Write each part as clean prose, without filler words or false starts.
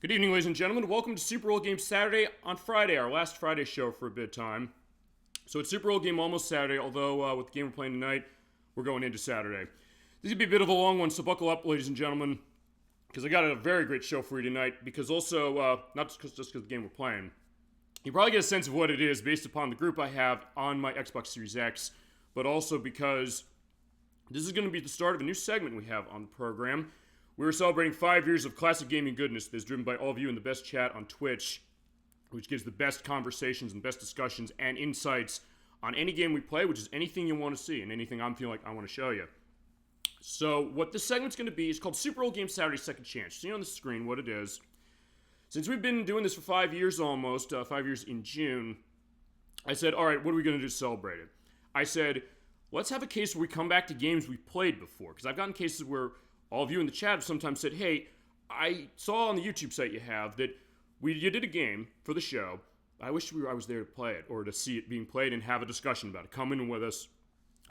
Good evening, ladies and gentlemen. Welcome to Super Bowl Game Saturday on Friday, our last Friday show for a bit of time. So it's Super Bowl Game almost Saturday, although with the game we're playing tonight, we're going into Saturday. This is going to be a bit of a long one, so buckle up, ladies and gentlemen, because I got a very great show for you tonight, because also, not just because of the game we're playing, you probably get a sense of what it is based upon the group I have on my Xbox Series X, but also because this is going to be the start of a new segment we have on the program. We're celebrating 5 years of classic gaming goodness that's driven by all of you in the best chat on Twitch, which gives the best conversations and best discussions and insights on any game we play, which is anything you want to see and anything I'm feeling like I want to show you. So what this segment's going to be is called Super Bowl Game Saturday Second Chance. See on the screen what it is. Since we've been doing this for 5 years almost, 5 years in June, I said, all right, what are we going to do to celebrate it? I said, let's have a case where we come back to games we've played before, because I've gotten cases where all of you in the chat have sometimes said, hey, I saw on the YouTube site you have that you did a game for the show. I wish I was there to play it or to see it being played and have a discussion about it. Come in with us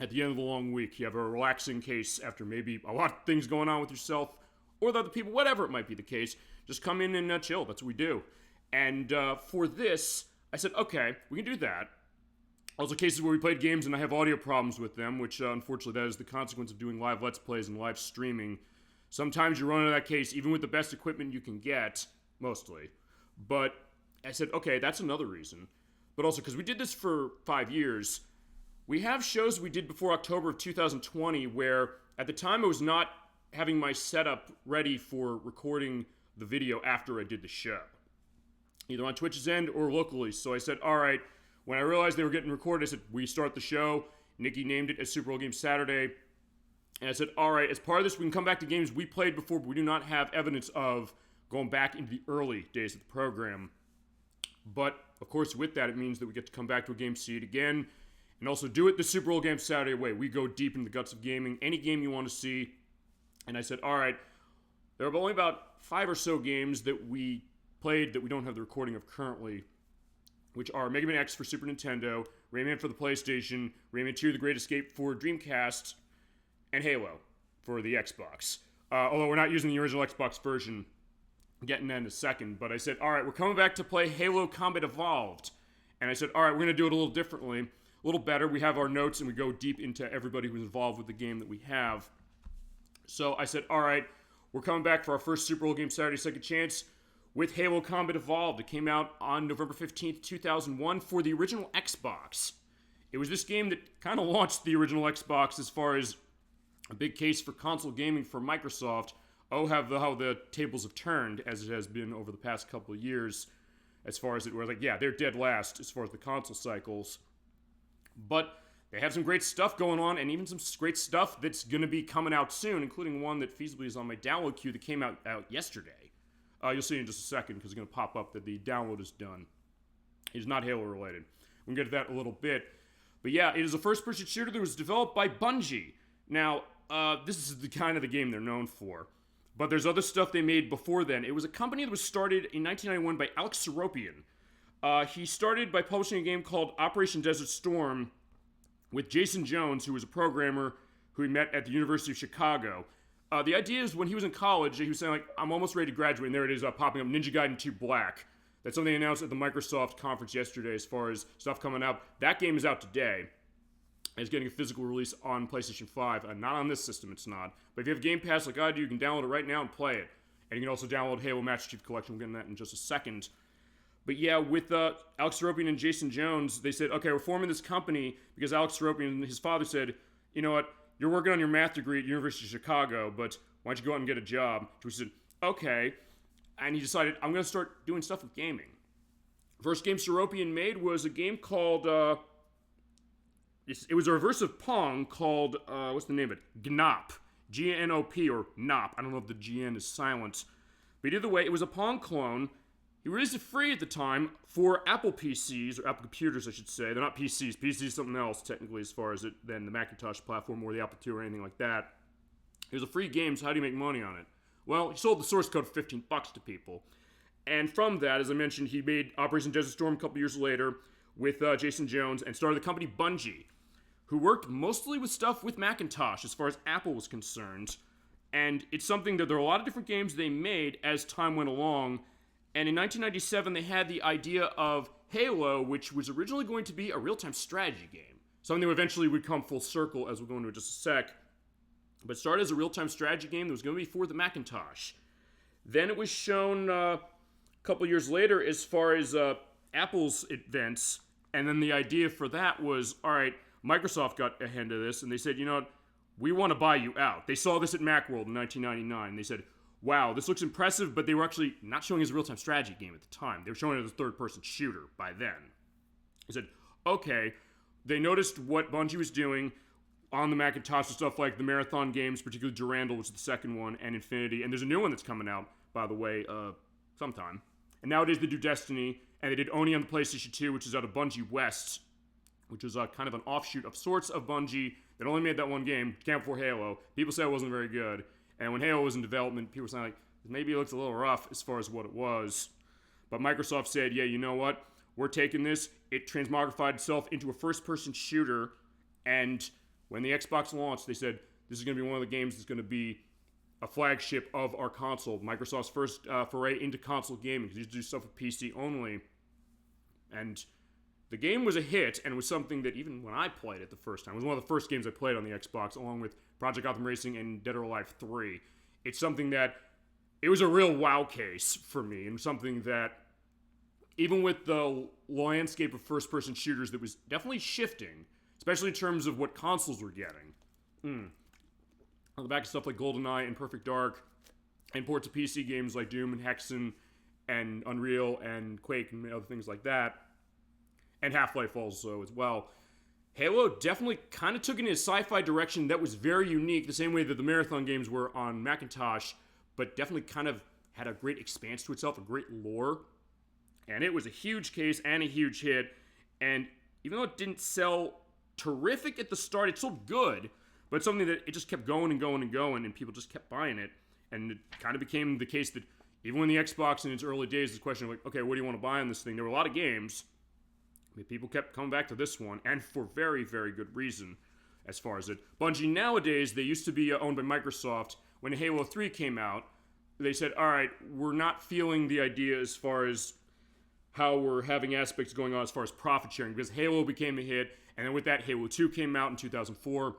at the end of the long week. You have a relaxing case after maybe a lot of things going on with yourself or the other people, whatever it might be the case. Just come in and chill. That's what we do. And for this, I said, okay, we can do that. Also cases where we played games and I have audio problems with them, which unfortunately that is the consequence of doing live Let's Plays and live streaming. Sometimes you run into that case, even with the best equipment you can get, mostly. But I said, okay, that's another reason. But also, because we did this for 5 years, we have shows we did before October of 2020 where, at the time, I was not having my setup ready for recording the video after I did the show. Either on Twitch's end or locally. So I said, all right, when I realized they were getting recorded, I said, we start the show. Nikki named it as Super Bowl Game Saturday. And I said, all right, as part of this, we can come back to games we played before, but we do not have evidence of going back into the early days of the program. But, of course, with that, it means that we get to come back to a game, see it again, and also do it the Super Bowl Game Saturday way. We go deep in the guts of gaming, any game you want to see. And I said, all right, there are only about 5 or so games that we played that we don't have the recording of currently, which are Mega Man X for Super Nintendo, Rayman for the PlayStation, Rayman 2 The Great Escape for Dreamcast, and Halo for the Xbox. Although we're not using the original Xbox version, getting that in a second. But I said, all right, we're coming back to play Halo Combat Evolved. And I said, all right, we're going to do it a little differently, a little better. We have our notes and we go deep into everybody who's involved with the game that we have. So I said, all right, we're coming back for our first Super Bowl Game Saturday Second Chance with Halo Combat Evolved. It came out on November 15th, 2001 for the original Xbox. It was this game that kind of launched the original Xbox as far as a big case for console gaming for Microsoft. How the tables have turned, as it has been over the past couple of years, as far as it was like, yeah, they're dead last as far as the console cycles. But they have some great stuff going on, and even some great stuff that's going to be coming out soon, including one that feasibly is on my download queue that came out yesterday. You'll see in just a second, because it's going to pop up that the download is done. It is not Halo related. We can get to that in a little bit. But yeah, it is a first-person shooter that was developed by Bungie. Now, this is the kind of the game they're known for. But there's other stuff they made before then. It was a company that was started in 1991 by Alex Seropian. He started by publishing a game called Operation Desert Storm with Jason Jones, who was a programmer who he met at the University of Chicago. The idea is when he was in college, he was saying, like, I'm almost ready to graduate, and there it is popping up, Ninja Gaiden 2 Black. That's something they announced at the Microsoft conference yesterday as far as stuff coming out. That game is out today. It's getting a physical release on PlayStation 5. Not on this system, it's not. But if you have Game Pass like I do, you can download it right now and play it. And you can also download Halo Master Chief Collection. We'll get into that in just a second. But yeah, with Alex Seropian and Jason Jones, they said, okay, we're forming this company because Alex Seropian, his father said, you know what, you're working on your math degree at University of Chicago, but why don't you go out and get a job? So he said, okay. And he decided, I'm going to start doing stuff with gaming. First game Seropian made was a game called... It was a reverse of Pong called, what's the name of it? Gnop. G-N-O-P, or Nop. I don't know if the G-N is silent. But either way, it was a Pong clone. He released it free at the time for Apple PCs, or Apple computers, I should say. They're not PCs. PC is something else, technically, as far as than the Macintosh platform or the Apple II or anything like that. It was a free game, so how do you make money on it? Well, he sold the source code for $15 to people. And from that, as I mentioned, he made Operation Desert Storm a couple years later with Jason Jones and started the company Bungie, who worked mostly with stuff with Macintosh as far as Apple was concerned. And it's something that there are a lot of different games they made as time went along. And in 1997, they had the idea of Halo, which was originally going to be a real-time strategy game. Something that eventually would come full circle, as we'll go into in just a sec. But it started as a real-time strategy game that was going to be for the Macintosh. Then it was shown a couple years later as far as Apple's events. And then the idea for that was, all right, Microsoft got ahead of this, and they said, you know what, we want to buy you out. They saw this at Macworld in 1999, and they said, wow, this looks impressive, but they were actually not showing it as a real-time strategy game at the time. They were showing it as a third-person shooter by then. They said, okay. They noticed what Bungie was doing on the Macintosh with stuff like the Marathon games, particularly Durandal, which is the second one, and Infinity. And there's a new one that's coming out, by the way, sometime. And nowadays they do Destiny, and they did Oni on the PlayStation 2, which is out of Bungie West, which is kind of an offshoot of sorts of Bungie that only made that one game, came before Halo. People said it wasn't very good. And when Halo was in development, people were saying, like, maybe it looks a little rough as far as what it was. But Microsoft said, yeah, you know what? We're taking this. It transmogrified itself into a first-person shooter. And when the Xbox launched, they said, this is going to be one of the games that's going to be a flagship of our console. Microsoft's first foray into console gaming, because they used to do stuff with PC only. And the game was a hit, and it was something that even when I played it the first time, it was one of the first games I played on the Xbox, along with Project Gotham Racing and Dead or Alive 3. It's something that, it was a real wow case for me, and something that, even with the landscape of first-person shooters that was definitely shifting, especially in terms of what consoles were getting. On the back of stuff like GoldenEye and Perfect Dark, and ports of PC games like Doom and Hexen, and Unreal, and Quake, and other things like that, and Half-Life also as well. Halo definitely kind of took it in a sci-fi direction that was very unique, the same way that the Marathon games were on Macintosh, but definitely kind of had a great expanse to itself, a great lore. And it was a huge case and a huge hit. And even though it didn't sell terrific at the start, it sold good. But it's something that it just kept going and going and going, and people just kept buying it. And it kind of became the case that even when the Xbox in its early days, the question of like, okay, what do you want to buy on this thing? There were a lot of games. But people kept coming back to this one, and for very, very good reason as far as it. Bungie nowadays, they used to be owned by Microsoft. When Halo 3 came out, they said, all right, we're not feeling the idea as far as how we're having aspects going on as far as profit sharing, because Halo became a hit, and then with that, Halo 2 came out in 2004.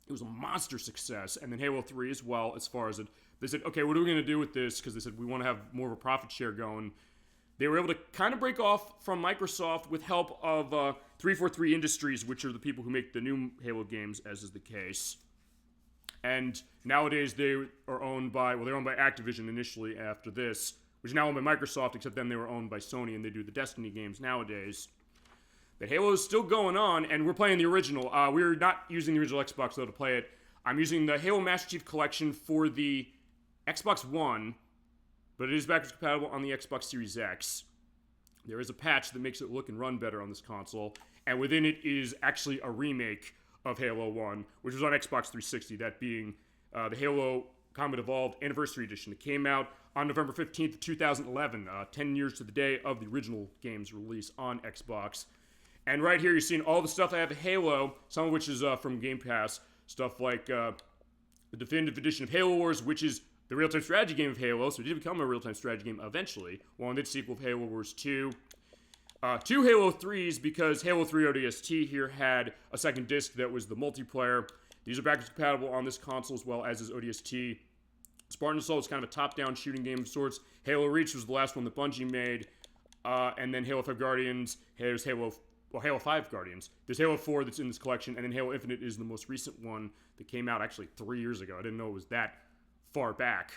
It was a monster success, and then Halo 3 as well, as far as it. They said, okay, what are we going to do with this? Because they said, we want to have more of a profit share going. They were able to kind of break off from Microsoft with help of 343 Industries, which are the people who make the new Halo games, as is the case. And nowadays they are owned by, well, they're owned by Activision initially after this, which is now owned by Microsoft, except then they were owned by Sony, and they do the Destiny games nowadays. But Halo is still going on, and we're playing the original. We're not using the original Xbox, though, to play it. I'm using the Halo Master Chief Collection for the Xbox One, but it is backwards compatible on the Xbox Series X. There is a patch that makes it look and run better on this console, and within it is actually a remake of Halo 1, which was on Xbox 360, that being the Halo Combat Evolved Anniversary Edition. It came out on November 15th, 2011, 10 years to the day of the original game's release on Xbox. And right here you're seeing all the stuff I have of Halo, some of which is from Game Pass, stuff like the Definitive Edition of Halo Wars, which is the real-time strategy game of Halo, so it did become a real-time strategy game eventually, along with its sequel of Halo Wars 2. Two Halo 3s, because Halo 3 ODST here had a second disc that was the multiplayer. These are backwards compatible on this console as well as is ODST. Spartan Assault is kind of a top-down shooting game of sorts. Halo Reach was the last one that Bungie made. And then Halo 5 Guardians, there's Halo 5 Guardians. There's Halo 4 that's in this collection, and then Halo Infinite is the most recent one that came out actually 3 years ago. I didn't know it was that far back.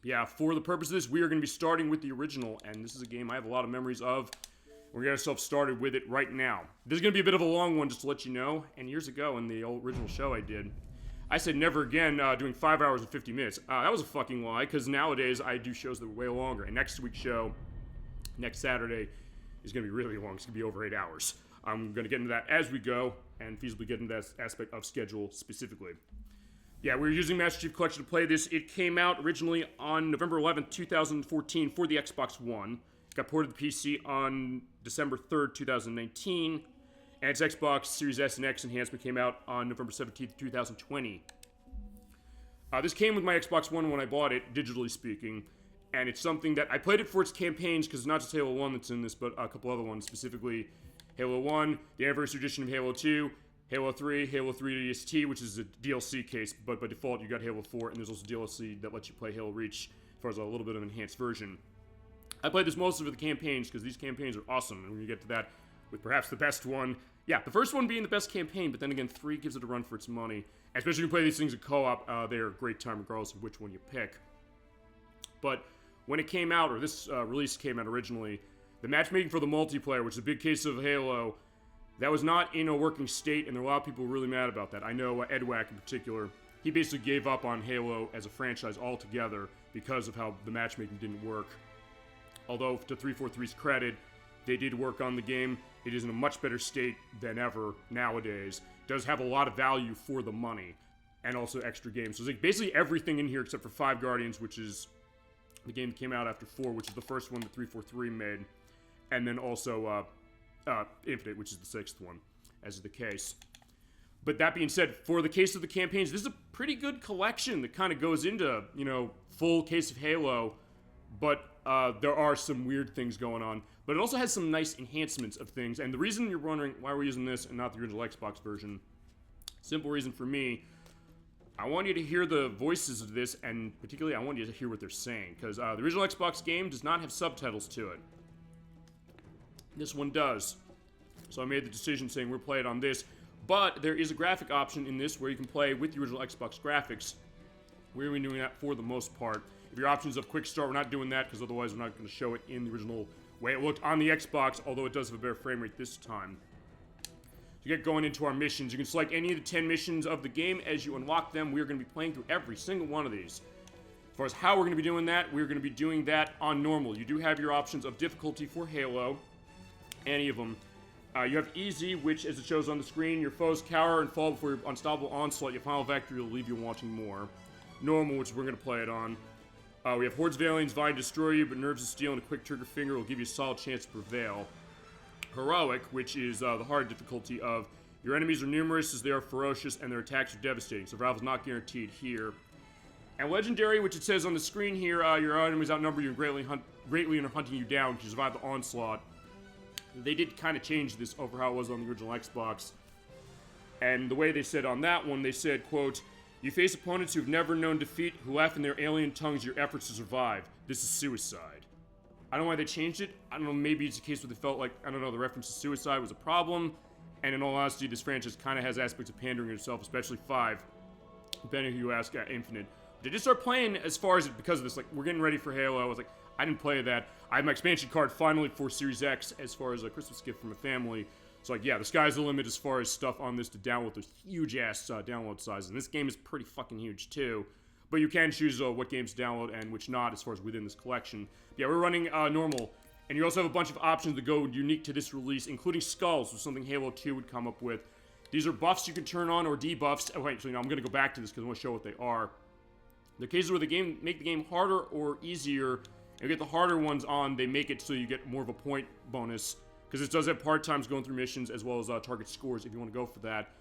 Yeah, for the purpose of this, we are going to be starting with the original, and this is a game I have a lot of memories of. We're getting ourselves started with it right now. This is going to be a bit of a long one, just to let you know, and years ago in the old original show I did, I said never again doing 5 hours and 50 minutes. That was a fucking lie, because nowadays I do shows that are way longer, and next week's show, next Saturday, is going to be really long. It's going to be over 8 hours. I'm going to get into that as we go, and feasibly get into that aspect of schedule specifically. Yeah, we were using Master Chief Collection to play this. It came out originally on November 11th, 2014 for the Xbox One. It got ported to the PC on December 3rd, 2019. And its Xbox Series S and X enhancement came out on November 17th, 2020. This came with my Xbox One when I bought it, digitally speaking. And it's something that I played it for its campaigns, because it's not just Halo 1 that's in this, but a couple other ones, specifically Halo 1, the Anniversary Edition of Halo 2, Halo 3, Halo 3 DST, which is a DLC case, but by default you got Halo 4, and there's also DLC that lets you play Halo Reach, as far as a little bit of an enhanced version. I played this mostly for the campaigns, because these campaigns are awesome, and when you get to that with perhaps the best one, yeah, the first one being the best campaign, but then again, 3 gives it a run for its money. And especially when you play these things in co-op, they're a great time regardless of which one you pick. But when it came out, or this release came out originally, the matchmaking for the multiplayer, which is a big case of Halo, that was not in a working state, and there were a lot of people really mad about that. I know Edwack in particular, he basically gave up on Halo as a franchise altogether because of how the matchmaking didn't work. Although, to 343's credit, they did work on the game. It is in a much better state than ever nowadays. It does have a lot of value for the money, and also extra games. So it's like basically everything in here except for 5 Guardians, which is the game that came out after 4, which is the first one that 343 made. And then also Infinite, which is the 6th one, as is the case. But that being said, for the case of the campaigns, this is a pretty good collection that kind of goes into, you know, full case of Halo, but there are some weird things going on. But it also has some nice enhancements of things, and the reason you're wondering why we're using this and not the original Xbox version, simple reason for me, I want you to hear the voices of this, and particularly I want you to hear what they're saying, because the original Xbox game does not have subtitles to it. This one does. So I made the decision saying we'll play it on this, but there is a graphic option in this where you can play with the original Xbox graphics. We're going to be doing that for the most part. If your option's of quick start, we're not doing that because otherwise we're not going to show it in the original way it looked on the Xbox, although it does have a better frame rate this time. To get going into our missions, you can select any of the 10 missions of the game. As you unlock them, we're going to be playing through every single one of these. As far as how we're going to be doing that, we're going to be doing that on normal. You do have your options of difficulty for Halo, any of them. You have easy, which, as it shows on the screen, your foes cower and fall before your unstoppable onslaught. Your final victory will leave you wanting more. Normal, which we're going to play it on. We have Hordes of Aliens vying to destroy you, but Nerves of Steel and a quick trigger finger will give you a solid chance to prevail. Heroic, which is the hard difficulty of your enemies are numerous as they are ferocious and their attacks are devastating. Survival is not guaranteed here. And Legendary, which it says on the screen here, your enemies outnumber you greatly and are hunting you down because you survive the onslaught. They did kind of change this over how it was on the original Xbox. And the way they said on that one, they said, quote, "You face opponents who've never known defeat, who laugh in their alien tongues at your efforts to survive. This is suicide." I don't know why they changed it. I don't know, maybe it's a case where they felt like, I don't know, the reference to suicide was a problem. And in all honesty, this franchise kind of has aspects of pandering itself, especially 5. Depending who you ask, Infinite. They just start playing as far as it, because of this, like, we're getting ready for Halo. I was like, I didn't play that. I have my expansion card finally for Series X as far as a Christmas gift from a family. So, like, yeah, the sky's the limit as far as stuff on this to download. There's huge-ass download sizes. And this game is pretty fucking huge, too. But you can choose what games to download and which not as far as within this collection. But yeah, we're running normal. And you also have a bunch of options that go unique to this release, including skulls, which is something Halo 2 would come up with. These are buffs you can turn on or debuffs. Oh, wait, so, I'm going to go back to this because I want to show what they are. The cases where the game make the game harder or easier, you get the harder ones on, they make it so you get more of a point bonus. Because it does have part times going through missions as well as target scores if you want to go for that.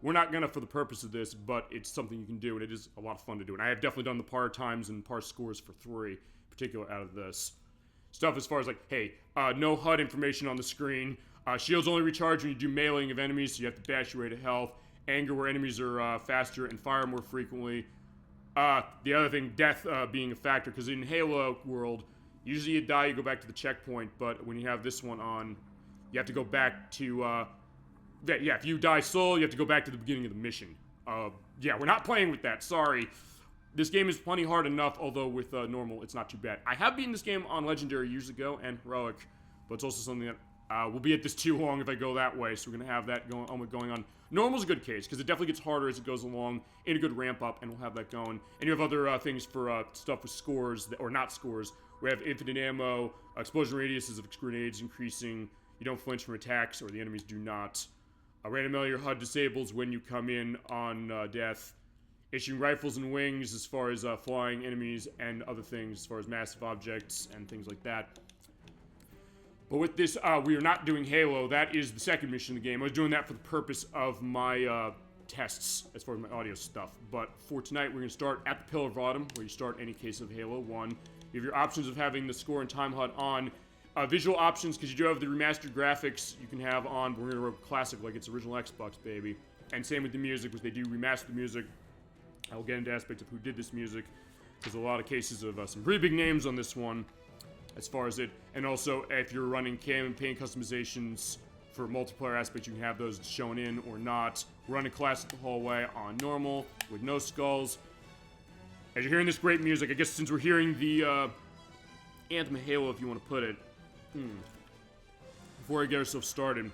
We're not going to for the purpose of this, but it's something you can do, and it is a lot of fun to do. And I have definitely done the par times and par scores for 3, in particular, out of this. Stuff as far as like, hey, no HUD information on the screen. Shields only recharge when you do meleeing of enemies, so you have to bash your way to health. Anger where enemies are faster and fire more frequently. The other thing, death being a factor, because in Halo world, usually you die, you go back to the checkpoint, but when you have this one on, you have to go back to, yeah, if you die solo, you have to go back to the beginning of the mission. Yeah, we're not playing with that, sorry. This game is plenty hard enough, although with normal, it's not too bad. I have beaten this game on Legendary years ago, and Heroic, but it's also something that will be at this too long if I go that way, so we're going to have that going on. Normal's a good case, because it definitely gets harder as it goes along, in a good ramp-up, and we'll have that going. And you have other things for stuff with scores, or not scores. We have infinite ammo, explosion radiuses of grenades increasing, you don't flinch from attacks, or the enemies do not. Random melee your HUD disables when you come in on death. Issuing rifles and wings as far as flying enemies and other things as far as massive objects and things like that. But with this, we are not doing Halo. That is the second mission in the game. I was doing that for the purpose of my tests as far as my audio stuff. But for tonight, we're going to start at the Pillar of Autumn, where you start any case of Halo 1. You You have your options of having the score and time HUD on. Visual options, because you do have the remastered graphics you can have on, but we're going to go classic like it's original Xbox, baby. And same with the music, because they do remaster the music. I will get into aspects of who did this music. There's a lot of cases of some pretty big names on this one, as far as it. And also, if you're running campaign customizations for multiplayer aspects, you can have those shown in or not. We're running classic the whole way on normal, with no skulls. As you're hearing this great music, I guess since we're hearing the Anthem of Halo, if you want to put it, before I get ourselves started,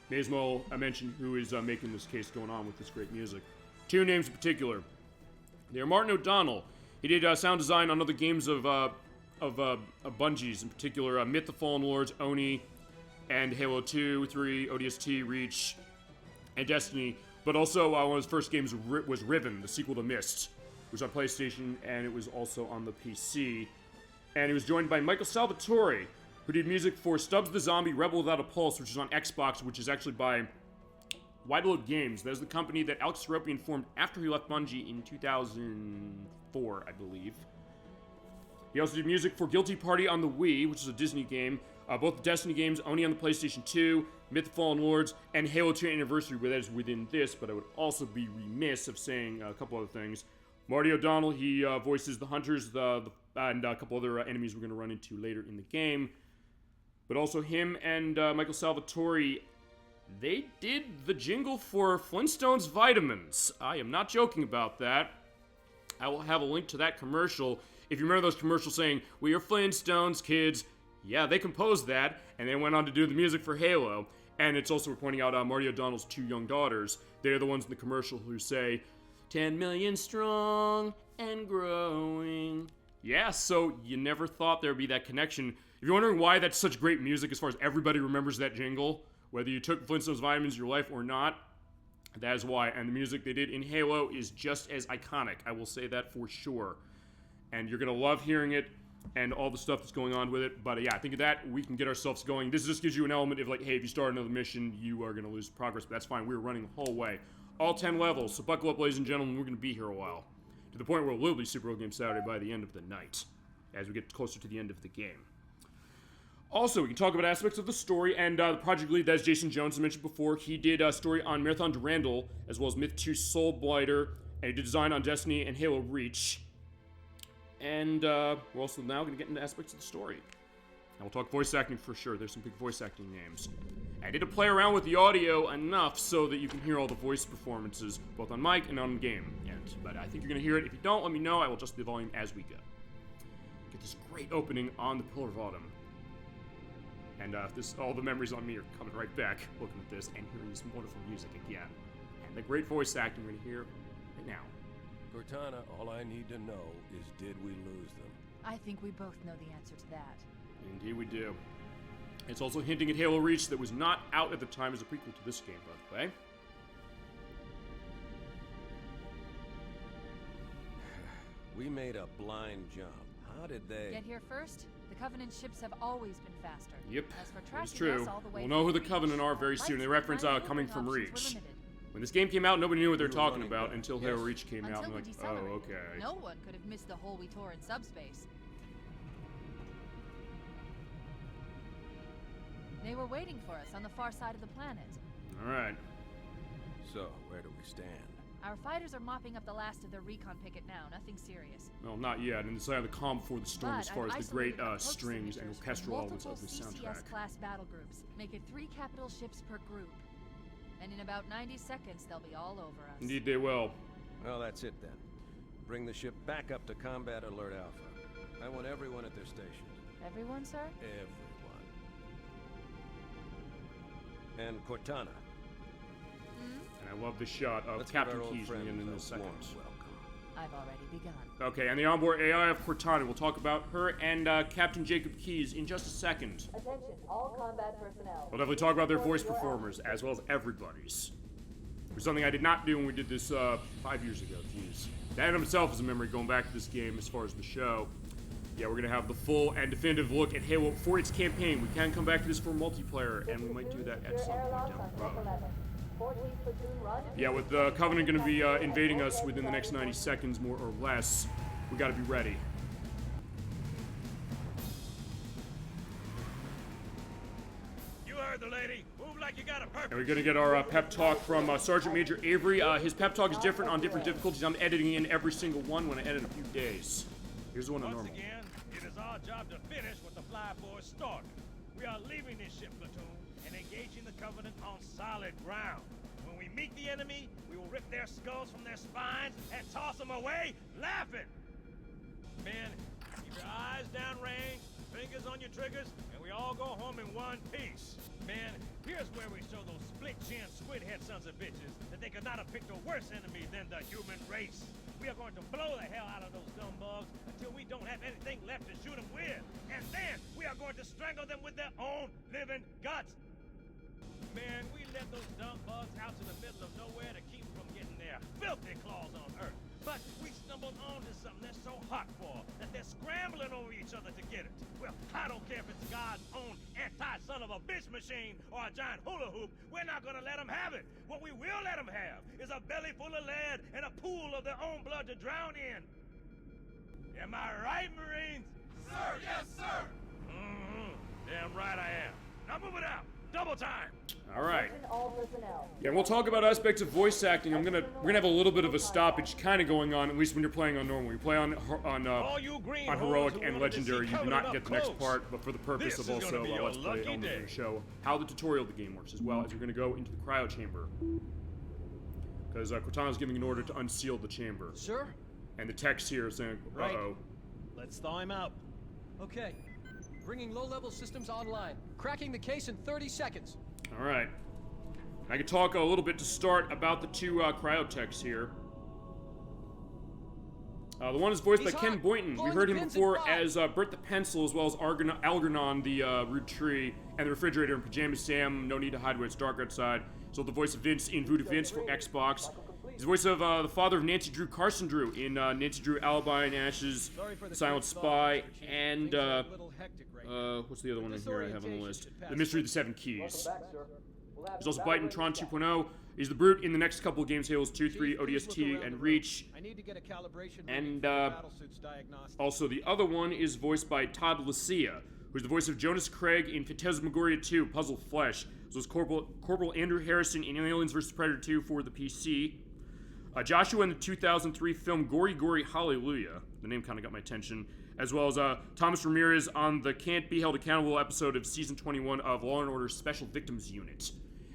may as well mention who is making this case going on with this great music. Two names in particular. They are Martin O'Donnell. He did sound design on other games of Bungie's, in particular Myth the Fallen Lords, Oni, and Halo 2, 3, ODST, Reach, and Destiny. But also one of his first games was Riven, the sequel to Myst, which was on PlayStation, and it was also on the PC. And he was joined by Michael Salvatore, who did music for Stubbs the Zombie, Rebel Without a Pulse, which is on Xbox, which is actually by Wide Load Games. That is the company that Alex Seropian formed after he left Bungie in 2004, I believe. He also did music for Guilty Party on the Wii, which is a Disney game, both the Destiny games, Oni on the PlayStation 2, Myth the Fallen Lords, and Halo 2 Anniversary, where that is within this, but I would also be remiss of saying a couple other things. Marty O'Donnell, he voices the Hunters, and a couple other enemies we're going to run into later in the game. But also him and Michael Salvatore, they did the jingle for Flintstones Vitamins. I am not joking about that. I will have a link to that commercial. If you remember those commercials saying, "We are Flintstones, kids." Yeah, they composed that, and they went on to do the music for Halo. And it's also worth pointing out Marty O'Donnell's two young daughters. They're the ones in the commercial who say, 10 million strong and growing. Yeah, so you never thought there'd be that connection. If you're wondering why that's such great music as far as everybody remembers that jingle, whether you took Flintstones Vitamins in your life or not, that is why. And the music they did in Halo is just as iconic. I will say that for sure. And you're going to love hearing it and all the stuff that's going on with it. But yeah, I think of that, we can get ourselves going. This just gives you an element of like, hey, if you start another mission, you are going to lose progress. But that's fine. We're running the whole way. All 10 levels. So buckle up, ladies and gentlemen. We're going to be here a while. To the point where it will be Super Bowl Game Saturday by the end of the night, as we get closer to the end of the game. Also, we can talk about aspects of the story, and the project lead, that is Jason Jones, I mentioned before. He did a story on Marathon Durandal, as well as Myth 2 Soul Blighter, and he did design on Destiny and Halo Reach. And we're also now going to get into aspects of the story. And we'll talk voice acting for sure. There's some big voice acting names. I did to play around with the audio enough so that you can hear all the voice performances, both on mic and on game. But I think you're going to hear it. If you don't, let me know. I will adjust the volume as we go. Get this great opening on the Pillar of Autumn. And all the memories on me are coming right back looking at this and hearing this wonderful music again. And the great voice acting we're going to hear right now. Cortana, all I need to know is, did we lose them? I think we both know the answer to that. Indeed we do. It's also hinting at Halo Reach that was not out at the time as a prequel to this game, by the way. We made a blind jump. How did they... Get here first? The Covenant ships have always been faster. Yep, As for that's tracking true. us all the way We'll know who the Reach, Covenant are very soon. They reference coming from Reach. When this game came out, nobody knew what they were talking about until Halo Reach came out. And like, oh, okay. No one could have missed the hole we tore in subspace. They were waiting for us on the far side of the planet. Alright. So, where do we stand? Our fighters are mopping up the last of their recon picket now, nothing serious. Well, not yet, and it's like the calm before the storm But as far as the great strings and orchestral elements multiple of the soundtrack. CCS-class battle groups. Make it 3 capital ships per group. And in about 90 seconds, they'll be all over us. Indeed they will. Well, that's it then. Bring the ship back up to Combat Alert Alpha. I want everyone at their stations. Everyone, sir? Everyone. And Cortana. And I love the shot of Let's Captain give our old Keyes in a friends second. warm welcome. I've already begun. Okay, and the onboard AI of Cortana. We'll talk about her and Captain Jacob Keyes in just a second. Attention, all combat personnel. We'll definitely talk about their voice performers, as well as everybody's. It was something I did not do when we did this 5 years ago. Jeez. That in itself is a memory going back to this game as far as the show. Yeah, we're going to have the full and definitive look at Halo for its campaign. We can come back to this for multiplayer, and we might do that at some point down the road. Yeah, with the Covenant going to be invading us within the next 90 seconds, more or less, we got to be ready. heard the lady. Move like you got a purpose. And we're gonna get our pep talk from Sergeant Major Avery. His pep talk is different on different difficulties. I'm editing in every single one when I edit in a few days. Here's the one on normal. Once again, it is our job to finish what the Fly Boys started. We are leaving this ship platoon and engaging the Covenant on solid ground. When we meet the enemy, we will rip their skulls from their spines and toss them away, laughing. Men, keep your eyes downrange, fingers on your triggers, and we all go home in one piece. Men, here's where we show those split-chin, squid-head sons of bitches that they could not have picked a worse enemy than the human race. We are going to blow the hell out of those dumb bugs until we don't have anything left to shoot them with. And then we are going to strangle them with their own living guts. Man, we let those dumb bugs out to the middle of nowhere to keep them from getting their filthy claws on Earth. But we stumbled onto something they're so hot for that they're scrambling over each other to get it. Well, I don't care if it's God's own anti-son of a bitch machine or a giant hula hoop. We're not gonna let them have it. What we will let them have is a belly full of lead and a pool of their own blood to drown in. Am I right, Marines? Sir, yes, sir! Mm-hmm. Damn right I am. Now move it out. Double time. All right. Yeah, we'll talk about aspects of voice acting. We're gonna have a little bit of a stoppage kind of going on, at least when you're playing on normal. You play on heroic and legendary, you do not get the next part, but for the purpose of also let's play elements of the show, how the tutorial of the game works, as well as you're gonna go into the cryo chamber, because Cortana's giving an order to unseal the chamber. Sir? And the text here is saying, uh-oh. Let's thaw him out. Okay. Bringing low-level systems online. Cracking the case in 30 seconds. All right. I could talk a little bit to start about the two cryotechs here. The one is voiced by Ken Boynton. We heard him before as Bert the Pencil, as well as Algernon, the Rude Tree, and the Refrigerator in Pajama Sam, No Need to Hide When It's Dark Outside. So the voice of Vince in Voodoo Vince for Xbox. He's the voice of the father of Nancy Drew, Carson Drew, in Nancy Drew, Alibi and Ashes, Silent Spy, and what's the other one in here I have on the list? The Mystery of the Seven Keys. He's also Byton Tron 2.0. He's the Brute in the next couple of games, Halos 2, 3, ODST, and Reach. And also the other one is voiced by Todd Lucia, who's the voice of Jonas Craig in Phantasmagoria 2, Puzzle Flesh. So it's Corporal Andrew Harrison in Aliens vs. Predator 2 for the PC. Joshua in the 2003 film Gory Gory Hallelujah. The name kind of got my attention. As well as Thomas Ramirez on the Can't Be Held Accountable episode of Season 21 of Law & Order Special Victims Unit.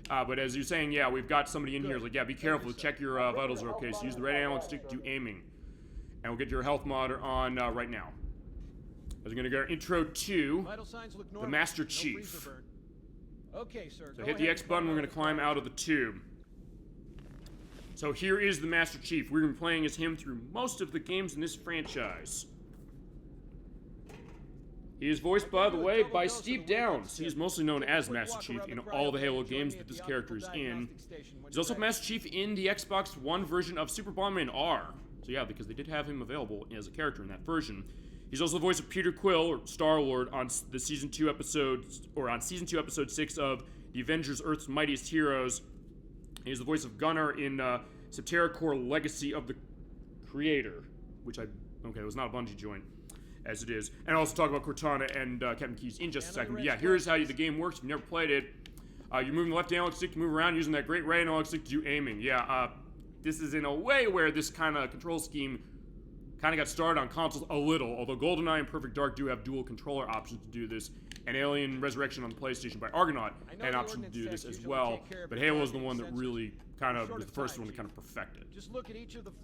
But as you're saying, yeah, we've got somebody in here. Like, yeah, be careful. Check your vitals are okay. So use the right analog stick to do aiming. And we'll get your health mod on right now. As we're going to get our intro to the Master Chief. Okay, sir. So hit the X button. We're going to climb out of the tube. So here is the Master Chief. We're going to be playing as him through most of the games in this franchise. He is voiced, by the way, by Steve Downes. He is mostly known as Master Chief in all the Halo games that this character is in. He's also Master Chief in the Xbox One version of Super Bomberman R. So yeah, because they did have him available as a character in that version. He's also the voice of Peter Quill, or Star-Lord, on the Season 2 episode 6 of The Avengers Earth's Mightiest Heroes. He's the voice of Gunnar in Septerra Core Legacy of the Creator, which it was not a Bungie joint, as it is. And I'll also talk about Cortana and Captain Keyes in just a second. But yeah, here's how the game works. If you've never played it, you're moving the left analog stick to move around, using that great right analog stick to do aiming. Yeah, this is in a way where this kind of control scheme kind of got started on consoles a little, although GoldenEye and Perfect Dark do have dual controller options to do this, and Alien Resurrection on the PlayStation by Argonaut had an option to do this as well, but Halo is the one that really kind of was the first one to kind of perfect it.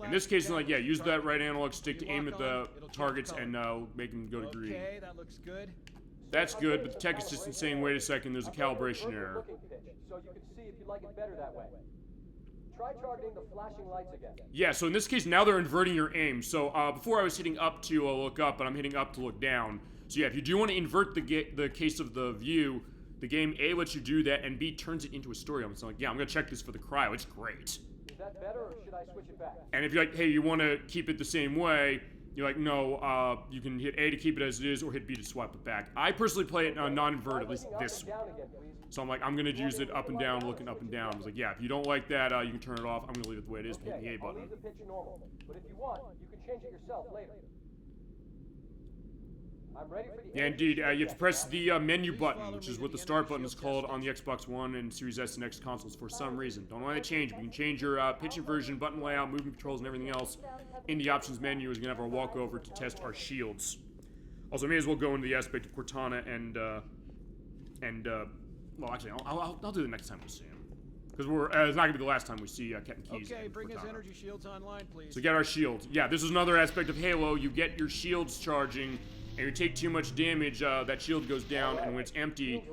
In this case, like, yeah, use that right analog stick to aim at the targets and make them go to green. Okay, that looks good. That's good, but the tech is just insane. Wait a second, there's a calibration error. So you can see if you like it better that way. Try targeting the flashing lights again. Yeah, so in this case, now they're inverting your aim. So before I was hitting up to look up, but I'm hitting up to look down. So yeah, if you do want to invert the case of the view, the game A lets you do that, and B turns it into a story element. So like, yeah, I'm gonna check this for the cryo. It's great. Is that better, or should I switch it back? And if you're like, hey, you want to keep it the same way, you're like, no, you can hit A to keep it as it is, or hit B to swipe it back. I personally play it non-invert, at least this way. So I'm like, I'm gonna use it up and down, looking up and down. I was like, yeah, if you don't like that, you can turn it off. I'm gonna leave it the way it is, hit the A button. I'll leave the picture normal, but if you want, you can change it yourself later. I'm ready for the Yeah, indeed. You have to press the menu button, which is what the start button is called on the Xbox One and Series S and X consoles for some reason. Don't know why they changed. We can change your pitch inversion, button layout, movement controls, and everything else in the options menu. Is going to have our walkover to test our shields. Also, may as well go into the aspect of Cortana and well, actually, I'll do it the next time we see him. Because it's not going to be the last time we see Captain Keyes. Okay, and bring his Cortana. energy shields online, please. So get our shields. Yeah, this is another aspect of Halo. You get your shields charging, and you take too much damage, that shield goes down, and when it's empty,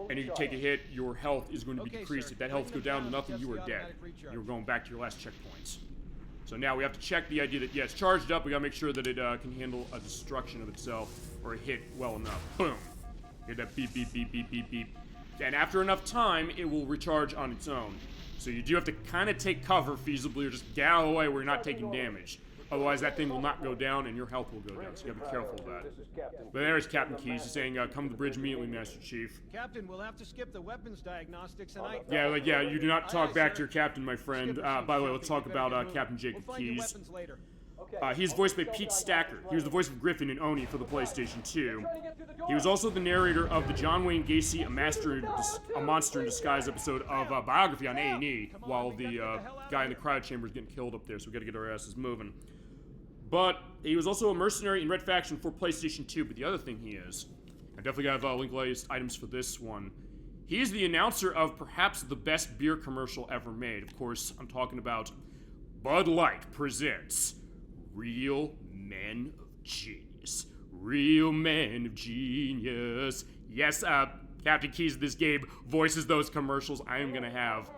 and you take a hit, your health is going to be decreased. Sir. If that health goes down to nothing, Just you are the dead. automatic recharge. You're going back to your last checkpoints. So now we have to check the idea that, yeah, it's charged up. We gotta make sure that it can handle a destruction of itself, or a hit well enough. Boom. Get that beep, beep, beep, beep, beep, beep. And after enough time, it will recharge on its own. So you do have to kind of take cover feasibly, or just get out of the way where you're not taking damage. Otherwise, that thing will not go down, and your health will go down. So you gotta be careful of that. But there's Captain Keyes. He's saying, "Come to the bridge immediately, Master Chief." Captain, we'll have to skip the weapons diagnostics tonight. Yeah, like, yeah, you do not talk Aye, back sir. to your captain, my friend. By the way, let's talk about Captain Jacob We'll find your Keyes. weapons later. He's voiced by Pete Stacker. He was the voice of Griffin in Oni for the PlayStation 2. He was also the narrator of the John Wayne Gacy A Monster in Disguise episode of Biography on A&E, while the guy in the cryo chamber is getting killed up there, so we gotta get our asses moving. But he was also a mercenary in Red Faction for PlayStation 2, but the other thing he is, I definitely got link latest items for this one. He's the announcer of perhaps the best beer commercial ever made. Of course, I'm talking about Bud Light presents Real Men of Genius. Real Men of Genius. Yes, Captain Keyes of this game voices those commercials. I am gonna have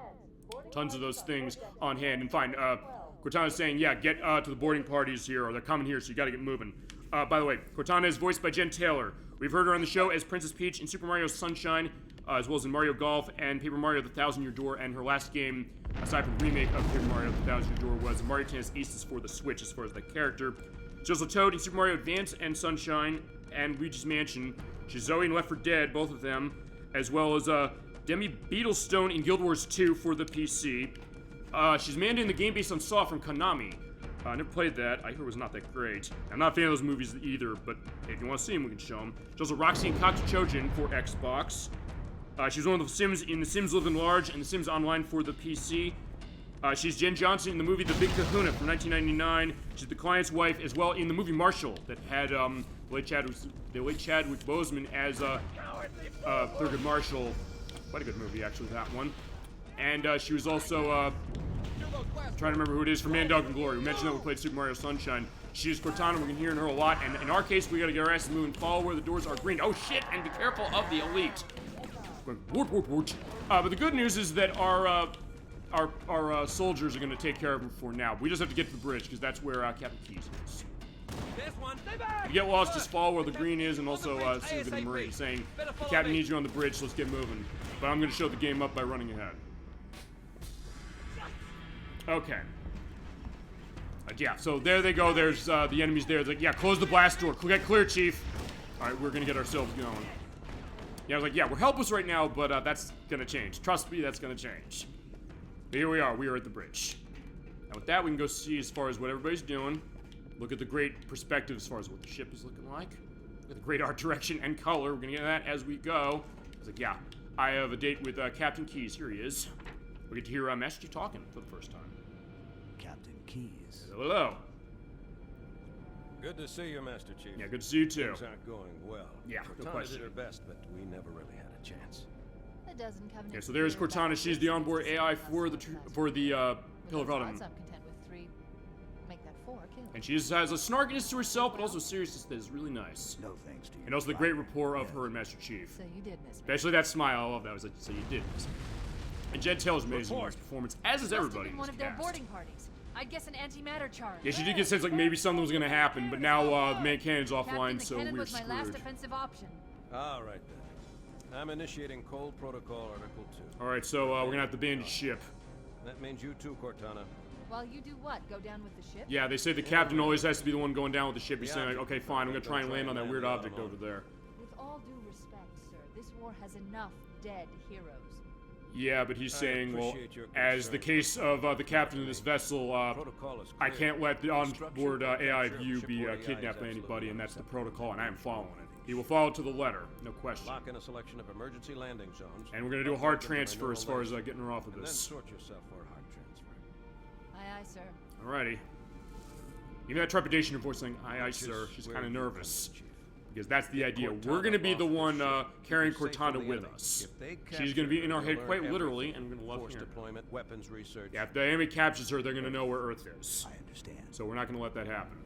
tons of those things on hand. And fine, Cortana's saying, yeah, get to the boarding parties here, or they're coming here, so you gotta get moving. By the way, Cortana is voiced by Jen Taylor. We've heard her on the show as Princess Peach in Super Mario Sunshine, as well as in Mario Golf and Paper Mario The Thousand Year Door, and her last game, aside from the remake of Paper Mario The Thousand Year Door, was Mario Tennis Aces for the Switch, as far as that character. She's also Toad in Super Mario Advance and Sunshine, and Luigi's Mansion. She's Zoe in Left 4 Dead, both of them, as well as Demi Beetlestone in Guild Wars 2 for the PC. She's Amanda in the game based on Saw from Konami. I never played that. I heard it was not that great. I'm not a fan of those movies either, but if you want to see them, we can show them. She's also Roxy in Katsu Chojin for Xbox. She's one of the Sims in The Sims Live and Large and The Sims Online for the PC. She's Jen Johnson in the movie The Big Kahuna from 1999. She's the client's wife as well in the movie Marshall that had the late Chadwick Boseman as Thurgood Marshall. Quite a good movie, actually, that one. And she was also trying to remember who it is from Man, Dog, and Glory. We mentioned that we played Super Mario Sunshine. She's Cortana. We're hearing her a lot. And in our case, we gotta get our asses moving. Follow where the doors are green. Oh shit! And be careful of the elite. But the good news is that our soldiers are gonna take care of them for now. We just have to get to the bridge because that's where Captain Keyes is. If you get lost, just follow where the green is, and also see the Marine saying the captain needs you on the bridge, so let's get moving. But I'm gonna show the game up by running ahead. Okay. Yeah, so there they go. There's the enemies there. It's like, yeah, close the blast door. Get clear, Chief. All right, we're gonna get ourselves going. Yeah, I was like, yeah, we're helpless right now, but that's gonna change. Trust me, that's gonna change. But here we are. We are at the bridge. And with that, we can go see as far as what everybody's doing. Look at the great perspective as far as what the ship is looking like. Look at the great art direction and color. We're gonna get that as we go. It's like, yeah, I have a date with Captain Keyes. Here he is. We get to hear Master Chief talking for the first time. Captain Keyes. Hello. Good to see you, Master Chief. Yeah, good to see you too. Things aren't going well. Yeah, no Cortana question. did her best, but we never really had a chance. A dozen Covenant. Yeah, so there's Cortana. She's the onboard AI for the Pillar of Autumn. I'm content with 3. Make that 4 kills. And she has a snarkiness to herself, but also seriousness that is really nice. No thanks to you. And also the great rapport of her and Master Chief. So you did miss me. Especially that smile. I love that. I was like, so you did miss me. And Jen Taylor's amazing in this performance, as is Must have everybody been in one this of their cast. boarding parties. I'd guess an antimatter charge. Yeah, she did get a sense like maybe something was gonna happen, but now the main cannon's Captain, offline, the so cannon we're was my last screwed. offensive option. All right, then. I'm initiating Cold Protocol Article 2. Alright, so we're gonna have to abandon ship. That means you too, Cortana. While you do what? Go down with the ship? Yeah, they say the captain always has to be the one going down with the ship. He's saying like, okay, fine, I'm gonna try and land on that weird object over there. With all due respect, sir, this war has enough dead heroes. Yeah, but he's saying, well, appreciate your as the concern. case of the captain of this vessel, Protocol is I clear. can't let the onboard Instructions AI for view be shipboard AI is kidnapped by absolutely anybody, and that's the protocol, and I am following it. He will follow to the letter, no question. Lock in a selection of emergency landing zones. And we're going to do a hard transfer as far as getting her off of And then this. sort yourself for a hard transfer. Aye, aye, sir. Alrighty. Even that trepidation in her voice saying, aye, aye, sir, she's kind of nervous. Because that's the idea. We're going to be the one carrying Cortana with us. She's going to be in our head quite literally, and we're going to love Force hearing her. deployment, weapons research. Yeah, if the enemy captures her, they're going to know where Earth is. I understand. So we're not going to let that happen.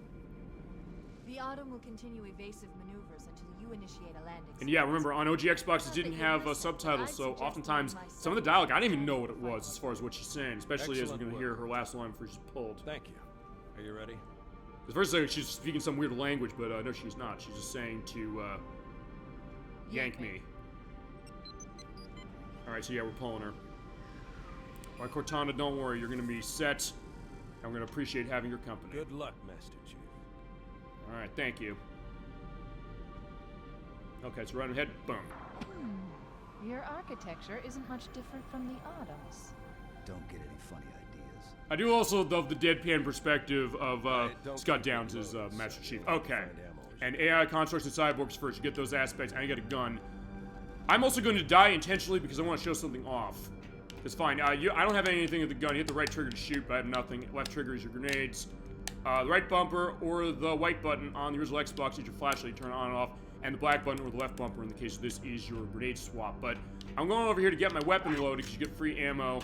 The Autumn will continue evasive maneuvers until you initiate a landing. And yeah, remember, on OG Xbox, it didn't have subtitles, so oftentimes, some of the dialogue, I didn't even know what it was as far as what she's saying, especially as we're going to hear her last line before she's pulled. Thank you. Are you ready? At first, she's speaking some weird language, but no, she's not. She's just saying to yank me. Alright, so yeah, we're pulling her. Alright, Cortana, don't worry. You're going to be set, and we're going to appreciate having your company. Good luck, Master Chief. Alright, thank you. Okay, so right ahead. Boom. Your architecture isn't much different from the Autumn's. Don't get any funny ideas. I do also love the deadpan perspective of Scott Downs as Master Chief. Okay. And AI constructs and cyborgs first. You get those aspects, and you get a gun. I'm also going to die intentionally because I want to show something off. It's fine. I don't have anything with the gun. You hit the right trigger to shoot, but I have nothing. Left trigger is your grenades. The right bumper or the white button on the original Xbox is your flashlight. You turn it on and off. And the black button or the left bumper in the case of this is your grenade swap. But I'm going over here to get my weapon loaded because you get free ammo.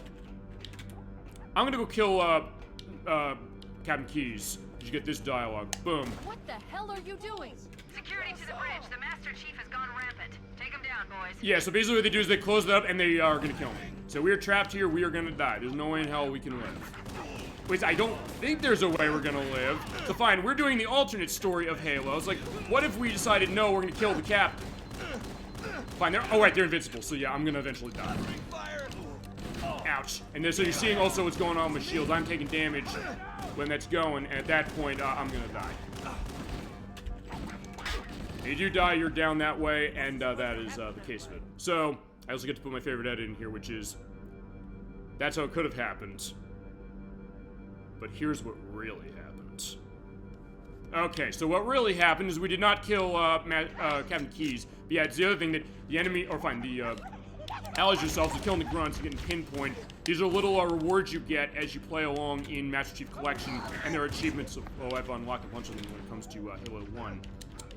I'm going to go kill Captain Keyes. You get this dialogue. Boom. What the hell are you doing? Security to the bridge. The Master Chief has gone rampant. Take him down, boys. Yeah, so basically what they do is they close it up and they are going to kill me. So we are trapped here. We are going to die. There's no way in hell we can live. Which I don't think there's a way we're going to live. So fine, we're doing the alternate story of Halo. It's like, what if we decided, no, we're going to kill the captain? Fine, they're invincible. So yeah, I'm going to eventually die. Ouch. And then, so you're seeing also what's going on with shields. I'm taking damage when that's going, and at that point, I'm going to die. If you die, you're down that way, and that is the case of it. So, I also get to put my favorite edit in here, which is, that's how it could have happened. But here's what really happened. Okay, so what really happened is we did not kill Captain Keyes. But yeah, it's the other thing that the enemy, or fine, the allies yourselves are killing the grunts and getting pinpoint. These are little rewards you get as you play along in Master Chief Collection, and there are achievements. Oh, I've unlocked a bunch of them when it comes to Halo 1.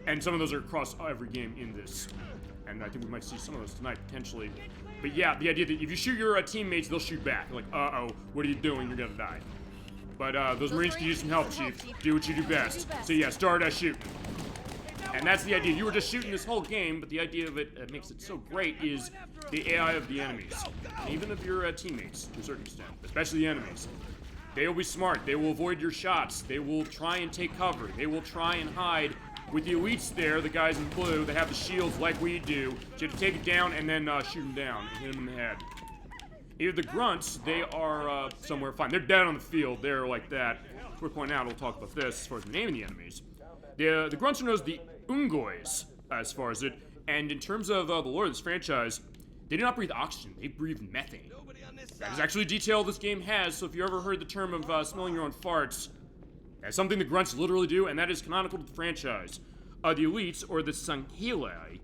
And some of those are across every game in this. And I think we might see some of those tonight, potentially. But yeah, the idea that if you shoot your teammates, they'll shoot back. Like, uh-oh, what are you doing? You're gonna die. But those Marines can use some help, Chief. Do what you do best. So yeah, start shooting. And that's the idea. You were just shooting this whole game, but the idea of it that makes it so great is the AI of the enemies. And even of your teammates, to a certain extent. Especially the enemies. They will be smart. They will avoid your shots. They will try and take cover. They will try and hide. With the elites there, the guys in blue, they have the shields like we do. So you have to take it down and then shoot them down and hit them in the head. Either the grunts, they are somewhere fine. They're dead on the field. They're like that. It's worth pointing out, we'll talk about this as far as the name of the enemies. The grunts are known as the Ungoys, as far as it. And in terms of the lore of this franchise, they do not breathe oxygen. They breathe methane. That is actually a detail this game has, so if you ever heard the term of smelling your own farts, that's something the grunts literally do, and that is canonical to the franchise. The elites, or the Sangheli,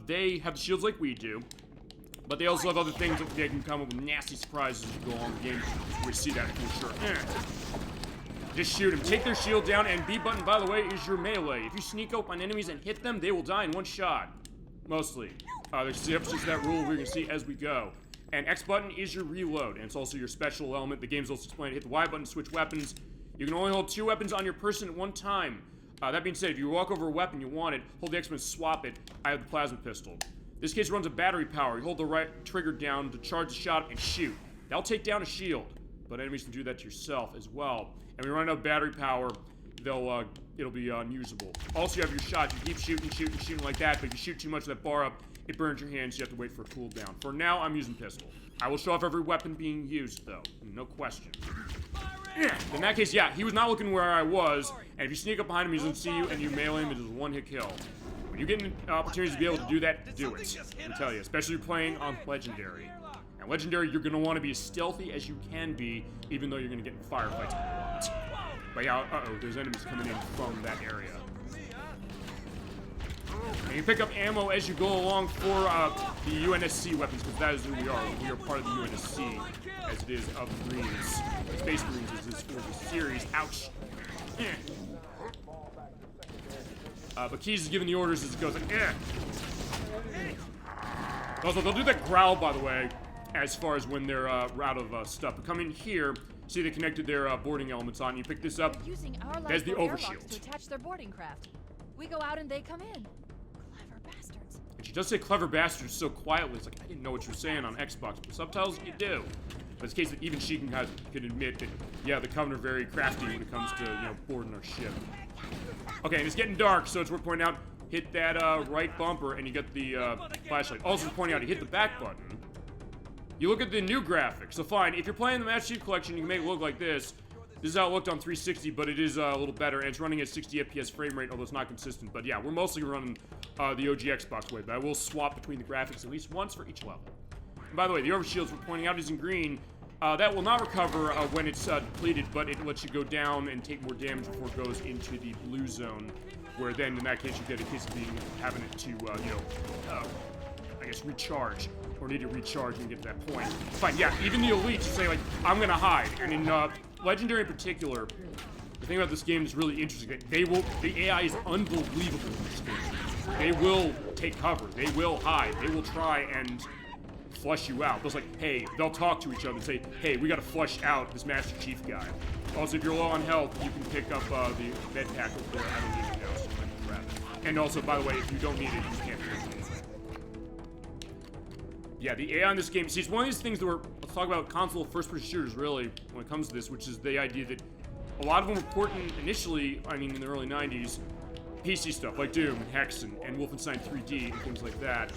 they have the shields like we do, but they also have other things that they can come up with nasty surprises as you go along the game. We see that for sure. Just shoot them. Take their shield down, and B button, by the way, is your melee. If you sneak up on enemies and hit them, they will die in one shot. Mostly. There's exceptions to that rule we're going to see as we go. And X button is your reload, and it's also your special element. The game's also explained. Hit the Y button to switch weapons. You can only hold 2 weapons on your person at one time. That being said, if you walk over a weapon you want it, hold the X button, swap it. I have the plasma pistol. This case runs a battery power. You hold the right trigger down to charge the shot and shoot. That'll take down a shield, but enemies can do that to yourself as well. And when you run out of battery power, it'll be unusable. Also, you have your shot. You keep shooting like that, but if you shoot too much of that bar up, it burns your hands. You have to wait for a cooldown. For now, I'm using pistol. I will show off every weapon being used, though. No question. In that case, yeah, he was not looking where I was, and if you sneak up behind him, he doesn't see you, and you melee him, it is a one-hit kill. When you get opportunities to be able to do that, do it. I tell you, especially playing on Legendary. And Legendary, you're going to want to be as stealthy as you can be, even though you're going to get in firefights a lot. But yeah, there's enemies coming in from that area. And you pick up ammo as you go along for the UNSC weapons, because that is who we are. We are part of the UNSC, as it is of the Marines. Space Marines is this for the series. Ouch. But Keyes is giving the orders as it goes like, Also, they'll do that growl, by the way, as far as when they're out of stuff. But come in here, see they connected their boarding elements on. You pick this up. Using our There's the lifeboat overshield. airlocks to attach their boarding craft. We go out and they come in. Clever bastards. And she does say clever bastards so quietly. It's like, I didn't know what you were saying on Xbox, but subtitles, you do. But it's the case that even she can admit that, yeah, the Covenant are very crafty when it comes to, you know, boarding our ship. Okay, and it's getting dark, so it's worth pointing out, hit that right bumper and you get the flashlight. Also worth pointing out, you hit the back button. You look at the new graphics. So fine, if you're playing the Master Chief Collection, you can make it look like this. This is how it looked on 360, but it is a little better, and it's running at 60 FPS frame rate, although it's not consistent. But yeah, we're mostly running the OG Xbox way, but I will swap between the graphics at least once for each level. And by the way, the overshields we're pointing out is in green. That will not recover when it's depleted, but it lets you go down and take more damage before it goes into the blue zone, where then in that case you get a case of having it to, I guess recharge, or need to recharge when you get to that point. Fine, yeah, even the elites say like, I'm gonna hide, and in Legendary in particular, the thing about this game is really interesting. That the AI is unbelievable in this game. They will take cover, they will hide, they will try and flush you out. They'll talk to each other and say, hey, we gotta flush out this Master Chief guy. Also, if you're low on health, you can pick up the med pack over there. I don't need it now, so let me grab it. And also, by the way, if you don't need it, you can't pick it. Yeah, the AI in this game, see, it's one of these things that let's talk about console first-person shooters, really, when it comes to this, which is the idea that a lot of them were porting initially, I mean, in the early 90s, PC stuff, like Doom, and Hex, and Wolfenstein 3D, and things like that.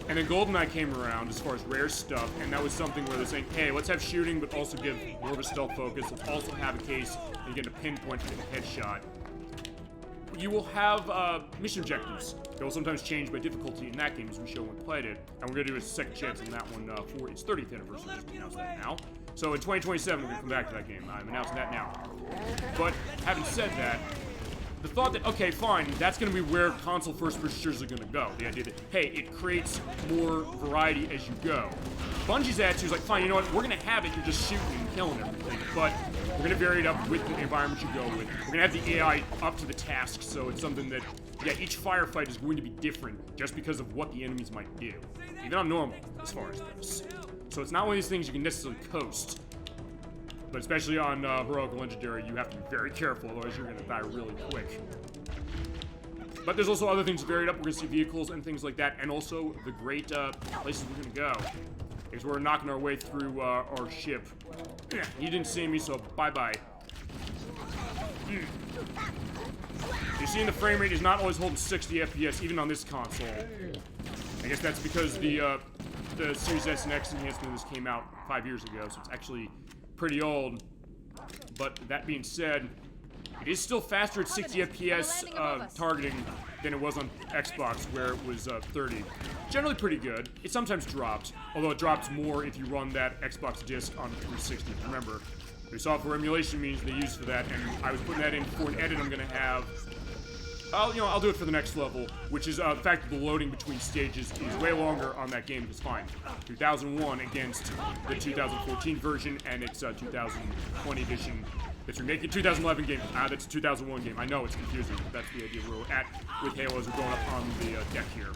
And then GoldenEye came around as far as rare stuff, and that was something where they're saying, hey, let's have shooting, but also give more of a stealth focus. Let's also have a case and get a pinpoint to get a headshot. You will have mission objectives. They will sometimes change by difficulty in that game, as we show when we played it. And we're going to do a second chance on that one for its 30th anniversary. Just announced that now. So in 2027, we're going to come back to that game. I'm announcing that now. But having said that, the thought that, okay, fine, that's going to be where console first-person shooters are going to go. The idea that, hey, it creates more variety as you go. Bungie's attitude is like, fine, you know what, we're going to have it, you're just shooting and killing everything, but we're going to vary it up with the environment you go with. We're going to have the AI up to the task, so it's something that, yeah, each firefight is going to be different just because of what the enemies might do. Even on normal, as far as this. So it's not one of these things you can necessarily coast. But especially on Heroic and Legendary, you have to be very careful, otherwise you're going to die really quick. But there's also other things varied up. We're going to see vehicles and things like that, and also the great places we're going to go. Because we're knocking our way through our ship. You didn't see me, so bye-bye. You're seeing the frame rate is not always holding 60 FPS, even on this console. I guess that's because the Series S and X enhancement of this came out 5 years ago, so it's actually pretty old. But that being said, it is still faster at 60 FPS targeting than it was on Xbox, where it was 30. Generally pretty good. It sometimes drops, although it drops more if you run that Xbox disc on 360. Remember, the software emulation means they use for that, and I was putting that in for an edit I'm gonna have. I'll do it for the next level, which is the fact that the loading between stages is way longer on that game. It's fine. 2001 against the 2014 version, and it's 2020 edition. That's remaking 2011 game. That's a 2001 game. I know it's confusing, but that's the idea where we're at with Halo as we're going up on the deck here.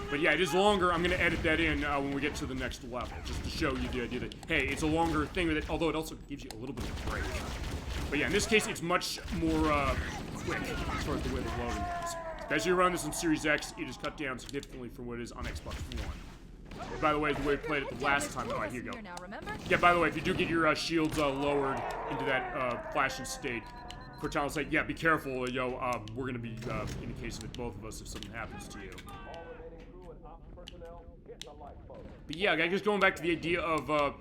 But yeah, it is longer. I'm going to edit that in when we get to the next level, just to show you the idea that, hey, it's a longer thing with it, although it also gives you a little bit of a break. But yeah, in this case, it's much more quick as far as the way the loading is. Especially around this on Series X, it is cut down significantly from what it is on Xbox One. By the way, the way we played it the last time. Oh, here you go. Yeah, by the way, if you do get your shields lowered into that flashing state, Cortana's like, yeah, be careful, we're gonna be in the case of it, both of us, if something happens to you. But yeah, I guess going back to the idea of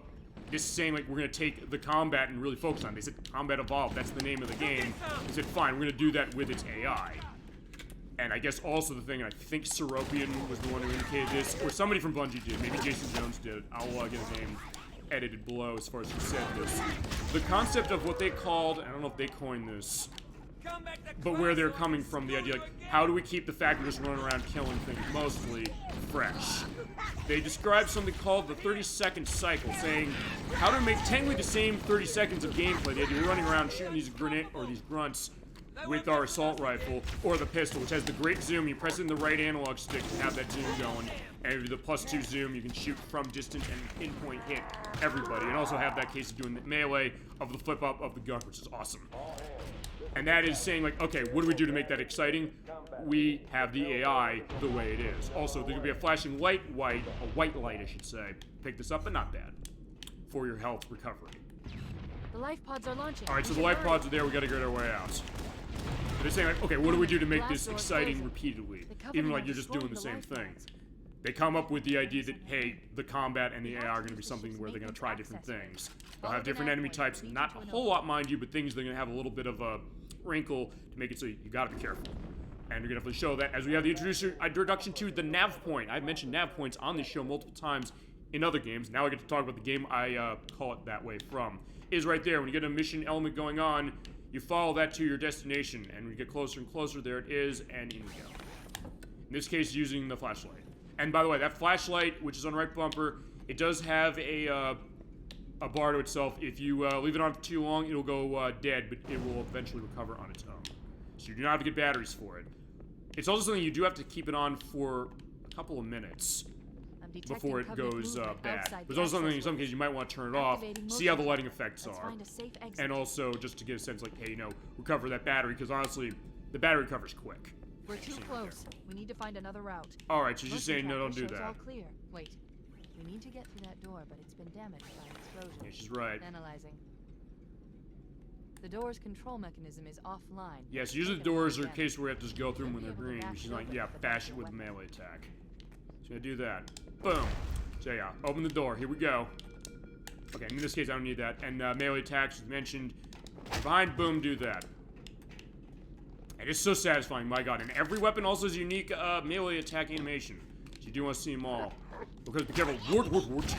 this saying, like, we're gonna take the combat and really focus on it. They said Combat Evolved, that's the name of the game. They said, fine, we're gonna do that with its AI. And I guess also the thing, I think Seropian was the one who indicated this, or somebody from Bungie did, maybe Jason Jones did. I'll get his name edited below as far as who said this. The concept of what they called, I don't know if they coined this, but where they're coming from, the idea, like, how do we keep the fact that we're just running around killing things mostly fresh? They describe something called the 30-second cycle, saying how to make technically the same 30 seconds of gameplay. The idea we're running around shooting these these grunts with our assault rifle or the pistol, which has the great zoom. You press in the right analog stick to have that zoom going, and with the +2 zoom, you can shoot from distance and pinpoint hit everybody, and also have that case of doing the melee of the flip up of the gun, which is awesome. And that is saying, like, okay, what do we do to make that exciting? We have the AI the way it is. Also, there could be a flashing light, a white light, I should say. Pick this up, but not bad, for your health recovery. The life pods are launching. All right, so the life pods are there. We got to get our way out. They're saying, like, okay, what do we do to make this exciting repeatedly? Even like you're just doing the same thing. They come up with the idea that, hey, the combat and the AI are going to be something where they're going to try different things. They'll have different enemy types, not a whole lot, mind you, but things they're going to have a little bit of a wrinkle to make it so you got to be careful. And you're going to have to show that as we have the introduction to the nav point. I've mentioned nav points on this show multiple times in other games. Now I get to talk about the game I call it that way from. Is right there. When you get a mission element going on, you follow that to your destination. And when you get closer and closer, there it is, and in we go. In this case, using the flashlight. And by the way, that flashlight, which is on right bumper, it does have a bar to itself. If you leave it on for too long, it'll go dead, but it will eventually recover on its own. So you do not have to get batteries for it. It's also something you do have to keep it on for a couple of minutes before it goes bad. There's also something in some cases you might want to turn it off, see how the lighting effects are, and also just to get a sense like, hey, recover that battery, because honestly, the battery recovers quick. We're too close. We need to find another route. Alright, so she's saying no, don't do that. All clear. Wait. We need to get through that door, but it's been damaged by an explosion. Yeah, she's right. Analyzing. The door's control mechanism is offline. Yeah, so usually the doors are a case where we have to just go through them when they're green. She's like, yeah, bash it with a melee attack. So gonna do that. Boom. So yeah, open the door. Here we go. Okay, in this case, I don't need that. And melee attacks, as mentioned. Behind, boom, do that. And it's so satisfying, my god. And every weapon also has a unique melee attack animation. So you do want to see them all. Because be careful. Wart.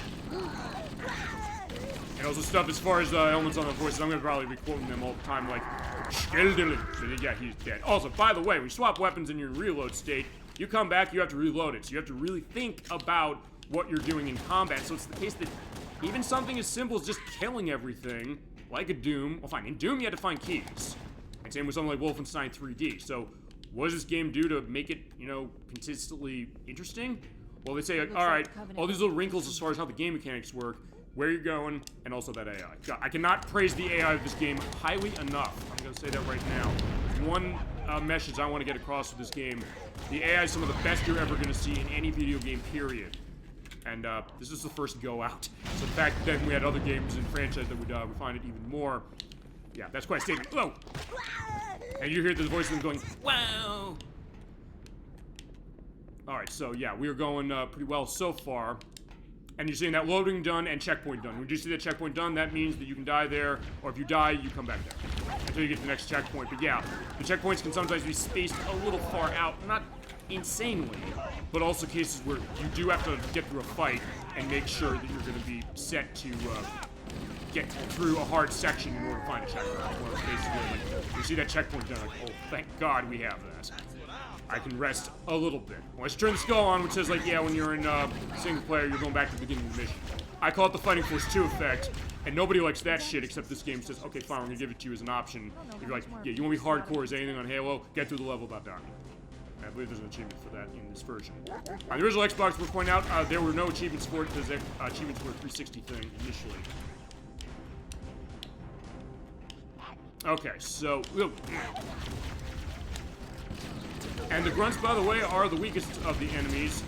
And also stuff as far as elements on the voices. I'm going to probably be quoting them all the time, like, Skildilin. Yeah, he's dead. Also, by the way, when you swap weapons in your reload state, you come back, you have to reload it. So you have to really think about what you're doing in combat. So it's the case that even something as simple as just killing everything, like a Doom. Well, fine. In Doom, you had to find keys. And same with something like Wolfenstein 3D. So, what does this game do to make it, consistently interesting? Well, they say, like, alright, all these little wrinkles as far as how the game mechanics work, where you're going, and also that AI. God, I cannot praise the AI of this game highly enough. I'm going to say that right now. One message I want to get across with this game. The AI is some of the best you're ever going to see in any video game, period. And this is the first go out. So, in fact, then we had other games in franchise that would refine it even more. Yeah, that's quite a statement. Whoa! And you hear the voice of them going, wow! Alright, so yeah, we are going pretty well so far. And you're seeing that loading done and checkpoint done. When you see that checkpoint done, that means that you can die there, or if you die, you come back there. Until you get to the next checkpoint. But yeah, the checkpoints can sometimes be spaced a little far out. Not insanely, but also cases where you do have to get through a fight and make sure that you're going to be set to get through a hard section in order to find a checkpoint. One of those cases where, like, you see that checkpoint done, like, oh, thank God we have that. I can rest a little bit. Once you turn the skull on, which says, like, yeah, when you're in single player, you're going back to the beginning of the mission. I call it the Fighting Force 2 effect, and nobody likes that shit except this game says, okay, fine, we're gonna give it to you as an option. If you're like, yeah, you wanna be hardcore as anything on Halo, get through the level without dying. I believe there's an achievement for that in this version. On the original Xbox, we'll point out, there were no achievements for it because achievements were a 360 thing initially. Okay, so... And the grunts, by the way, are the weakest of the enemies.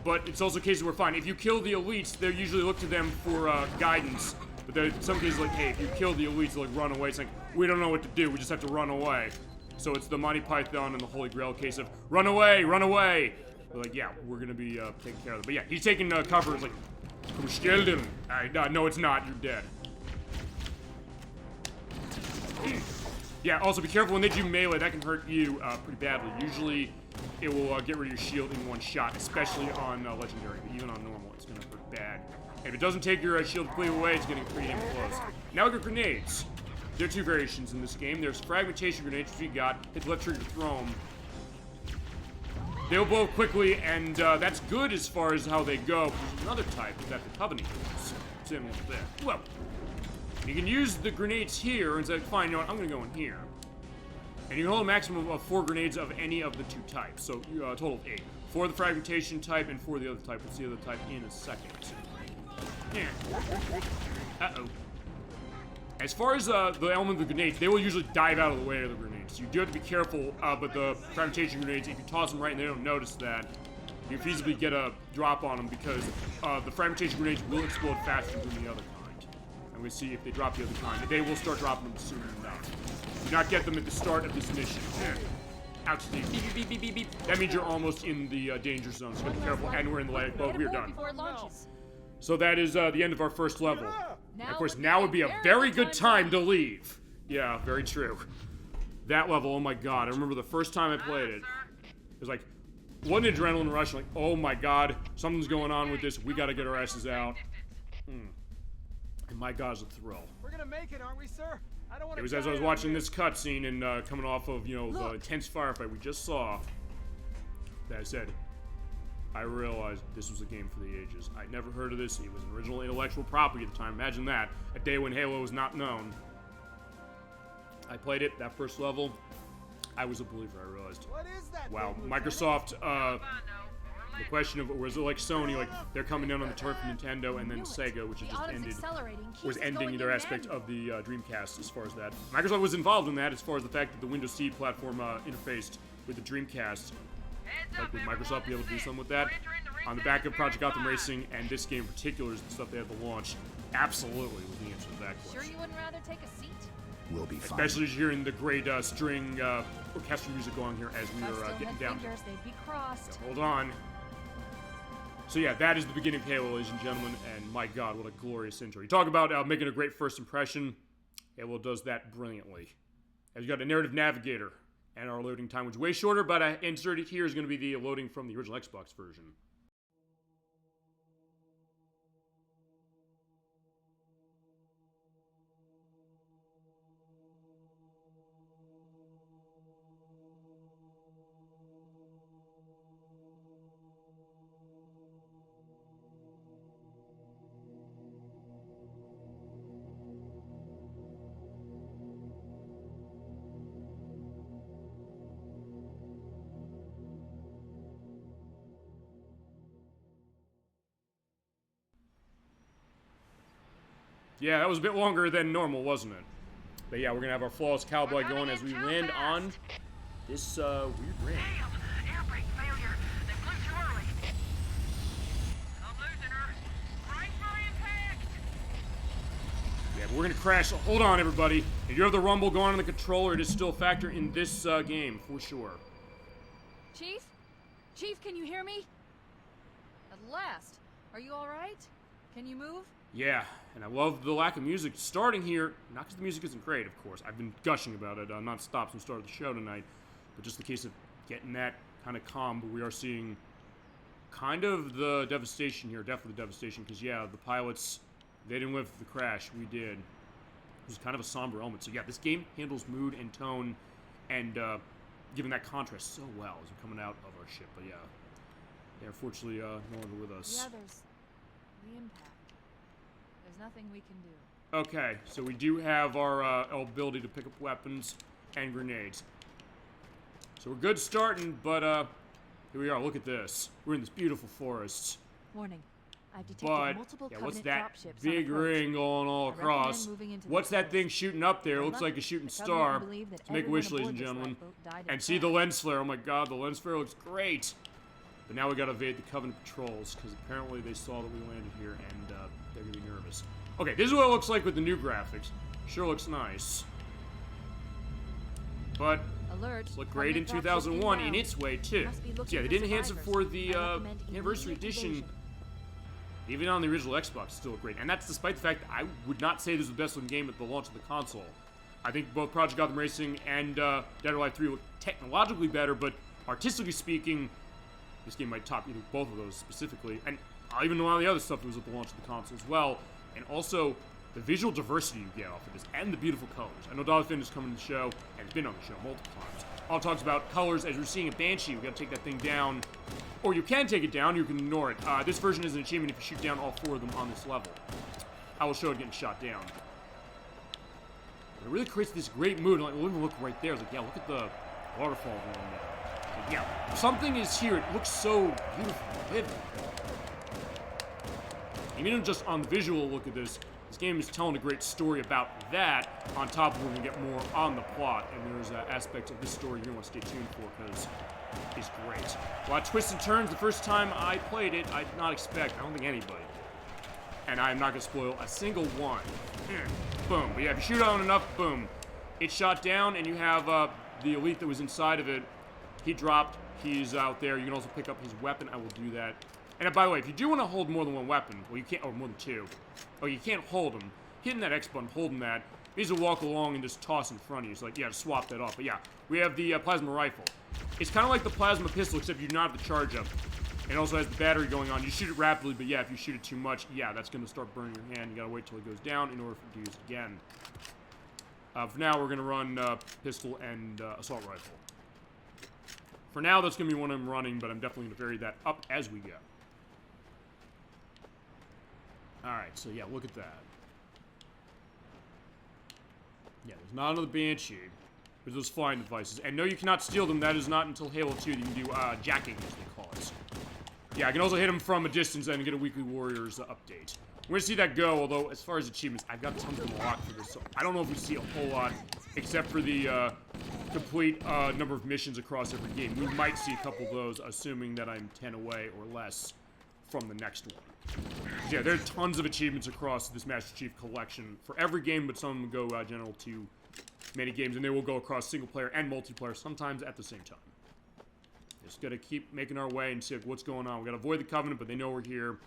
But it's also cases where, fine, if you kill the elites, they usually look to them for guidance. But there are some cases like, hey, if you kill the elites, they'll like run away. It's like, we don't know what to do, we just have to run away. So it's the Monty Python and the Holy Grail case of, run away, run away! They're like, yeah, we're gonna be taking care of it. But yeah, he's taking cover, it's like, no, it's not, you're dead. Yeah, also be careful when they do melee, that can hurt you pretty badly. Usually, it will get rid of your shield in one shot, especially on Legendary, but even on normal, it's gonna hurt bad. And if it doesn't take your shield completely away, it's getting pretty damn close. Now we got grenades. There are two variations in this game. There's fragmentation grenades, which we got. Hit the left trigger to throw them. They'll blow quickly, and that's good as far as how they go. But there's another type that the Covenant uses. Same with that. Well, you can use the grenades here, and say, fine, you know what, I'm going to go in here. And you can hold a maximum of 4 grenades of any of the 2 types. So, a total of 8. 4 the fragmentation type, and 4 the other type. We'll see the other type in a second. Yeah. Uh-oh. As far as the element of the grenades, they will usually dive out of the way of the grenades. You do have to be careful, but the fragmentation grenades, if you toss them right and they don't notice that, you can feasibly get a drop on them because the fragmentation grenades will explode faster than the other kind. And we'll see if they drop the other kind. They will start dropping them sooner enough. Do not get them at the start of this mission. Ouch, Steve. Beep, beep, beep, beep, beep, beep. That means you're almost in the danger zone, so be careful. And we're in the light. Well, we're done. So that is the end of our first level. And of course, now would be a very good time to leave. Yeah, very true. That level, oh my god. I remember the first time I played it. It was like, one adrenaline rush, like, oh my god, something's going on with this. We gotta get our asses out. And my god, it's a thrill. We're gonna make it, aren't we, sir? I don't want It was as I was watching this cutscene and coming off of, you know, the intense firefight we just saw, that I said, I realized this was a game for the ages. I'd never heard of this. It was an original intellectual property at the time. Imagine that. A day when Halo was not known. I played it, that first level. I was a believer, I realized. What is that? Wow, Microsoft, the question of, was it like Sony, like, they're coming down on the turf of Nintendo, and then Sega, which had just ended, was ending their aspect of the Dreamcast as far as that. Microsoft was involved in that as far as the fact that the Windows C platform interfaced with the Dreamcast. Like, would Microsoft be able to do something with that? On the back of Project Gotham Racing, and this game in particular is the stuff they had to launch. Absolutely was the answer to that question. Sure you wouldn't rather take a seat? We'll be fine. Especially hearing the great string orchestral music going here as we are getting down. They'd be crossed. Hold on. So yeah, that is the beginning of Halo, ladies and gentlemen, and my god, what a glorious intro. You talk about making a great first impression. Halo does that brilliantly. As you got a narrative navigator, and our loading time was way shorter, but inserted here is going to be the loading from the original Xbox version. Yeah, that was a bit longer than normal, wasn't it? But yeah, we're gonna have our flawless cowboy going as we land on this weird ring. Damn! Air brake failure. They flew too early. I'm losing her. Brace for impact. Yeah, but we're gonna crash. Hold on, everybody. If you have the rumble going on the controller, it is still a factor in this game, for sure. Chief? Chief, can you hear me? At last. Are you alright? Can you move? Yeah, and I love the lack of music starting here. Not because the music isn't great, of course. I've been gushing about it non-stop since the start of the show tonight. But just the case of getting that kind of calm, but we are seeing kind of the devastation here. Definitely the devastation, because yeah, the pilots, they didn't live the crash. We did. It was kind of a somber element. So yeah, this game handles mood and tone and giving that contrast so well as we're coming out of our ship. But yeah, they're unfortunately no longer with us. Yeah, there's the impact. There's nothing we can do. Okay, so we do have our ability to pick up weapons and grenades. So we're good starting, but here we are. Look at this. We're in this beautiful forest. Warning. I've detected But multiple yeah, Covenant what's that dropships big on approach. ring going all I recommend across? moving into What's the that forest. thing shooting up there? It looks Luck, like a shooting the Covenant star. believe that Let's make a everyone wish, ladies and aboard this gentlemen. lifeboat died in And a see the crash. lens flare. Oh my god, the lens flare looks great. But now we gotta evade the Covenant patrols, because apparently they saw that we landed here and they're gonna be nervous. Okay, this is what it looks like with the new graphics. Sure looks nice. But Alert. look great in Covenant dropship 2001 in inbound. its way too. Must be So looking yeah, they for didn't enhance it survivors. for the I recommend anniversary immediate edition. evasion. Even on the original Xbox, it's still great. And that's despite the fact that I would not say this was the best looking game at the launch of the console. I think both Project Gotham Racing and Dead or Alive 3 look technologically better, but artistically speaking, this game might top either both of those specifically. And even a lot of the other stuff that was at the launch of the console as well. And also, the visual diversity you get off of this, and the beautiful colors. I know Dolphin has come on the show, and has been on the show multiple times. All talks about colors. As you're seeing a Banshee, we gotta take that thing down. Or you can take it down, you can ignore it. This version is an achievement if you shoot down all 4 of them on this level. I will show it getting shot down. But it really creates this great mood. Like, look right there. It's like, yeah, look at the waterfall going there. Like, yeah, something is here. It looks so beautiful, vivid. And even just on the visual look at this game is telling a great story about that, on top of we're going to get more on the plot, and there's aspects of this story you're going to want to stay tuned for, because it's great. A lot of twists and turns. The first time I played it, I did not expect, I don't think anybody, and I'm not going to spoil a single one. Boom. But yeah, if you shoot on enough, boom. It's shot down, and you have the elite that was inside of it. He dropped. He's out there. You can also pick up his weapon. I will do that. And by the way, if you do want to hold more than one weapon, well, you can't, or more than 2. Oh, you can't hold them. Hitting that X button, holding that, means to walk along and just toss in front of you. So, like, yeah, to swap that off. But yeah, we have the plasma rifle. It's kind of like the plasma pistol, except you do not have the charge up. It also has the battery going on. You shoot it rapidly, but yeah, if you shoot it too much, yeah, that's going to start burning your hand. You got to wait till it goes down in order to use it again. For now, we're going to run pistol and assault rifle. For now, that's going to be one I'm running, but I'm definitely going to vary that up as we go. Alright, so yeah, look at that. Yeah, there's not another Banshee. There's those flying devices. And no, you cannot steal them. That is not until Halo 2 that you can do jacking, as they call it. Yeah, I can also hit them from a distance and get a Weekly Warriors update. We're going to see that go, although as far as achievements, I've got tons of them locked for this, so I don't know if we see a whole lot, except for the complete number of missions across every game. We might see a couple of those, assuming that I'm 10 away or less from the next one. Yeah, there are tons of achievements across this Master Chief collection for every game, but some go general to many games, and they will go across single player and multiplayer, sometimes at the same time. Just gotta keep making our way and see what's going on. We gotta avoid the Covenant, but they know we're here.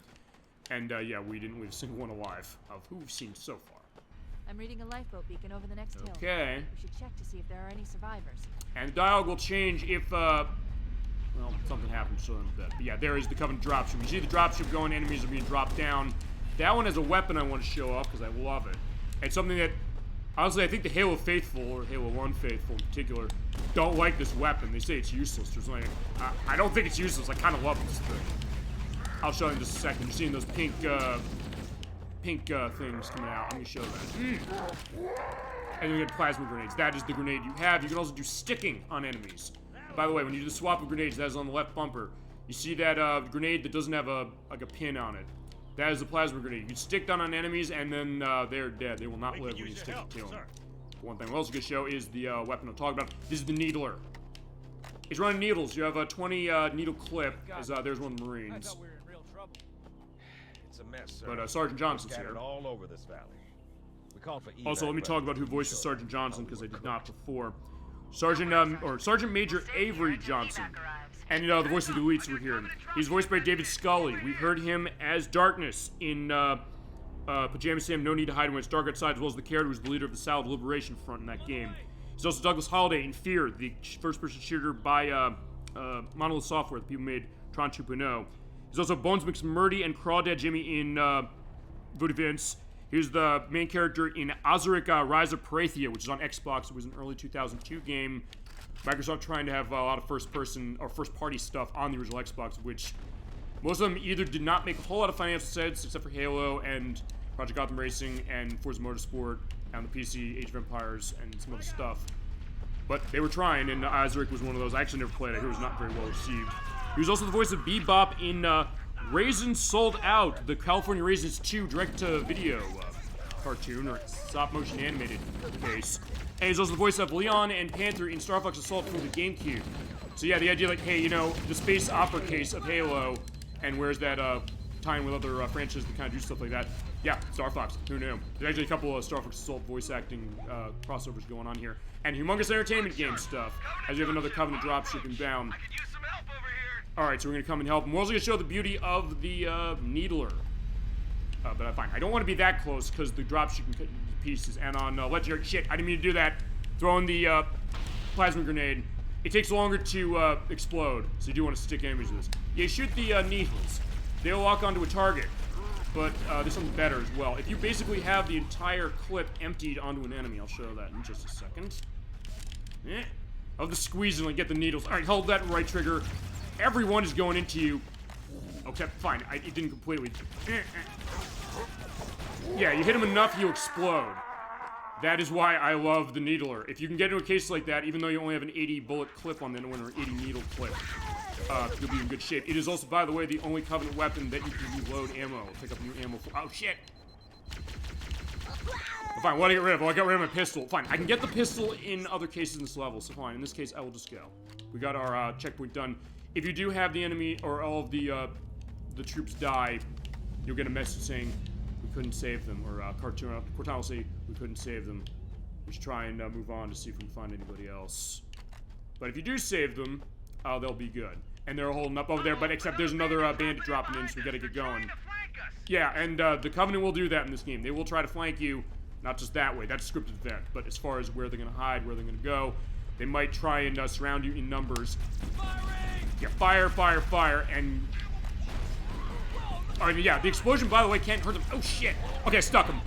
And yeah, we didn't leave a single one alive of who we've seen so far. I'm reading a lifeboat beacon over the next hill. Okay. We should check to see if there are any survivors. And the dialogue will change if well, something happens to them a bit. But yeah, there is the Covenant dropship. You see the dropship going, enemies are being dropped down. That one has a weapon I want to show off because I love it. It's something that, honestly, I think the Halo Faithful, or Halo 1 Faithful in particular, don't like this weapon. They say it's useless or something. I don't think it's useless. I kind of love this thing. I'll show you in just a second. You're seeing those pink things coming out. Let me show that. And you get plasma grenades. That is the grenade you have. You can also do sticking on enemies. By the way, when you do the swap of grenades, that is on the left bumper. You see that grenade that doesn't have a pin on it. That is the plasma grenade. You stick down on enemies, and then they're dead. They will not live when you stick it to them. One thing we're also going to show is the weapon I'll talk about. This is the Needler. It's running needles. You have a 20 needle clip. As there's one of the Marines. I thought we were in real trouble. It's a mess, sir. But Sergeant Johnson's Scattered here. all over this valley. We called for Also, let me talk about who voices Sergeant Johnson, because I did not before. Sergeant Major Avery Johnson. And the voice of the elites we're hearing. He's voiced by David Scully. We heard him as Darkness in Pajama Sam, No Need to Hide When It's Dark Outside, as well as the character who was the leader of the Salad Liberation Front in that game. He's also Douglas Holliday in Fear, the first-person shooter by Monolith Software, the people who made Tron 2.0. He's also Bones McMurdy and Crawdad Jimmy in Voodoo Vince. Here's the main character in Ozaric Rise of Parathia, which is on Xbox. It was an early 2002 game. Microsoft trying to have a lot of first-person or first-party stuff on the original Xbox, which most of them either did not make a whole lot of financial sense, except for Halo and Project Gotham Racing and Forza Motorsport on the PC, Age of Empires, and some other stuff. But they were trying, and Ozaric was one of those. I actually never played it. I hear it was not very well received. He was also the voice of Bebop in Raisins Sold Out, the California Raisins 2 direct-to-video cartoon, or stop-motion animated case. And he's also the voice of Leon and Panther in Star Fox Assault for the GameCube. So yeah, the idea like, hey, you know, the space opera case of Halo, and where's that tie-in with other franchises that kind of do stuff like that. Yeah, Star Fox, who knew? There's actually a couple of Star Fox Assault voice acting crossovers going on here. And humongous entertainment game stuff, as you have another Covenant dropship inbound. Alright, so we're going to come and help him. We're also going to show the beauty of the Needler. But fine. I don't want to be that close because the dropship can cut into pieces. And on legendary shit, I didn't mean to do that. Throwing the plasma grenade. It takes longer to explode, so you do want to stick enemies with this. You shoot the needles. They'll lock onto a target. but there's something better as well. If you basically have the entire clip emptied onto an enemy, I'll show that in just a second. I'll just squeeze and like, get the needles. All right, hold that right trigger. Everyone is going into you. Okay, fine. It didn't completely. Yeah, you hit him enough, you explode. That is why I love the Needler. If you can get into a case like that, even though you only have an 80 bullet clip on that one or 80 needle clip, you'll be in good shape. It is also, by the way, the only Covenant weapon that you can reload ammo. Pick up new ammo for. Oh shit! Fine, what do I get rid of? Well, I got rid of my pistol. Fine, I can get the pistol in other cases in this level, so fine. In this case, I will just go. We got our checkpoint done. If you do have the enemy or all of the troops die, you'll get a message saying we couldn't save them, or Cortana will say we couldn't save them. We should try and move on to see if we can find anybody else. But if you do save them, they'll be good. And they're holding up over there, but except there's another bandit dropping in, so we gotta get going. Yeah, and the Covenant will do that in this game. They will try to flank you, not just that way. That's a scripted event. But as far as where they're gonna hide, where they're gonna go, they might try and surround you in numbers. Yeah, fire, fire, fire, and... Alright, yeah, the explosion, by the way, can't hurt them. Oh, shit! Okay, I stuck him.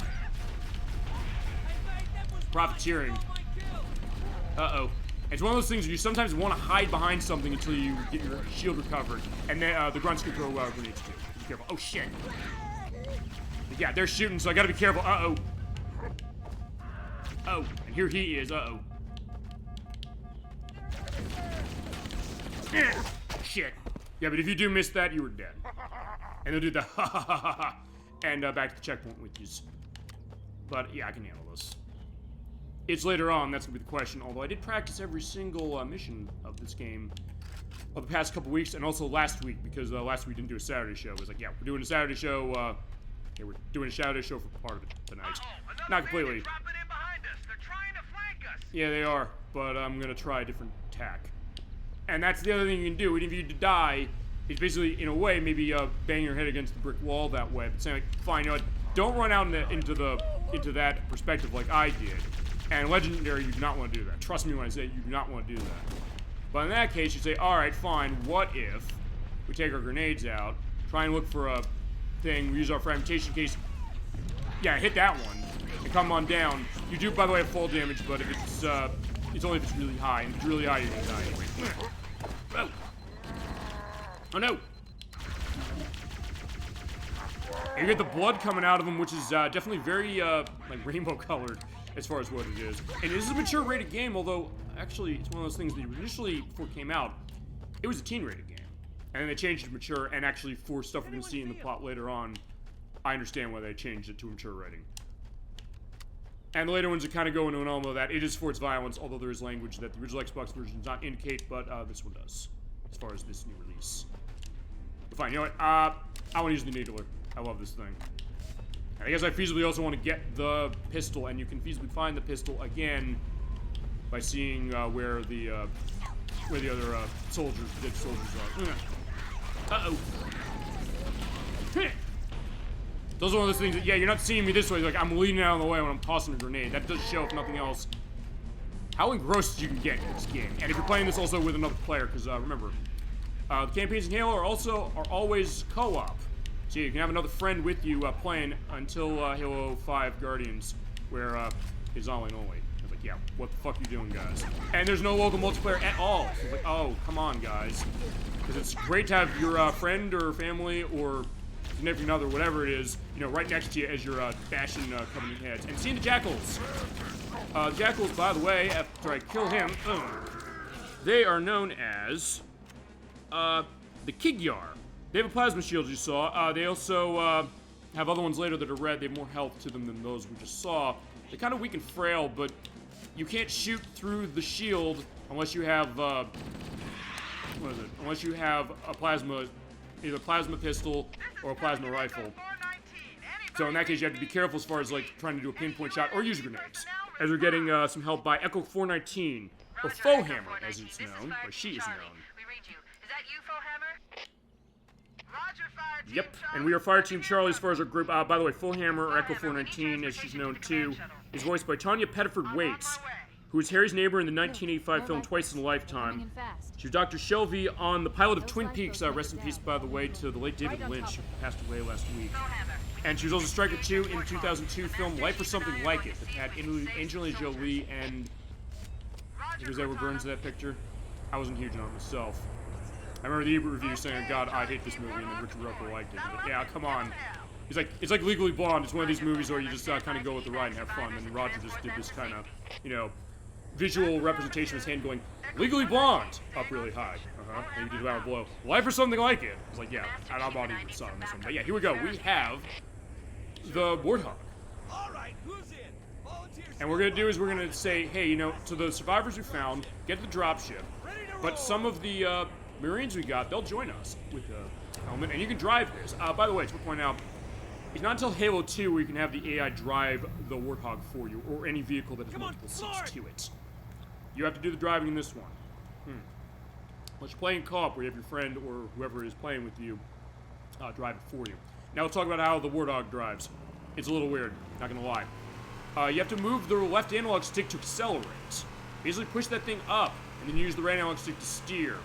Profiteering. Uh-oh. It's one of those things where you sometimes want to hide behind something until you get your shield recovered. And then the grunts can throw grenades too. Be careful. Oh, shit. But yeah, they're shooting, so I gotta be careful. Uh-oh. Oh, and here he is. Uh-oh. Shit. Yeah, but if you do miss that, you were dead. And they'll do the ha ha ha ha ha. And back to the checkpoint with you. But yeah, I can handle this. It's later on, that's gonna be the question. Although I did practice every single mission of this game of the past couple weeks, and also last week, because last week we didn't do a Saturday show. It was like, yeah, we're doing a Saturday show. Yeah, we're doing a Saturday show for part of it tonight. Not completely. Yeah, they are, but I'm gonna try a different tack. And that's the other thing you can do. Even if you die, it's basically, in a way, maybe bang your head against the brick wall that way. But saying, like, fine, you know what? Don't run out into that perspective like I did. And Legendary, you do not want to do that. Trust me when I say you do not want to do that. But in that case, you say, alright, fine, what if we take our grenades out, try and look for a thing, we use our fragmentation case. Yeah, hit that one, and come on down. You do, by the way, have fall damage, but if it's only if it's really high, and if it's really high, you're gonna die anyway. Oh. Oh no! And you get the blood coming out of them, which is definitely very, like, rainbow-colored as far as what it is. And this is a mature-rated game, although, actually, it's one of those things that initially, before it came out, it was a teen-rated game. And then they changed it to mature, and actually, for stuff we're going to see in the plot later on, I understand why they changed it to a mature rating. And the later ones are kind of going into an element of that. It is for its violence, although there is language that the original Xbox version does not indicate, but this one does, as far as this new release. But fine, you know what? I want to use the Needler. I love this thing. I guess I feasibly also want to get the pistol, and you can feasibly find the pistol again by seeing where the other soldiers, dead soldiers are. Uh-oh. Those are one of those things that, yeah, you're not seeing me this way. Like, I'm leaning out of the way when I'm tossing a grenade. That does show, if nothing else, how engrossed you can get in this game. And if you're playing this also with another player, because remember, the campaigns in Halo are always co-op. So you can have another friend with you playing until Halo 5 Guardians, where it's online only. I was like, yeah, what the fuck are you doing, guys? And there's no local multiplayer at all. So it's like, oh, come on, guys. Because it's great to have your friend or family or significant other, whatever it is, you know, right next to you as you're bashing Covenant heads. And seeing the Jackals. Jackals, by the way, after I kill him, they are known as the Kigyar. They have a plasma shield, you saw. They also have other ones later that are red. They have more health to them than those we just saw. They're kind of weak and frail, but you can't shoot through the shield unless you have, what is it? Unless you have a plasma, either a plasma pistol or a plasma rifle. So in that case, you have to be careful as far as, like, trying to do a pinpoint shot or use grenades. As we're getting some help by Echo 419, or Foehammer, as it's known, or she is known. Is that you, Foehammer? Yep, and we are Fire Team Charlie as far as our group. By the way, Full Hammer, or Echo 419, as she's known too, is voiced by Tanya Pettiford Waits. who was Harry's neighbor in the 1985 more film like Twice in a this. Coming Lifetime. in fast. She was Dr. Shelby on the pilot of Those Twin Peaks. lifeboats Rest in make it peace, down. by the way, to the late David Right on Lynch, top who of passed away last week. Go have her. And she was also Striker 2 in 2002 film Life or Something Like It that had Angelina Jolie and was Edward Burns in that picture. I wasn't huge on it myself. I remember the Ebert review saying, God, I hate this movie, and then Richard Rucker liked it. But yeah, come on. He's like, it's like Legally Blonde. It's one of these movies where you just kind of go with the ride and have fun. And Roger just did this kind of, you know, visual representation of his hand going, Legally Blonde, up really high. And he did Power Blow. Life or Something Like It. I was like, yeah, I'm not even saw on this one. But yeah, here we go. We have the Warthog. All right, who's in? Volunteers. And what we're going to do is we're going to say, hey, you know, to the survivors we found, get the dropship. But some of the Marines we got, they'll join us with the helmet. And you can drive this. By the way, to point out, it's not until Halo 2 where you can have the AI drive the Warthog for you, or any vehicle that has multiple seats to it. You have to do the driving in this one. Unless you're playing co-op where you have your friend or whoever is playing with you drive it for you. Now let's talk about how the Warthog drives. It's a little weird, not gonna lie. You have to move the left analog stick to accelerate. Basically push that thing up, and then use the right analog stick to steer.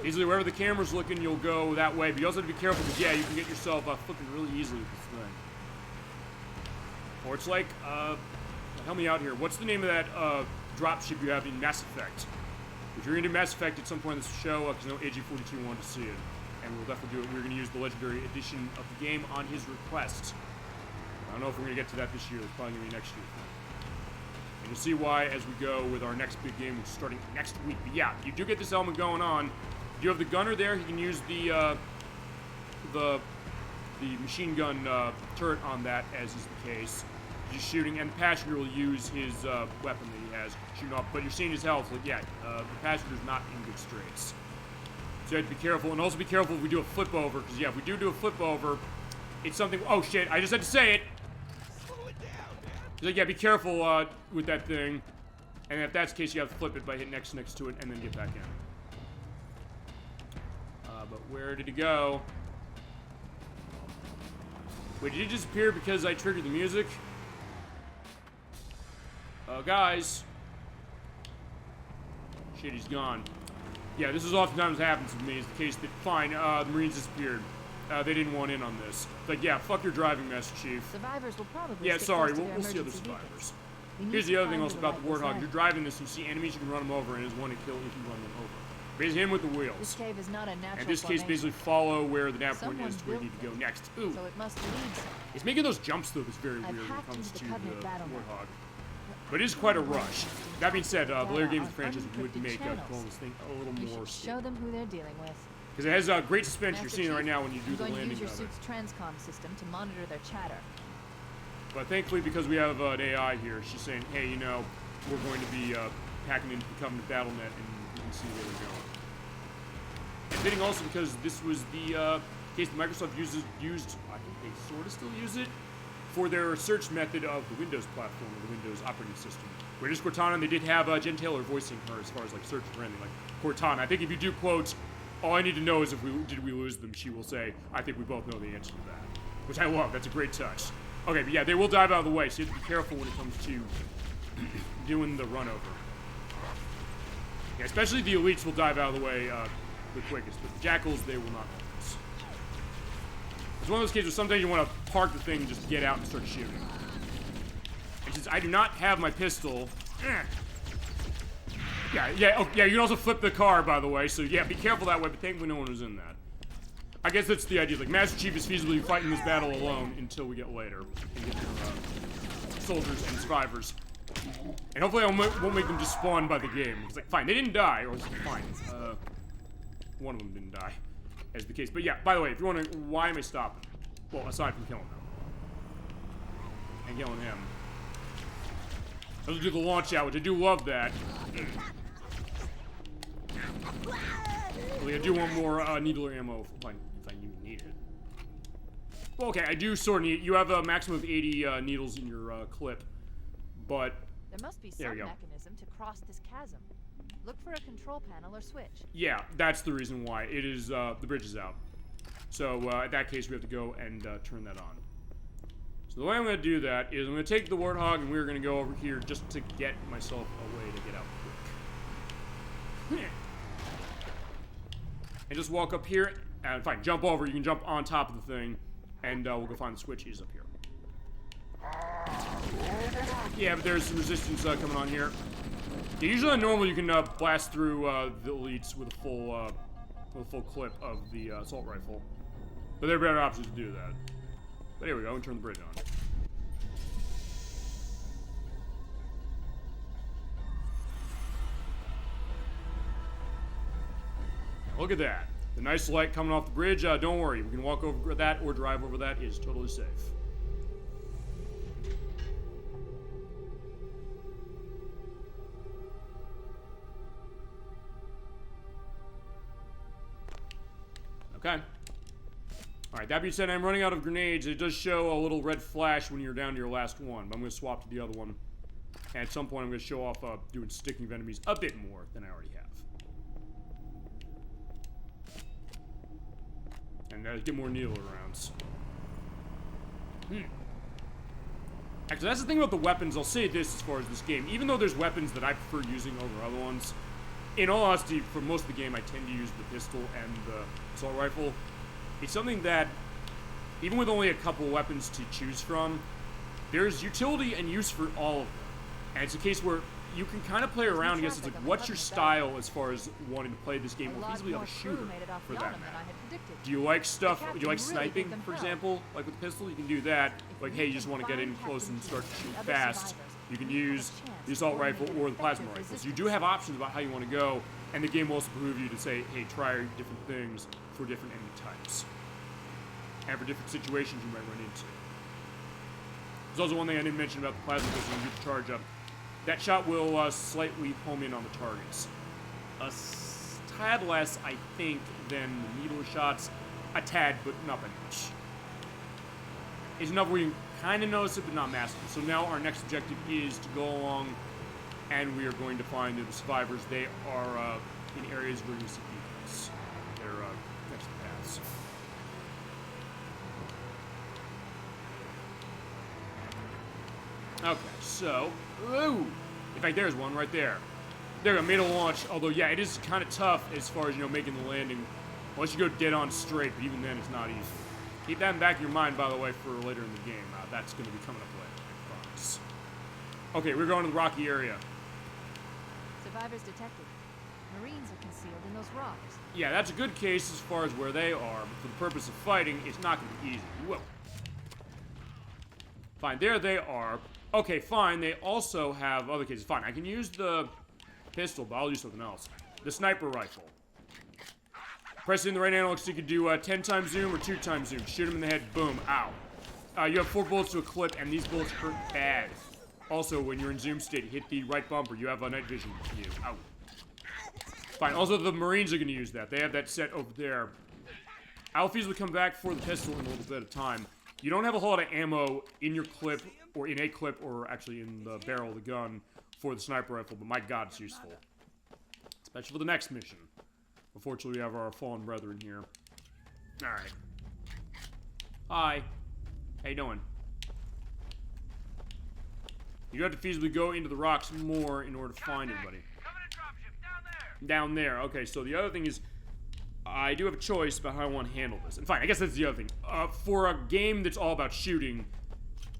Basically, wherever the camera's looking, you'll go that way, but you also have to be careful because, yeah, you can get yourself flipping really easily with this thing. Or it's like, help me out here. What's the name of that dropship you have in Mass Effect? If you're into Mass Effect at some point in this show, because I know AG42 wanted to see it, and we'll definitely do it. We're going to use the Legendary Edition of the game on his request. I don't know if we're going to get to that this year. It's probably going to be next year. And you'll see why as we go with our next big game, which is starting next week. But yeah, you do get this element going on. You have the gunner there. He can use the machine gun turret on that, as is the case. Just shooting, and the passenger will use his weapon that he has shooting off. But you're seeing his health. Like, yeah, the passenger's not in good straits. So you have to be careful, and also be careful if we do a flip over, because yeah, if we do a flip over, it's something. Oh shit! I just had to say it. Slow it down, man. He's like, yeah, be careful with that thing. And if that's the case, you have to flip it by hitting X next to it, and then get back in. But where did he go? Wait, did he disappear because I triggered the music? Guys. Shit, he's gone. Yeah, this is oftentimes happens with me. Is the case that, fine, the Marines disappeared. They didn't want in on this. Like, yeah, fuck your driving mess, Chief. Survivors will probably Yeah, stick sorry, close to we'll their see other emergency survivors. vehicles. We need Here's to the other find thing also where about the light was Warthog. at. You're driving this, and you see enemies, you can run them over, and there's one to kill if you run them over. Basically, him with the This wheels. cave is not a natural In this case, formation, basically follow where the nav point Someone is to where you built need to go it, next. Ooh. so it must lead somewhere. It's making those jumps, though, that's very I've weird when it hacked comes into to the Covenant the battle map. Warthog. But it is quite a rush. That being said, the later games on franchise would unencrypted make channels. controlling this thing a little You more should show them who they're dealing with. because it has great suspension. You're Master seeing it right Chief, now when you do I'm the going to landing use your of it. suit's transcom system to monitor their chatter. But thankfully, because we have an AI here, she's saying, hey, you know, we're going to be hacking into the Covenant BattleNet, and you can see where we're going. And fitting also because this was the case that Microsoft used, I think they sort of still use it, for their search method of the Windows platform, or the Windows operating system. Where it is Cortana, and they did have Jen Taylor voicing her as far as like search for anything, like Cortana. I think if you do quotes, all I need to know is if did we lose them, she will say, I think we both know the answer to that. Which I love, that's a great touch. Okay, but yeah, they will dive out of the way, so you have to be careful when it comes to doing the run over. Yeah, especially the elites will dive out of the way the quickest, but the jackals, they will not notice. It's one of those cases where sometimes you want to park the thing and just get out and start shooting. And since I do not have my pistol, yeah, you can also flip the car, by the way, so yeah, be careful that way, but thankfully no one was in that. I guess that's the idea, like, Master Chief is feasibly fighting this battle alone until we get later, and get your soldiers and survivors. And hopefully I won't make them just spawn by the game. It's like, fine, they didn't die, or it's fine. One of them didn't die, as the case. But yeah, by the way, if you're wondering, why am I stopping? Well, aside from killing them. And killing him. Let's do the launch out, which I do love that. Well, I do want more needler ammo if I need it. Well, okay, I do sort of need it. You have a maximum of 80 needles in your clip, but There must be There some we go. mechanism to cross this chasm. Look for a control panel or switch. yeah, that's the reason why. It is, the bridge is out. So, in that case, we have to go and turn that on. So the way I'm going to do that is I'm going to take the Warthog and we're going to go over here just to get myself a way to get out quick. And just walk up here, and fine, jump over. You can jump on top of the thing, and we'll go find the switch. He's up here. Yeah, but there's some resistance coming on here. Yeah, usually on normal you can blast through the elites with a full clip of the assault rifle, but there are better options to do that. But here we go, and turn the bridge on. Look at that. The nice light coming off the bridge. Don't worry, we can walk over that or drive over that. It is totally safe. Okay. Alright, that being said, I'm running out of grenades. It does show a little red flash when you're down to your last one, but I'm going to swap to the other one. And at some point, I'm going to show off doing sticking of enemies a bit more than I already have. And get more needler rounds. Actually, that's the thing about the weapons. I'll say this as far as this game. Even though there's weapons that I prefer using over other ones, in all honesty, for most of the game, I tend to use the pistol and the assault rifle. It's something that, even with only a couple weapons to choose from, there's utility and use for all of them. And it's a case where you can kind of play around. I guess it's like, what's your style as far as wanting to play this game, or feasibly on a shooter, for that matter. Do you like stuff, do you like sniping, for example? Like with the pistol, you can do that. Like, hey, you just want to get in close and start to shoot fast. You can use the assault rifle or the plasma rifle. So you do have options about how you want to go, and the game will also behoove you to say, hey, try different things for different enemy types. And for different situations you might run into. There's also one thing I didn't mention about the plasma pistol when you get the charge up. That shot will slightly home in on the targets. A tad less, I think, than the needler shots. A tad, but not by much. It's enough where you can kind of notice it, but not massively. So now our next objective is to go along, and we are going to find the survivors. They are in areas where you see vehicles. They're next to the paths. Okay, so, ooh, in fact, there's one right there. There we go, made a launch, although, yeah, it is kind of tough as far as, making the landing, unless you go dead on straight, but even then, it's not easy. Keep that in the back of your mind, by the way, for later in the game. That's going to be coming up later, I promise. Okay, we're going to the rocky area. Survivors detected. Marines are concealed in those rocks. Yeah, that's a good case as far as where they are, but for the purpose of fighting, it's not going to be easy. Whoa. Fine, there they are. Okay, fine, they also have other cases. Fine, I can use the pistol, but I'll use something else. The sniper rifle. Press in the right analog stick, you can do 10 times zoom or 2 times zoom. Shoot him in the head, boom, ow. You have 4 bullets to a clip, and these bullets hurt bad. Also, when you're in zoom state, hit the right bumper. You have a night vision view. Ow. Fine, also the Marines are going to use that. They have that set over there. I'll feasibly come back for the pistol in a little bit of time. You don't have a whole lot of ammo in your clip, or in a clip, or actually in the barrel of the gun for the sniper rifle, but my god, it's useful. Especially for the next mission. Unfortunately, we have our fallen brethren here. Alright. Hi. How you doing? You have to feasibly go into the rocks more in order to find anybody. Down there. Okay, so the other thing is, I do have a choice about how I want to handle this. And fine, I guess that's the other thing. For a game that's all about shooting,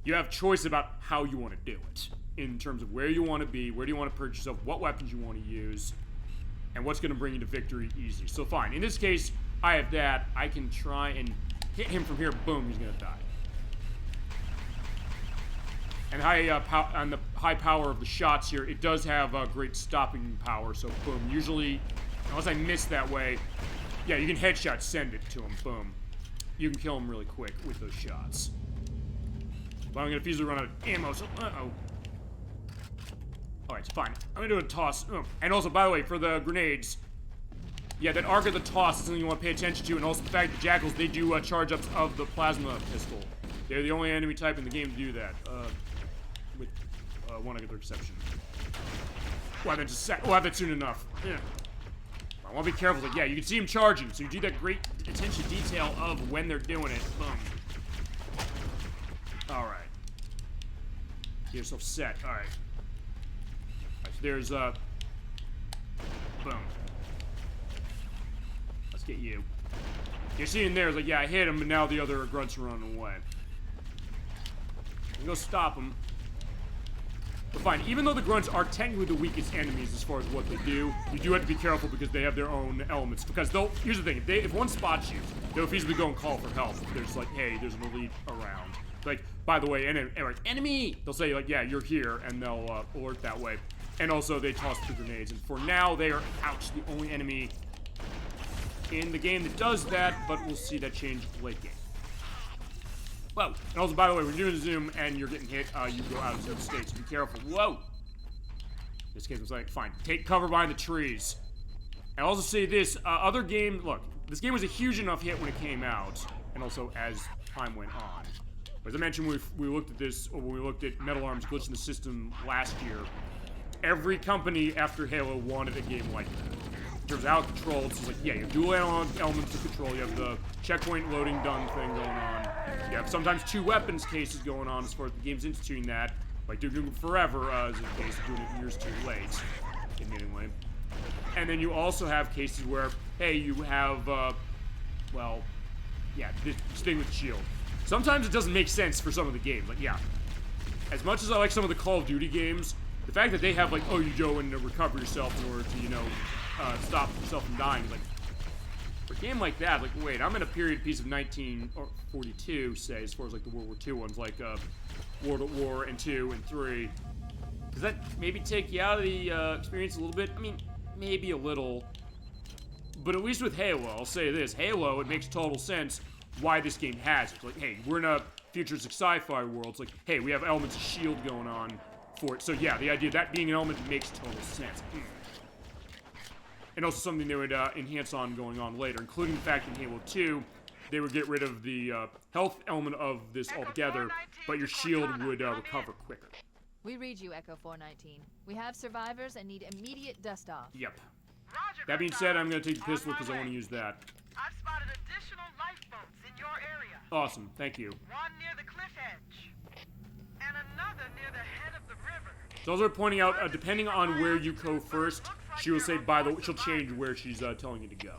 you have choice about how you want to do it. In terms of where you want to be, where do you want to purchase yourself, what weapons you want to use, and what's going to bring you to victory easy. So fine, in this case, I have that. I can try and hit him from here. Boom, he's going to die. And on the high power of the shots here, it does have great stopping power. So boom, usually, unless I miss that way, yeah, you can headshot send it to him. Boom. You can kill him really quick with those shots. But I'm going to feasibly run out of ammo, so uh-oh. Alright, it's fine. I'm going to do a toss. And also, by the way, for the grenades, yeah, that arc of the toss is something you want to pay attention to, and also the fact that Jackals, they do charge-ups of the plasma pistol. They're the only enemy type in the game to do that, with one other exception. We'll have that soon enough. Yeah. I want to be careful. Like, yeah, you can see him charging, so you do that great attention to detail of when they're doing it. Boom. Alright. Get yourself set. All right. So there's boom. Let's get you. You're seeing there, it's like, yeah, I hit him, but now the other grunts are running away. You go stop them. But fine, even though the grunts are technically the weakest enemies as far as what they do, you do have to be careful because they have their own elements. Because they'll, here's the thing, if one spots you, they'll feasibly go and call for help. There's like, hey, there's an elite around. Like, by the way, enemy! They'll say, like, yeah, you're here, and they'll alert that way. And also, they toss the grenades. And for now, they are, ouch, the only enemy in the game that does that, but we'll see that change late game. Whoa. And also, by the way, when you're doing a zoom and you're getting hit, you go out of zoom state, so be careful. Whoa! In this case, I was like, fine, take cover behind the trees. And I'll also say this, other game, look, this game was a huge enough hit when it came out, and also as time went on. But as I mentioned, we looked at this, or when we looked at Metal Arm's Glitch in the System last year, every company after Halo wanted a game like that. In terms of how controlled, so it's like, yeah, you have dual elements of control, you have the checkpoint loading done thing going on, you have sometimes 2 weapons cases going on as far as the game's instituting that, like Duke Nukem Forever is the case of doing it years too late, admittingly. And then you also have cases where, hey, you have, well, yeah, this thing with shield. Sometimes it doesn't make sense for some of the games, like, yeah. As much as I like some of the Call of Duty games, the fact that they have, like, oh, you go in to recover yourself in order to, you know, stop yourself from dying, like, for a game like that, like, wait, I'm in a period piece of 1942, say, as far as, like, the World War II ones, like, World at War and 2 and 3. Does that maybe take you out of the, experience a little bit? I mean, maybe a little. But at least with Halo, I'll say this, Halo, it makes total sense why this game has it. Like, hey, we're in a futuristic sci-fi world. It's like, hey, we have elements of S.H.I.E.L.D. going on for it. So yeah, the idea of that being an element makes total sense. And also something they would enhance on going on later, including the fact in Halo 2, they would get rid of the health element of this altogether, but your shield would recover quicker. We read you, Echo 419. We have survivors and need immediate dust-off. Yep. That being said, I'm going to take the pistol because I want to use that. I've spotted additional lifeboats in your area. Awesome, thank you. One near the cliff edge, and another near the head of the river. So as we're pointing out, depending on where you go first, she will say, she'll change where she's telling you to go.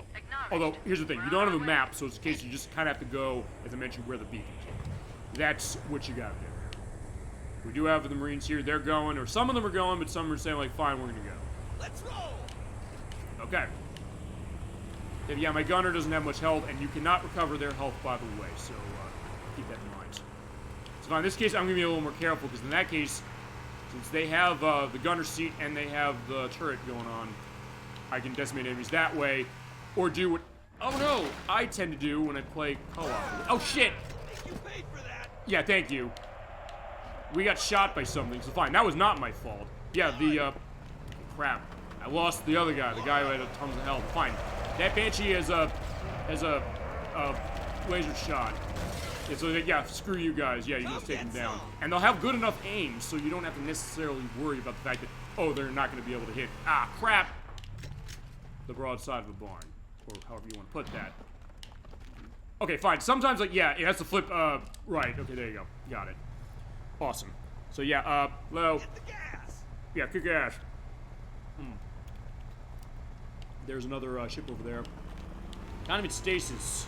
Although, here's the thing, you don't have a map, so it's a case you just kind of have to go, as I mentioned, where the beacon is. That's what you gotta do. We do have the Marines here, they're going, or some of them are going, but some are saying, like, fine, we're gonna go. Let's roll! Okay. Yeah, my gunner doesn't have much health, and you cannot recover their health, by the way, so keep that in mind. So now in this case, I'm gonna be a little more careful, because in that case, since they have the gunner seat and they have the turret going on, I can decimate enemies that way, or do what, oh no, I tend to do when I play co-op. Oh shit! You paid for that! Yeah, thank you. We got shot by something, so fine, that was not my fault. Yeah, the, crap. I lost the other guy, the guy who had tons of health. Fine. That Banshee has a laser shot. Yeah, so yeah, screw you guys. Yeah, you must take them down. And they'll have good enough aim, so you don't have to necessarily worry about the fact that, oh, they're not going to be able to hit, crap, the broadside of a barn. Or however you want to put that. Okay, fine. Sometimes, like, yeah, it has to flip, right. Okay, there you go. Got it. Awesome. So, yeah, low. Hit the gas! Yeah, kick ass. There's another ship over there. Kind of in stasis.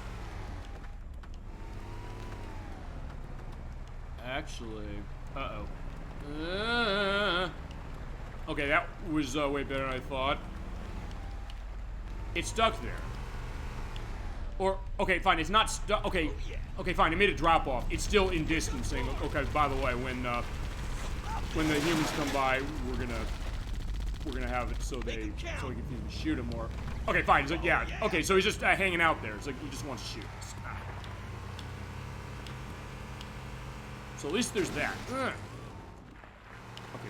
Actually, okay, that was way better than I thought. It's stuck there. Or, okay, fine, it's not stuck. Okay, okay, fine, it made a drop off. It's still in distancing. Okay, by the way, when the humans come by, we're gonna have it so we can shoot him more. Okay, fine. He's like, yeah. Okay, so he's just hanging out there. It's like he just wants to shoot us. So at least there's that. Okay,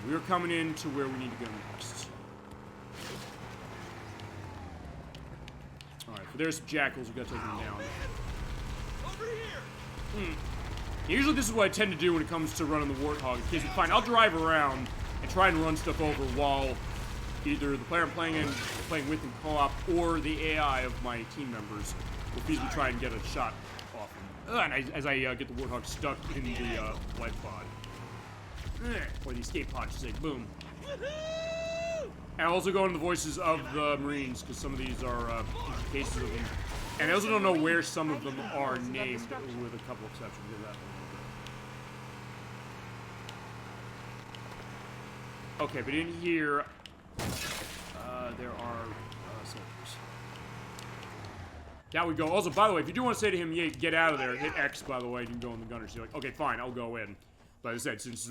we are coming in to where we need to go next. All right, so there's some jackals. We gotta take them down. Over here! Usually this is what I tend to do when it comes to running the Warthog. In case we find, I'll drive around and try and run stuff over while either the player I'm playing with in co-op or the AI of my team members will feasibly try and get a shot off him. And as I get the Warthog stuck in the life pod. or the escape pod should say, boom. And also go into the voices of the Marines, because some of these are cases of them. And I also don't know where some of them are named, with a couple exceptions. Okay, but in here, there are soldiers. Down we go. Also, by the way, if you do want to say to him, yeah, get out of there, hit X, by the way, you can go in the gunners. You're like, okay, fine, I'll go in. But as I said, since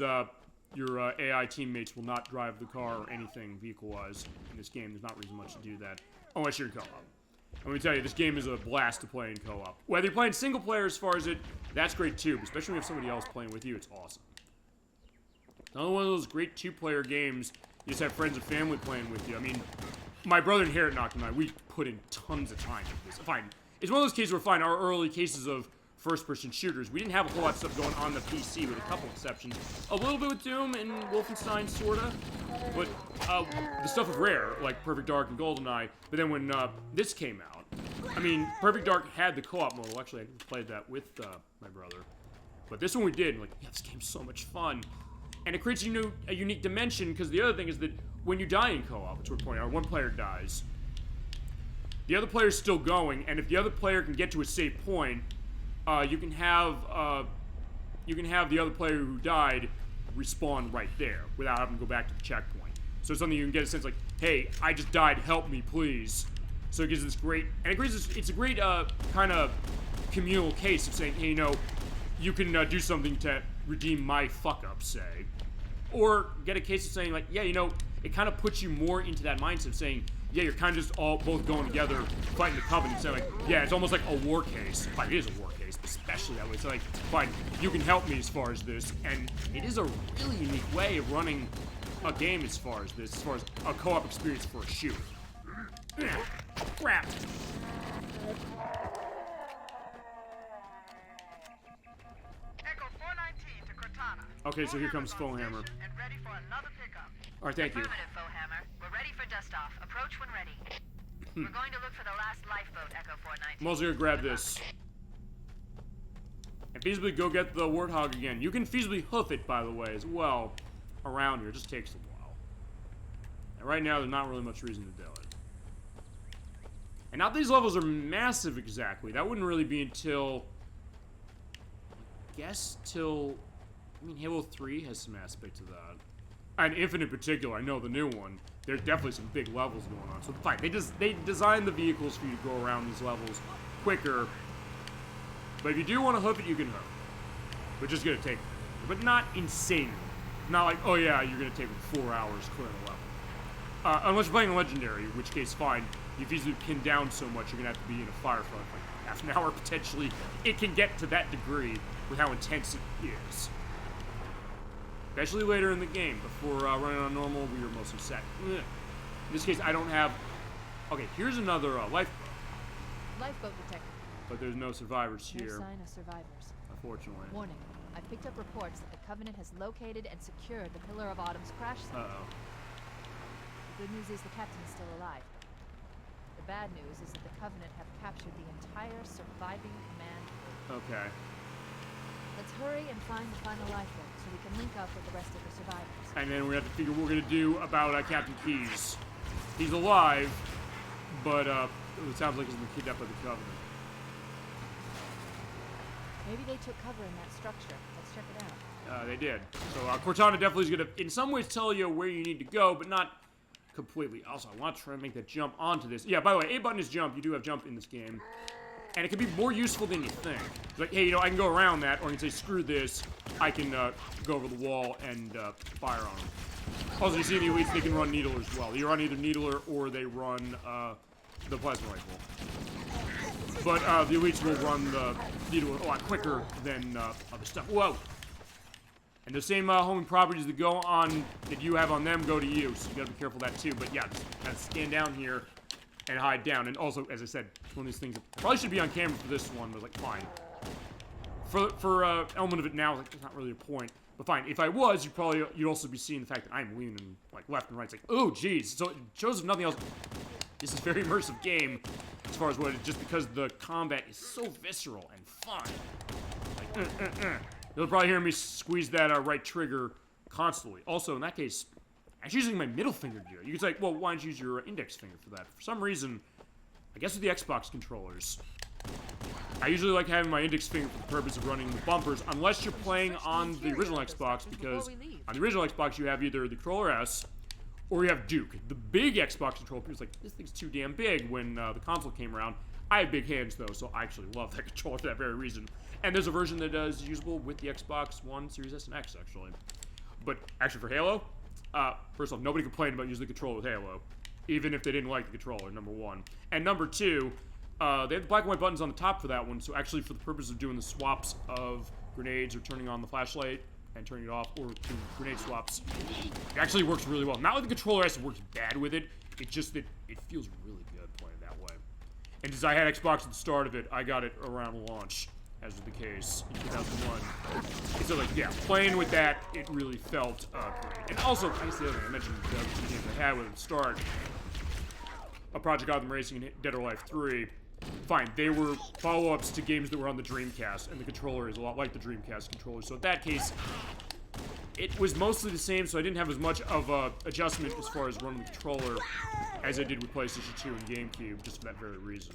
your AI teammates will not drive the car or anything vehicle-wise in this game, there's not really much to do that, unless you're in co-op. Let me tell you, this game is a blast to play in co-op. Whether you're playing single player as far as it, that's great too, but especially when you have somebody else playing with you, it's awesome. Another one of those great two-player games, you just have friends and family playing with you. I mean, my brother and Harriet Knock and I, we put in tons of time into this. Fine. It's one of those cases where, fine, our early cases of first-person shooters, we didn't have a whole lot of stuff going on the PC, with a couple exceptions. A little bit with Doom and Wolfenstein, sorta. But the stuff of Rare, like Perfect Dark and GoldenEye. But then when this came out, I mean, Perfect Dark had the co-op mode. Well, actually, I played that with my brother. But this one we did, and like, yeah, this game's so much fun. And it creates a unique dimension, because the other thing is that when you die in co-op, which we're pointing out, one player dies, the other player's still going, and if the other player can get to a safe point, you can have the other player who died respawn right there without having to go back to the checkpoint. So it's something you can get a sense like, hey, I just died, help me, please. So it gives this great, and it's a great kind of communal case of saying, hey, you know, you can do something to redeem my fuck-up, say. Or get a case of saying, like, yeah, you know, it kind of puts you more into that mindset of saying, yeah, you're kind of just all both going together, fighting the Covenant, saying, like, yeah, it's almost like a war case. Fine, it is a war case, especially that way. So, like, fine, you can help me as far as this, and it is a really unique way of running a game as far as this, as far as a co-op experience for a shooter. Crap. Echo 419 to Cortana. Okay, so here comes Foehammer. And ready for another pickup. Alright, thank you. Affirmative, Foehammer. We're ready for dust-off. Approach when ready. We're going to look for the last lifeboat, Echo 419. I'm also gonna grab this. And feasibly go get the Warthog again. You can feasibly hoof it, by the way, as well, around here. It just takes a while. And right now, there's not really much reason to do it. And not that these levels are massive exactly. That wouldn't really be until... I guess till... I mean, Halo 3 has some aspects of that. And Infinite in particular, I know the new one, there's definitely some big levels going on. So fine, they designed the vehicles for you to go around these levels quicker. But if you do want to hoof it, you can hoof it. But just gonna take, but not insane. Not like, oh yeah, you're gonna take 4 hours clearing a level. Unless you're playing a legendary, in which case, fine. You've easily pinned down so much, you're gonna have to be in a firefight for like half an hour potentially. It can get to that degree with how intense it is. Especially later in the game. Before running on normal, we were mostly set. In this case, I don't have... Okay, here's another lifeboat. Lifeboat detected. But there's no survivors No here, sign of survivors. unfortunately. Warning. I picked up reports that the Covenant has located and secured the Pillar of Autumn's crash site. Uh-oh. The good news is the captain is still alive. The bad news is that the Covenant have captured the entire surviving command crew. Okay. Let's hurry and find the final lifeboat so we can link up with the rest of the survivors. And then we have to figure what we're gonna do about Captain Keyes. He's alive, but it sounds like he's been kidnapped by the Covenant. Maybe they took cover in that structure. Let's check it out. They did. So Cortana definitely is gonna, in some ways, tell you where you need to go, but not completely. Also, I want to try and make that jump onto this. Yeah, by the way, A button is jump. You do have jump in this game. And it can be more useful than you think. It's like, hey, you know, I can go around that, or I can say, screw this. I can go over the wall and fire on them. Also, you see the elites, they can run Needler as well. They run either Needler or they run the plasma rifle. But the elites will run the Needler a lot quicker than other stuff. Whoa! And the same homing properties that go on, that you have on them, go to you. So you gotta be careful of that too. But yeah, just gotta scan down here and hide down. And also, as I said, one of these things that probably should be on camera for this one, but like, fine. For element of it now, like, there's not really a point. But fine, if I was, you'd also be seeing the fact that I'm leaning like left and right. It's like, oh, geez. So it shows if nothing else, this is a very immersive game as far as what it, just because the combat is so visceral and fun. Like, You'll probably hear me squeeze that right trigger constantly. Also, in that case, I'm actually using my middle finger to do it. You could say, well, why don't you use your index finger for that? For some reason, I guess with the Xbox controllers, I usually like having my index finger for the purpose of running the bumpers, unless you're playing on the original Xbox, because on the original Xbox you have either the controller S or you have Duke. The big Xbox controller was like, this thing's too damn big when the console came around. I have big hands though, so I actually love that controller for that very reason. And there's a version that is usable with the Xbox One, Series S, and X actually. But actually for Halo, first off, nobody complained about using the controller with Halo, even if they didn't like the controller, number one. And number two, they have the black and white buttons on the top for that one, so actually for the purpose of doing the swaps of grenades or turning on the flashlight and turning it off, or do grenade swaps, it actually works really well. Not with the controller S, it works bad with it, it's just that it feels really good playing that way. And since I had Xbox at the start of it, I got it around launch, as was the case in 2001. So like, yeah, playing with that, it really felt great. And also, I guess the other thing I mentioned, the two games I had with it at the start, a Project Gotham Racing and Dead or Alive 3, fine, they were follow-ups to games that were on the Dreamcast, and the controller is a lot like the Dreamcast controller, so in that case, it was mostly the same, so I didn't have as much of a adjustment as far as running the controller as I did with PlayStation 2 and GameCube, just for that very reason.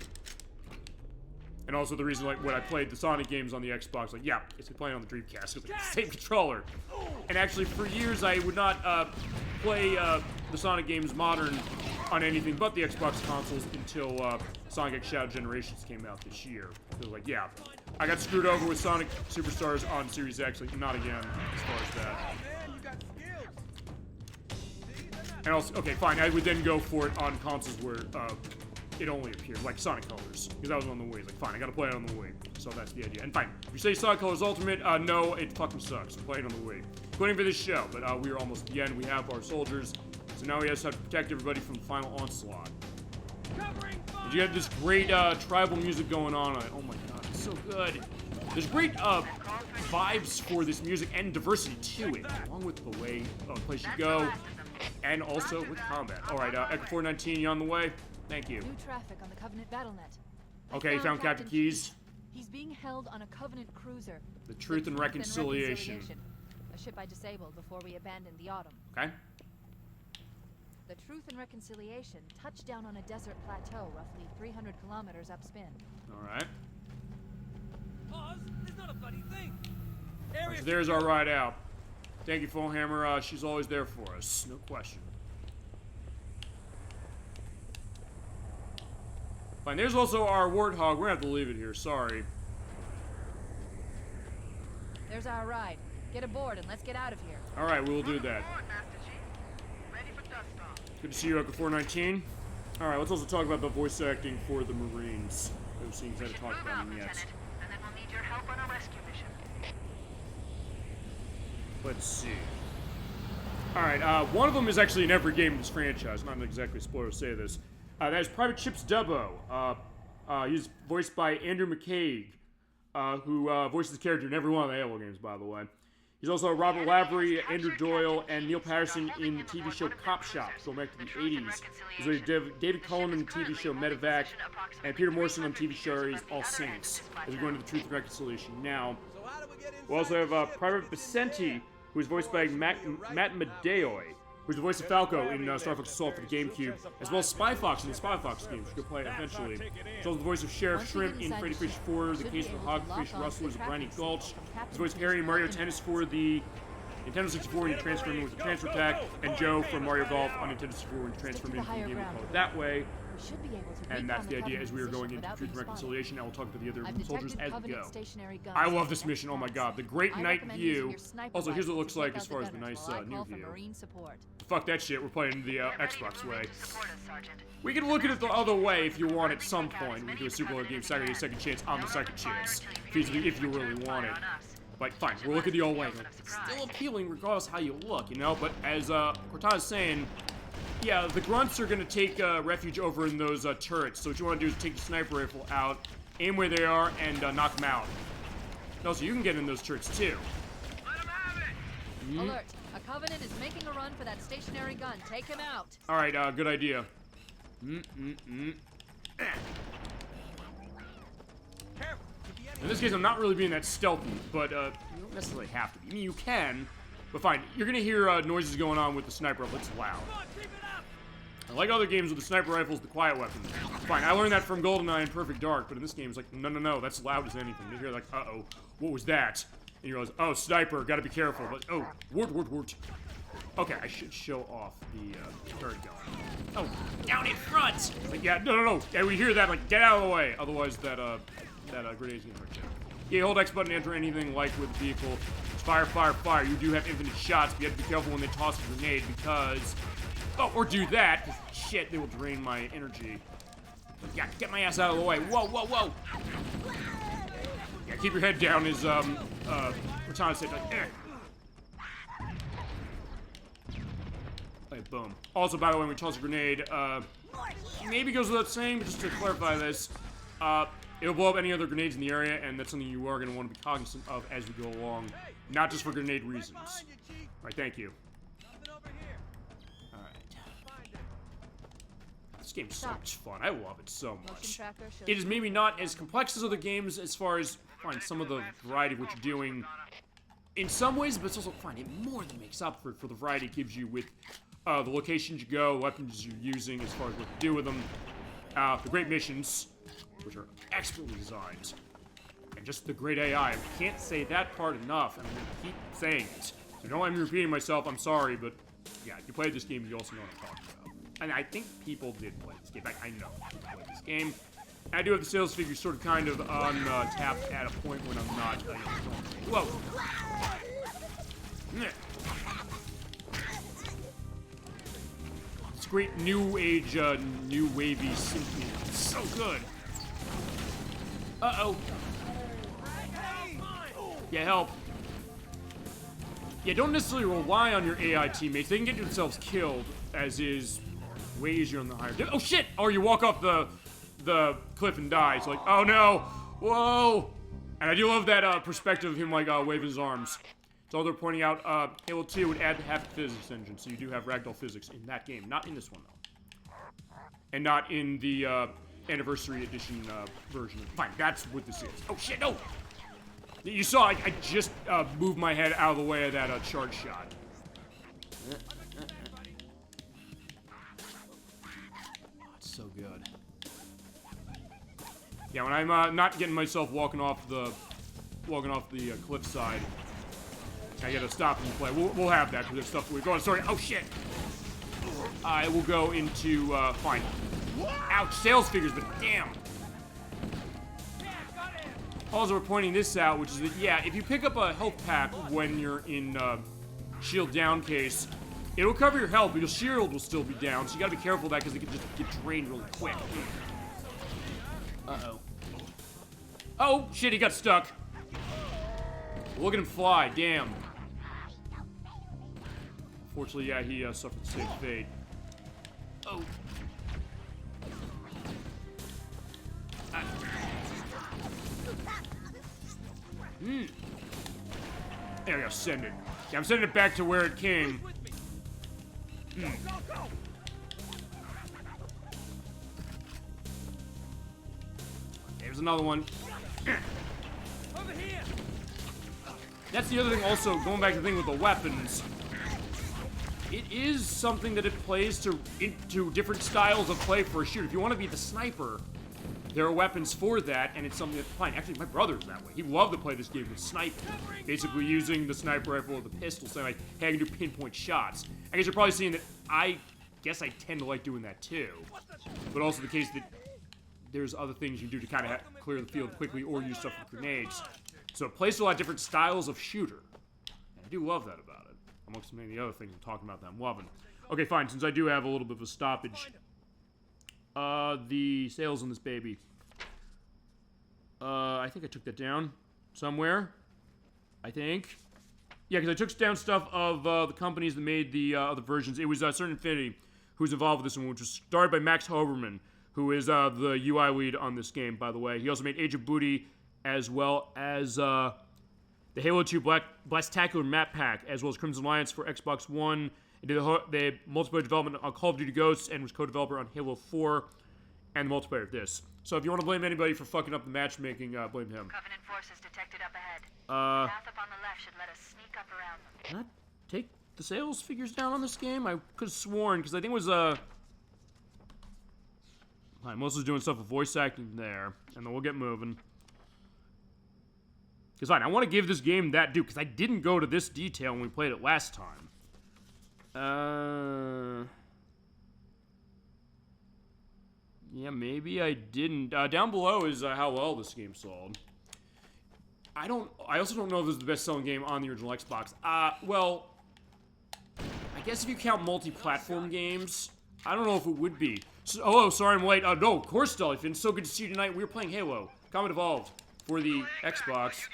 And also the reason, like, when I played the Sonic games on the Xbox, like, yeah, it's like playing on the Dreamcast, it's like the same controller. And actually, for years, I would not play the Sonic games modern on anything but the Xbox consoles until Sonic X Shadow Generations came out this year. So, like, yeah, I got screwed over with Sonic Superstars on Series X, like, not again, as far as that. And also, okay, fine, I would then go for it on consoles where it only appeared, like Sonic Colors, because I was on the Wii. Like, fine, I gotta play it on the Wii. So that's the idea. And fine, if you say Sonic Colors Ultimate, no, it fucking sucks. Play it on the Wii. Waiting for this show, but we are almost at the end. We have our soldiers, so now we just have to protect everybody from the final onslaught. You have this great tribal music going on. Oh my god, it's so good. There's great vibes for this music and diversity to it, along with the way the place you go, and also with combat. All right, Echo 419, you on the way? Thank you. New traffic on the Covenant BattleNet. Okay, found Captain Keyes. He's being held on a Covenant cruiser. The Truth and Reconciliation. A ship I disabled before we abandoned the Autumn. Okay. The Truth and Reconciliation touched down on a desert plateau roughly 300 kilometers upspin. All right. Pause. There's not a bloody thing. So there's our ride out. Thank you, Fullhammer. She's always there for us. No question. Fine, there's also our Warthog. We're gonna have to leave it here, sorry. There's our ride. Get aboard and let's get out of here. Alright, we will do that. Good to see you, Echo 419. Alright, let's also talk about the voice acting for the Marines. Those things I haven't talked about them yet. And then we'll need your help on a rescue mission. Let's see. Alright, one of them is actually in every game in this franchise. Not exactly a spoiler to say this. That is Private Chips Dubbo. He's voiced by Andrew McCaig, who voices the character in every one of the Halo games, by the way. He's also Robert Lavery, Andrew Doyle, and Neil Patterson in the TV show Cop Shop, going back to the 80s. He's with David Cullen in the TV show Medevac, and Peter Morrison on the TV series All Saints, as we go into the Truth and Reconciliation now. We also have Private Vicente, who is voiced by Matt Madeoy, who's the voice of Falco in Star Fox Assault for the GameCube, as well as Spy Fox in the Spy Fox games, which you'll play eventually. He's also the voice of Sheriff Shrimp in Freddy Fish 4, The Case for Hogfish Rustlers of Briny Gulch. He's voiced Harry in Mario Tennis for the Nintendo 64 when you transfer him with the transfer pack, and Joe from Mario Golf on Nintendo 64 when you transfer him into the game called it that way. And that's the idea as we are going into Truth and Reconciliation. I will talk about the other soldiers as we go. I love this mission, oh my god. The Great Night View. Also, here's what it looks like as far as the nice new view. Fuck that shit, we're playing the Xbox way. We can look at it the other way if you want at some point. We can do a Super Bowl game Saturday Second Chance on the second chance. Feasibly, if you really want it. But fine, we'll look at the old way. It's still appealing regardless how you look, you know? But as Cortana's saying, yeah, the grunts are gonna take refuge over in those turrets. So what you want to do is take the sniper rifle out, aim where they are, and knock them out. And also, you can get in those turrets too. Let him have it! Alert! A Covenant is making a run for that stationary gun. Take him out. All right, good idea. In this case, I'm not really being that stealthy, but you don't necessarily have to be. I mean, you can, But fine, you're gonna hear noises going on with the sniper rifle. It's loud. I like other games with the sniper rifles, the quiet weapon. Fine, I learned that from GoldenEye and Perfect Dark, but in this game it's like, no, that's loud as anything. You hear like, uh-oh, what was that? And you realize, oh, sniper, gotta be careful. But, oh, wart. Okay, I should show off the turret gun. Oh, down in front! Like, yeah, no. Yeah, we hear that, like, get out of the way. Otherwise, that grenade's gonna hurt you. Yeah, hold X button to enter anything like with the vehicle. Fire. You do have infinite shots, but you have to be careful when they toss a grenade because... Oh, or do that, because shit, they will drain my energy. Yeah, get my ass out of the way. Whoa. Yeah, keep your head down is, Cortana said, like, Okay, boom. Also, by the way, when we toss a grenade, maybe goes without saying, but just to clarify this, it'll blow up any other grenades in the area, and that's something you are going to want to be cognizant of as we go along. Not just for grenade reasons. Alright, thank you. This game's so much fun. I love it so much. It is maybe not as complex as other games as far as, some of the variety of what you're doing in some ways, but it's also, it more than makes up for the variety it gives you with the locations you go, weapons you're using as far as what to do with them, the great missions, which are expertly designed, and just the great AI. I can't say that part enough, and I'm going to keep saying it. So don't let me repeating myself, I'm sorry, but yeah, if you played this game, you also know what I'm talking about. And I think people did play this game. I know people played this game. I do have the sales figures sort of kind of on tap at a point when I'm not. Whoa. It's great new age, new wavy synth. It's so good. Uh-oh. Yeah, help. Yeah, don't necessarily rely on your AI teammates. They can get themselves killed, as is way easier on the higher. Oh shit! Or you walk off the cliff and die. It's like, oh no, whoa! And I do love that perspective of him like waving his arms. It's all they're pointing out. Halo 2 would add the half physics engine, so you do have ragdoll physics in that game, not in this one though, and not in the anniversary edition version. Fine, that's what this is. Oh shit, no! You saw I just moved my head out of the way of that charge shot. So good. Yeah, when I'm not getting myself walking off the cliff side, I gotta stop and play. We'll have that because there's stuff we're going. Sorry. Oh shit. I will go into fine. Ouch, sales figures, but damn. Also, we're pointing this out, which is that yeah, if you pick up a health pack when you're in shield down case. It'll cover your health, but your shield will still be down, so you gotta be careful of that because it can just get drained really quick. Uh-oh. Oh, shit, he got stuck. Look at him fly, damn. Fortunately, yeah, he suffered the same fate. Oh. There we go, send it. Yeah, I'm sending it back to where it came. There's another one. Over here. That's the other thing also, going back to the thing with the weapons. It is something that it plays into different styles of play for a shooter. If you want to be the sniper, there are weapons for that, and it's something that's fine. Actually, my brother's that way. He loved to play this game with sniping. Basically using the sniper rifle or the pistol, saying like, hey, I can do pinpoint shots. I guess you're probably seeing that I guess I tend to like doing that too. But also the case that there's other things you do to kind of clear the field quickly or use stuff with grenades. So it plays a lot of different styles of shooter. And I do love that about it. Amongst many of the other things I'm talking about that I'm loving. Okay, fine, since I do have a little bit of a stoppage. The sales on this baby. I think I took that down somewhere. I think. Yeah, because I took down stuff of the companies that made the other versions. It was Certain Infinity who's involved with this one, which was started by Max Hoberman, who is the UI lead on this game, by the way. He also made Age of Booty, as well as the Halo 2 Blastacular Map Pack, as well as Crimson Alliance for Xbox One. He did the multiplayer development on Call of Duty Ghosts and was co-developer on Halo 4 and the multiplayer of this. So if you want to blame anybody for fucking up the matchmaking, blame him. Covenant forces detected up ahead. The path up on the left should let us sneak up around them. Not take the sales figures down on this game? I could have sworn, because I think it was, I'm mostly doing stuff with voice acting there, and then we'll get moving. Because fine, I want to give this game that due, because I didn't go to this detail when we played it last time. Yeah, maybe I didn't. Down below is how well this game sold. I also don't know if this is the best-selling game on the original Xbox. Well, I guess if you count multi-platform games, I don't know if it would be. So, oh, sorry I'm late. No, of course, Dollyfin. So good to see you tonight. We were playing Halo Combat Evolved for the Xbox,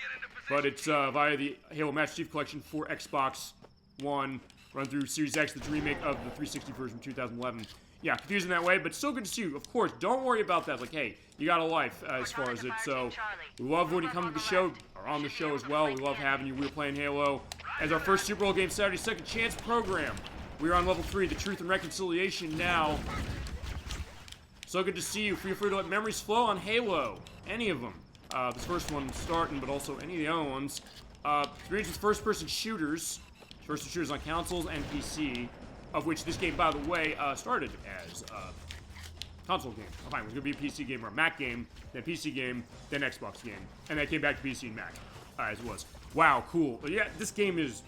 but it's via the Halo Master Chief Collection for Xbox One, run through Series X, the remake of the 360 version 2011. Yeah, confusing that way, but still good to see you. Of course, don't worry about that. Like, hey, you got a life as far as it. So, we love when you come to the show, or on the show as well. We love having you. We're playing Halo as our first Super Bowl game Saturday Second Chance program. We're on level 3, the Truth and Reconciliation now. So good to see you. Feel free to let memories flow on Halo. Any of them. This first one starting, but also any of the other ones. Experience with first-person shooters. First-person shooters on consoles and PC. Of which this game, by the way, started as a console game. Oh, fine, it was going to be a PC game or a Mac game, then PC game, then Xbox game. And then it came back to PC and Mac, as it was. Wow, cool. But yeah, this game is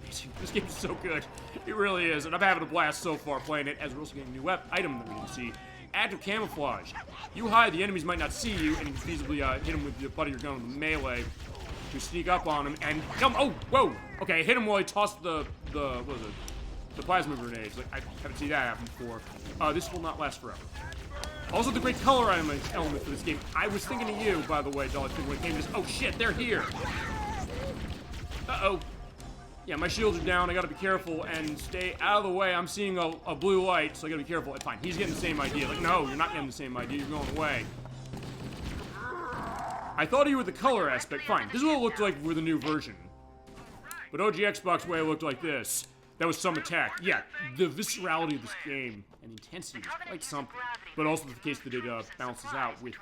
amazing. This game is so good. It really is. And I'm having a blast so far playing it, as we're also getting a new item that we can see. Active camouflage. You hide, the enemies might not see you, and you can feasibly hit them with the butt of your gun with a melee to sneak up on them and come. Oh, whoa. Okay, hit him while he tossed the what was it? The plasma grenades. Like, I haven't seen that happen before. This will not last forever. Also, the great color element for this game. I was thinking of you, by the way, Dolly, when it came to this. Oh, shit, they're here. Uh-oh. Yeah, my shields are down. I gotta be careful and stay out of the way. I'm seeing a blue light, so I gotta be careful. Fine, he's getting the same idea. Like, no, you're not getting the same idea. You're going away. I thought of you with the color aspect. Fine. This is what it looked like with the new version. But OG Xbox way it looked like this. That was some attack. Yeah, the viscerality of this game and intensity was quite something. But also the case that it balances out with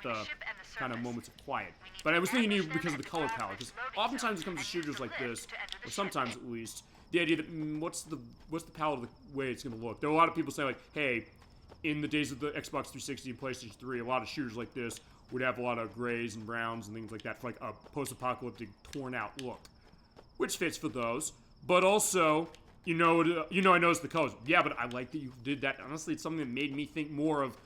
kind of moments of quiet. But I was thinking of you because of the color palette. Because oftentimes it comes to shooters like this, or sometimes at least, the idea that what's the palette of the way it's going to look. There are a lot of people say like, hey, in the days of the Xbox 360 and PlayStation 3, a lot of shooters like this would have a lot of grays and browns and things like that for like a post-apocalyptic, torn-out look, which fits for those. But also, I noticed the colors. Yeah, but I like that you did that. Honestly, it's something that made me think more of.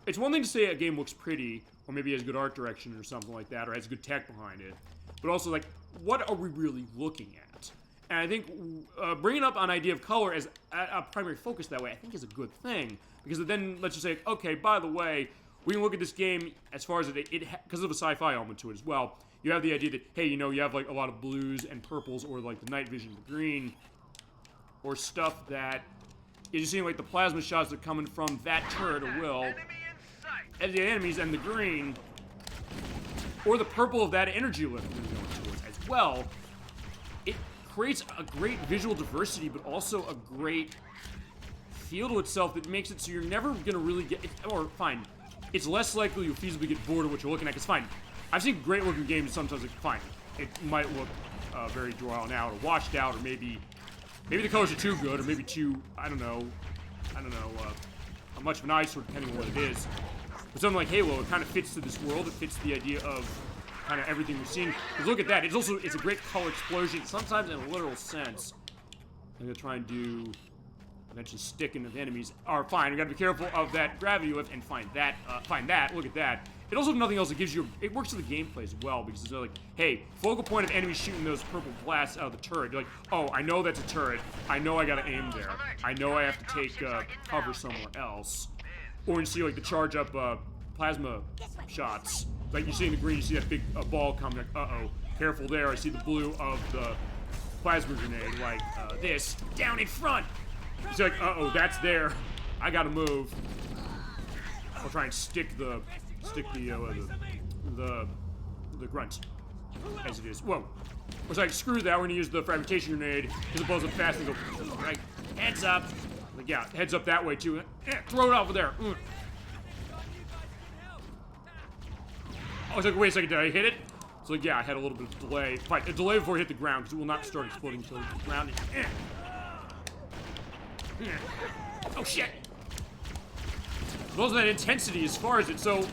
It's one thing to say a game looks pretty, or maybe has good art direction or something like that, or has good tech behind it, but also like, what are we really looking at? And I think bringing up an idea of color as a primary focus that way, I think is a good thing, because it then lets you say, okay, by the way, we can look at this game as far as it because of a sci-fi element to it as well. You have the idea that, hey, you have like a lot of blues and purples, or like the night vision, the green, or stuff that you're seeing like the plasma shots that are coming from that turret or will, and the enemies, and the green, or the purple of that energy lift we're going towards as well. It creates a great visual diversity, but also a great feel to itself that makes it so you're never gonna really get, or fine, it's less likely you'll feasibly get bored of what you're looking at, because fine, I've seen great looking games sometimes, like, fine, it might look very drawn out, or washed out, or maybe the colors are too good, or maybe too, I don't know, how much of an eyesore, depending on what it is. But something like Halo, it kind of fits to this world, it fits the idea of kind of everything we're seeing. Because look at that, it's a great color explosion, sometimes in a literal sense. I'm gonna try and do, eventually stick into the enemies. Or fine, we gotta be careful of that gravity lift and find that, look at that. It also, if nothing else, it gives you, it works with the gameplay as well, because it's like, hey, focal point of enemies shooting those purple blasts out of the turret. You're like, oh, I know that's a turret. I know I gotta aim there. I know I have to take cover somewhere else. Or you see like the charge up plasma shots. Like you see in the green, you see that big ball coming, like, uh-oh, careful there. I see the blue of the plasma grenade, like this, down in front. It's like, uh-oh, that's there. I gotta move. I'll try and stick the grunt as it is. Whoa. It's like, screw that, we're gonna use the fragmentation grenade because it blows up fast and go, right, heads up. Like, yeah, heads up that way too. Throw it over there. I was like, wait a second, did I hit it? It's So yeah, I had a little bit of delay. Fine, a delay before it hit the ground, because it will not start exploding until it hits the ground. Oh shit! Those that intensity as far as it, so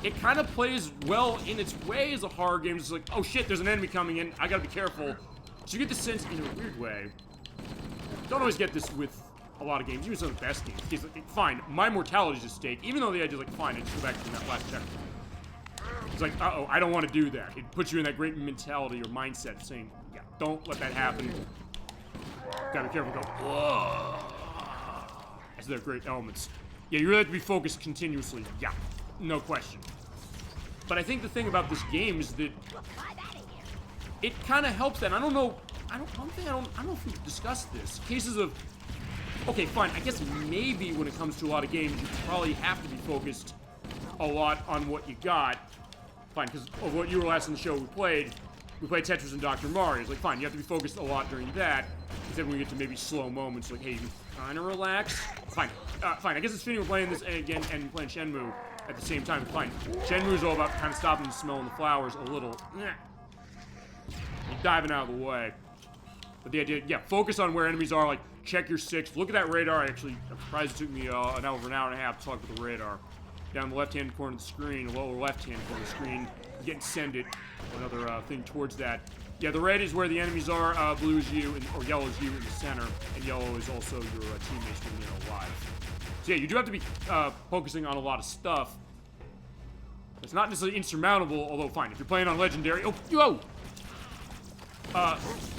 it kind of plays well in its way as a horror game. It's like, oh shit, there's an enemy coming in, I gotta be careful. So you get the sense in a weird way. Don't always get this with a lot of games, even some of the best games. It's like, fine, my mortality is at stake, even though the idea is like, fine, I just go back to that last checkpoint. It's like, uh-oh, I don't want to do that. It puts you in that great mentality or mindset saying, yeah, don't let that happen. Gotta be careful, go, whoa. That's their great elements. Yeah, you really have to be focused continuously. Yeah, no question. But I think the thing about this game is that it kind of helps that. I don't know if we've discussed this. Cases of, okay, fine, I guess maybe when it comes to a lot of games, you probably have to be focused a lot on what you got. Fine, because of what you were last in the show we played Tetris and Dr. Mario. It's like, fine, you have to be focused a lot during that. Instead, when we get to maybe slow moments, like, hey, you kind of relax. Fine, fine. I guess it's fitting we're playing this again and playing Shenmue at the same time. Fine. Shenmue's all about kind of stopping and smelling the flowers a little. Diving out of the way. But the idea, yeah, focus on where enemies are. Like, check your six. Look at that radar. I'm surprised it took me over an hour and a half to talk with the radar. Down the left-hand corner of the screen, lower left-hand corner of the screen, you get send it. Another thing towards that. Yeah, the red is where the enemies are, blue is you, or yellow is you in the center, and yellow is also your teammates when they're alive. So yeah, you do have to be focusing on a lot of stuff. It's not necessarily insurmountable, although fine, if you're playing on Legendary, oh, whoa!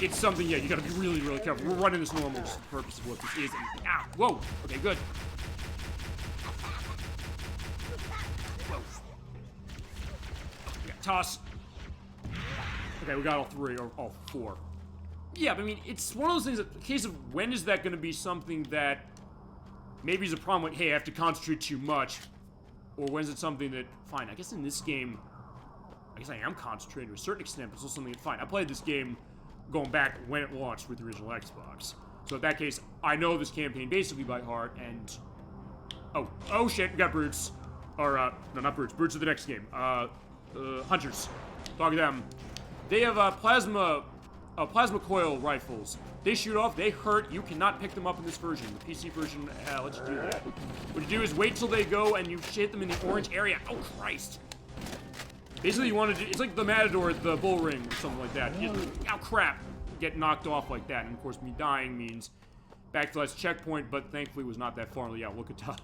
It's something, yeah, you gotta be really, really careful. We're running this normal, just for the purpose of what this is, and, whoa! Okay, good. Yeah, toss. Okay, we got all three, or all four. Yeah, but I mean, it's one of those things that, the case of when is that going to be something that maybe is a problem with, hey, I have to concentrate too much, or when is it something that, fine, I guess in this game, I guess I am concentrating to a certain extent, but it's also something that, fine, I played this game going back when it launched with the original Xbox. So in that case, I know this campaign basically by heart, and, oh shit, we got brutes. Or, no, not brutes, brutes are the next game. Hunters. Talk to them. They have plasma coil rifles. They shoot off, they hurt, you cannot pick them up in this version. The PC version lets you do that. What you do is wait till they go and you hit them in the orange area. Oh, Christ. Basically, you want to do, it's like the Matador at the bull ring or something like that. Oh, crap. Get knocked off like that. And of course, me dying means back to last checkpoint, but thankfully it was not that far. Yeah, look at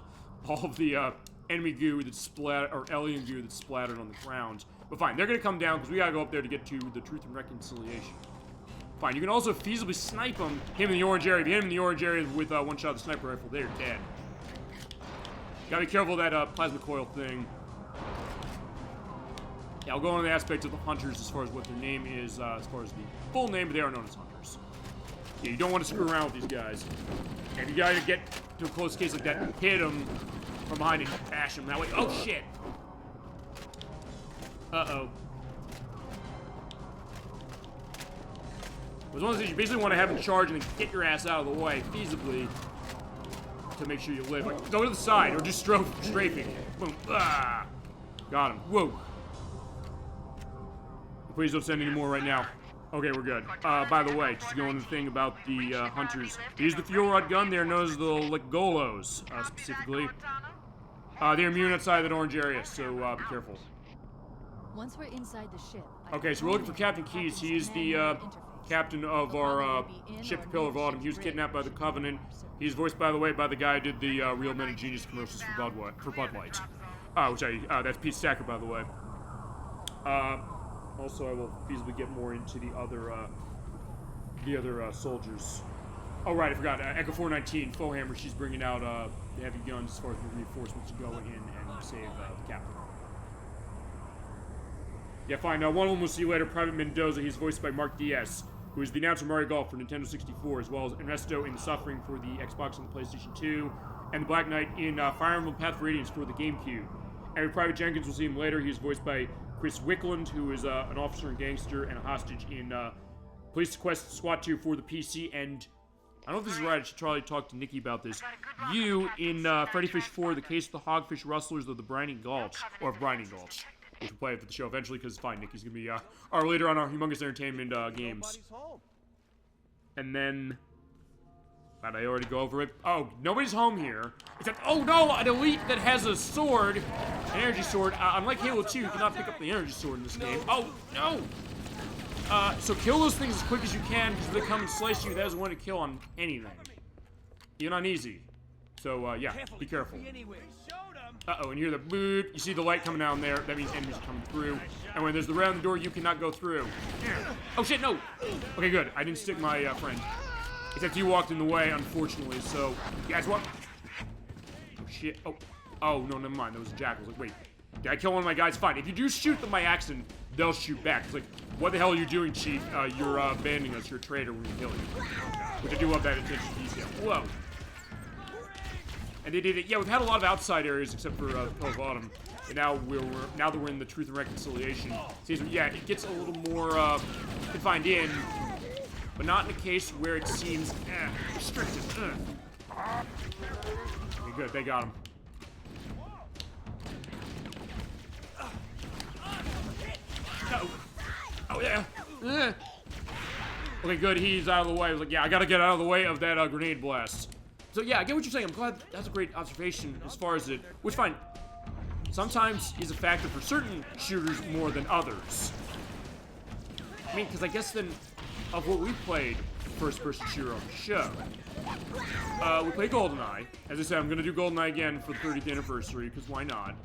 all of the enemy goo that splattered, or alien goo that splattered on the ground. But fine, they're going to come down because we got to go up there to get to the Truth and Reconciliation. Fine, you can also feasibly snipe him in the orange area. If you hit him in the orange area with one shot of the sniper rifle, they're dead. Gotta be careful of that plasma coil thing. Yeah, I'll go on the aspect of the hunters as far as what their name is, as far as the full name, but they are known as hunters. Yeah, you don't want to screw around with these guys. And you gotta get to a close case like that, hit them from behind and bash them that way. Oh, shit! Uh-oh. As long as you basically want to have them charge and then get your ass out of the way, feasibly, to make sure you live. Like, go to the side, or just strafing. Boom. Ah! Got him. Whoa. Please don't send any more right now. Okay, we're good. By the way, just to go on the thing about the hunters. They use the fuel rod gun. They're known as the Legolos, specifically. They're immune outside that orange area, so be careful. Once we're inside the ship. Okay, so we're looking for Captain Keyes. He is the captain of our ship, the Pillar of Autumn. He was kidnapped by the Covenant. He's voiced, by the way, by the guy who did the Real Men and Genius commercials for Bud Light. That's Pete Stacker, by the way. Also, I will feasibly get more into the other soldiers. Oh, right, I forgot. Echo 419, Fohammer, she's bringing out the heavy guns as far as the reinforcements to go in and save the captain. Yeah, fine. One of them we'll see you later, Private Mendoza. He's voiced by Mark Diaz, who is the announcer Mario Golf for Nintendo 64, as well as Ernesto in The Suffering for the Xbox and the PlayStation 2, and the Black Knight in Fire Emblem Path of Radiance for the GameCube. And Private Jenkins, we'll see him later. He's voiced by Chris Wickland, who is an officer and gangster and a hostage in Police Quest SWAT 2 for the PC, and I don't know if this is right, I should probably talk to Nikki about this. You in Freddy Fish 4, The Case of the Hogfish Rustlers of the Briny Gulch, or Briny Gulch. which we'll play after the show eventually, because fine, Nikki's gonna be our leader on our Humongous Entertainment games. Nobody's home. And then... Did I already go over it? Oh, nobody's home here. Except, oh no, an elite that has a sword, an energy sword. Unlike Halo 2, you cannot pick up the energy sword in this game. Oh, no! So kill those things as quick as you can, because if they come and slice you, that is one to kill on anything. Even on easy. So, yeah, be careful. Uh-oh, and you hear the boop. You see the light coming down there. That means enemies are coming through. And when there's the round door, you cannot go through. Oh, shit, no! Okay, good. I didn't stick my friend. Except you walked in the way, unfortunately, so... You guys what? Oh, shit. Oh. Oh, no, never mind. That was jackals. Like, wait. Did I kill one of my guys? Fine. If you do shoot them by accident, they'll shoot back. It's like, what the hell are you doing, Chief? You're abandoning us. You're a traitor when we kill you. Which I do love that attention to detail. Whoa. And they did it. Yeah, we've had a lot of outside areas except for Pill Bottom. And now now that we're in the Truth and Reconciliation season, yeah, it gets a little more confined in, but not in a case where it seems restricted. Okay, good. They got him. Oh yeah. Okay, good. He's out of the way. I was like, yeah, I gotta get out of the way of that grenade blast. So yeah, I get what you're saying. I'm glad that's a great observation as far as it, which fine. Sometimes is a factor for certain shooters more than others. I mean, because I guess then, of what we played first-person shooter on the show, we played GoldenEye. As I said, I'm gonna do GoldenEye again for the 30th anniversary, because why not?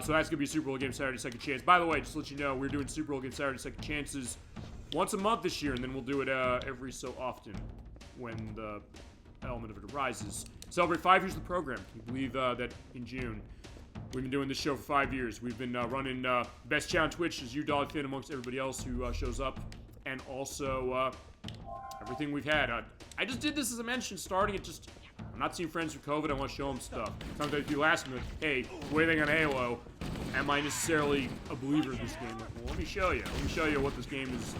So that's gonna be Super Bowl Game Saturday Second Chance. By the way, just to let you know, we're doing Super Bowl Game Saturday Second Chances once a month this year, and then we'll do it every so often when the element of it arises. Celebrate 5 years of the program. Can you believe that in June? We've been doing this show for 5 years. We've been running best chat on Twitch as you Dog Fan amongst everybody else who shows up, and also everything we've had. I just did this as I mentioned, starting it just. I'm not seeing friends with COVID. I want to show them stuff. Sometimes people ask me, hey, what do you think on Halo? Am I necessarily a believer in this game? Like, well, let me show you. Let me show you what this game is,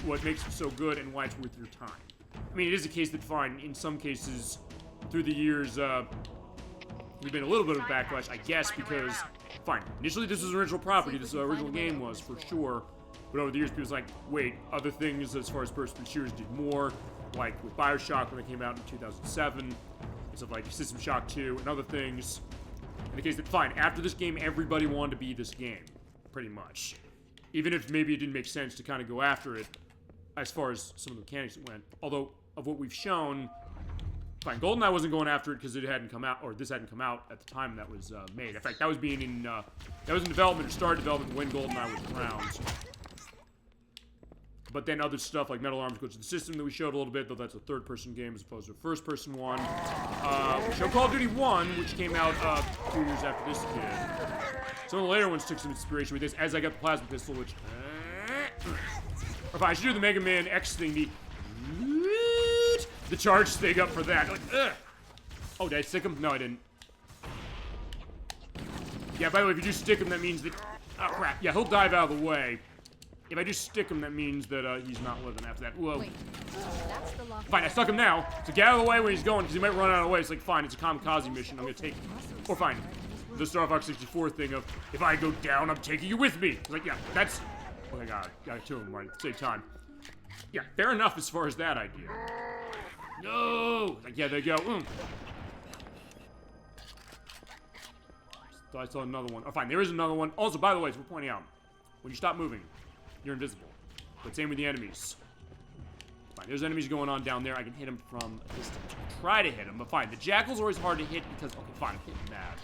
what makes it so good, and why it's worth your time. I mean, it is a case that, fine, in some cases, through the years, we've been a little bit of a backlash, I guess, because, fine, initially this was an original property, this original game was, for sure, but over the years, people was like, wait, other things as far as first-person shooters did more, like with Bioshock when it came out in 2007, and stuff like System Shock 2, and other things. In the case that, fine, after this game, everybody wanted to be this game, pretty much. Even if maybe it didn't make sense to kind of go after it, as far as some of the mechanics that went. Although, of what we've shown, fine, GoldenEye wasn't going after it because it hadn't come out, or this hadn't come out at the time that was made. In fact, that was being in, that was in development, or started development when GoldenEye was around. But then other stuff like Metal Arms goes to the system that we showed a little bit, though that's a third-person game as opposed to a first-person one. We showed Call of Duty 1, which came out 2 years after this did. Some of the later ones took some inspiration with this, as I got the plasma pistol, which... Or fine, I should do the Mega Man X thing, the charge thing up for that. Like, oh, did I stick him? No, I didn't. Yeah, by the way, if you do stick him, that means that... Oh, crap. Yeah, he'll dive out of the way. If I just stick him, that means that he's not living after that. Whoa. Wait, that's the lock. Fine, I stuck him now. So get out of the way when he's going, because he might run out of the way. It's like, fine, it's a kamikaze mission. I'm going to take him. Or fine, the Star Fox 64 thing of, if I go down, I'm taking you with me. It's like, yeah, that's... Oh, I got it to him right at the same time. Yeah, fair enough as far as that idea. No! Like, yeah, there you go. So I saw another one. Oh, fine, there is another one. Also, by the way, as we're pointing out, when you stop moving, you're invisible. But same with the enemies. Fine, there's enemies going on down there. I can hit them from a distance. Try to hit them, but fine. The Jackal's always hard to hit because, okay, fine, I'm hitting that.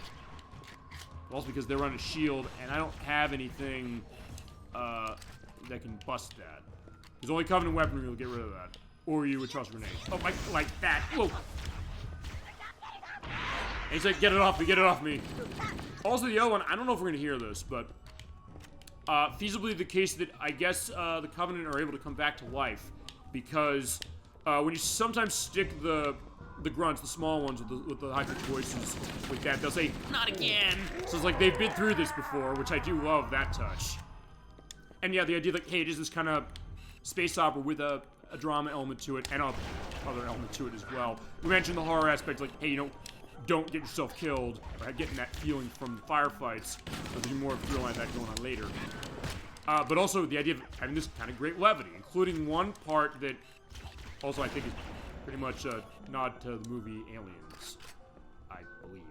But also because they're on a shield, and I don't have anything that can bust that. There's only Covenant weaponry will get rid of that. Or you would trust grenade. Oh, like that. Whoa. And he's like, get it off me, get it off me. Also, the other one, I don't know if we're going to hear this, but feasibly the case that I guess the Covenant are able to come back to life because when you sometimes stick the grunts, the small ones with the high-pitched voices like that, they'll say, not again! So it's like they've been through this before, which I do love that touch. And yeah, the idea like, hey, it is this kind of space opera with a drama element to it and a other element to it as well. We mentioned the horror aspect, like, hey, you know, don't get yourself killed, or getting that feeling from the firefights. There'll be more thrill like that going on later. But also the idea of having this kind of great levity, including one part that also I think is pretty much a nod to the movie Aliens, I believe.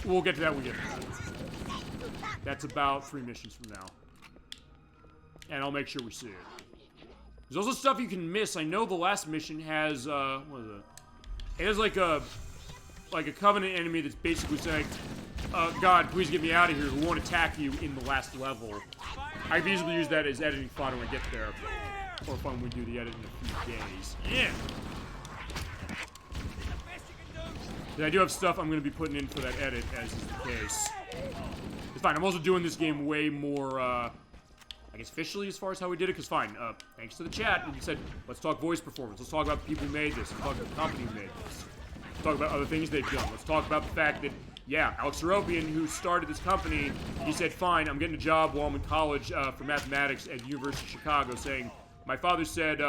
We'll get to that when we get to that. That's about 3 missions from now. And I'll make sure we see it. There's also stuff you can miss. I know the last mission has, what is it? It has like a Covenant enemy that's basically saying, God, please get me out of here. We won't attack you in the last level. I can easily use that as editing fodder when I get there. Or fun when we do the edit in a few days. Yeah! I do have stuff I'm going to be putting in for that edit, as is the case. It's fine. I'm also doing this game way more, I guess, officially as far as how we did it, because fine, thanks to the chat, you said, let's talk voice performance. Let's talk about the people who made this. Let's talk about the company who made this. Let's talk about other things they've done. Let's talk about the fact that, yeah, Alex Seropian, who started this company, he said, fine, I'm getting a job while I'm in college for mathematics at the University of Chicago, saying, my father said,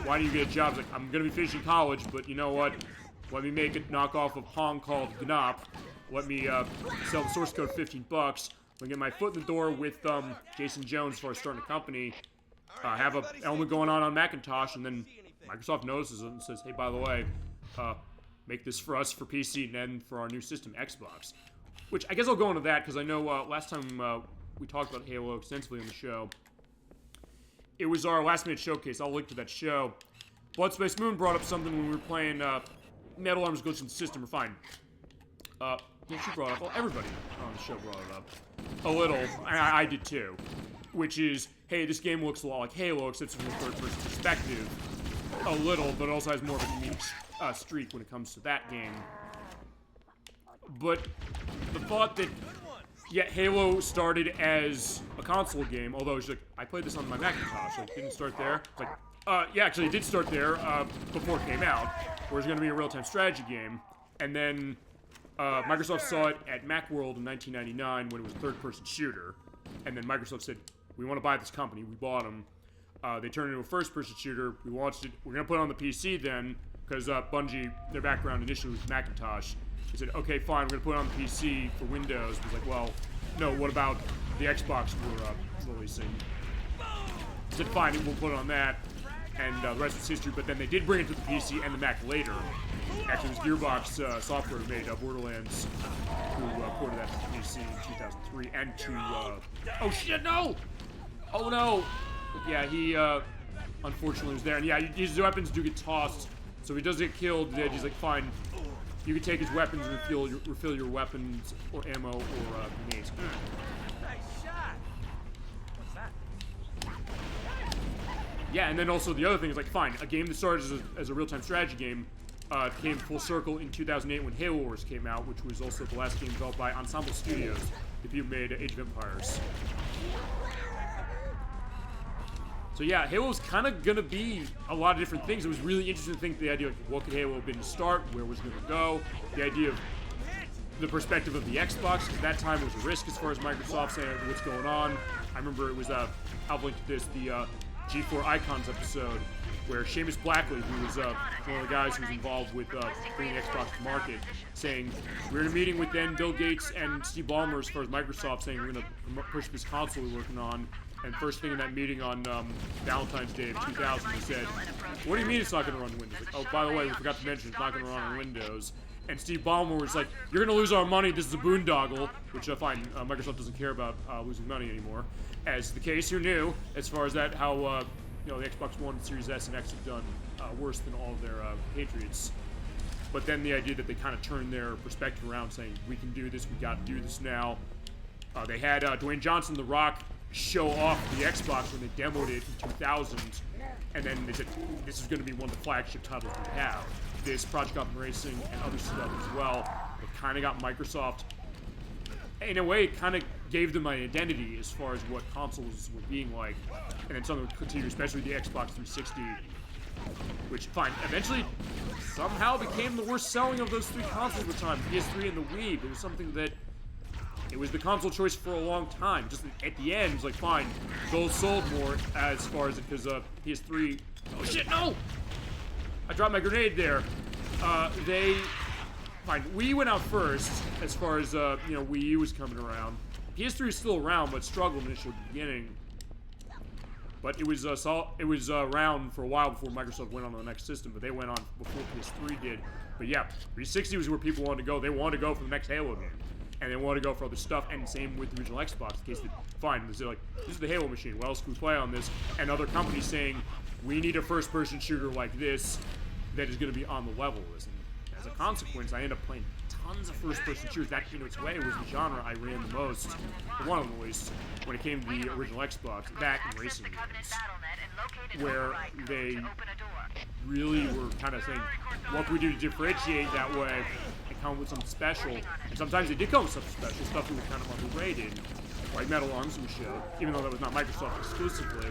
why do you get a job? He's like, I'm going to be finishing college, but you know what? Let me make a knockoff of Pong called Gnop. Let me sell the source code 15 bucks. Let me get my foot in the door with Jason Jones as far as starting a company. Have an element going on Macintosh, and then Microsoft notices it and says, hey, by the way, make this for us for PC and then for our new system, Xbox. Which I guess I'll go into that, because I know last time we talked about Halo extensively on the show. It was our last-minute showcase. I'll link to that show. Blood Space Moon brought up something when we were playing Metal Arms Glitch in the System. We're fine. Yeah, she brought up, well, everybody on the show brought it up. A little. I did too. Which is, hey, this game looks a lot like Halo, except from a third-person perspective. A little, but it also has more of a comedic streak when it comes to that game. But the thought that, yeah, Halo started as a console game, although she's like, I played this on my Macintosh. Like, didn't start there. It's like, yeah, actually, it did start there before it came out, where it's going to be a real-time strategy game. And then Microsoft saw it at Macworld in 1999 when it was a third-person shooter. And then Microsoft said, we want to buy this company. We bought them. They turned it into a first-person shooter. We launched it. We're going to put it on the PC then, because Bungie, their background initially was Macintosh. They said, okay, fine, we're going to put it on the PC for Windows. It was like, well, no, what about the Xbox we're releasing? They said, fine, we'll put it on that. And the rest is history, but then they did bring it to the PC and the Mac later. Actually, it was Gearbox Software who made Borderlands, who ported that to the PC in 2003, and to, oh shit, no! Oh no! Yeah, he, unfortunately was there, and yeah, his weapons do get tossed, so if he does get killed, he's like, fine, you can take his weapons and refill your weapons, or ammo, or grenades. Nice shot. What's that? Yeah, and then also the other thing is like, fine, a game that started as a real-time strategy game came full circle in 2008 when Halo Wars came out, which was also the last game developed by Ensemble Studios, the people who made Age of Empires. So yeah, Halo's kind of gonna be a lot of different things. It was really interesting to think the idea of what could Halo have been to start, where was it gonna go, the idea of the perspective of the Xbox, because that time was a risk as far as Microsoft saying what's going on. I remember it was, I'll link to this, the G4 Icons episode, where Seamus Blackley, who was one of the guys who was involved with bringing Xbox to market, saying, we're in a meeting with then Bill Gates and Steve Ballmer as far as Microsoft, saying we're going to push this console we're working on. And first thing in that meeting on Valentine's Day of 2000, they said, what do you mean it's not going to run Windows? Like, oh, by the way, we forgot to mention it's not going to run on Windows. And Steve Ballmer was like, you're going to lose our money, this is a boondoggle, which I find Microsoft doesn't care about losing money anymore. As the case, who knew, as far as that, how you know, the Xbox One, Series S, and X have done worse than all of their Patriots. But then the idea that they kind of turned their perspective around, saying, we can do this, we got to do this now. They had Dwayne Johnson, The Rock, show off the Xbox when they demoed it in 2000, and then they said, this is going to be one of the flagship titles we have. This, Project Gotham Racing, and other stuff as well. It kind of got Microsoft, in a way, it kind of gave them an identity as far as what consoles were being like, and then something would continue, especially the Xbox 360, which, fine, eventually somehow became the worst selling of those three consoles at the time, PS3 and the Wii. It was something that, it was the console choice for a long time. Just at the end, it's like, fine, those sold more as far as it, because PS3, oh shit, no! I dropped my grenade there. fine. Wii went out first, as far as, you know, Wii U was coming around. PS3 is still around, but struggled initially at the beginning. But it was around for a while before Microsoft went on to the next system, but they went on before PS3 did. But yeah, 360 was where people wanted to go. They wanted to go for the next Halo game. And they wanted to go for other stuff, and same with the original Xbox, in case they, fine, they're like, this is the Halo machine, what else can we play on this? And other companies saying, we need a first-person shooter like this that is going to be on the level of this. And as a consequence, I ended up playing tons of first-person shooters. That, in its way, was the genre I ran the most, or one of them at least, when it came to the original Xbox, that and racing games, where they really were kind of saying, what can we do to differentiate that way and come up with something special? And sometimes they did come with something special, stuff that was kind of underrated, like Metal Arms we showed, even though that was not Microsoft exclusively.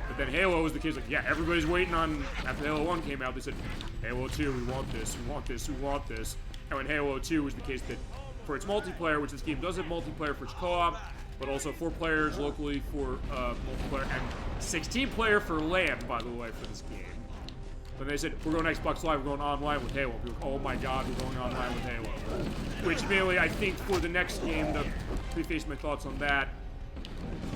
But then Halo was the case, like, yeah, everybody's waiting on, after Halo 1 came out, they said, Halo 2, we want this, we want this, we want this. And when Halo 2 was the case that, for its multiplayer, which this game does have multiplayer for its co-op, but also 4 players locally for multiplayer, and 16 player for LAN, by the way, for this game. Then they said, we're going Xbox Live, we're going online with Halo. People were like, oh my god, we're going online with Halo. Which mainly, I think, for the next game, to preface my thoughts on that,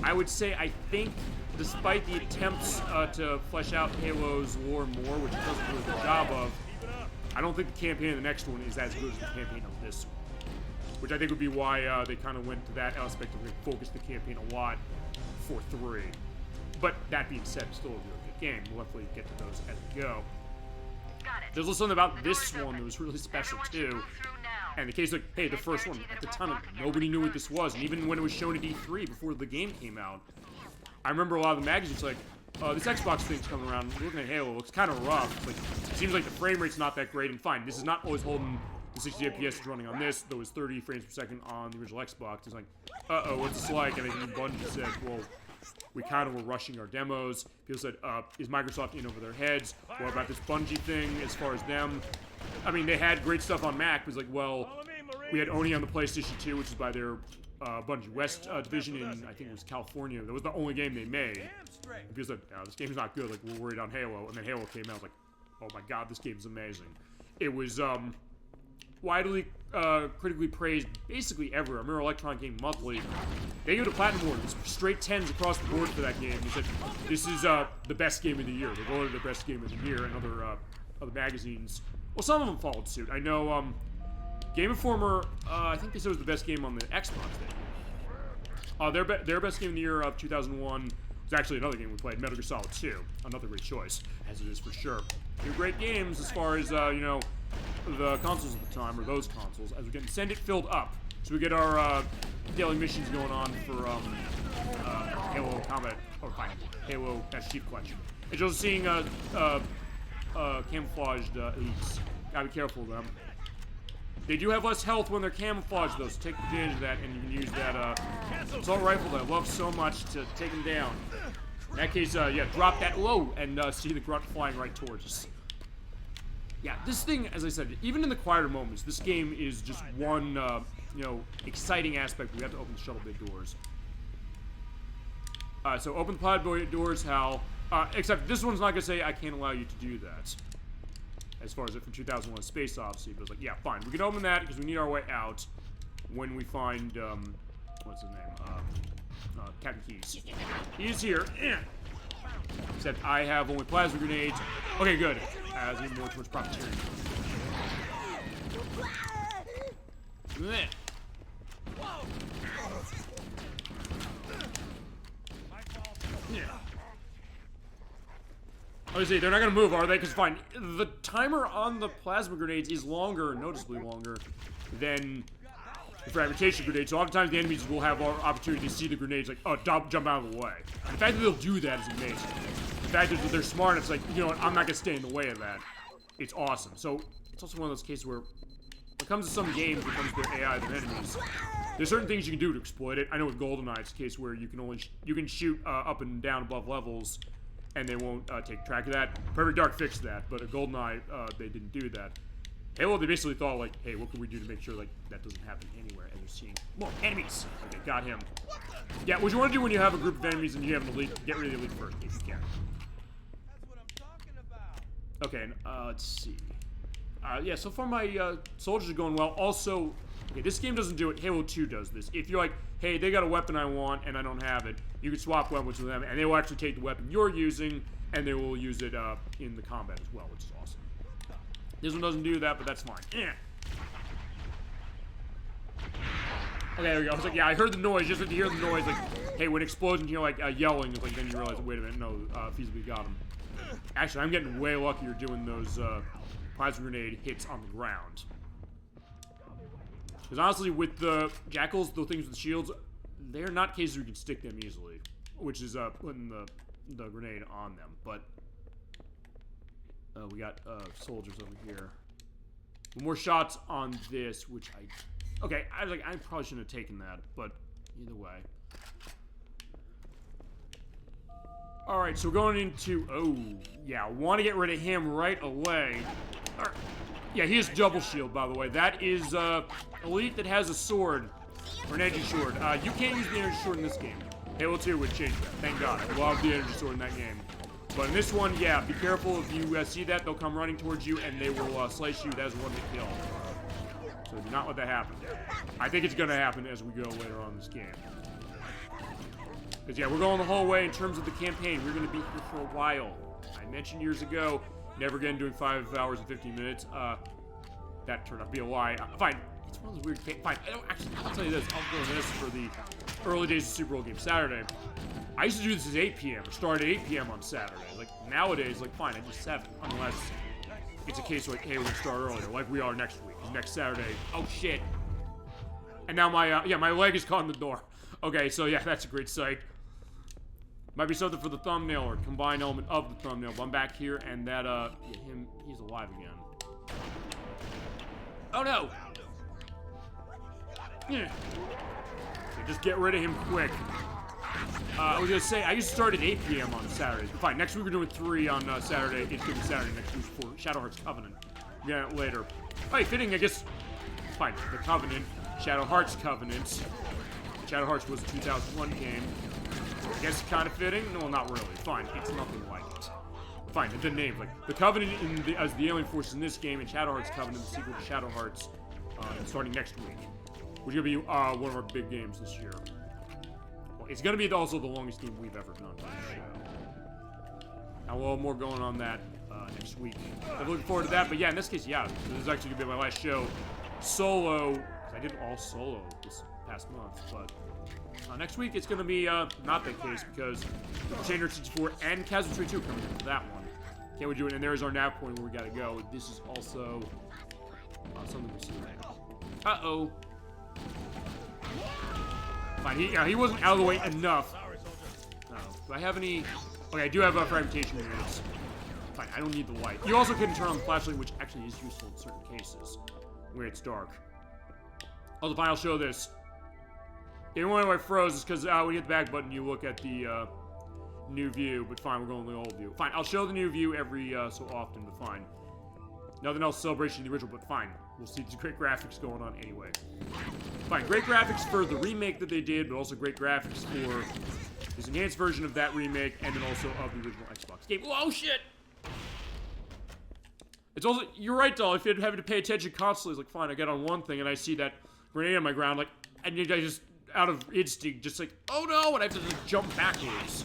I would say, I think, despite the attempts to flesh out Halo's lore more, which it does a really good job of, I don't think the campaign of the next one is as good as the campaign of this one. Which I think would be why they kind of went to that aspect of focus the campaign a lot for 3. But that being said, it's still a really good game. We'll definitely get to those as we go. There's also something about this one that was really special too. And the case, like, hey, the first one, at the time, nobody knew what this was. And even when it was shown at E3 before the game came out, I remember a lot of the magazines like, this Xbox thing's coming around, we're looking at Halo, it looks kind of rough. Like, it seems like the frame rate's not that great, and fine, this is not always holding the 60 FPS is running on this, though it's 30 frames per second on the original Xbox. It's like, uh-oh, what's this like? And I think Bungie said, well, we kind of were rushing our demos. People said, is Microsoft in over their heads? What about this Bungie thing as far as them? I mean, they had great stuff on Mac. It was like, well, we had Oni on the PlayStation 2, which is by their Bungie West division in, I think it was California. That was the only game they made. And people said, no, this game's not good. Like, we're worried on Halo. And then Halo came out. I was like, oh my god, this game's amazing. It was, widely critically praised basically ever. I remember Electronic Game Monthly, they gave it a platinum award. It's straight 10s across the board for that game. They said this is the best game of the year. They voted the best game of the year, and other magazines. Well, some of them followed suit. I know Game Informer, I think they said it was the best game on the Xbox that year. Their best game of the year of 2001 was actually another game we played, Metal Gear Solid 2. Another great choice, as it is for sure. Two great games as far as you know, the consoles at the time, or those consoles, as we can send it filled up. So we get our daily missions going on for Halo Combat, or fine, Halo Master Chief Collection. And just seeing camouflaged elites. Gotta be careful of them. They do have less health when they're camouflaged though, so take advantage of that, and you can use that assault rifle that I love so much to take them down. In that case, yeah, drop that low and see the grunt flying right towards us. Yeah, this thing, as I said, even in the quieter moments, this game is just one, you know, exciting aspect. We have to open the shuttle bay doors. So open the pod bay doors, Hal. Except this one's not gonna say I can't allow you to do that. As far as it from 2001 Space Odyssey, but it's like, yeah, fine. We can open that because we need our way out when we find, what's his name? Captain Keyes. He's here. Except I have only plasma grenades. Okay, good. As even more towards profiteering. Yeah. Obviously, they're not gonna move, are they? Because fine, the timer on the plasma grenades is longer, noticeably longer, than the fragmentation grenades. So oftentimes the enemies will have our opportunity to see the grenades, like, oh, jump out of the way. And the fact that they'll do that is amazing. The fact that they're smart, it's like, you know what, I'm not gonna stay in the way of that. It's awesome. So it's also one of those cases where, when it comes to some games, when it comes to their AI, their enemies, there's certain things you can do to exploit it. I know with GoldenEye, it's a case where you can only you can shoot up and down above levels, and they won't take track of that. Perfect Dark fixed that, but at GoldenEye, they didn't do that. Halo, they basically thought, like, hey, what can we do to make sure, like, that doesn't happen anywhere, and you're seeing more enemies. Okay, got him. Yeah, what you want to do when you have a group of enemies and you have an elite, get rid of the elite first, if you can. That's what I'm talking about. Okay, and, let's see. yeah, so far my soldiers are going well. Also, okay, this game doesn't do it. Halo 2 does this. If you're like, hey, they got a weapon I want and I don't have it, you can swap weapons with them, and they will actually take the weapon you're using, and they will use it in the combat as well, which is awesome. This one doesn't do that, but that's fine. Yeah. Okay, there we go. I was like, yeah, I heard the noise. Just like to hear the noise, like, hey, when explosions, you know, like yelling, it's like then you realize, wait a minute, no, feasibly got him. Actually, I'm getting way luckier doing those plasma grenade hits on the ground. Because honestly, with the jackals, the things with the shields, they're not cases where you can stick them easily, which is putting the grenade on them. But we got soldiers over here. More shots on this, which okay, I was like, I probably shouldn't have taken that, but either way. Alright, so we're going into, oh, yeah, want to get rid of him right away. Right. Yeah, he has double shield, by the way. That is, elite that has a sword, or an energy sword. You can't use the energy sword in this game. Halo 2 would change that, thank God. I love the energy sword in that game. But in this one, yeah, be careful. If you see that, they'll come running towards you, and they will slice you. That is one hit kill. So do not let that happen. I think it's going to happen as we go later on in this game. Because, yeah, we're going the whole way in terms of the campaign. We're going to be here for a while. I mentioned years ago, never again doing 5 hours and 15 minutes. That turned out to be a lie. Fine. It's one of those weird... Fine. Actually, I'll tell you this. I'll go this for the early days of Super Bowl game Saturday. I used to do this at 8 p.m. or start at 8 p.m. on Saturday. Like, nowadays, like, fine, I do 7. Unless it's a case like, hey, we're going to start earlier. Like we are next week. Next Saturday. Oh, shit. And now my, yeah, my leg is caught in the door. Okay, so, yeah, that's a great sight. Might be something for the thumbnail or combined element of the thumbnail. But I'm back here, and that, yeah, he's alive again. Oh, no! Yeah. So just get rid of him quick. I was gonna say, I used to start at 8 p.m. on Saturdays, but fine. Next week we're doing 3 on Saturday. It's gonna be Saturday next week for Shadowheart's Covenant. Yeah, later. Oh, fitting, I guess. Fine, the Covenant. Shadowheart's Covenant. Shadowhearts was a 2001 game. I guess kind of fitting? No, not really. Fine, it's nothing like it. Fine, the name, like, the Covenant as the alien force in this game, and Shadowheart's Covenant, the sequel to Shadowhearts, starting next week. Which is gonna be one of our big games this year. It's going to be also the longest game we've ever done on the show. And we'll have more going on that next week. I'm looking forward to that. But yeah, in this case, yeah, this is actually going to be my last show solo. Because I did all solo this past month. But next week, it's going to be not that case because Crusader 64 and Casualty 2 coming in for that one. Can't we do it? And there's our nav point where we got to go. This is also something we'll see later. Uh-oh. Fine, he wasn't out of the way enough. Oh, do I have any... Okay, I do have fragmentation units. Fine, I don't need the light. You also can turn on the flashlight, which actually is useful in certain cases where it's dark. Also, fine, I'll show this. The only way I froze is because when you hit the back button, you look at the new view, but fine, we're going to the old view. Fine, I'll show the new view every so often, but fine. Nothing else celebration of the original, but fine. We'll see these great graphics going on anyway. Fine, great graphics for the remake that they did, but also great graphics for this enhanced version of that remake, and then also of the original Xbox game. Oh, shit! It's also, you're right, doll, if you're having to pay attention constantly, it's like, fine, I get on one thing, and I see that grenade on my ground, like, and I just, out of instinct, just like, oh no, and I have to just jump backwards.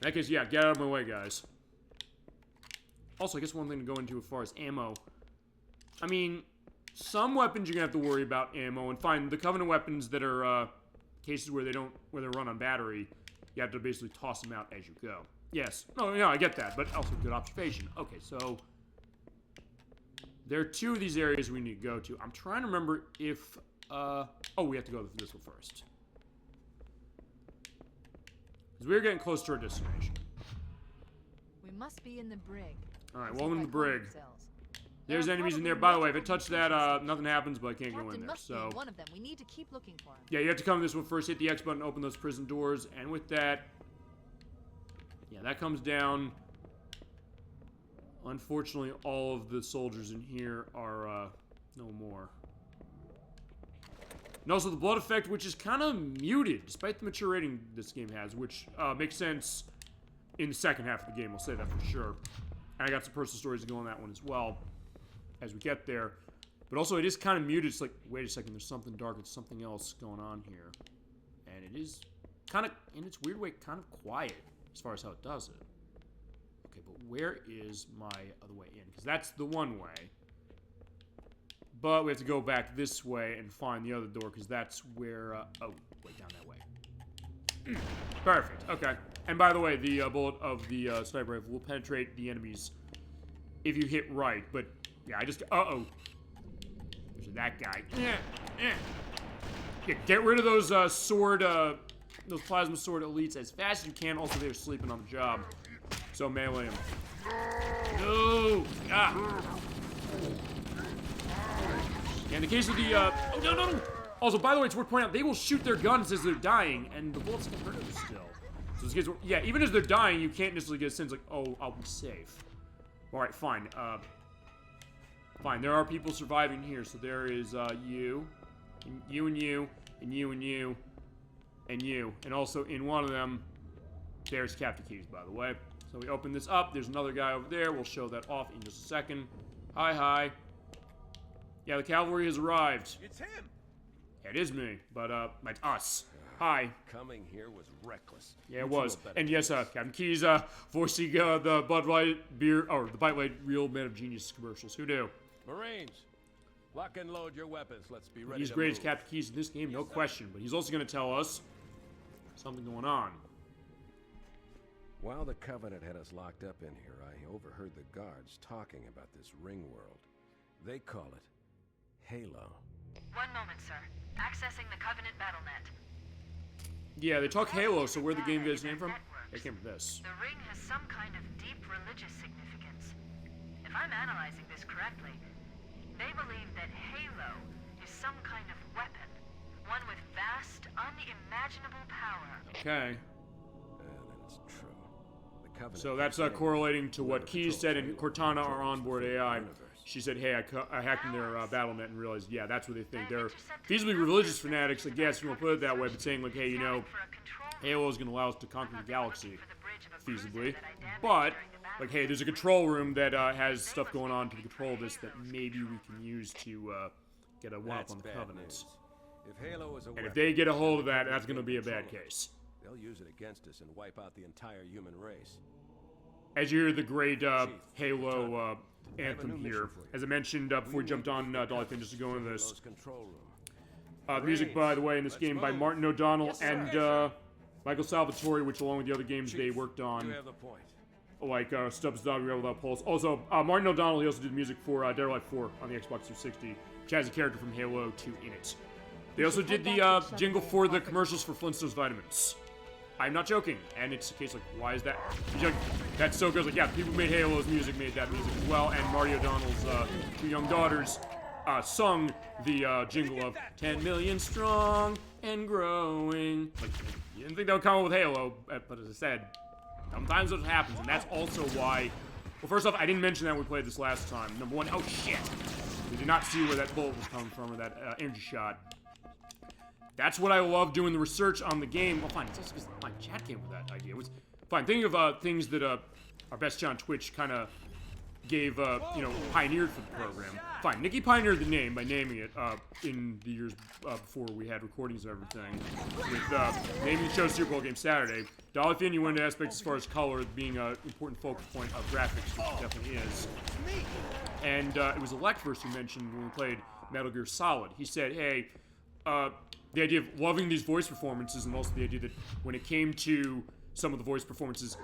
In that case, yeah, get out of my way, guys. Also, I guess one thing to go into as far as ammo. I mean, some weapons you're gonna have to worry about ammo, and fine, the Covenant weapons that are cases where they're run on battery, you have to basically toss them out as you go. Yes. No, I get that, but also good observation. Okay, so there are 2 of these areas we need to go to. I'm trying to remember if oh, we have to go to this one first. Because we're getting close to our destination. We must be in the brig. Alright, welcome to the brig. There's enemies in there. By the way, if I touch that, nothing happens, but I can't go in there, so... One of them. We need to keep looking for him. Yeah, you have to come to this one first, hit the X button, open those prison doors, and with that... Yeah, that comes down. Unfortunately, all of the soldiers in here are, no more. And also the blood effect, which is kind of muted, despite the mature rating this game has, which, makes sense in the second half of the game, I'll say that for sure. And I got some personal stories to go on that one as well as we get there. But also, it is kind of muted. It's like, wait a second, there's something dark. There's something else going on here. And it is kind of, in its weird way, kind of quiet as far as how it does it. Okay, but where is my other way in? Because that's the one way. But we have to go back this way and find the other door, because that's where, oh, wait, down that way. Perfect, okay. And by the way, the bullet of the sniper rifle will penetrate the enemies if you hit right, but, yeah, I just, uh-oh. There's that guy. Yeah, get rid of those those plasma sword elites as fast as you can. Also, they're sleeping on the job. So melee them. No! Ah! Yeah, in the case of the, oh, no! Also, by the way, it's worth pointing out, they will shoot their guns as they're dying, and the bullets can hurt them still. So this case, yeah, even as they're dying, you can't necessarily get a sense like, oh, I'll be safe. Alright, fine. Fine, there are people surviving here, so there is, you, and you, and you, and you, and you, and you. And also, in one of them, there's Captain Keys, by the way. So we open this up, there's another guy over there, we'll show that off in just a second. Hi, hi. Yeah, the cavalry has arrived. It's him! Yeah, it is me, but, it's us. Hi. Coming here was reckless. Yeah, it was. And yes, Captain Keys, voicing, the Bud Light beer, or the Bite Light Real Man of Genius commercials. Who knew? Marines, lock and load your weapons. Let's be ready He's to great move. as Captain Keys in this game, no question. But he's also going to tell us something going on. While the Covenant had us locked up in here, I overheard the guards talking about this ring world. They call it Halo. One moment, sir. Accessing the Covenant BattleNet. Yeah, they talk Halo, so where the game gets name from? It came from this. The ring has some kind of deep religious significance. If I'm analyzing this correctly, they believe that Halo is some kind of weapon, one with vast, unimaginable power. Okay. Then it's true. The Covenant So that's correlating to what Keys said, and Cortana, our onboard AI. She said, hey, I hacked in their BattleNet and realized, yeah, that's what they think. They're feasibly religious fanatics, I guess, if you want to put it that way, but saying, like, hey, you know, Halo is going to allow us to conquer the galaxy, feasibly. But, like, hey, there's a control room that has stuff going on to control this that maybe we can use to get a one-up on the Covenants. If Halo is a And if they get a hold of that, that's going to be a bad case. They'll use it against us and wipe out the entire human race. As you hear the great Halo anthem here, as I mentioned before we jumped on Dolphin, just to go into this. The music, by the way, in this game by Martin O'Donnell and Michael Salvatore, which along with the other games they worked on, like Stubbs Dog Rebel Without Pulse. Also, Martin O'Donnell, he also did music for Dead or Alive 4 on the Xbox 360, which has a character from Halo 2 in it. They also did the jingle for the commercials for Flintstones Vitamins. I'm not joking, and it's a case like, why is that? That's so good. Like, yeah, people who made Halo's music made that music as well, and Marty O'Donnell's two young daughters sung the jingle of 10 million strong and growing. Like, you didn't think that would come up with Halo, but as I said, sometimes it happens, and that's also why. Well, first off, I didn't mention that when we played this last time. Number one, oh shit, we did not see where that bullet was coming from, or that energy shot. That's what I love doing the research on the game. Well, fine, it's also because my chat came with that idea. Fine, thinking of things that our best chat on Twitch kind of gave, you know, pioneered for the program. Fine, Nikki pioneered the name by naming it in the years before we had recordings of everything. With naming the show Super Bowl Game Saturday. Dolly Finn, you went into aspects as far as color being an important focal point of graphics, which it definitely is. And it was Elect first who mentioned when we played Metal Gear Solid. He said, hey, the idea of loving these voice performances, and also the idea that when it came to some of the voice performances,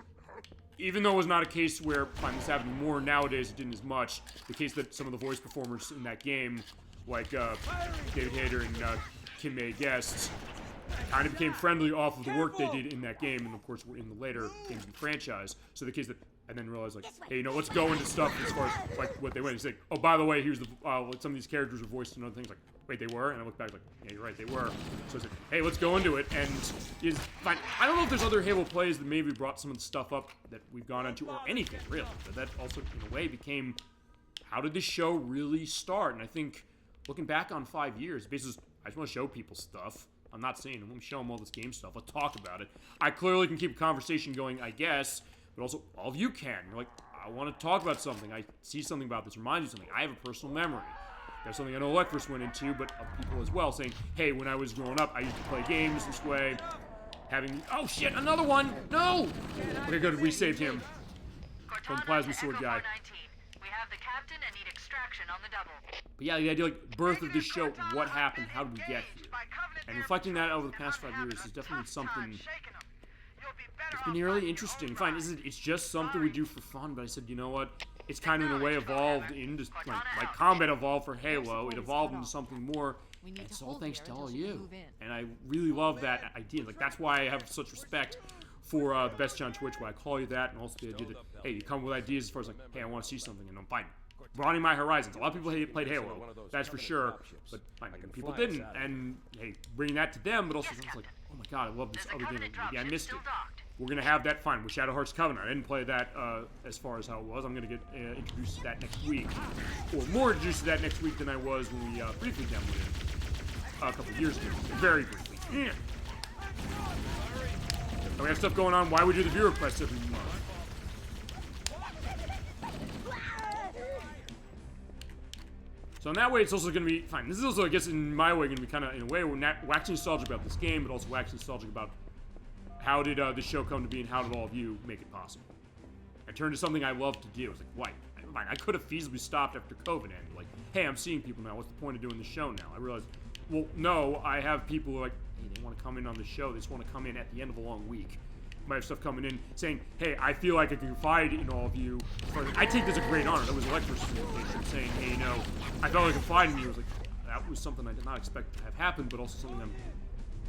even though it was not a case where, fine, this happened more nowadays, it didn't as much, the case that some of the voice performers in that game, like David Hayter and Kim May Guest, kind of became friendly off of the work they did in that game, and of course were in the later games in the franchise. So the case that, and then realized, like, hey, you know, let's go into stuff as far as, like, what they went. He's like, oh, by the way, here's the, some of these characters are voiced in other things, like, wait, they were? And I looked back like, yeah, you're right, they were. So I said, hey, let's go into it. And is fine. I don't know if there's other Halo plays that maybe brought some of the stuff up that we've gone into, or anything, really. But that also, in a way, became, how did this show really start? And I think, looking back on 5 years, basically, I just want to show people stuff. I'm not saying, I'm going to show them all this game stuff. Let's talk about it. I clearly can keep a conversation going, I guess, but also, all of you can. You're like, I want to talk about something. I see something about this, reminds you of something. I have a personal memory. That's something I know Electrus went into, but other people as well, saying, hey, when I was growing up, I used to play games this way. Having, oh shit, another one! No! Okay, good, we saved him. From Plasma Sword guy. We have the captain and need extraction on the double. But yeah, the idea, like, birth of this show, what happened, how did we get here? And reflecting that over the past 5 years is definitely something it's been really interesting. Fine, it's just something we do for fun, but I said, you know what? It's kind of in a way evolved into, like combat evolved for Halo. It evolved into something more. And it's all thanks to all you. And I really love that idea. Like, that's why I have such respect for the best on Twitch, why I call you that, and also the idea that, hey, you come with ideas as far as like, hey, I want to see something, and I'm fine. Broadening my horizons. A lot of people played Halo, that's for sure, but fine, people didn't, and hey, bringing that to them, but also it's like, oh my god, I love this other game. Yeah, I missed it. We're gonna have that, fine, with Shadow Hearts Covenant. I didn't play that as far as how it was. I'm gonna get introduced to that next week, or more introduced to that next week than I was when we briefly demoed it a couple years ago, very briefly. Yeah. And we have stuff going on. Why we do the viewer requests every month? So in that way, it's also going to be fine. This is also, I guess, in my way, going to be kind of, in a way, we're waxing nostalgic about this game, but also waxing nostalgic about how did this show come to be and how did all of you make it possible. I turned to something I love to do. It's like, why? Fine, I could have feasibly stopped after COVID ended. Like, hey, I'm seeing people now. What's the point of doing the show now? I realized, well, no, I have people who are like, hey, they want to come in on the show. They just want to come in at the end of a long week. Might have stuff coming in saying, hey, I feel like I can confide in all of you. I take this as a great honor. That was Electrus' invitation saying, hey, you know, I felt like confiding in you. I was like, that was something I did not expect to have happen, but also something I'm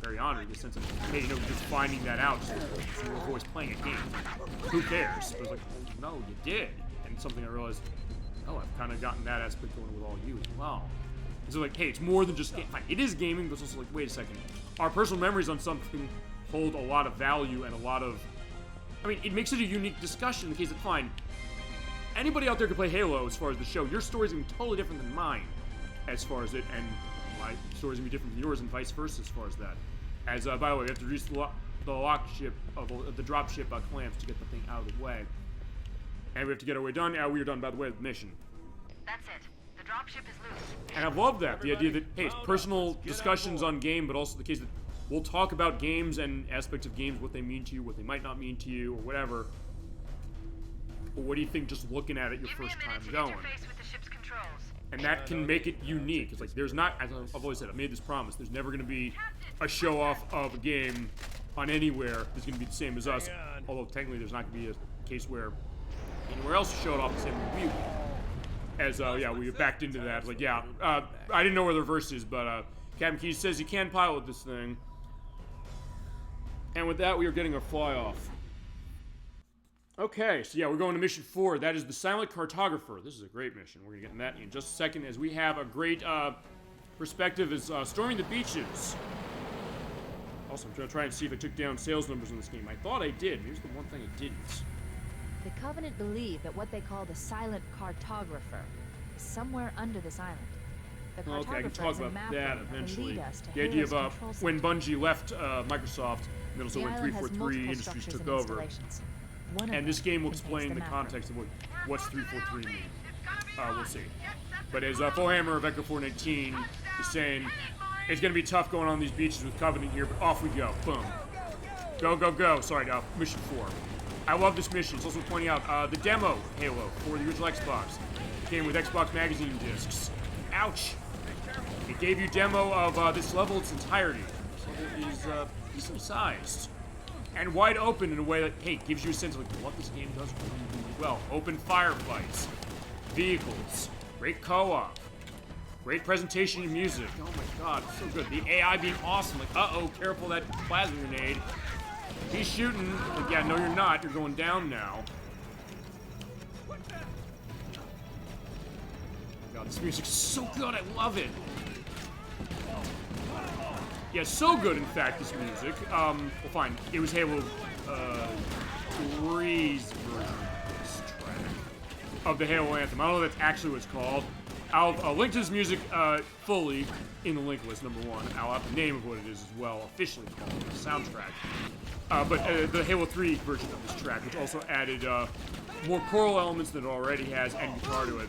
very honored in the sense of, hey, you know, just finding that out. Just your voice playing a game. Who cares? But I was like, well, no, you did. And something I realized, oh, I've kind of gotten that aspect going with all you as well. And so, like, hey, it's more than just game. Fine, it is gaming, but it's also like, wait a second. Our personal memories on something hold a lot of value and a lot of... I mean, it makes it a unique discussion in the case of, fine, anybody out there can play Halo as far as the show. Your story's going to be totally different than mine as far as it, and my story's going to be different from yours and vice versa as far as that. As, by the way, we have to reach the lock ship, of the drop ship clamps to get the thing out of the way. And we have to get our way done. We are done, by the way, with the mission. That's it. The dropship is loose. And I love that. The idea that, hey, it's personal discussions on game, but also the case that we'll talk about games and aspects of games, what they mean to you, what they might not mean to you, or whatever. But what do you think just looking at it your first time going? With the ship's controls. And that can make it unique. It's like, there's not, as I've always said, I've made this promise, there's never going to be a show-off of a game on anywhere that's going to be the same as us. Although, technically, there's not going to be a case where anywhere else showed off the same way we would. As, yeah, we backed into that. Like, yeah, I didn't know where the reverse is, but Captain Keys says you can pilot this thing. And with that, we are getting our fly-off. Okay, so yeah, we're going to mission 4. That is the Silent Cartographer. This is a great mission. We're going to get in that in just a second, as we have a great perspective as storming the beaches. Also, I'm going to try and see if I took down sales numbers in this game. I thought I did. Here's the one thing I didn't. The Covenant believe that what they call the Silent Cartographer is somewhere under this island. The Okay, I can Cartographer talk is a about map that that will eventually. lead us to The idea Halo's of control when center. Bungie left Microsoft, and then also The when island has 343 multiple Industries structures took and over. installations. One of And this them game will contains explain the map context of what's 343 mean. We'll see. But as Fohammer of Echo 419 is saying, it's going to be tough going on these beaches with Covenant here, but off we go. Boom. Go, go, go. Sorry, mission 4. I love this mission. It's also pointing out the demo Halo for the original Xbox. It came with Xbox magazine discs. Ouch! It gave you demo of this level its entirety. This level is decent sized. And wide open in a way that, hey, gives you a sense of like, what this game does really well. Open firefights, vehicles, great co-op, great presentation and music. Oh my god, it's so good. The AI being awesome. Like, uh-oh, careful that plasma grenade. He's shooting. Like, yeah, no, you're not. You're going down now. God, this music's so good. I love it. Yeah, so good, in fact, this music. Well, fine. It was Halo 3's version of this track of the Halo anthem. I don't know if that's actually what it's called. I'll link to this music fully in the link list, number 1. I'll have the name of what it is as well, officially called the soundtrack. But the Halo 3 version of this track, which also added more choral elements than it already has, and guitar to it.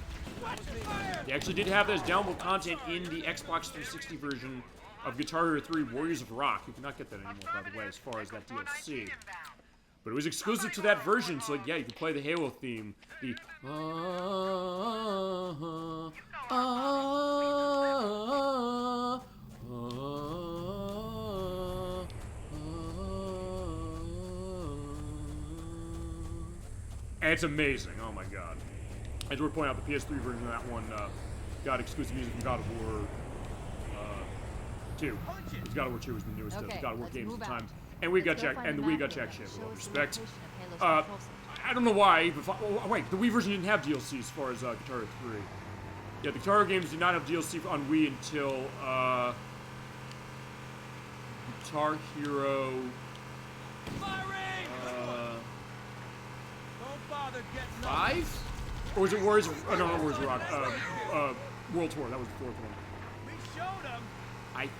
They actually did have those downloadable content in the Xbox 360 version of Guitar Hero 3 Warriors of Rock. You cannot get that anymore, by the way, as far as that DLC. But it was exclusive to that version, so yeah, you can play the Halo theme. The and it's amazing, oh my god. As we're pointing out, the PS3 version of that one got exclusive music from God of War 2. Because God of War 2 was the newest of God of War games at the time. And we got checked, and the Wii got checked shit with all respect. I don't know why, but wait, the Wii version didn't have DLC as far as Guitar Hero 3. Yeah, the Guitar Hero games did not have DLC on Wii until Guitar Hero. Don't bother getting 5? Or was it Warriors? Oh, no, not Warriors of Rock. World Tour. That was the fourth one. We showed them. I think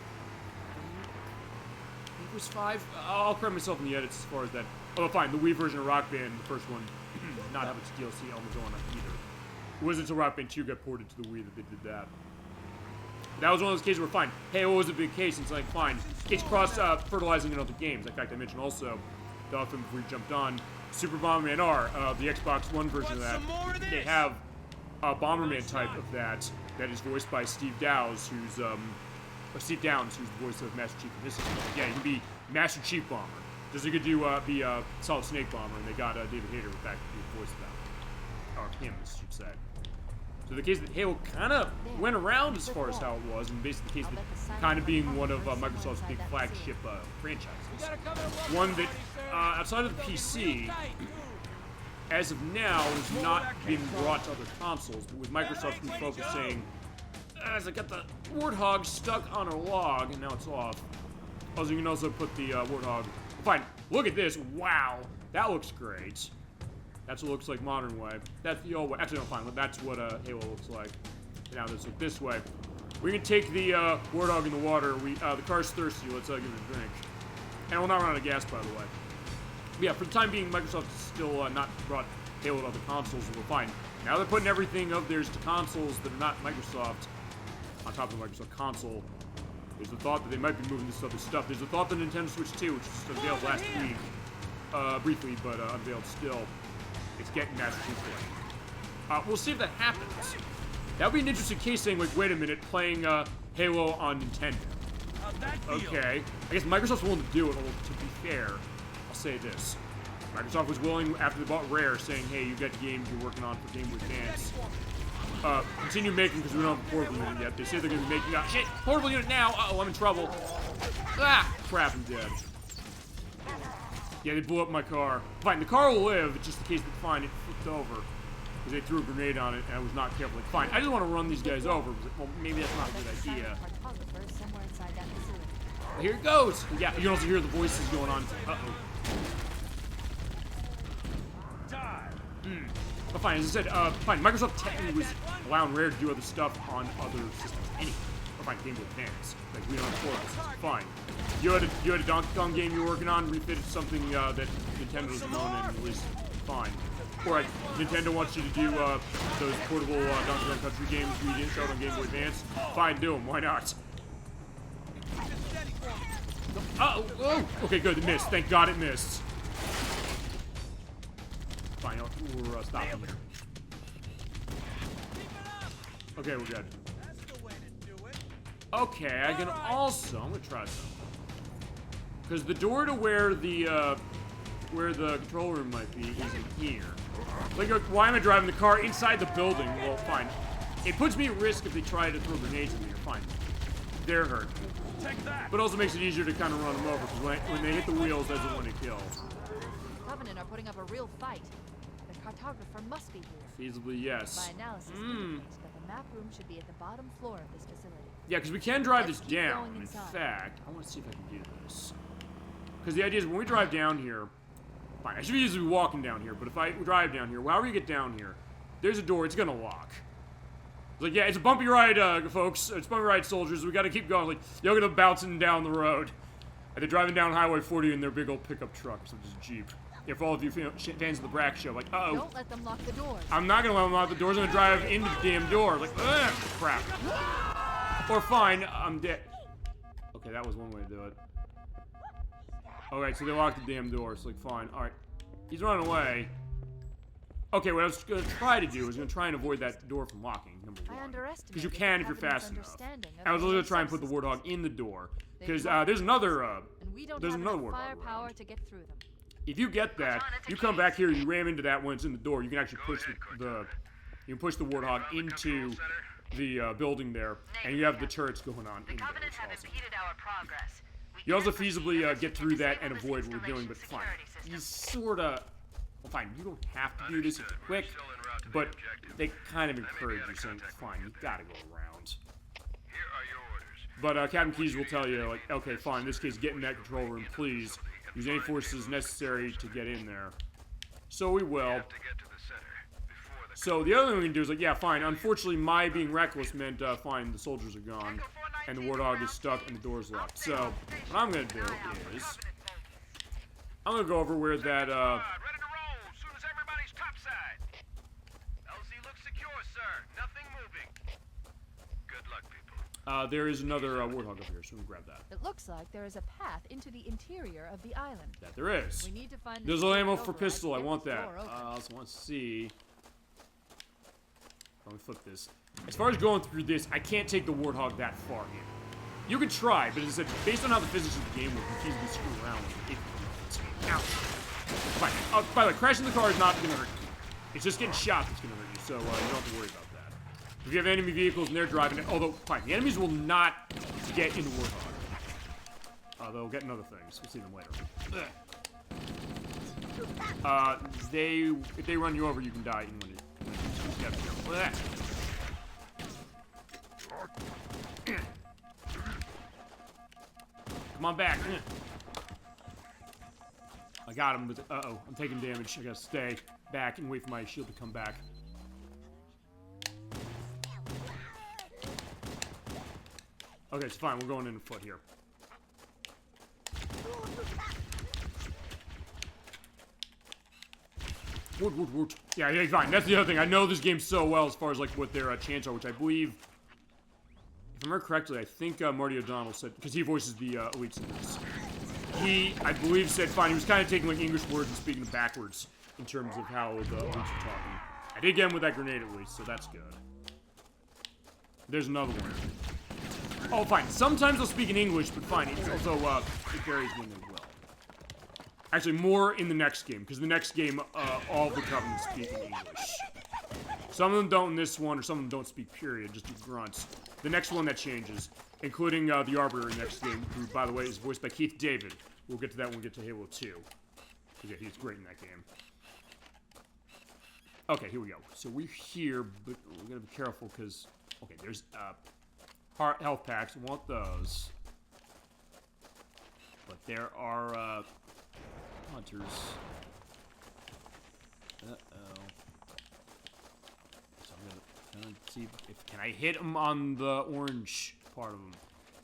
it was 5. I'll correct myself in the edits as far as that. Oh, fine. The Wii version of Rock Band, the first one, did not have its DLC elements on it either. It wasn't until Rock Band 2 got ported to the Wii that they did that. That was one of those cases where, fine, Halo was a big case, and it's like, fine, it's cross-fertilizing in other games. In fact, I mentioned also, the film before we jumped on, Super Bomberman R, the Xbox One version of that. They have a Bomberman type of that is voiced by Steve Downes, who's Steve Downes, who's the voice of Master Chief in this system. Yeah, he can be Master Chief Bomber. Just like he could be Solid Snake Bomber, and they got David Hayter back to be the voice of that. Or him, I should say. So the case that Halo kind of went around as far as how it was, and basically the case that kind of being one of Microsoft's big flagship franchises. One that, outside of the PC, as of now, is not being brought to other consoles, but with Microsoft refocusing, as I got the Warthog stuck on a log, and now it's off. Also, you can also put the Warthog. Fine, look at this. Wow, that looks great. That's what it looks like modern way. That's the old way. Actually, no, fine. That's what Halo looks like. Now let's look this way. We can take the Warthog in the water. The car's thirsty. Let's give it a drink. And we'll not run out of gas, by the way. But yeah, for the time being, Microsoft has still not brought Halo to other consoles, and we're fine. Now they're putting everything of theirs to consoles that are not Microsoft on top of the Microsoft console. There's a thought that they might be moving this other stuff. There's a thought that Nintendo Switch 2, which was unveiled last week, briefly, but unveiled still. It's getting Master Chief Collection. We'll see if that happens. That would be an interesting case saying, like, wait a minute, playing Halo on Nintendo. Okay. I guess Microsoft's willing to do it, although to be fair, I'll say this. Microsoft was willing, after they bought Rare, saying, hey, you got games you're working on for Game Boy Advance. Continue making because we don't have a portable unit yet. They say they're going to be making shit, portable unit now! Uh-oh, I'm in trouble. Ah! Crap, I'm dead. Yeah, they blew up my car. Fine, the car will live, it's just the case that, fine, it flipped over. Because they threw a grenade on it, and I was not careful. Like, fine, I just want to run these guys over. Well, maybe that's not a good idea. Well, here it goes! Yeah, you can also hear the voices going on. Uh-oh. But fine, as I said, fine, Microsoft technically was allowing Rare to do other stuff on other systems anyway. Or fine, Game Boy Advance. Like, we don't have portables. Fine. You had a Donkey Kong game you were working on, refitted something that Nintendo was known and released. Fine. Or Nintendo wants you to do those portable Donkey Kong Country games we didn't show on Game Boy Advance. Fine, do them. Why not? Oh! Okay, good. It missed. Thank God it missed. Fine, we're stopping here. Okay, we're good. Okay, I can also... I'm gonna try something. Because the door to where the control room might be isn't here. Like, why am I driving the car inside the building? Well, fine. It puts me at risk if they try to throw grenades in here. Fine. They're hurt. But also makes it easier to kind of run them over, because when they hit the wheels, that's the one to kill. Covenant are putting up a real fight. The cartographer must be here. Feasibly, yes. My analysis indicates that the map room should be at the bottom floor of this facility. Yeah, because we can drive this down. In fact, I want to see if I can do this. Because the idea is when we drive down here, fine, I should be usually walking down here, but if I drive down here, however you get down here, there's a door, it's going to lock. It's like, yeah, it's a bumpy ride, folks. It's a bumpy ride, soldiers. We got to keep going. Like, you're going to bouncing down the road. And they're driving down Highway 40 in their big old pickup truck, so just a Jeep. If all of you fans of the Brack Show, like, uh-oh. Don't let them lock the doors. I'm not gonna let them lock the doors. I'm gonna drive into the damn door. Like, ugh, crap. Or fine, I'm dead. Okay, that was one way to do it. Alright, so they locked the damn door. So, like, fine. Alright. He's running away. Okay, what I was gonna try to do was gonna try and avoid that door from locking, number one. I underestimated Because you can if you're fast enough. understanding of I was also gonna alien try and put the substances. Warthog in the door. They Because block there's another, and we don't there's have another enough Warthog firepower around. to get through them. If you get that, you come back here, you ram into that when it's in the door. You can actually push the you can push the Warthog into the building there, and you have the turrets going on The in there. Covenant It's have awesome. impeded our progress. We You also can't proceed feasibly unless get we through can that and disable avoid this what we're doing, but installation fine. security You system. sorta... Well, fine, you don't have to do this quick, but they kind of encourage you, saying, fine, you gotta go around. But Captain Keyes will tell you, like, okay, fine, in this case, get in that control room, please. Use any forces necessary to get in there. So we will. So the other thing we can do is, like, yeah, fine. Unfortunately, my being reckless meant, fine, the soldiers are gone, and the Warthog is stuck, and the door's locked. So, what I'm gonna do is... I'm gonna go over where that, Ready to roll as soon as everybody's topside. LZ looks secure, sir. Nothing moving. Good luck, people. there is another, Warthog up here, so we can grab that. It looks like there is a path into the interior of the island. That there is. We need to find There's the a secret ammo for override pistol, I to get want this that. door open. I also want to see... Let me flip this. As far as going through this, I can't take the Warthog that far in. You can try, but as I said, based on how the physics of the game work, you can't screw around with it. Ouch. Fine. By the way, crashing the car is not going to hurt you. It's just getting shot that's going to hurt you, so you don't have to worry about that. If you have enemy vehicles and they're driving it, although, fine, the enemies will not get into Warthog. They'll get in other things. We'll see them later. If they run you over, you can die in one. You gotta be careful with that. Come on back. I got him, but uh-oh, I'm taking damage. I gotta stay back and wait for my shield to come back. Okay, it's fine. We're going in foot here. Woot. Yeah, fine. That's the other thing. I know this game so well as far as like what their chants are, which I believe, if I remember correctly, I think Marty O'Donnell said, because he voices the elites in this. He, I believe, said fine. He was kind of taking like English words and speaking them backwards in terms of how the elites are talking. I did get him with that grenade at least, so that's good. There's another one. Oh, fine. Sometimes they'll speak in English, but fine. It's also it varies when they will. Actually, more in the next game, because the next game, all the Covenant speak in English. Some of them don't in this one, or some of them don't speak, period, just do grunts. The next one that changes, including the Arbiter in the next game, who, by the way, is voiced by Keith David. We'll get to that when we get to Halo 2. Yeah, he's great in that game. Okay, here we go. So we're here, but we're going to be careful, because... Okay, there's health packs. I want those. But there are... hunters. Uh-oh. So I'm gonna see if can I hit them on the orange part of them.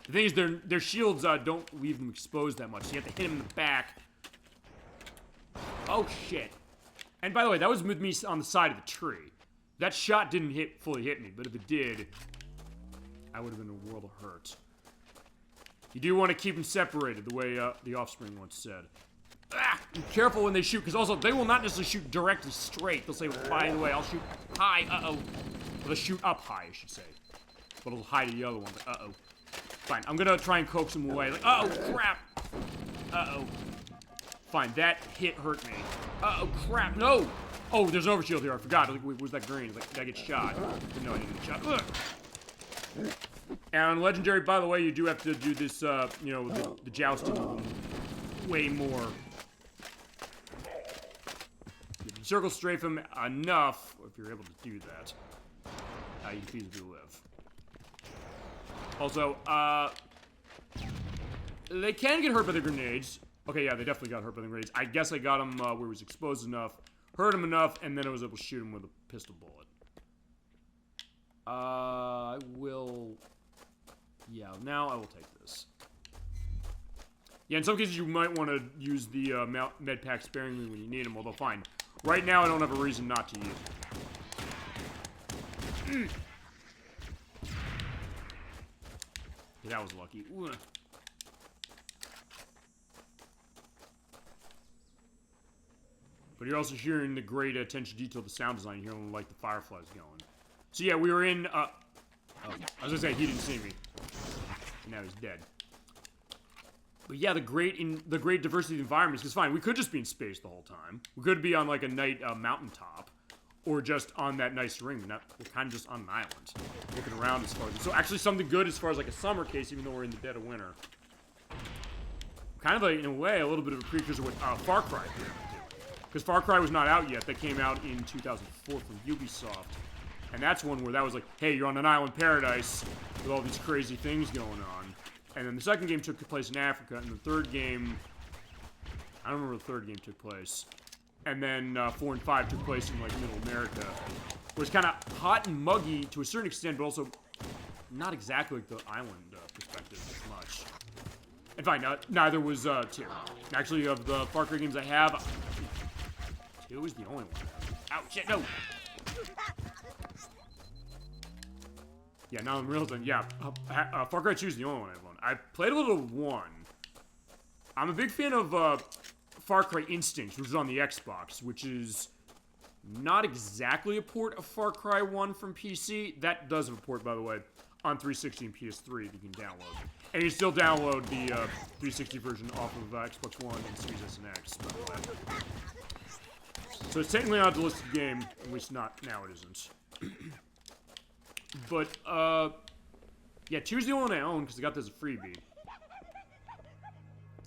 The thing is, their shields don't leave them exposed that much. So you have to hit them in the back. Oh shit! And by the way, that was with me on the side of the tree. That shot didn't fully hit me, but if it did, I would have been in a world of hurt. You do want to keep them separated, the way the Offspring once said. Ah, be careful when they shoot, because also, they will not necessarily shoot directly straight. They'll say, well, by the way, I'll shoot high, uh-oh. Well, they'll shoot up high, I should say. But it'll hide the other one, uh-oh. Fine, I'm gonna try and coax them away. Like, uh-oh, crap! Uh-oh. Fine, that hit hurt me. Uh-oh, crap, no! Oh, there's an overshield here, I forgot. Like, wait, where's that green? Like, did I get shot? But no, I didn't get shot. Ugh. And on Legendary, by the way, you do have to do this, you know, the jousting of them way more. If you circle strafe him enough, if you're able to do that, you can feasibly live. Also, they can get hurt by the grenades. Okay, yeah, they definitely got hurt by the grenades. I guess I got him where he was exposed enough, hurt him enough, and then I was able to shoot him with a pistol bullet. Yeah, now I will take this. Yeah, in some cases you might want to use the med pack sparingly when you need them, although fine. Right now I don't have a reason not to use it. Yeah, that was lucky. Ooh. But you're also hearing the great attention to detail of the sound design. You're hearing like the fireflies going. So yeah, we were in, oh, I was gonna say he didn't see me. And now he's dead. But yeah, the great diversity of environments, because fine, we could just be in space the whole time. We could be on like a night mountaintop. Or just on that nice ring. We're kind of just on an island. Looking around as far as... So actually something good as far as like a summer case, even though we're in the dead of winter. Kind of like, in a way, a little bit of a precursor with Far Cry. Because Far Cry was not out yet. That came out in 2004 from Ubisoft. And that's one where that was like, hey, you're on an island paradise with all these crazy things going on. And then the second game took place in Africa. And the third game... I don't remember the third game took place. And then 4 and 5 took place in, like, Middle America. It was kind of hot and muggy to a certain extent, but also not exactly like the island perspective as much. And fine, neither was 2. Actually, of the Far Cry games I have, 2 is the only one. Ow, shit, no! Yeah, now I'm real done. Yeah, Far Cry 2 is the only one I've owned. I played a little of 1. I'm a big fan of, Far Cry Instincts, which is on the Xbox, which is not exactly a port of Far Cry 1 from PC. That does have a port, by the way, on 360 and PS3 that you can download. And you can still download the 360 version off of Xbox One and Series S and X, by the way. So it's technically not a listed game, at least not now it isn't. But, yeah, 2 is the only one I own, because I got this as a freebie.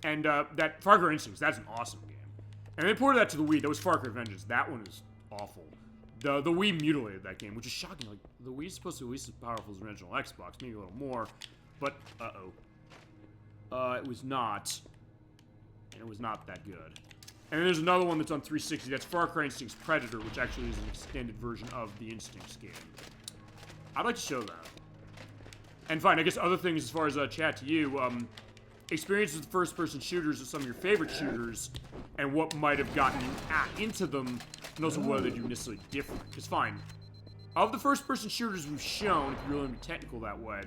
And that Far Cry Instincts, that's an awesome game. And they ported that to the Wii. That was Far Cry Vengeance. That one is awful. The Wii mutilated that game, which is shocking. Like, the Wii is supposed to be at least as powerful as the original Xbox, maybe a little more. But, it was not. And it was not that good. And then there's another one that's on 360. That's Far Cry Instincts Predator, which actually is an extended version of the Instincts game. I'd like to show that. And fine, I guess other things as far as chat to you, experiences with first-person shooters are some of your favorite shooters, and what might have gotten you into them, and also whether they do necessarily different. Because fine, of the first-person shooters we've shown, if you really want to be technical that way,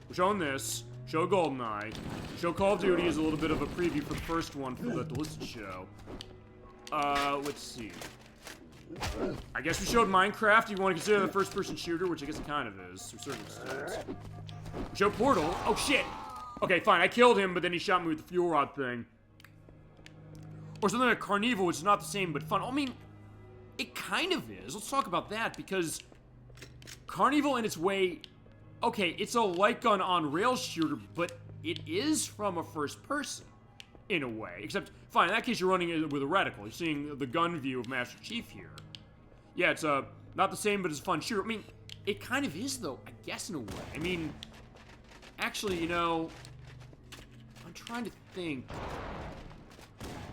we're showing this, show GoldenEye, show Call of Duty as a little bit of a preview for the first one for the listed show. Let's see. I guess we showed Minecraft. You want to consider the first-person shooter, which I guess it kind of is, to a certain extent. We showed Portal. Oh, shit! Okay, fine, I killed him, but then he shot me with the fuel rod thing. Or something like Carnival, which is not the same, but fun. I mean, it kind of is. Let's talk about that, because Carnival in its way, okay, it's a light gun on rails shooter, but it is from a first person, in a way. Except, fine, in that case, you're running it with a reticle. You're seeing the gun view of Master Chief here. Yeah, it's not the same, but it's a fun shooter. I mean, it kind of is, though, I guess, in a way. I mean, actually, you know, I'm trying to think.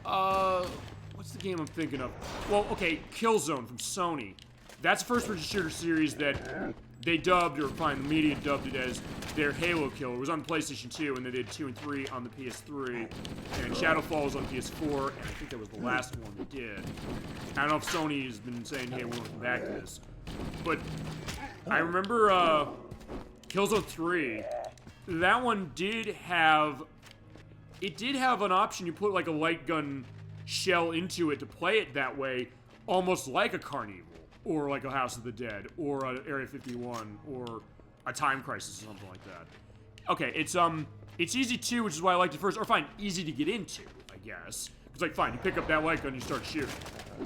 What's the game I'm thinking of? Well, okay, Killzone from Sony. That's a first-person shooter series that they dubbed, or fine, the media dubbed it as their Halo killer. It was on PlayStation 2, and they did 2 and 3 on the PS3. And Shadowfall was on PS4, and I think that was the last one they did. I don't know if Sony has been saying, hey, we're going to come back to this. But I remember Killzone 3, that one did have... It did have an option. You put like a light gun shell into it to play it that way, almost like a Carnival, or like a House of the Dead, or an Area 51, or a Time Crisis, or something like that. Okay, it's easy too, which is why I liked it first. Or fine, easy to get into, I guess. It's like, fine, you pick up that light gun and you start shooting.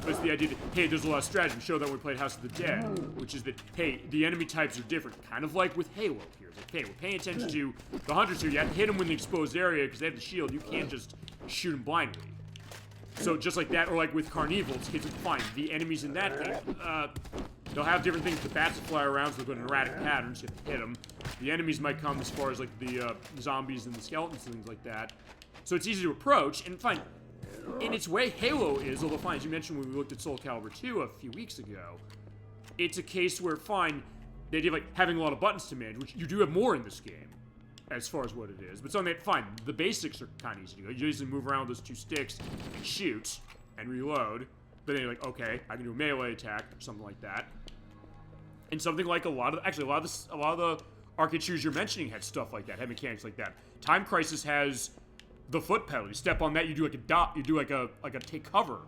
But it's the idea that, hey, there's a lot of strategy. We showed that when we played House of the Dead, which is that, hey, the enemy types are different. Kind of like with Halo here. It's like, hey, we're paying attention to the hunters here. You have to hit them in the exposed area because they have the shield. You can't just shoot them blindly. So just like that, or like with Carnival, it's fine. The enemies in that game, they'll have different things. The bats will fly around, so they'll go in erratic patterns. You have to hit them. The enemies might come as far as like the zombies and the skeletons and things like that. So it's easy to approach, and fine. In its way, Halo is, although fine, as you mentioned when we looked at Soul Calibur 2 a few weeks ago, it's a case where, fine, the idea of like having a lot of buttons to manage, which you do have more in this game. as far as what it is. But something that, fine, the basics are kind of easy to do. You usually move around with those 2 sticks and shoot and reload. But then you're like, okay, I can do a melee attack or something like that. And something like a lot of the arcade shooters you're mentioning had stuff like that, had mechanics like that. Time Crisis has the foot pedal. You step on that, you do like a dot, you do like a take cover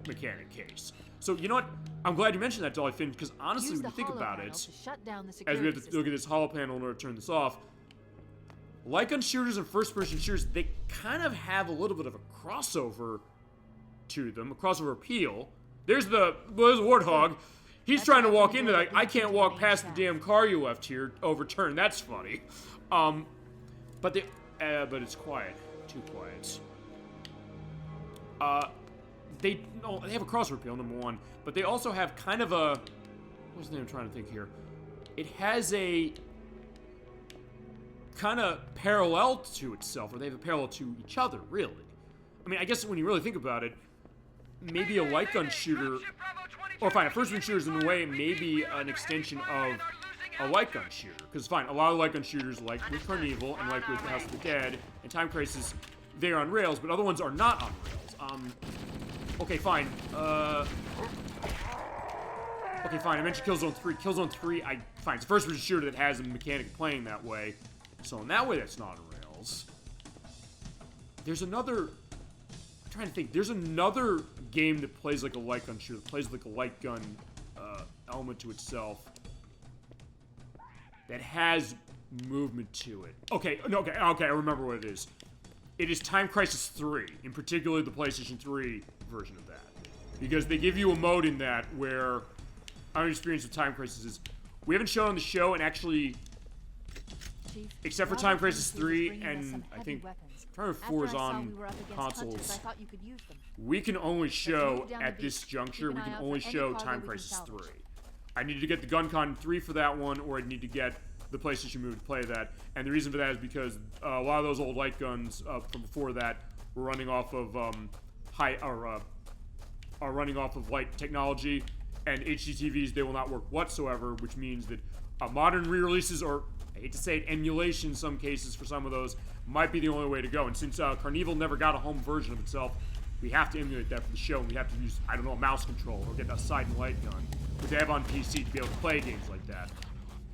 mechanic case. So you know what? I'm glad you mentioned that, Dolly Finn, because honestly, when you think about it, as we have to look at this hollow panel in order to turn this off, like on shooters and first-person shooters, they kind of have a little bit of a crossover to them, a crossover appeal. There's a Warthog. He's trying to walk into that. I can't walk past the damn car you left here. Overturn. That's funny. But it's quiet. Too quiet. They have a crossover appeal, number one, but they also have kind of a, what's the name I'm trying to think here? It has a kind of parallel to itself, or they have a parallel to each other, really. I mean, I guess when you really think about it, maybe a light gun shooter, or fine, a first-person shooter is in a way maybe an extension of a light gun shooter. Because fine, a lot of light gun shooters, like with Carnival and like with House of the Dead and Time Crisis, they're on rails, but other ones are not on rails. Okay, fine. Okay, fine. I mentioned Killzone 3. Killzone 3, fine, it's a first-person shooter that has a mechanic of playing that way. So in that way, that's not on rails. There's another... I'm trying to think. There's another game that plays like a light gun shooter, that plays like a light gun element to itself, that has movement to it. Okay, no, okay, I remember what it is. It is Time Crisis 3, in particular the PlayStation 3 version of that. Because they give you a mode in that where our experience with Time Crisis is, we haven't shown on the show, and actually, except for Time Crisis 3, and I think Time 4 is on consoles, we can only show, at this juncture, we can only show Time Crisis 3. I need to get the GunCon 3 for that one, or I need to get the PlayStation Move to play that. And the reason for that is because a lot of those old light guns from before that were running off of are running off of light technology, and HD TVs, they will not work whatsoever, which means that modern re-releases, or I hate to say it, emulation in some cases for some of those, might be the only way to go. And since Carnival never got a home version of itself, we have to emulate that for the show, and we have to use, I don't know, a mouse control, or get that side and light gun, which they have on PC to be able to play games like that.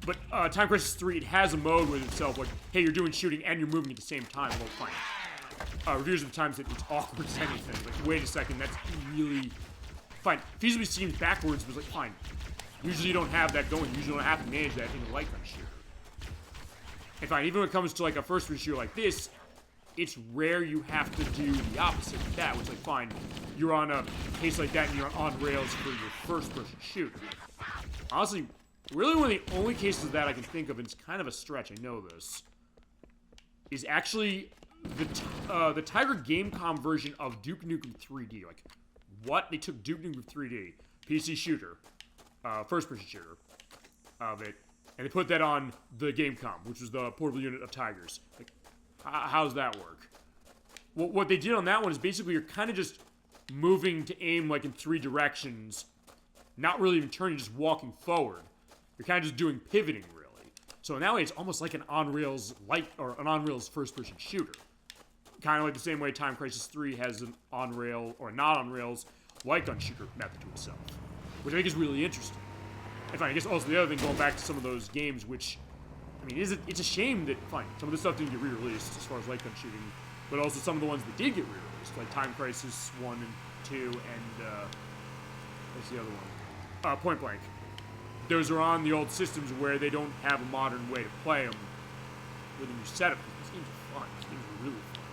But Time Crisis 3, it has a mode with itself, like, hey, you're doing shooting and you're moving at the same time. Well, fine. Reviews of the times that it's awkward as anything. Like, wait a second, that's really... Fine. Feasibly seems backwards, but it's like, fine. Usually you don't have that going. Usually you don't have to manage that in a light gun shooter. And fine, even when it comes to, like, a first-person shooter like this, it's rare you have to do the opposite of that, which is like, fine, you're on a case like that and you're on rails for your first-person shooter. Honestly, really one of the only cases of that I can think of, and it's kind of a stretch, I know this, is actually the Tiger Gamecom version of Duke Nukem 3D. Like, what? They took Duke Nukem 3D, PC shooter, first-person shooter of it, and they put that on the Gamecom, which was the portable unit of Tigers. Like, how's that work? Well, what they did on that one is basically you're kind of just moving to aim like in 3 directions, not really even turning, just walking forward. You're kind of just doing pivoting, really. So in that way, it's almost like an on-rails light, or an on-rails first-person shooter. Kind of like the same way Time Crisis 3 has an on-rail, or not on-rails, light gun shooter method to itself. Which I think is really interesting. And fine, I guess also the other thing, going back to some of those games, which, I mean, it's a shame that, fine, some of the stuff didn't get re-released as far as light gun shooting, but also some of the ones that did get re-released, like Time Crisis 1 and 2, and, what's the other one? Point Blank. Those are on the old systems where they don't have a modern way to play them with a new setup. These games are fun. These games are really fun.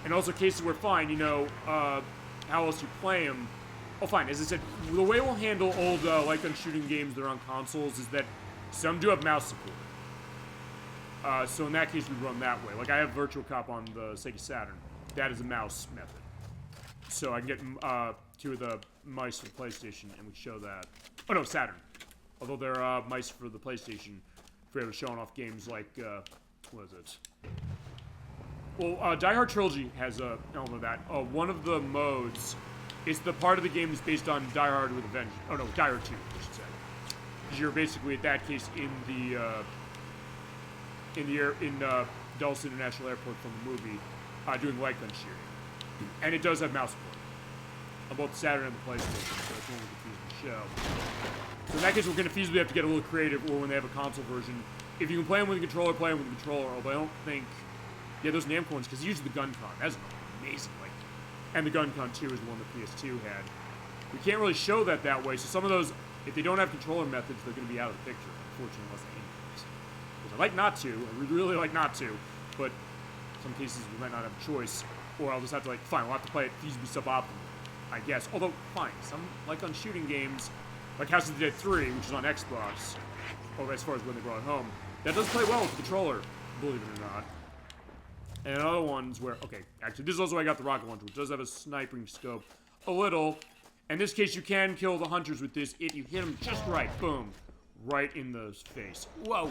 And also cases where, fine, you know, how else you play them. Oh, fine. As I said, the way we'll handle old light gun shooting games that are on consoles is that some do have mouse support. So in that case, we run that way. Like, I have Virtual Cop on the Sega Saturn. That is a mouse method. So I can get 2 of the mice for the PlayStation, and we show that. Oh, no, Saturn. Although there are mice for the PlayStation for able to showing off games like, what is it? Well, Die Hard Trilogy has an element of that. One of the modes is the part of the game that's based on Die Hard with a Vengeance. Oh, no, Die Hard 2, I should say. Because you're basically, at that case, in the in Dulles International Airport from the movie, doing light gun shooting. And it does have mouse support on both Saturn and the PlayStation, so it's only the show. So in that case, we're going to feasibly have to get a little creative, or when they have a console version, if you can play them with a controller, play them with a controller. Although I don't think, yeah, those Namco ones, because usually the Gun Con, that's amazing. Like, and the Gun Con 2 is the one that PS2 had. We can't really show that way, so some of those, if they don't have controller methods, they're going to be out of the picture, unfortunately, unless they increase. Because I like not to, I would really like not to, but in some cases we might not have a choice, or I'll just have to, like, fine, we'll have to play it feasibly suboptimal, I guess. Although, fine, some, like on shooting games, like House of the Dead 3, which is on Xbox, or as far as when they brought it home, that does play well with the controller, believe it or not. And other ones where, okay, actually, this is also why I got the rocket launcher, which does have a sniping scope, a little. In this case, you can kill the hunters with this. You hit them just right, boom, right in the face. Whoa.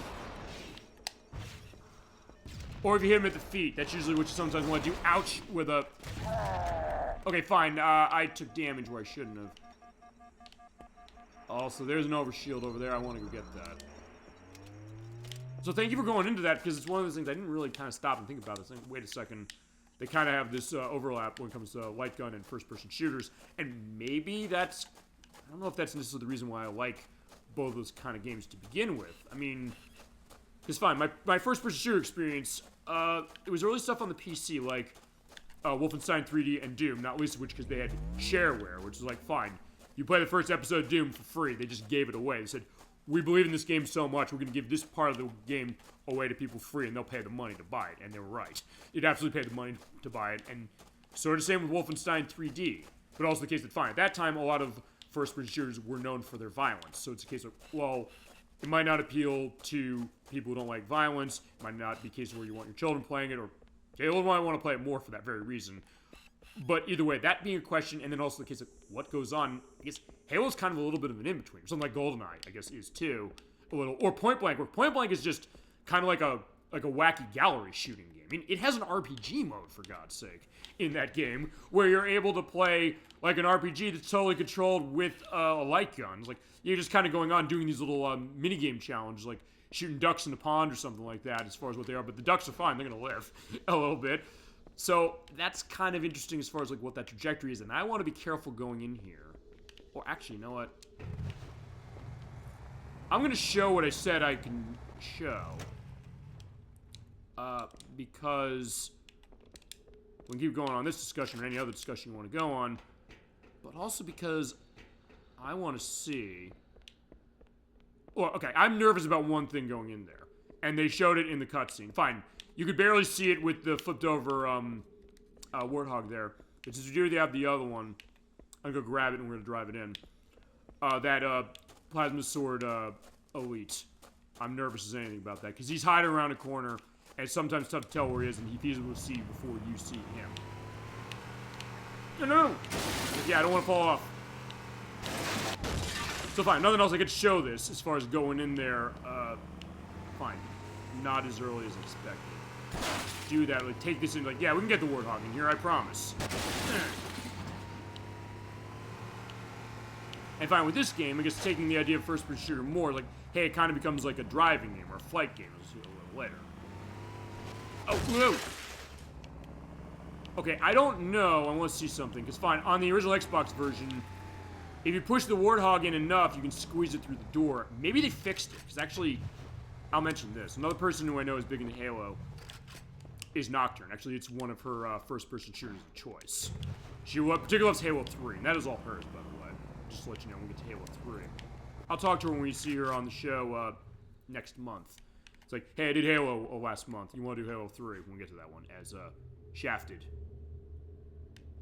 Or if you hit them at the feet, that's usually what you sometimes want to do. Ouch, with a... Okay, fine, I took damage where I shouldn't have. Also, there's an overshield over there. I want to go get that. So thank you for going into that, because it's one of those things I didn't really kind of stop and think about. This thing. Wait a second. They kind of have this overlap when it comes to light gun and first-person shooters, and maybe that's... I don't know if that's necessarily the reason why I like both those kind of games to begin with. I mean, it's fine. My first-person shooter experience, it was early stuff on the PC, like Wolfenstein 3D and Doom, not least of which because they had shareware, which was like, fine. You play the first episode of Doom for free. They just gave it away. They said, we believe in this game so much, we're going to give this part of the game away to people free, and they'll pay the money to buy it. And they were right. You'd absolutely pay the money to buy it. And sort of the same with Wolfenstein 3D. But also the case that, fine, at that time, a lot of first-person shooters were known for their violence. So it's a case of, well, it might not appeal to people who don't like violence. It might not be a case where you want your children playing it, or they might want to play it more for that very reason. But either way, that being a question, and then also the case of what goes on, I guess Halo's kind of a little bit of an in-between. Something like GoldenEye, I guess, is too. A little. Or Point Blank, where Point Blank is just kind of like a wacky gallery shooting game. I mean, it has an RPG mode, for God's sake, in that game, where you're able to play like an RPG that's totally controlled with a light gun. It's like, you're just kind of going on doing these little mini-game challenges, like shooting ducks in a pond or something like that, as far as what they are. But the ducks are fine. They're going to live a little bit. So that's kind of interesting as far as like what that trajectory is, and I want to be careful going in here. Or actually, you know what? I'm going to show what I said I can show. Because we can keep going on this discussion or any other discussion you want to go on, but also because I want to see... Well, okay, I'm nervous about one thing going in there, and they showed it in the cutscene. Fine. You could barely see it with the flipped-over Warthog there. But since we do have the other one, I'm going to go grab it and we're going to drive it in. That Plasma Sword Elite. I'm nervous as anything about that, because he's hiding around a corner, and it's sometimes tough to tell where he is, and he's feasible to see before you see him. No! Yeah, I don't want to fall off. So fine, nothing else I could show this as far as going in there. Fine. Not as early as expected. Do that, like, take this in, like, yeah, we can get the Warthog in here, I promise. And fine, with this game, I guess taking the idea of first-person shooter more, like, hey, it kind of becomes like a driving game or a flight game, we'll see a little later. Oh, no! Okay, I don't know, I want to see something, because fine, on the original Xbox version, if you push the Warthog in enough, you can squeeze it through the door. Maybe they fixed it, because actually, I'll mention this. Another person who I know is big into Halo is Nocturne. Actually, it's one of her first-person shooters of choice. She particularly loves Halo 3, and that is all hers, by the way. Just to let you know when we get to Halo 3. I'll talk to her when we see her on the show next month. It's like, hey, I did Halo last month. You want to do Halo 3 when we get to that one, as Shafted.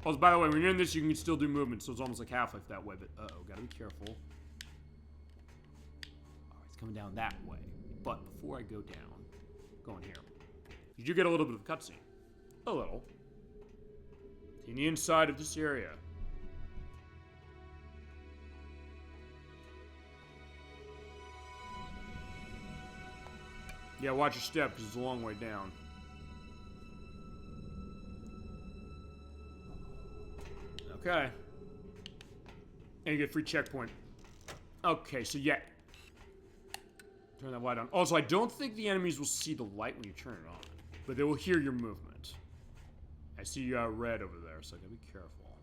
Also, by the way, when you're in this, you can still do movement, so it's almost like Half-Life that way, but uh-oh, gotta be careful. Alright, it's coming down that way. But before I go down, go in here. You do get a little bit of a cutscene. A little. In the inside of this area. Yeah, watch your step, because it's a long way down. Okay. And you get a free checkpoint. Okay, so yeah. Turn that light on. Also, I don't think the enemies will see the light when you turn it on, but they will hear your movement. I see red over there, so I gotta be careful.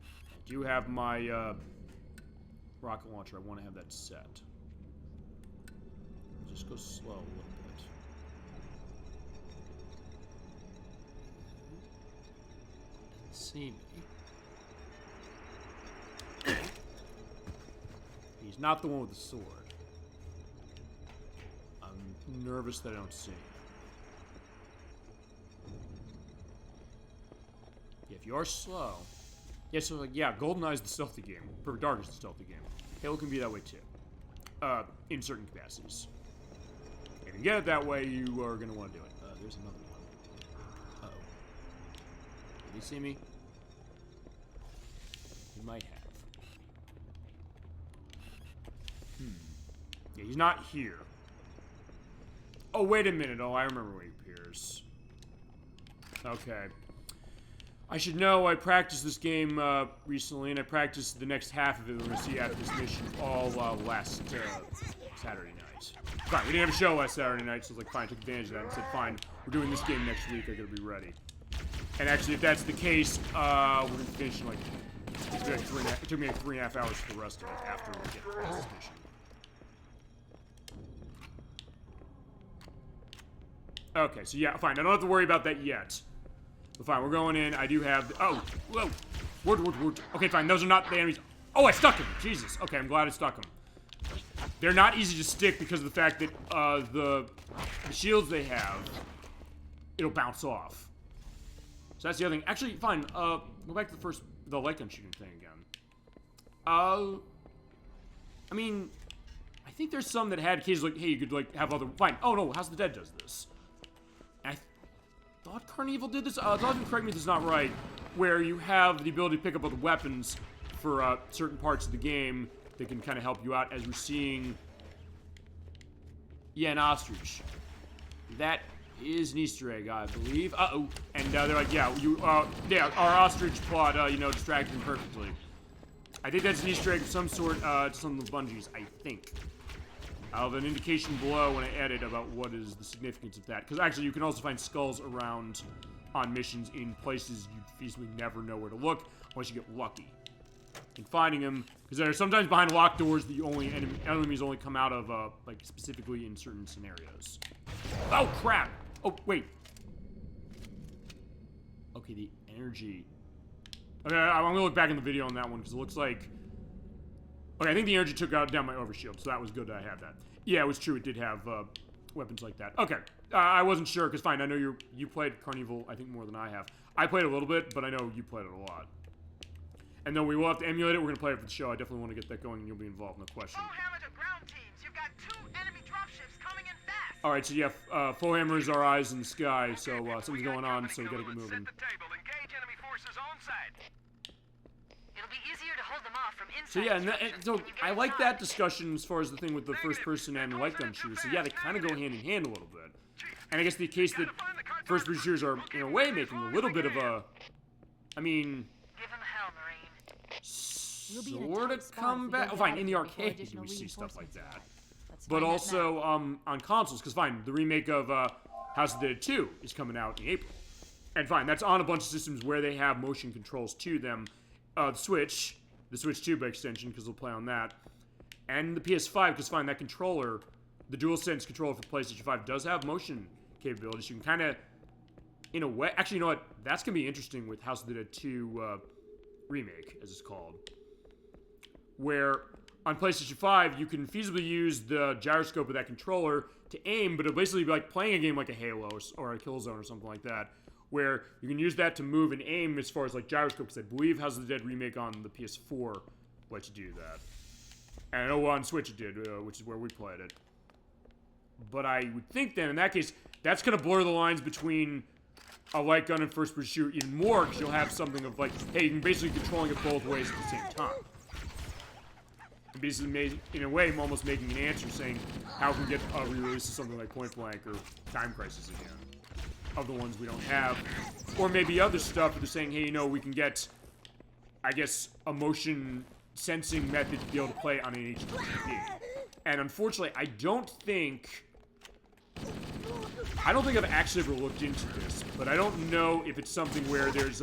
I do have my rocket launcher. I want to have that set. Just go slow a little bit. Doesn't see me. He's not the one with the sword. I'm nervous that I don't see him. Yeah, if you are slow... Yeah, so like, yeah, GoldenEye is the stealthy game. Perfect Dark is the stealthy game. Halo can be that way too. In certain capacities. If you get it that way, you are going to want to do it. There's another one. Uh-oh. Did he see me? He might have. Yeah, he's not here. Oh, wait a minute. Oh, I remember where he appears. Okay. I should know I practiced this game recently, and I practiced the next half of it we're going to see after this mission all last Saturday night. Fine, we didn't have a show last Saturday night, so I was like, fine, I took advantage of that and said, fine, we're doing this game next week, I gotta be ready. And actually, if that's the case, we're gonna finish in like, it took me like 3.5 hours for the rest of it after we get past this mission. Okay, so yeah, fine, I don't have to worry about that yet. But fine, we're going in, I do have, oh, whoa, word. Okay, fine, those are not the enemies. Oh, I stuck him, Jesus, okay, I'm glad I stuck him. They're not easy to stick because of the fact that the shields they have, it'll bounce off. So that's the other thing. Actually, fine. Go back to the light gun shooting thing again. I mean, I think there's some that had cases like, hey, you could like have other. Fine. Oh no, House of the Dead does this. And I thought Carnival did this. Don't correct me if this is not right. Where you have the ability to pick up other weapons for certain parts of the game. That can kind of help you out as we're seeing. Yeah, an ostrich. That is an Easter egg, I believe. Uh-oh. And they're like, yeah, yeah, our ostrich plot, distracted him perfectly. I think that's an Easter egg of some sort to some of the Bungies, I think. I'll have an indication below when I edit about what is the significance of that. Because actually, you can also find skulls around on missions in places you feasibly never know where to look unless you get lucky. And finding them, because they're sometimes behind locked doors the enemies only come out of, like, specifically in certain scenarios. Oh, crap! Oh, wait. Okay, the energy. Okay, I'm gonna look back in the video on that one, because it looks like... Okay, I think the energy took down my overshield, so that was good that I had that. Yeah, it was true, it did have, weapons like that. Okay, I wasn't sure, because fine, I know you played Carnival, I think, more than I have. I played a little bit, but I know you played it a lot. And then we will have to emulate it. We're going to play it for the show. I definitely want to get that going, and you'll be involved, no question. Full-hammer to ground teams. You've got 2 enemy dropships coming in fast. All right, so yeah, full hammer is our eyes in the sky, so something's going on, so we got to get moving. Engage enemy forces on site. It'll be easier to hold them off from inside. So yeah, so I like that discussion as far as the thing with the first-person and the light gun shooters. So yeah, they kind of go hand in hand a little bit. And I guess the case that first-person shooters are, in a way, making a little bit of a... I mean... Give them hell, Marine. Sort of come back. Oh, fine, in the arcade we see stuff like that. But also on consoles, because fine, the remake of House of the Dead 2 is coming out in April. And fine, that's on a bunch of systems where they have motion controls to them. The Switch 2 by extension, because they'll play on that. And the PS5, because fine, that controller, the DualSense controller for the PlayStation 5 does have motion capabilities. You can kind of, in a way, actually, you know what? That's going to be interesting with House of the Dead 2 remake, as it's called. Where on PlayStation 5, you can feasibly use the gyroscope of that controller to aim, but it'll basically be like playing a game like a Halo or a Killzone or something like that, where you can use that to move and aim as far as like gyroscope, because I believe House of the Dead remake on the PS4 lets you do that. And I know on Switch it did, which is where we played it. But I would think then, in that case, that's going to blur the lines between a light gun and first-person shooter even more, because you'll have something of like, hey, you can basically controlling it both ways at the same time. And basically, in a way, I'm almost making an answer saying, how can we get a re-release of something like Point Blank or Time Crisis again? Of the ones we don't have. Or maybe other stuff that are saying, hey, you know, we can get, I guess, a motion sensing method to be able to play on an HD TV. And unfortunately, I don't think I've actually ever looked into this, but I don't know if it's something where there's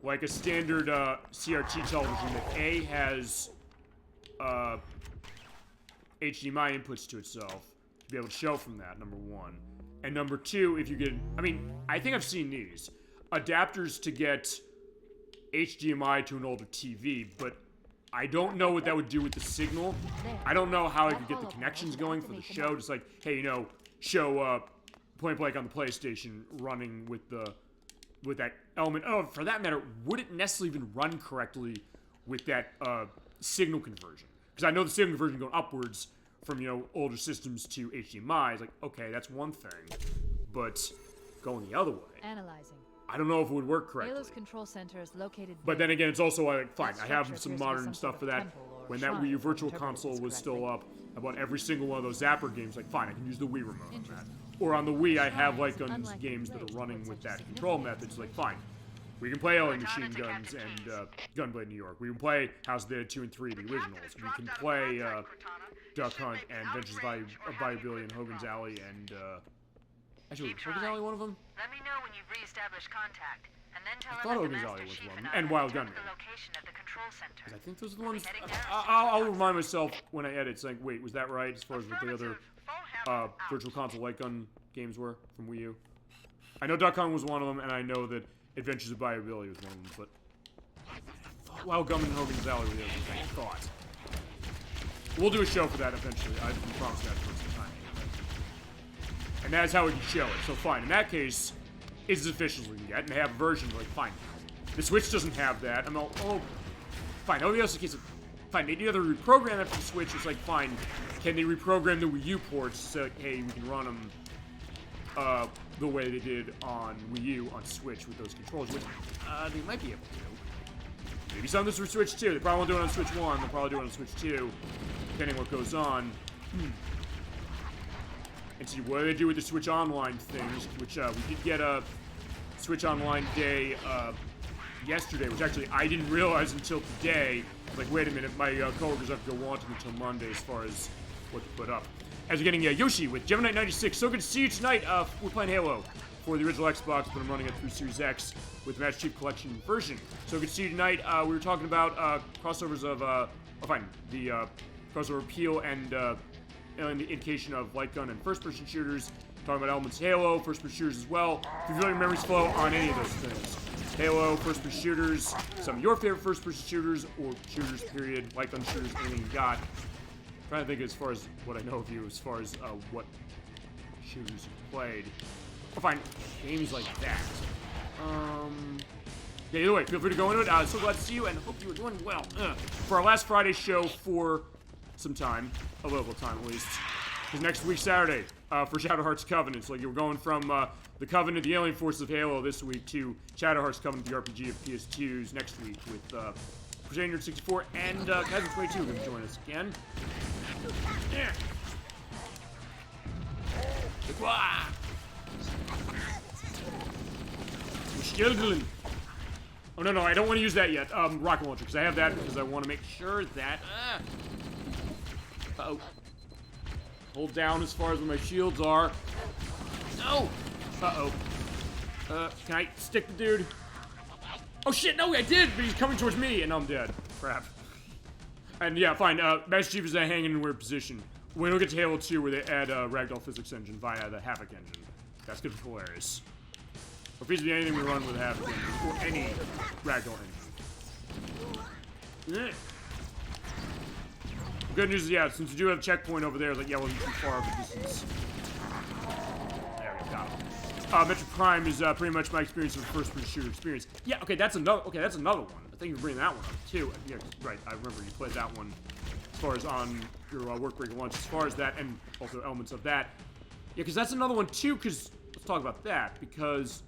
like a standard CRT television that A, has HDMI inputs to itself to be able to show from that, number one. And number two, if you get, I mean, I think I've seen these adapters to get HDMI to an older TV, but I don't know what that would do with the signal. I don't know how I could get the connections going for the show. Just like, hey, you know, show Point Blank on the PlayStation running with that element. Oh, for that matter, would it necessarily even run correctly with that signal conversion? Because I know the signal conversion going upwards from, you know, older systems to HDMI is like, okay, that's one thing, but going the other way, Analyzing. I don't know if it would work correctly. Halo's control center is located. But then again, it's also like, fine, That I have structure some appears to be modern some stuff sort for of that. temple or When that shrine, Wii U if I Virtual interpreted Console this was still correctly. up, about every single one of those Zapper games, like, fine, I can use the Wii remote on that. Interesting. Or on the Wii, I have Shrines, like guns unlike games that Blade, are running hold with such that a control significance. method. It's like, fine, we can play LA Cortana Machine to Guns Captain and Keyes. Gunblade New York. We can play House of the Dead 2 and 3, the originals. We can play Duck Hunt and Adventures of Bayou Billy and Hogan's Alley and, actually, was Hogan's Alley one of them? Let me know when you've reestablished contact, and then tell I him thought that the Hogan's Master Alley was Chief one, and I and have Wild determined Gunman. the location of the control center. I think those are the ones. Heading down. I'll remind myself when I edit. It's like, wait, was that right? As far as what the other Virtual Console light gun games were from Wii U. I know Duck Hunt was one of them, and I know that Adventures of Bayou Billy was one of them. But I thought Wild Gunman and Hogan's Alley were the other thing. I thought. We'll do a show for that eventually. I promise that for some time. And that's how we can show it. So fine. In that case, it's as official as we can get, and they have a version like, fine. The Switch doesn't have that. I'm all, oh, fine. Nobody else in case of, fine. They need to reprogram that for the Switch. It's like, fine. Can they reprogram the Wii U ports so, hey, we can run them the way they did on Wii U on Switch with those controls, which they might be able to. Maybe some of this for Switch 2. They probably won't do it on Switch 1. They'll probably do it on Switch 2, depending on what goes on. And see, what do they do with the Switch Online things, which we did get a Switch Online day yesterday, which actually I didn't realize until today. Like, wait a minute, my coworkers have to go wanting until Monday as far as what to put up. As we're getting Yoshi with Gemini 96. So good to see you tonight. We're playing Halo for the original Xbox, but I'm running it through Series X with the Master Chief Collection version. So good to see you tonight. We were talking about crossovers of, the crossover appeal and indication of light gun and first-person shooters. Talking about elements of Halo, first-person shooters as well. If you feel your memories flow on any of those things. Halo, first-person shooters, some of your favorite first-person shooters, or shooters, period, light gun shooters, anything you got. I'm trying to think as far as what I know of you, as far as what shooters you've played. Oh, fine. Games like that. Yeah, either way, feel free to go into it. So glad to see you, and hope you are doing well. For our last Friday show for some time, a little time at least, is next week Saturday for Shadow Hearts Covenant. So, like, we're going from the Covenant, the Alien Forces of Halo this week, to Shadow Hearts Covenant, the RPG of PS2's next week with Crusader 64 and Kaiser 22 are going to join us again. Yeah. Oh no, I don't want to use that yet. Rocket launcher, because I have that because I want to make sure that. Uh-oh. Hold down as far as where my shields are. No. Uh-oh. Can I stick the dude? Oh shit, no, I did, but he's coming towards me, and I'm dead. Crap. And yeah, fine. Master Chief is hanging in a weird position. When we get to Halo 2, where they add Ragdoll Physics Engine via the Havoc Engine. That's gonna be hilarious. Or basically anything we run with a Havoc Engine, or any Ragdoll engine. The good news is, yeah, since you do have a checkpoint over there, like, yeah, it wasn't too far of a distance. There we go. Metro Prime is pretty much my experience of a first-person shooter experience. Yeah, okay, that's another one. I think you're bringing that one up, too. Yeah, right, I remember you played that one as far as on your work break launch, as far as that, and also elements of that. Yeah, because that's another one, too, because, let's talk about that, because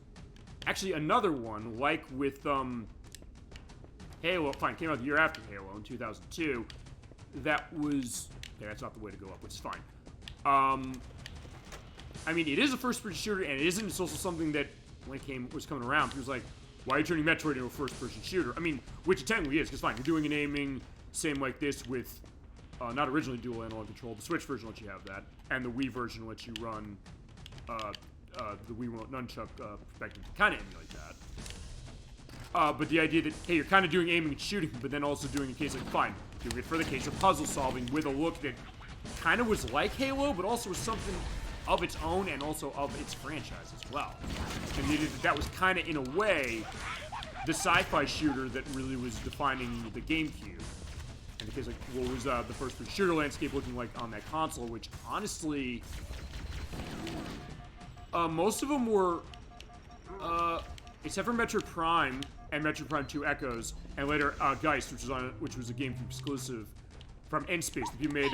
actually another one, like with, Halo, fine, came out the year after Halo in 2002, that was, okay, that's not the way to go up, which is fine. I mean, it is a first-person shooter, and it isn't. It's also something that, when it was coming around, people was like, why are you turning Metroid into a first-person shooter? I mean, which it technically is, because fine, you're doing an aiming, same like this with not originally dual analog control. The Switch version lets you have that, and the Wii version lets you run the Wii Remote Nunchuck perspective to kind of emulate that. But the idea that, hey, you're kind of doing aiming and shooting, but then also doing a case like, fine, doing it for the case of puzzle solving with a look that kind of was like Halo, but also was something of its own and also of its franchise as well. And the idea that was kind of, in a way, the sci-fi shooter that really was defining the GameCube. And because, like, what was the first shooter landscape looking like on that console, which, honestly, most of them were, except for Metroid Prime and Metroid Prime 2 Echoes, and later Geist, which was a GameCube exclusive from N-Space. The people made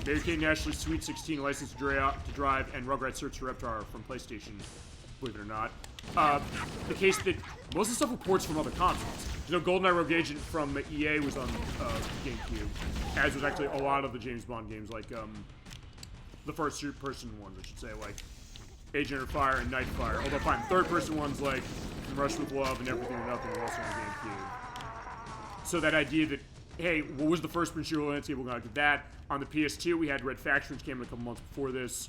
Mary Kate and Ashley Sweet 16 License to Drive and Rugrats Search for Reptar from PlayStation, believe it or not. The case that most of the stuff were ports from other consoles. You know, GoldenEye Rogue Agent from EA was on GameCube, as was actually a lot of the James Bond games, like the first person ones, I should say, like Agent of Fire and Nightfire. Although fine, third-person ones like Rush with Love and Everything or Nothing were also on GameCube. So that idea that, hey, what was the first-person shooter landscape? We're going to get that. On the PS2, we had Red Faction, which came in a couple months before this.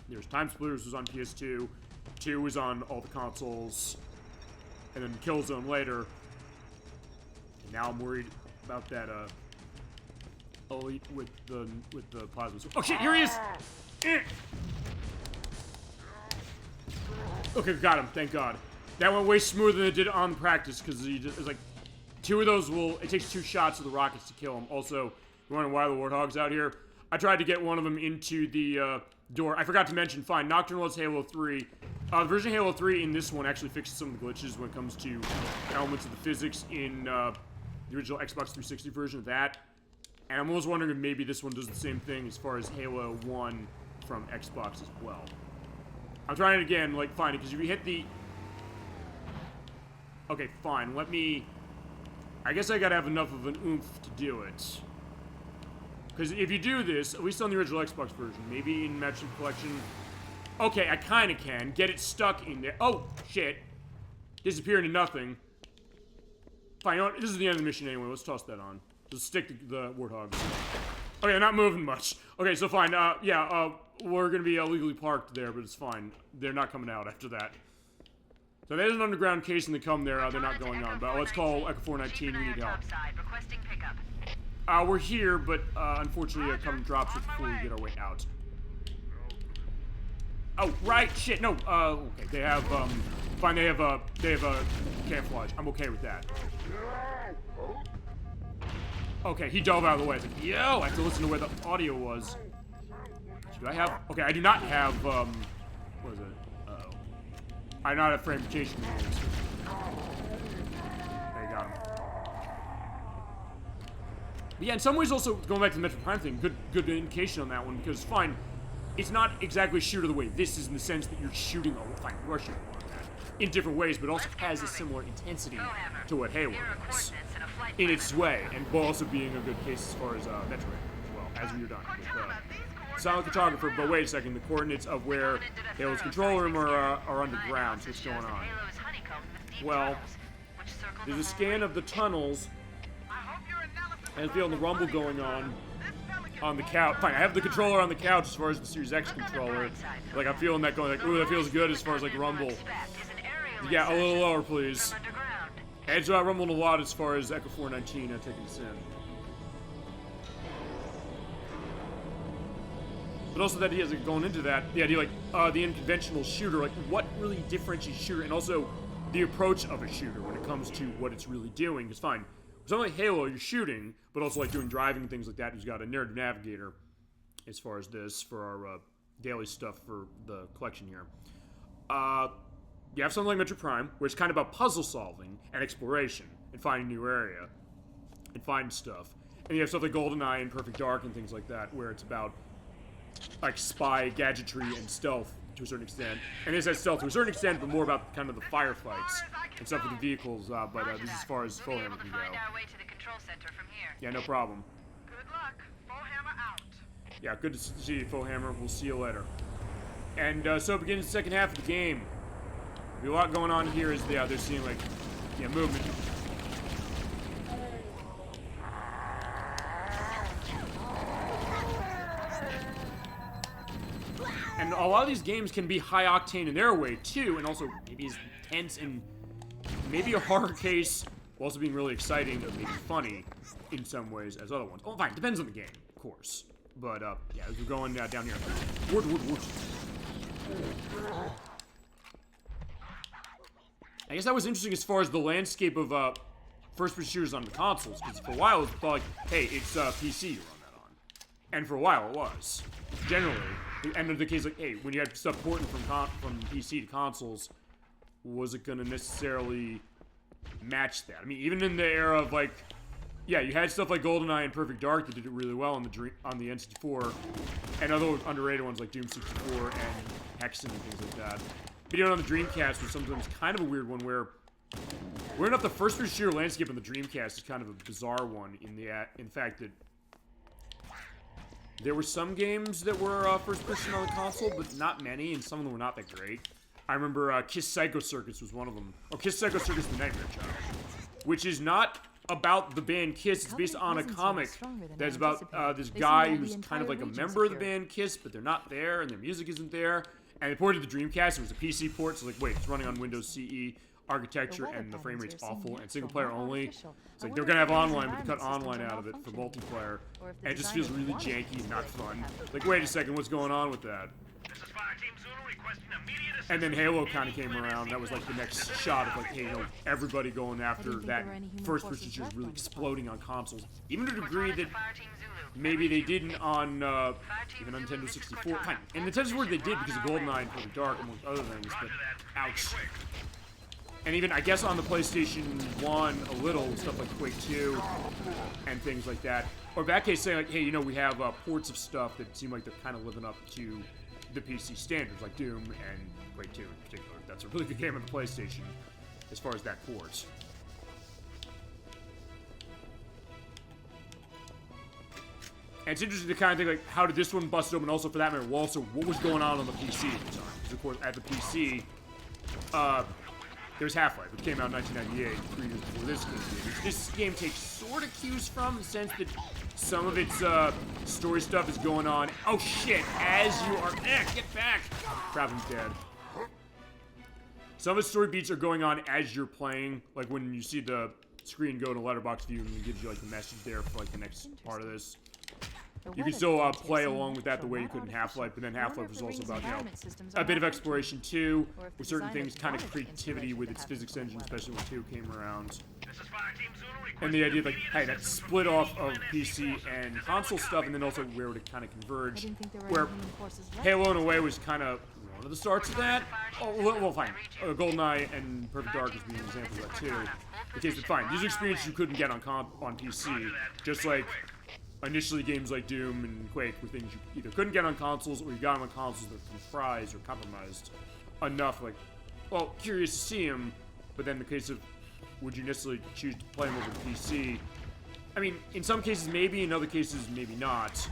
There's Time Splitters was on PS2. 2 was on all the consoles. And then Killzone later. And now I'm worried about that, Elite with the plasma. Oh shit, here he is! Okay, got him, thank God. That went way smoother than it did on practice, because it's like, 2 of those it takes 2 shots of the rockets to kill him. Also, you're wondering why the Warthog's out here? I tried to get one of them into the, door. I forgot to mention, fine, Nocturnal is Halo 3. The version of Halo 3 in this one actually fixes some of the glitches when it comes to elements of the physics in, the original Xbox 360 version of that. And I'm almost wondering if maybe this one does the same thing as far as Halo 1 from Xbox as well. I'm trying it again, like, fine, because if you hit the... Okay, fine, let me... I guess I gotta have enough of an oomph to do it. Because if you do this, at least on the original Xbox version, maybe in Match Collection... Okay, I kinda can. Get it stuck in there. Oh, shit. Disappear into nothing. Fine, you know what? This is the end of the mission anyway. Let's toss that on. Let's stick to the Warthogs. Okay, they're not moving much. Okay, so fine. We're gonna be illegally parked there, but it's fine. They're not coming out after that. So there's an underground casing to come there. They're not going on. But let's call Echo 419. We need help. We're here, but unfortunately, come drops us before we get our way out. Oh, right, shit, no, okay, they have, fine, they have a camouflage. I'm okay with that. Okay, he dove out of the way. It's like, yo, I have to listen to where the audio was. Should I have, okay, I do not have, what is it? Uh-oh. I do not have fragmentation rules. There you got him. But yeah, in some ways also, going back to the Metroid Prime thing, good indication on that one, because fine, it's not exactly shooter the way this is in the sense that you're shooting fine, you are shooting in different ways, but also has a similar intensity to what Halo is in its way, and while also being a good case as far as Metroid as well, as we were done with Silent Cartographer. But wait a second, the coordinates of where Halo's control room are underground, so what's going on? Well, there's a scan of the tunnels, and I feel the rumble going on the couch. Fine, I have the controller on the couch as far as the Series X controller. Like, I'm feeling that going, like, ooh, that feels good as far as, like, rumble. Yeah, a little lower, please. And it's rumbled a lot as far as Echo 419 taking this in. But also that idea, like, going into that, the idea, like, the unconventional shooter, like, what really differentiates shooter, and also the approach of a shooter when it comes to what it's really doing. Because, fine, it's not like Halo, you're shooting, but also, like, doing driving and things like that. You've got a narrative navigator as far as this for our daily stuff for the collection here. You have something like Metroid Prime, where it's kind of about puzzle solving and exploration and finding a new area and finding stuff. And you have stuff like GoldenEye and Perfect Dark and things like that, where it's about, like, spy, gadgetry, and stealth to a certain extent. And this has stealth to a certain extent, but more about kind of the firefights and stuff with the vehicles. But this is as far as Fohammer can go. Yeah, no problem. Good luck. Fohammer out. Yeah, good to see you, Fohammer. We'll see you later. And so begins the second half of the game. There's a lot going on here as they're seeing, like, movement. And a lot of these games can be high octane in their way too, and also maybe as tense and maybe a horror case, while also being really exciting or maybe funny in some ways as other ones. Oh, fine, depends on the game, of course. But yeah, as we're going down here. Wood. I guess that was interesting as far as the landscape of first-person shooters on the consoles, because for a while it thought like, hey, it's PC you run that on. And for a while it was. Generally. And in the case like, hey, when you had stuff porting from PC to consoles, was it gonna necessarily match that? I mean, even in the era of like, yeah, you had stuff like GoldenEye and Perfect Dark that did it really well on the N64, and other underrated ones like Doom 64 and Hexen and things like that. But even on the Dreamcast was sometimes kind of a weird one where, weird enough, the first-person shooter landscape on the Dreamcast is kind of a bizarre one in fact that there were some games that were first-person on the console, but not many, and some of them were not that great. I remember Kiss Psycho Circus was one of them. Oh, Kiss Psycho Circus: The Nightmare Child, which is not about the band Kiss. It's based on a comic that's about this guy who's kind of like a member of the band Kiss, but they're not there, and their music isn't there. And they ported the Dreamcast. It was a PC port, so like, wait, it's running on Windows CE architecture, and the frame rate's awful, and single player only. It's like they're gonna have online, but they cut online out of it for multiplayer, and it just feels really janky and not fun. Like, wait a second, what's going on with that? And then Halo kind of came around. That was like the next shot of like, hey, you know, everybody going after that first-person shooter really exploding on consoles, even to a degree that maybe they didn't on even on Nintendo 64. Fine, and Nintendo 64 they did because of GoldenEye and Perfect Dark, among other things. But ouch. And even I guess on the PlayStation 1 a little stuff like Quake 2 and things like that. Or that case saying like, hey, you know, we have ports of stuff that seem like they're kind of living up to the PC standards, like Doom and Quake 2 in particular. That's a really good game on the PlayStation as far as that port. And it's interesting to kind of think, like, how did this one bust open? Also, for that matter, well, also, what was going on the PC at the time? Because, of course, at the PC, there's Half-Life, which came out in 1998, 3 years before this game did. Which this game takes sort of cues from, in the sense that some of its story stuff is going on. Oh shit! As you are, get back! Crap, I'm dead. Some of its story beats are going on as you're playing, like when you see the screen go to letterbox view and it gives you like the message there for like the next part of this. You can still play along with that the way you could in Half-Life, but then Half-Life was also about, you know, a bit of exploration too, with certain things, kind of creativity with its physics engine, especially when 2 came around. And the idea of like, hey, that split off of PC and console stuff, and then also where would it kind of converge, where Halo in a way was kind of one of the starts of that. Oh, well fine. GoldenEye and Perfect Dark is being an example of that too. The case that fine, these are experiences you couldn't get on PC, just like initially games like Doom and Quake were things you either couldn't get on consoles or you got them on consoles that were comprised or compromised enough, like, well, curious to see them, but then the case of would you necessarily choose to play them over the PC? I mean, in some cases maybe, in other cases maybe not.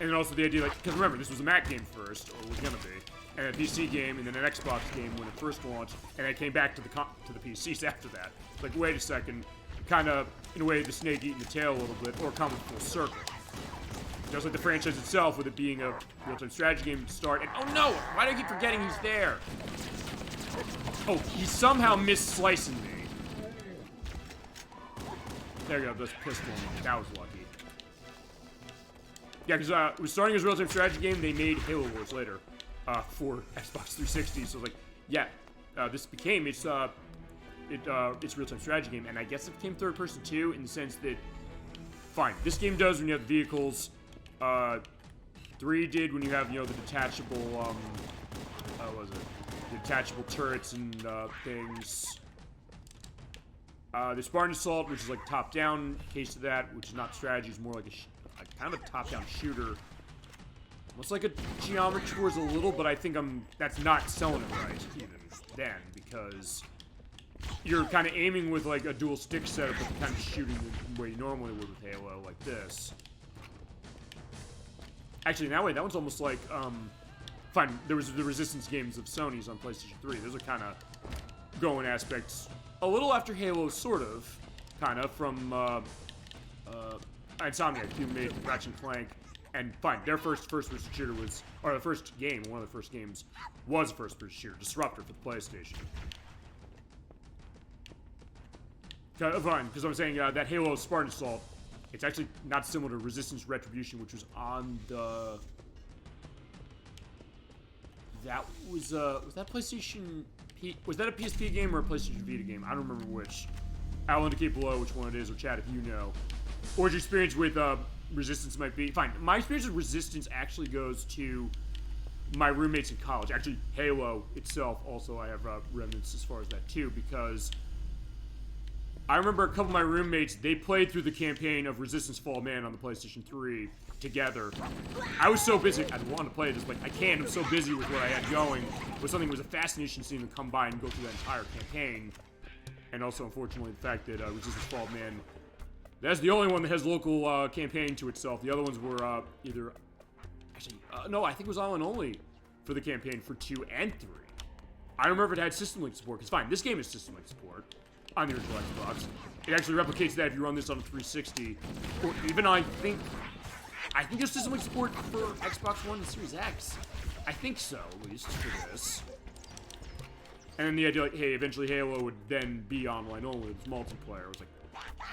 And then also the idea, like, because remember, this was a Mac game first, or was gonna be, and a PC game, and then an Xbox game when it first launched, and it came back to the PCs after that. It's like, wait a second, kind of, in a way, the snake eating the tail a little bit, or coming full circle. Just like the franchise itself, with it being a real-time strategy game to start, and oh no! Why do I keep forgetting he's there? Oh, he somehow missed slicing me. There you go, this pistol. That was lucky. Yeah, because it was starting as a real-time strategy game, they made Halo Wars later for Xbox 360, so like, yeah, this became its real-time strategy game, and I guess it became third-person too, in the sense that, fine, this game does when you have the vehicles, 3 did when you have, you know, the detachable, what was it? The detachable turrets and things. The Spartan Assault, which is like top-down case of that, which is not strategy, it's more like a kind of a top-down shooter. Almost like a Geometry Wars a little, but I think that's not selling it right, even then, because you're kind of aiming with like a dual stick setup, but kind of shooting the way you normally would with Halo, like this. Actually, in that way, that one's almost like, fine, there was the Resistance games of Sony's on PlayStation 3. Those are kind of going aspects a little after Halo, sort of, kind of, from Insomniac, who made Ratchet & Clank And fine, their first-person shooter was, or the first game, one of the first games, was a first-person shooter, Disruptor for the PlayStation. Fine, because I'm saying that Halo Spartan Assault, it's actually not similar to Resistance Retribution, which was on the... That was that PlayStation was that a PSP game or a PlayStation Vita game? I don't remember which. I'll indicate below which one it is, or chat if you know. Or what your experience with Resistance might be. Fine, my experience with Resistance actually goes to my roommates in college. Actually, Halo itself, also I have remnants as far as that too, because I remember a couple of my roommates, they played through the campaign of Resistance Fall Man on the PlayStation 3 together. I was so busy, I wanted to play it, just like, I can't, I'm so busy with what I had going. But something was a fascination seeing them come by and go through that entire campaign. And also, unfortunately, the fact that Resistance Fall Man, that's the only one that has local campaign to itself. The other ones were either, actually, no, I think it was online only for the campaign for 2 and 3. I don't remember if it had System Link support, because fine, this game is System Link support on the original Xbox. It actually replicates that if you run this on a 360, or even I think there's System Link support for Xbox One and Series X. I think so, at least, for this. And then the idea, like, hey, eventually Halo would then be online only with multiplayer. It was like,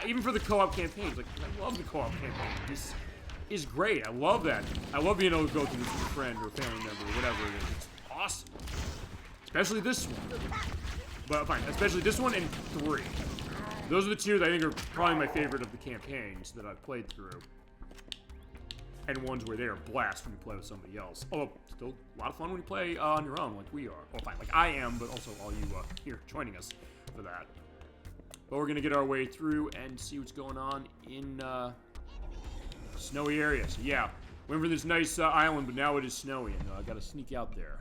even for the co-op campaigns, like, I love the co-op campaign. This is great. I love that. I love being able to go through this with a friend or a family member or whatever it is. It's awesome. Especially this one. But fine, especially this one and 3. Those are the 2 that I think are probably my favorite of the campaigns that I've played through. And ones where they are blast when you play with somebody else. Although, still a lot of fun when you play on your own, like we are. Well, fine, like I am, but also all you here joining us for that. But we're gonna get our way through and see what's going on in snowy areas. So yeah, went for this nice island, but now it is snowy, and I gotta sneak out there.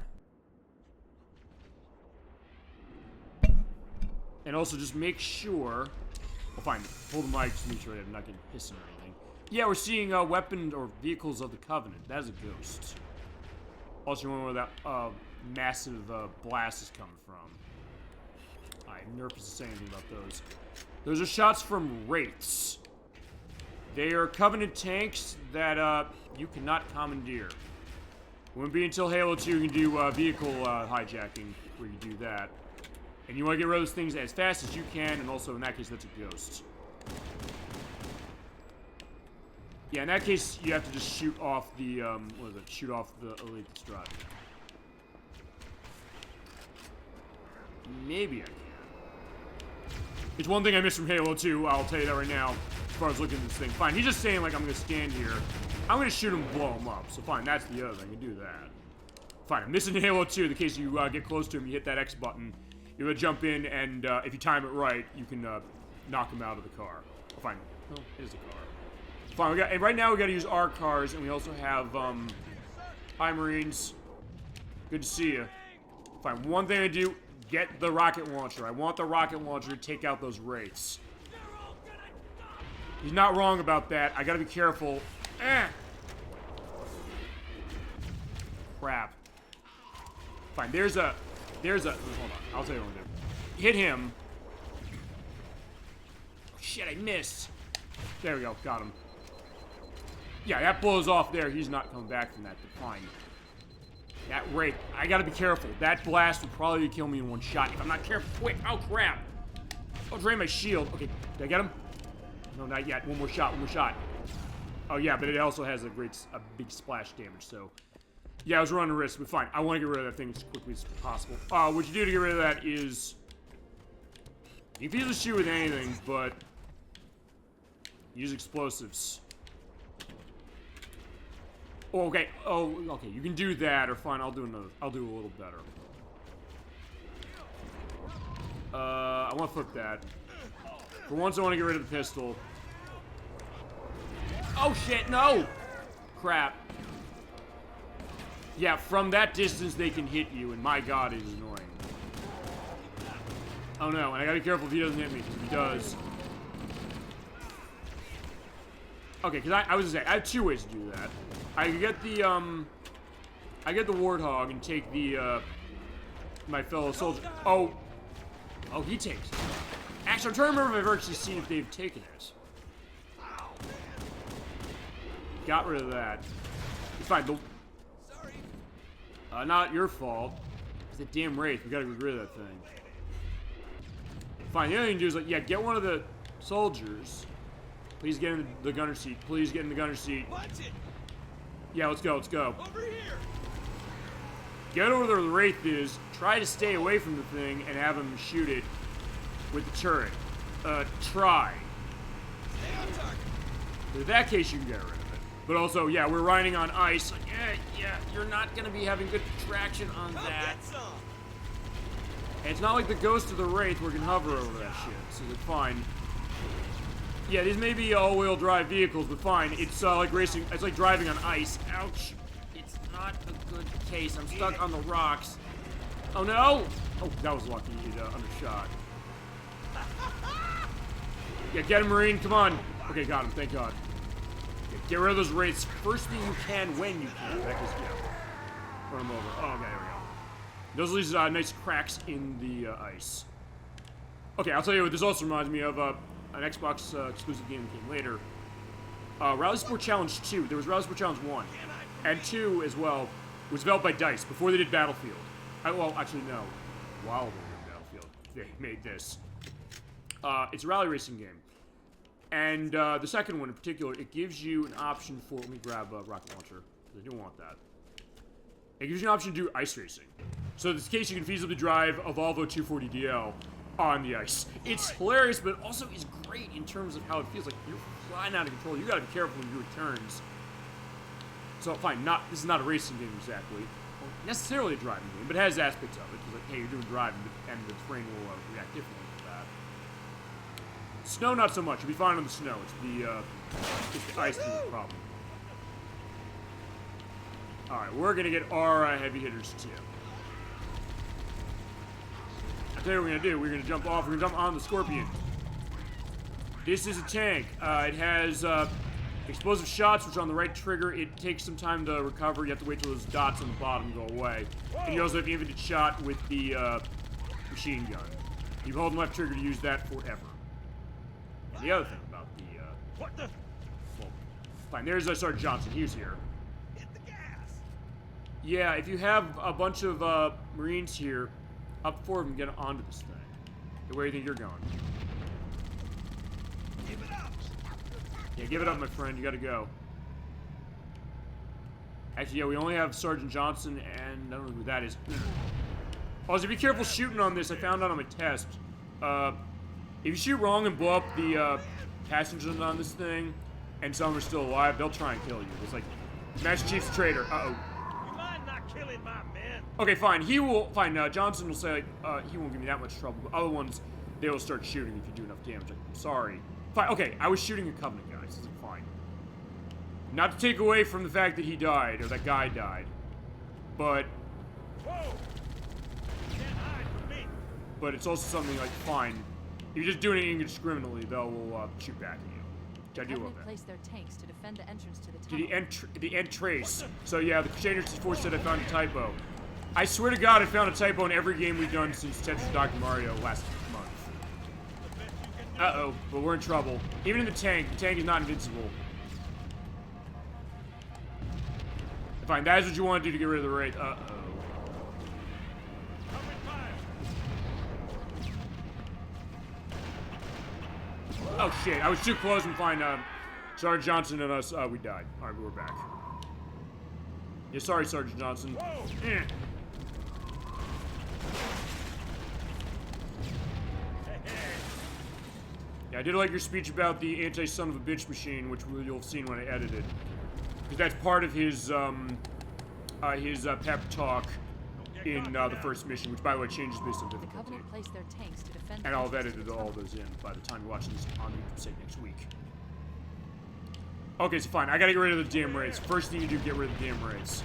And also just make sure, well, fine, hold the mic just to make sure I'm not getting hissing or anything. Yeah, we're seeing weapons or vehicles of the Covenant. That is a ghost. Also, you wonder where that massive blast is coming from. I'm nervous to say anything about those. Those are shots from Wraiths. They are Covenant tanks that you cannot commandeer. It wouldn't be until Halo 2 you can do vehicle hijacking, where you do that. And you want to get rid of those things as fast as you can, and also in that case, that's a ghost. Yeah, in that case, you have to just shoot off the, what is it? Shoot off the elite that's driving. Maybe I can. It's one thing I missed from Halo 2, I'll tell you that right now, as far as looking at this thing. Fine, he's just saying, like, I'm gonna stand here. I'm gonna shoot him and blow him up. So fine, that's the other thing, you do that. Fine, I'm missing Halo 2, in case you get close to him, you hit that X button. You're gonna jump in, and if you time it right, you can knock him out of the car. Fine, well, it is a car. Fine, and right now we gotta use our cars, and we also have, hi Marines. Good to see you. Fine, one thing I do, get the rocket launcher. I want the rocket launcher to take out those Wraiths. He's not wrong about that. I gotta be careful. Crap. Fine, there's a, hold on, I'll tell you what I'm gonna do. Hit him. Oh, shit, I missed. There we go, got him. Yeah, that blows off there. He's not coming back from that, but fine. That Wraith, I gotta be careful. That blast will probably kill me in one shot if I'm not careful. Quick, oh crap. I'll drain my shield. Okay, did I get him? No, not yet. One more shot, one more shot. Oh yeah, but it also has a big splash damage, so. Yeah, I was running a risk, but fine. I want to get rid of that thing as quickly as possible. What you do to get rid of that is... You can use the shoot with anything, but... Use explosives. Oh, okay. Oh, okay. You can do that, or fine. I'll do another. I'll do a little better. I want to flip that. For once, I want to get rid of the pistol. Oh, shit. No! Crap. Yeah, from that distance, they can hit you, and my god, it is annoying. Oh, no. And I gotta be careful if he doesn't hit me, because if he does... Okay, because I was gonna say, I have 2 ways to do that. I can get the, I get the Warthog and take the, my fellow soldier. Oh, he takes it. Actually, I'm trying to remember if I've actually seen if they've taken it. Got rid of that. It's fine. Not your fault. It's the damn Wraith. We gotta get rid of that thing. Fine, the other thing to do is, like, yeah, get one of the soldiers. Please get in the gunner seat. Please get in the gunner seat. Watch it! Yeah, let's go, let's go. Over here! Get over where the Wraith is, try to stay away from the thing, and have him shoot it with the turret. Try. Stay on target. In that case, you can get rid of it. But also, yeah, we're riding on ice. Like, yeah, you're not gonna be having good traction on Come that. get some! And it's not like the Ghost of the Wraith where we can hover over that shit, so it's fine. Yeah, these may be all-wheel drive vehicles, but fine. It's like racing. It's like driving on ice. Ouch! It's not a good case. I'm stuck on the rocks. Oh no! Oh, that was lucky. It undershot. Yeah, get him, Marine. Come on. Okay, got him. Thank God. Yeah, get rid of those Wraiths first thing you can when you can. That goes, yeah. Run them over. Oh, okay, there we go. Those are these nice cracks in the ice. Okay, I'll tell you what this also reminds me of. An Xbox exclusive game that came later. Rally Sport Challenge 2. There was Rally Sport Challenge 1. And 2 as well. Was developed by DICE before they did Battlefield. Well, actually, no. While they did Battlefield, they made this. It's a rally racing game. And the second one in particular, it gives you an option for... Let me grab a rocket launcher. I do want that. It gives you an option to do ice racing. So in this case, you can feasibly drive a Volvo 240DL on the ice. It's hilarious, but also is great in terms of how it feels. Like, you're flying out of control. You gotta be careful when you do turns. So, fine, this is not a racing game exactly. Well, necessarily a driving game, but it has aspects of it. Because, like, hey, you're doing driving, and the terrain will react differently to that. Snow, not so much. You'll be fine on the snow. It's the ice that's the problem. Alright, we're gonna get our heavy hitters, too. I'll tell you what we're gonna do. We're gonna jump off. We're gonna jump on the Scorpion. This is a tank. It has explosive shots, which on the right trigger, it takes some time to recover. You have to wait till those dots on the bottom go away. And you also have the infinite shot with the machine gun. You hold the left trigger to use that forever. And the other thing about the What the? well, fine. There's Sergeant Johnson. He's here. Hit the gas! Yeah, if you have a bunch of Marines here, up 4 of them get onto this thing. Okay, where do you think you're going? Give it up! Yeah, give it up, my friend. You gotta go. Actually, yeah, we only have Sergeant Johnson, and I don't know who that is. Also, be careful shooting on this. I found out on my test. If you shoot wrong and blow up the passengers on this thing, and some are still alive, they'll try and kill you. It's like, Master Chief's a traitor. Uh-oh. You mind not killing my men? Okay, fine. Johnson will say, he won't give me that much trouble. But other ones, they will start shooting if you do enough damage. Like, I'm sorry. Fine, okay, I was shooting a Covenant guy, so it's fine. Not to take away from the fact that he died, or that guy died. But... Whoa! You can't hide from me. But it's also something like, fine. If you're just doing it indiscriminately, they'll shoot back at you. Which I do love that. Place their tanks to defend the entrance to the To tunnel. the end trace. So yeah, the Crusader 64 said I found a typo. I swear to God, I found a typo in every game we've done since Tetris Dr. Mario last month. Uh-oh, but we're in trouble. Even in the tank is not invincible. Fine, that is what you want to do to get rid of the Wraith. Uh-oh. Oh shit, I was too close and fine, Sergeant Johnson and us, we died. Alright, we're back. Yeah, sorry, Sergeant Johnson. Eh. Yeah, I did like your speech about the anti-son of a bitch machine, which you'll have seen when I edited. Because that's part of his pep talk in the first mission, which, by the way, changes based on The difficulty. Covenant place their tanks to defend the And I'll have entrance to edited the all tunnel. those in by the time you watch this on YouTube, say, next week. Okay, so fine. I gotta get rid of the damn Wraiths. First thing you do, get rid of the damn Wraiths.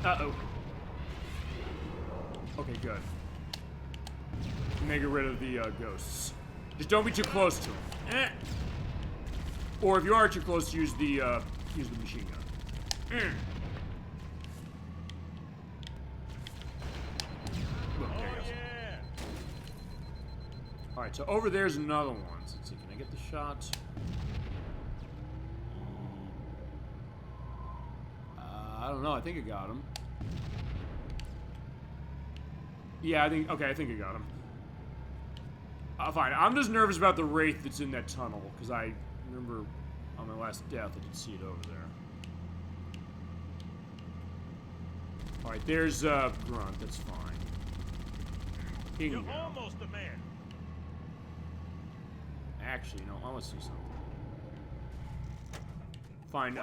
Uh-oh. Okay, good. And then get rid of the ghosts. Just don't be too close to them. Or if you are too close, use the machine gun. Look, there it is. Alright, so over there's another one. So let's see, can I get the shot? don't know. I think I got him. Yeah, I think I got him. Fine. I'm just nervous about the wraith that's in that tunnel, because I remember on my last death I did see it over there. Alright, there's Grunt, that's fine. You're almost a man. Actually, no, I want to see something. Fine,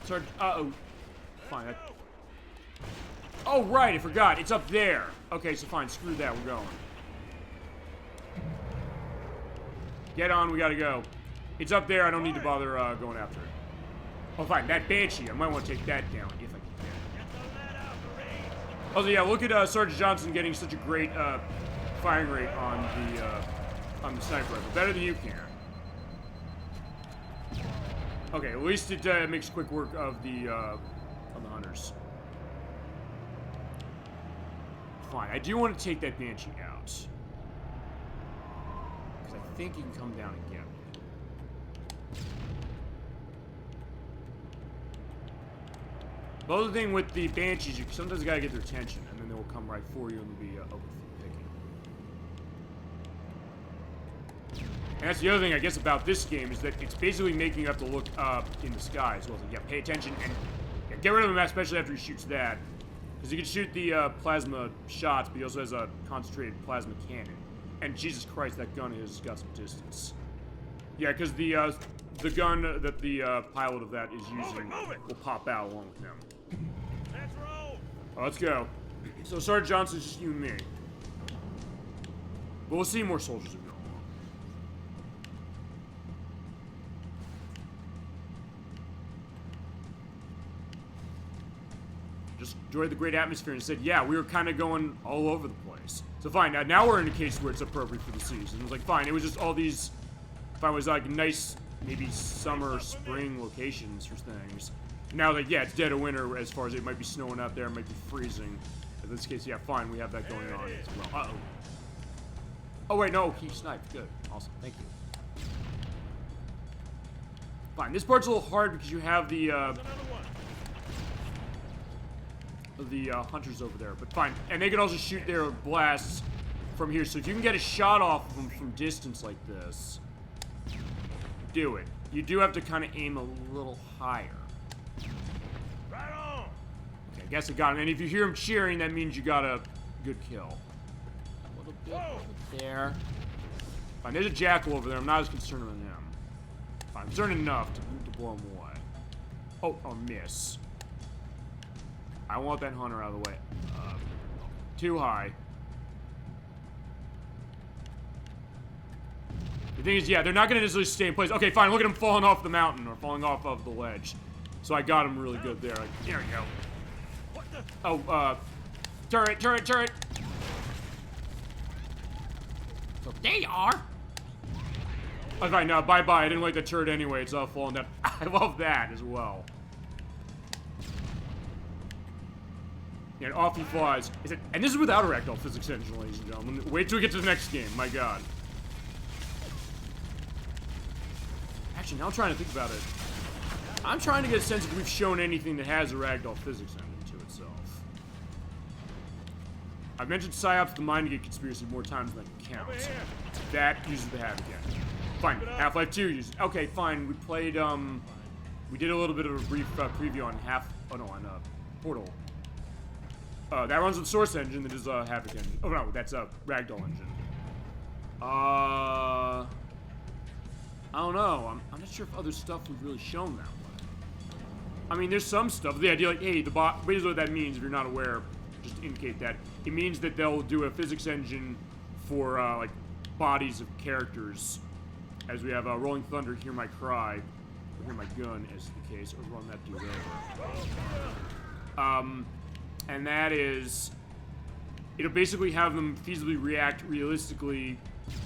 sorry, uh-oh. Fine, oh, right, I forgot. It's up there. Okay, so fine, screw that, we're going. Get on, we gotta go. It's up there, I don't need to bother going after it. Oh, fine, that Banshee, I might want to take that down if I can. Also, yeah, look at Sergeant Johnson getting such a great firing rate on the sniper rifle. Better than you can. Okay, at least it makes quick work of the hunters. Fine, I do want to take that Banshee out. Because I think he can come down and get me. The other thing with the Banshees, you sometimes gotta get their attention, and then they will come right for you and they'll be open for picking. And that's the other thing, I guess, about this game, is that it's basically making you have to look up in the sky as well. So, yeah, pay attention and get rid of him, especially after he shoots that. Because he can shoot the plasma shots, but he also has a concentrated plasma cannon. And Jesus Christ, that gun has got some distance. Yeah, because the gun that the pilot of that is using will pop out along with him. Let's roll. Oh, let's go. So Sergeant Johnson's just you and me. But we'll see more soldiers as we go along. Just enjoyed the great atmosphere and said, yeah, we were kind of going all over the place. So fine, now we're in a case where it's appropriate for the season. It was like, fine, it was just all these, fine, it was like nice, maybe summer, spring locations for things. Now, like, yeah, it's dead of winter as far as it might be snowing out there, it might be freezing. In this case, yeah, fine, we have that going on as well. Uh-oh. Oh, wait, no, he sniped. Good. Awesome. Thank you. Fine, this part's a little hard because you have the hunters over there, but fine. And they can also shoot their blasts from here, so if you can get a shot off of them from distance like this, do it. You do have to kind of aim a little higher. Right on. Okay, I guess I got him. And if you hear him cheering, that means you got a good kill. A little bit over there. Fine, there's a jackal over there. I'm not as concerned with him. Fine, I'm concerned enough to blow him away. Oh, a miss. I want that hunter out of the way. Too high. The thing is, yeah, they're not going to necessarily stay in place. Okay, fine, look at him falling off the mountain or falling off of the ledge. So I got him really good there. Like, there we go. What the? Oh, turret. So there you are. Oh, fine, no, bye-bye. I didn't like the turret anyway. It's all falling down. I love that as well. Yeah, and off he flies. And this is without a ragdoll physics engine, ladies and gentlemen. Wait till we get to the next game. My God. Actually, now I'm trying to think about it. I'm trying to get a sense if we've shown anything that has a ragdoll physics engine to itself. I've mentioned PsyOps the Mindgate conspiracy more times than I can count. That uses the Havoc engine. Fine. Half-Life 2 uses. Okay, fine. We played. We did a little bit of a brief preview on Portal. That runs with Source engine. That is a Havoc engine. Oh no, that's a ragdoll engine. I don't know. I'm not sure if other stuff we've really shown that way. I mean, there's some stuff. The idea, like, hey, basically what that means, if you're not aware, just to indicate that, it means that they'll do a physics engine for, like, bodies of characters. As we have Rolling Thunder, Hear My Cry, or Hear My Gun, as the case, or run that dude over. And that is, it'll basically have them feasibly react realistically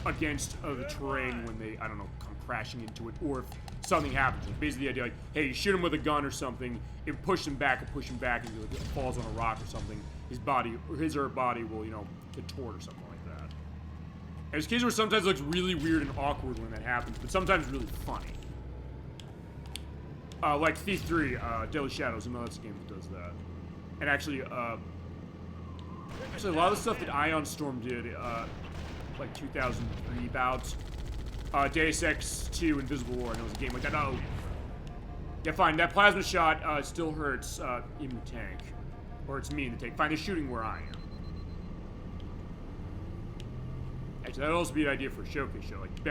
against the terrain when they, I don't know, come crashing into it, or if something happens. It's basically the idea, like, hey, you shoot him with a gun or something, it push him back, and he falls on a rock or something. His body, or his or her body will, contort or something like that. And there's cases where sometimes it looks really weird and awkward when that happens, but sometimes really funny. Like Thief 3, Deadly Shadows, I know that's a game that does that. And actually, a lot of the stuff that Ion Storm did, like 2003 bouts, Deus Ex 2, Invisible War, and it was a game like that. Oh, yeah, fine. That plasma shot still hurts even the tank, or it's me in the tank. Fine, they're shooting where I am. Actually, that'd also be an idea for a showcase show, like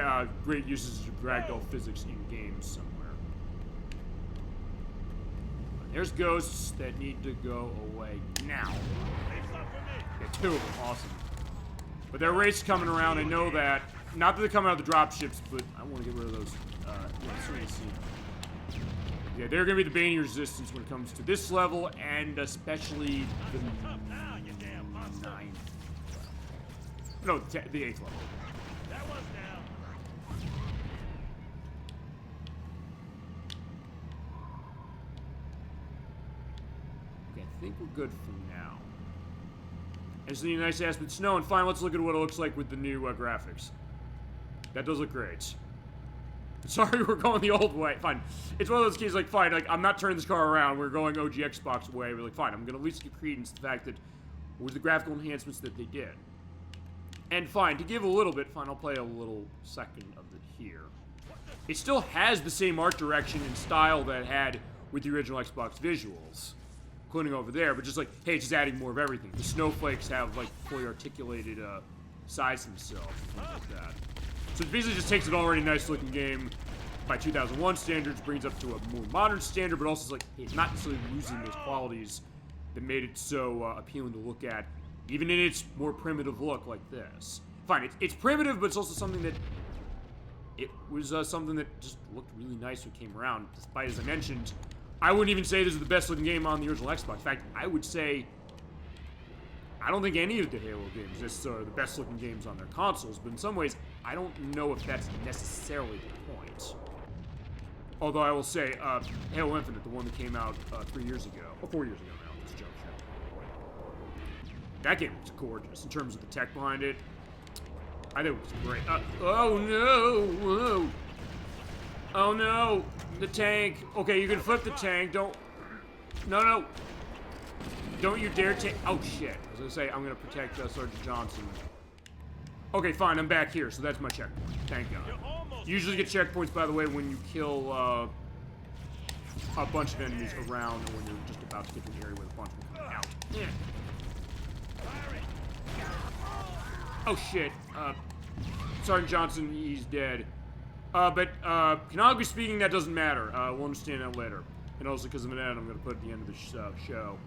great uses of ragdoll physics in games somewhere. There's ghosts that need to go away now. Yeah, 2 of them, awesome. But their race coming around, I know that. Not that they're coming out of the dropships, but I want to get rid of those. Yeah, they're going to be the Bane resistance when it comes to this level, and especially the 9th. No, the 8th level. That one's down. Okay, I think we're good for now. It's the nice ass with snow, and fine, let's look at what it looks like with the new graphics. That does look great. Sorry, we're going the old way. Fine. It's one of those cases, like, fine, like, I'm not turning this car around. We're going OG Xbox way. We're like, fine, I'm going to at least give credence to the fact that with the graphical enhancements that they did. And fine, to give a little bit, fine, I'll play a little second of it here. It still has the same art direction and style that it had with the original Xbox visuals. Including over there, but just like, hey, it's just adding more of everything. The snowflakes have, like, fully articulated size themselves, things like that. So it basically just takes an already nice-looking game by 2001 standards, brings it up to a more modern standard, but also, like, it's not necessarily losing those qualities that made it so appealing to look at, even in its more primitive look like this. Fine, it's primitive, but it's also something that... It was something that just looked really nice when it came around, despite, as I mentioned, I wouldn't even say this is the best looking game on the original Xbox. In fact, I would say I don't think any of the Halo games are the best looking games on their consoles, but in some ways, I don't know if that's necessarily the point. Although I will say, Halo Infinite, the one that came out 3 years ago, or 4 years ago now, this junction. That game was gorgeous in terms of the tech behind it. I think it was great. Oh no! Whoa. Oh no! The tank. Okay, you can flip the tank. Don't. No. Don't you dare take. Oh shit! I was gonna say I'm gonna protect Sergeant Johnson. Okay, fine. I'm back here, so that's my checkpoint. Thank God. You usually get checkpoints, by the way, when you kill a bunch of enemies around, or when you're just about to get to an area with a bunch of them coming out. Yeah. Oh shit. Sergeant Johnson, he's dead. But canonically speaking, that doesn't matter. We'll understand that later. And also because of an ad I'm going to put at the end of the show.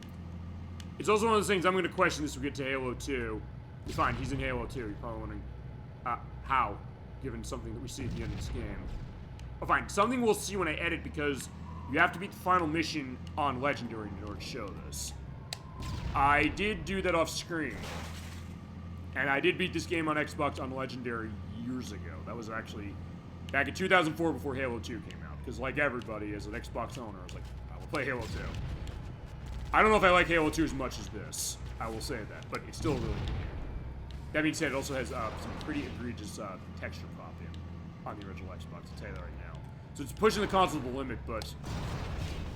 It's also one of those things I'm going to question this when we get to Halo 2. It's fine, he's in Halo 2. You're probably wondering, how? Given something that we see at the end of this game. Oh, fine. Something we'll see when I edit, because you have to beat the final mission on Legendary in order to show this. I did do that off screen. And I did beat this game on Xbox on Legendary years ago. That was actually back in 2004 before Halo 2 came out. Because like everybody, as an Xbox owner, I was like, I will play Halo 2. I don't know if I like Halo 2 as much as this. I will say that. But it's still a really good game. That being said, it also has some pretty egregious texture pop-in on the original Xbox. I'll tell you that right now. So it's pushing the console to the limit, but...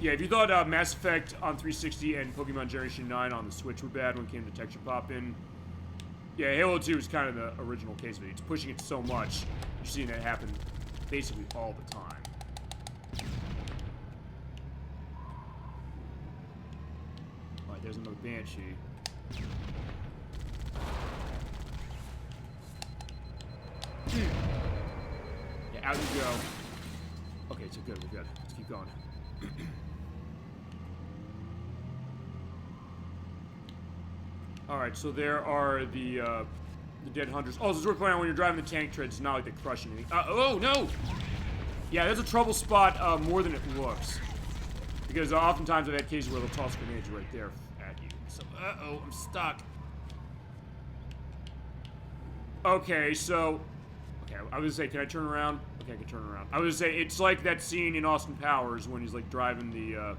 Yeah, if you thought Mass Effect on 360 and Pokemon Generation 9 on the Switch were bad when it came to texture pop-in, yeah, Halo 2 is kind of the original case of it. It's pushing it so much, you're seeing that happen basically all the time. Alright, there's another Banshee. Yeah, out you go. Okay, so good, we're good. Let's keep going. Alright, so there are the dead hunters. Oh, this is worth pointing out when you're driving the tank treads, it's not like they crush anything. Oh, no! Yeah, that's a trouble spot more than it looks. Because oftentimes I've had cases where they'll toss grenades right there at you. So, uh-oh, I'm stuck. Okay, so... Okay, I was gonna say, can I turn around? Okay, I can turn around. I was gonna say, it's like that scene in Austin Powers when he's, like, driving the,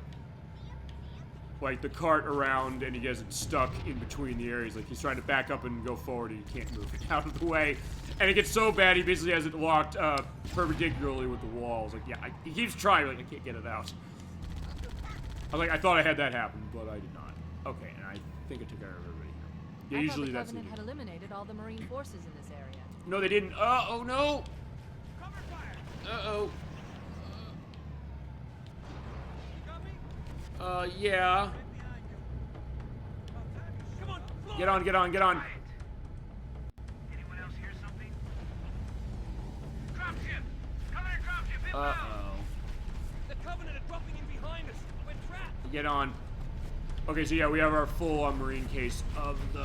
like, the cart around and he gets it stuck in between the areas. Like, he's trying to back up and go forward and he can't move it out of the way. And it gets so bad, he basically has it locked perpendicularly with the walls. Like, yeah, he keeps trying, like, I can't get it out. I thought I had that happen, but I did not. Okay, and I think I took care of everybody here. Yeah, I usually thought the that's Covenant had eliminated all the Marine forces in this area. No, they didn't. Oh no! Uh-oh. Yeah. Get on, get on, get on. Anyone else hear something? Dropship! Covenant dropship inbound! Uh-oh. The Covenant are dropping in behind us. We're trapped. Get on. Okay, so yeah, we have our full Marine case of the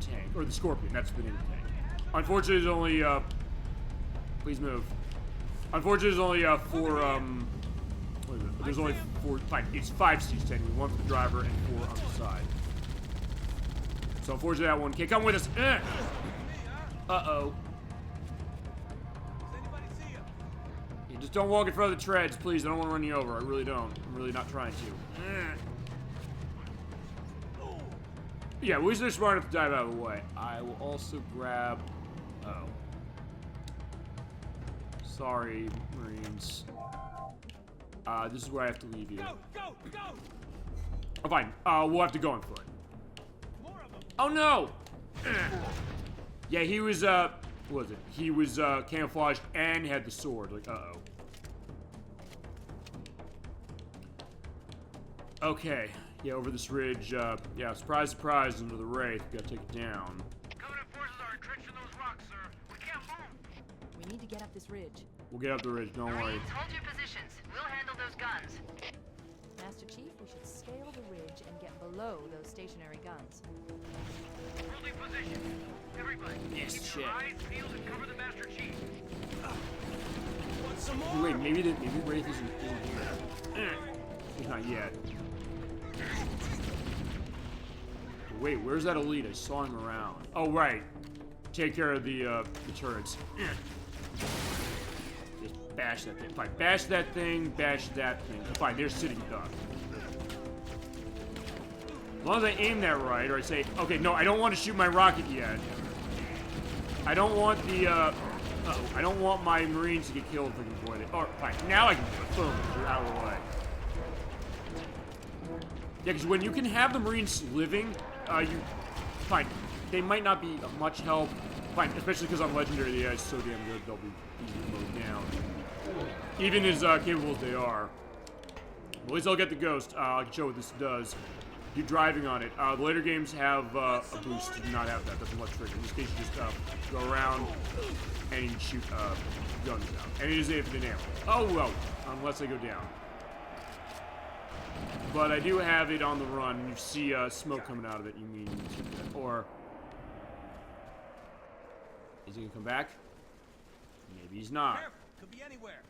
tank, or the Scorpion. That's the name of the tank. Unfortunately, there's only please move. Unfortunately, there's only four what is it? There's only four. Fine, it's 5 seats technically, 1 for the driver and 4 on the side. So unfortunately, that one can't come with us. Uh-oh. Yeah, just don't walk in front of the treads, please. I don't want to run you over. I really don't. I'm really not trying to. Yeah, at least they're smart enough to dive out of the way. I will also grab... Oh. Sorry, Marines. This is where I have to leave you. Go, go, go! Oh, fine. We'll have to go on foot. Oh, no! Yeah, he was, what was it? He was, camouflaged and had the sword. Like, uh-oh. Okay. Yeah, over this ridge, yeah, surprise, surprise, into the Wraith. Gotta take it down. Covenant forces are entrenched in those rocks, sir. We can't move. We need to get up this ridge. We'll get up the ridge, don't worry. Marines, hold your positions. We'll handle those guns. Master Chief, we should scale the ridge and get below those stationary guns. Holding position. Everybody, Yes, keep shit. your eyes peeled and cover the Master Chief. Want some more? Wait, maybe the Wraith isn't here. He's not yet. Wait, where's that elite? I saw him around. Oh, right. Take care of the turrets. Just bash that thing. Fine, bash that thing, bash that thing. Fine, they're sitting duck. As long as I aim that right, or I say, okay, no, I don't want to shoot my rocket yet. I don't want the, I don't want my Marines to get killed if I can avoid it. Oh, fine, now I can do it. Boom, you're out of the way. Yeah, because when you can have the Marines living, fine, they might not be much help. Fine, especially because on Legendary, the AI's so damn good, they'll be easy to move down. Even as capable as they are. At least I'll get the Ghost. I can show what this does. You're driving on it. The later games have a boost. You do not have that. That's a much trigger. In this case, you just go around and you can shoot guns down. And it is infinite ammo. Oh, well, unless they go down. But I do have it on the run. You see smoke coming out of it. You mean, or is he gonna come back? Maybe he's not. Could be anywhere.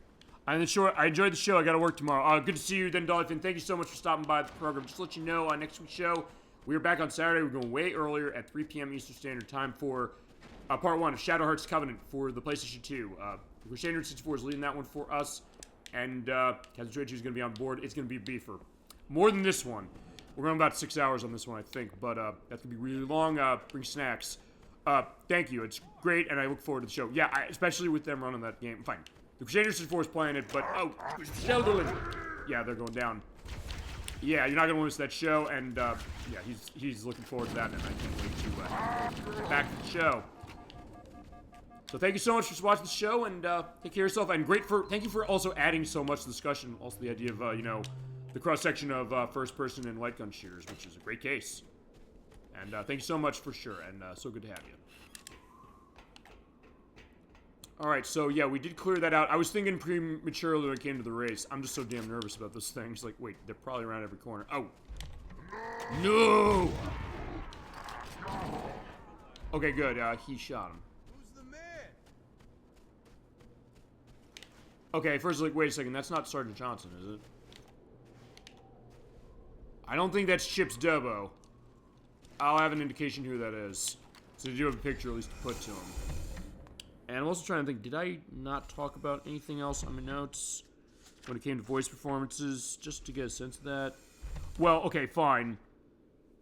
I enjoyed the show. I gotta work tomorrow. Good to see you then, Dolphin. Thank you so much for stopping by the program. Just to let you know, next week's show, we are back on Saturday. We're going way earlier at 3 p.m. Eastern Standard Time for part 1 of Shadowheart's Covenant for the PlayStation 2. Crusader 64 is leading that one for us, and Captain Trade 2 is gonna be on board. It's gonna be beefer. More than this one. We're going about 6 hours on this one, I think, but that's gonna be really long. Bring snacks. Thank you. It's great, and I look forward to the show. Yeah, especially with them running that game. Fine. The Crusader 64 is playing it, but Sheldon. Yeah, they're going down. Yeah, you're not gonna miss that show, and yeah, he's looking forward to that, and I can't wait to get back to the show. So thank you so much for watching the show, and take care of yourself. And thank you for also adding so much to the discussion. Also the idea of the cross section of first-person and light gun shooters, which is a great case. And thank you so much for sure, and so good to have you. Alright, so yeah, we did clear that out. I was thinking prematurely when it came to the race. I'm just so damn nervous about those things. Like, wait, they're probably around every corner. Oh! No! Okay, good. He shot him. Who's the man? Okay, first, like, wait a second. That's not Sergeant Johnson, is it? I don't think that's Chip's Dubbo. I'll have an indication who that is. So you do have a picture at least to put to him. And I'm also trying to think, did I not talk about anything else on my notes when it came to voice performances, just to get a sense of that? Well, okay, fine.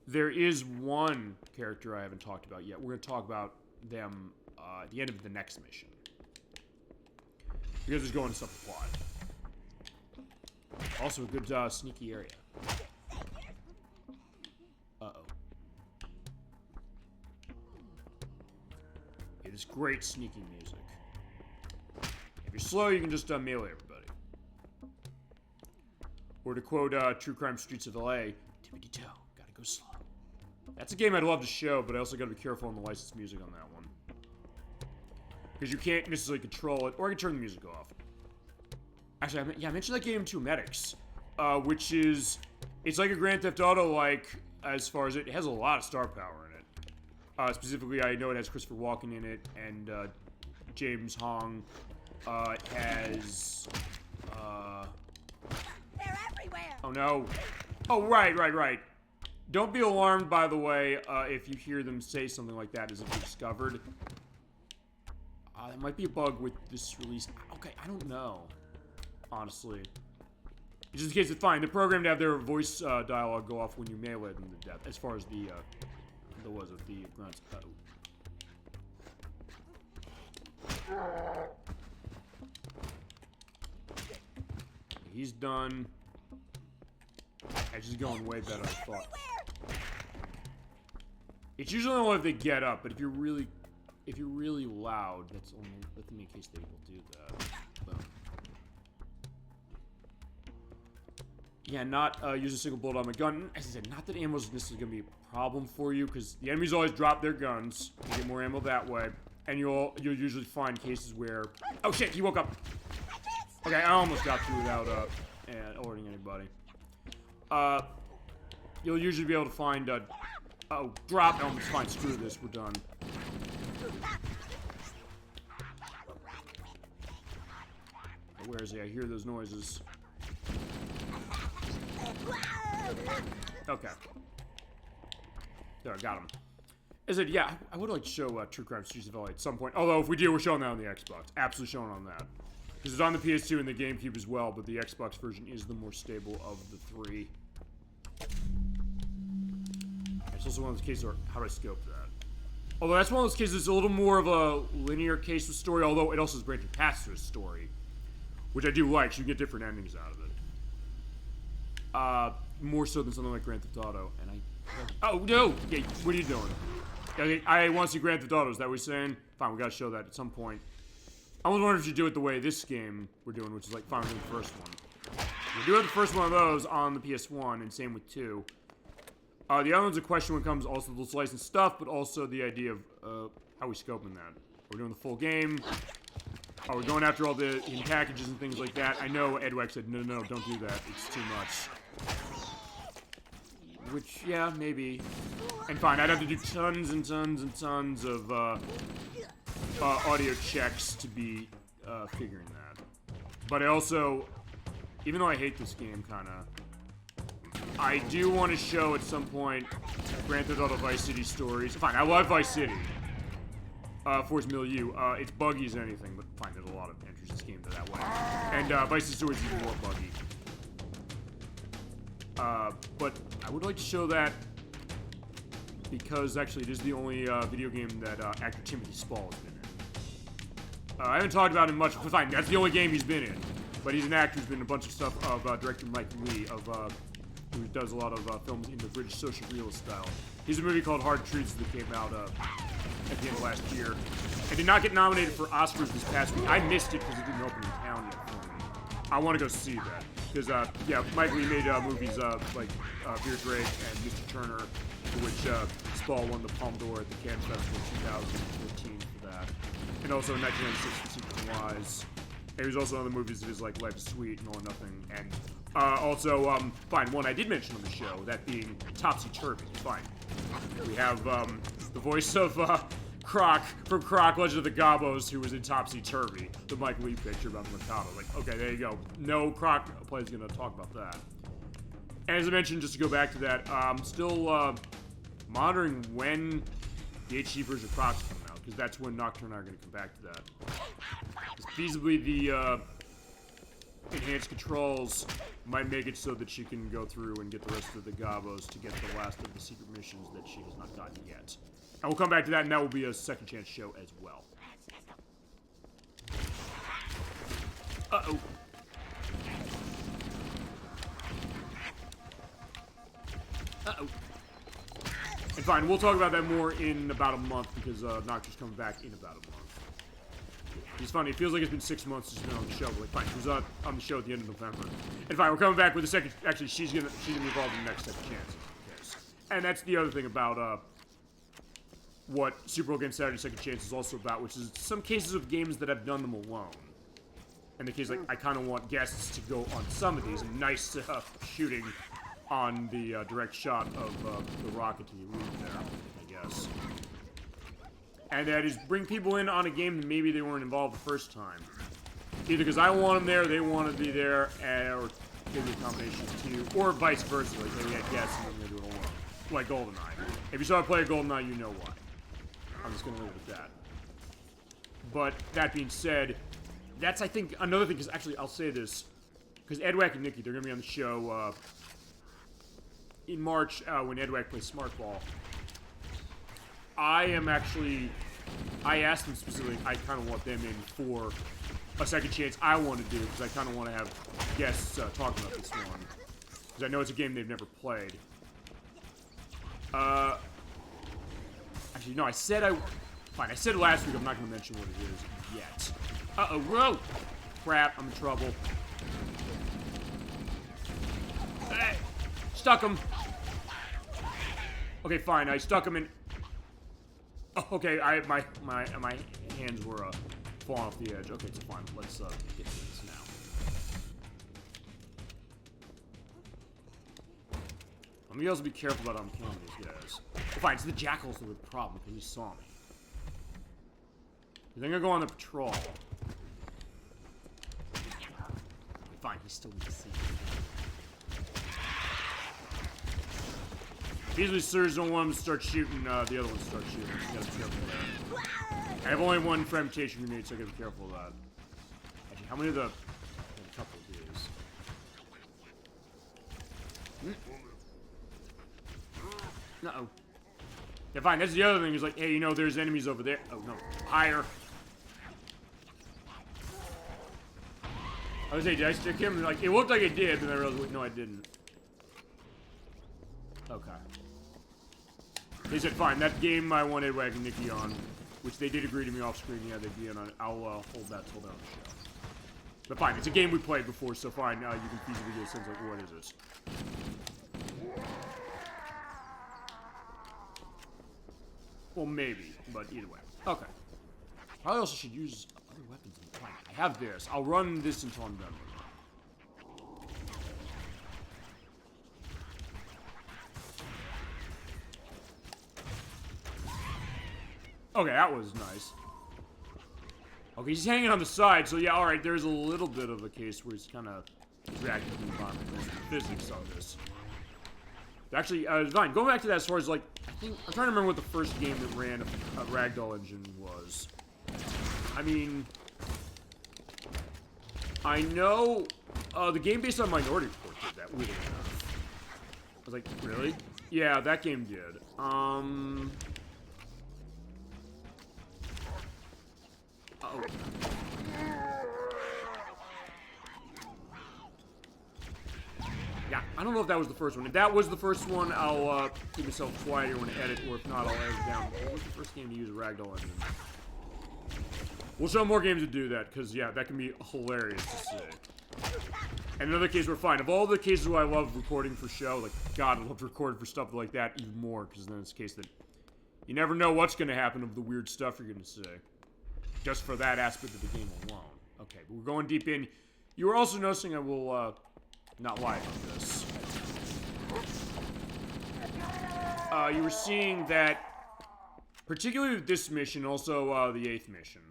There is one character I haven't talked about yet. We're going to talk about them at the end of the next mission. Because it's going to stuff the plot. Also a good sneaky area. Uh-oh. It is great sneaky music. If you're slow, you can just melee everybody. Or to quote True Crime Streets of LA, tippity-toe, gotta go slow. That's a game I'd love to show, but I also gotta be careful on the licensed music on that one. Because you can't necessarily control it, or I can turn the music off. Actually, I mentioned that game too, Medics. Which is, it's like a Grand Theft Auto-like, as far as it has a lot of star power in it. Specifically, I know it has Christopher Walken in it, and James Hong. It has, They're everywhere! oh no. Oh, right. Don't be alarmed, by the way, if you hear them say something like that as if you discovered. There might be a bug with this release. Okay, I don't know. Honestly. Just in case it's fine. They're programmed to have their voice dialogue go off when you melee them to death, as far as the grunts. He's done. Edge is going way better than I thought. It's usually only if they get up, but if you're really loud, that's the main case they will do that. Boom. Yeah, not use a single bullet on my gun. As I said, not that ammo's necessarily gonna be a problem for you, because the enemies always drop their guns. You get more ammo that way, and you'll usually find cases where, oh shit, he woke up. Okay, I almost got through without alerting anybody. You'll usually be able to find oh, drop. Oh, it's fine. Screw this. We're done. Where is he? I hear those noises. Okay. There, I got him. I said, yeah, I would like to show True Crime Streets of LA at some point. Although, if we do, we're showing that on the Xbox. Absolutely showing on that. Because it's on the PS2 and the GameCube as well, but the Xbox version is the more stable of the three. It's also one of those cases where, how do I scope that? Although that's one of those cases, it's a little more of a linear case of story, although it also has branching paths to a story. Which I do like, so you can get different endings out of it. More so than something like Grand Theft Auto, and oh, no! Yeah, what are you doing? Okay, I want to see Grand Theft Auto, is that what you're saying? Fine, we gotta show that at some point. I was wondering if you do it the way this game we're doing, which is like, fine, we're doing the first one. We do have the first one of those on the PS1, and same with 2. The other one's a question when it comes also to this licensed stuff, but also the idea of how we scoping that. We're doing the full game. Are we going after all the hidden packages and things like that? I know Edwek said, no, don't do that. It's too much. Which, yeah, maybe. And fine, I'd have to do tons and tons and tons of audio checks to be figuring that. But I also, even though I hate this game, kind of, I do want to show at some point Grand Theft Auto Vice City stories. Fine, I love Vice City. Force Milieu. It's buggy as anything, but fine, there's a lot of entries in this game that way. And Vice City stories is even more buggy. But I would like to show that because actually it is the only video game that actor Timothy Spall has been in. I haven't talked about him much, but fine, that's the only game he's been in. But he's an actor who's been in a bunch of stuff of director Mike Lee, who does a lot of films in the British social realist style. He's a movie called Hard Truths that came out at the end of last year. It did not get nominated for Oscars this past week. I missed it because it didn't open in town yet for me. I want to go see that. Because, yeah, Mike Lee made movies like Beer Drake and Mr. Turner, for which Spall won the Palme d'Or at the Cannes Festival in 2014 for that. And also in 1996 for Secret and Wise. And he was also in other movies that is like Life is Sweet and All or Nothing. And also, fine, one I did mention on the show, that being Topsy Turvy. Fine. We have the voice of Croc from Croc, Legend of the Gobos, who was in Topsy Turvy, the Mike Lee picture about the Mikado. Like, okay, there you go. No Croc player's gonna talk about that. And as I mentioned, just to go back to that, I'm still monitoring when the HD version of Croc's coming out, because that's when Nocturne and I are gonna come back to that. Feasibly, the enhanced controls might make it so that she can go through and get the rest of the Gobos to get the last of the secret missions that she has not gotten yet. And we'll come back to that, and that will be a second chance show as well. Uh-oh. Uh-oh. And fine, we'll talk about that more in about a month because Noctur's coming back in about a month. It's funny, it feels like it's been 6 months since she's been on the show, but like, fine, she was on the show at the end of November. And fine, we're coming back with the second, actually, she's gonna be involved in the next Second Chances. Yes. And that's the other thing about, what Super Bowl Game Saturday Second Chance is also about, which is some cases of games that I've done them alone. And the case, like, I kind of want guests to go on some of these, and nice, shooting on the, direct shot of, the rocket to the room there, I guess. And that is bring people in on a game that maybe they weren't involved the first time. Either because I want them there, they want to be there, or maybe a combination of two, or vice versa. Like, maybe I guess and then they do it alone. Like GoldenEye. If you saw me play GoldenEye, you know why. I'm just going to leave it at that. But, that being said, that's, I think, another thing, because actually, I'll say this. Because Edwack and Nikki, they're going to be on the show, in March, when Edwack plays Smartball. I asked them specifically, I kind of want them in for a Second Chance I want to do, because I kind of want to have guests talking about this one. Because I know it's a game they've never played. Actually, no, fine, I said last week, I'm not going to mention what it is yet. Uh-oh, whoa! Crap, I'm in trouble. Hey! Stuck him! Okay, fine, I stuck him in... Oh, okay, my hands were falling off the edge. Okay, it's fine. Let's get to this now. Let me also be careful about how I'm killing these guys. Well, fine, so the jackals are the problem because he saw me. I think I'll go on the patrol. Okay, fine, he's still in the scene. Usually Sirs don't want him to start shooting, the other ones start shooting. You gotta be careful of that. I have only one fragmentation grenade, so I gotta be careful of that. Actually, how many of the... A couple of these. Uh-oh. Yeah, fine, that's the other thing, is like, hey, you know, there's enemies over there. Oh, no. Higher. I was saying, did I stick him? Like, it looked like it did, but then I realized, no, I didn't. Okay. They said, fine, that game I wanted Edwag and Nikki on, which they did agree to me off screen, yeah, they'd be on. I'll hold that till they're on the show. But fine, it's a game we played before, so fine, you can feasibly get a sense of what is this. Well, maybe, but either way. Okay. I also should use other weapons in the fight. I have this. I'll run this until I'm done with it. Okay, that was nice. Okay, he's hanging on the side, so yeah, alright, there's a little bit of a case where he's kind of reacting to the environment. There's the physics on this. Actually, fine, going back to that as far as, like, I'm trying to remember what the first game that ran a Ragdoll engine was. I mean... I know... the game based on Minority Report did that, weirdly enough. I was like, really? Yeah, that game did. Uh-oh. Yeah, I don't know if that was the first one. If that was the first one, I'll keep myself quieter when I edit, or if not, I'll edit it down. What was the first game to use a Ragdoll engine? We'll show more games that do that, because, yeah, that can be hilarious to see. And another case we're fine. Of all the cases where I love recording for show, like, God, I love recording for stuff like that even more, because then it's a case that you never know what's going to happen of the weird stuff you're going to see. Just for that aspect of the game alone. Okay, but we're going deep in. You were also noticing I will, not lie about this. You were seeing that, particularly with this mission, also, the 8th mission.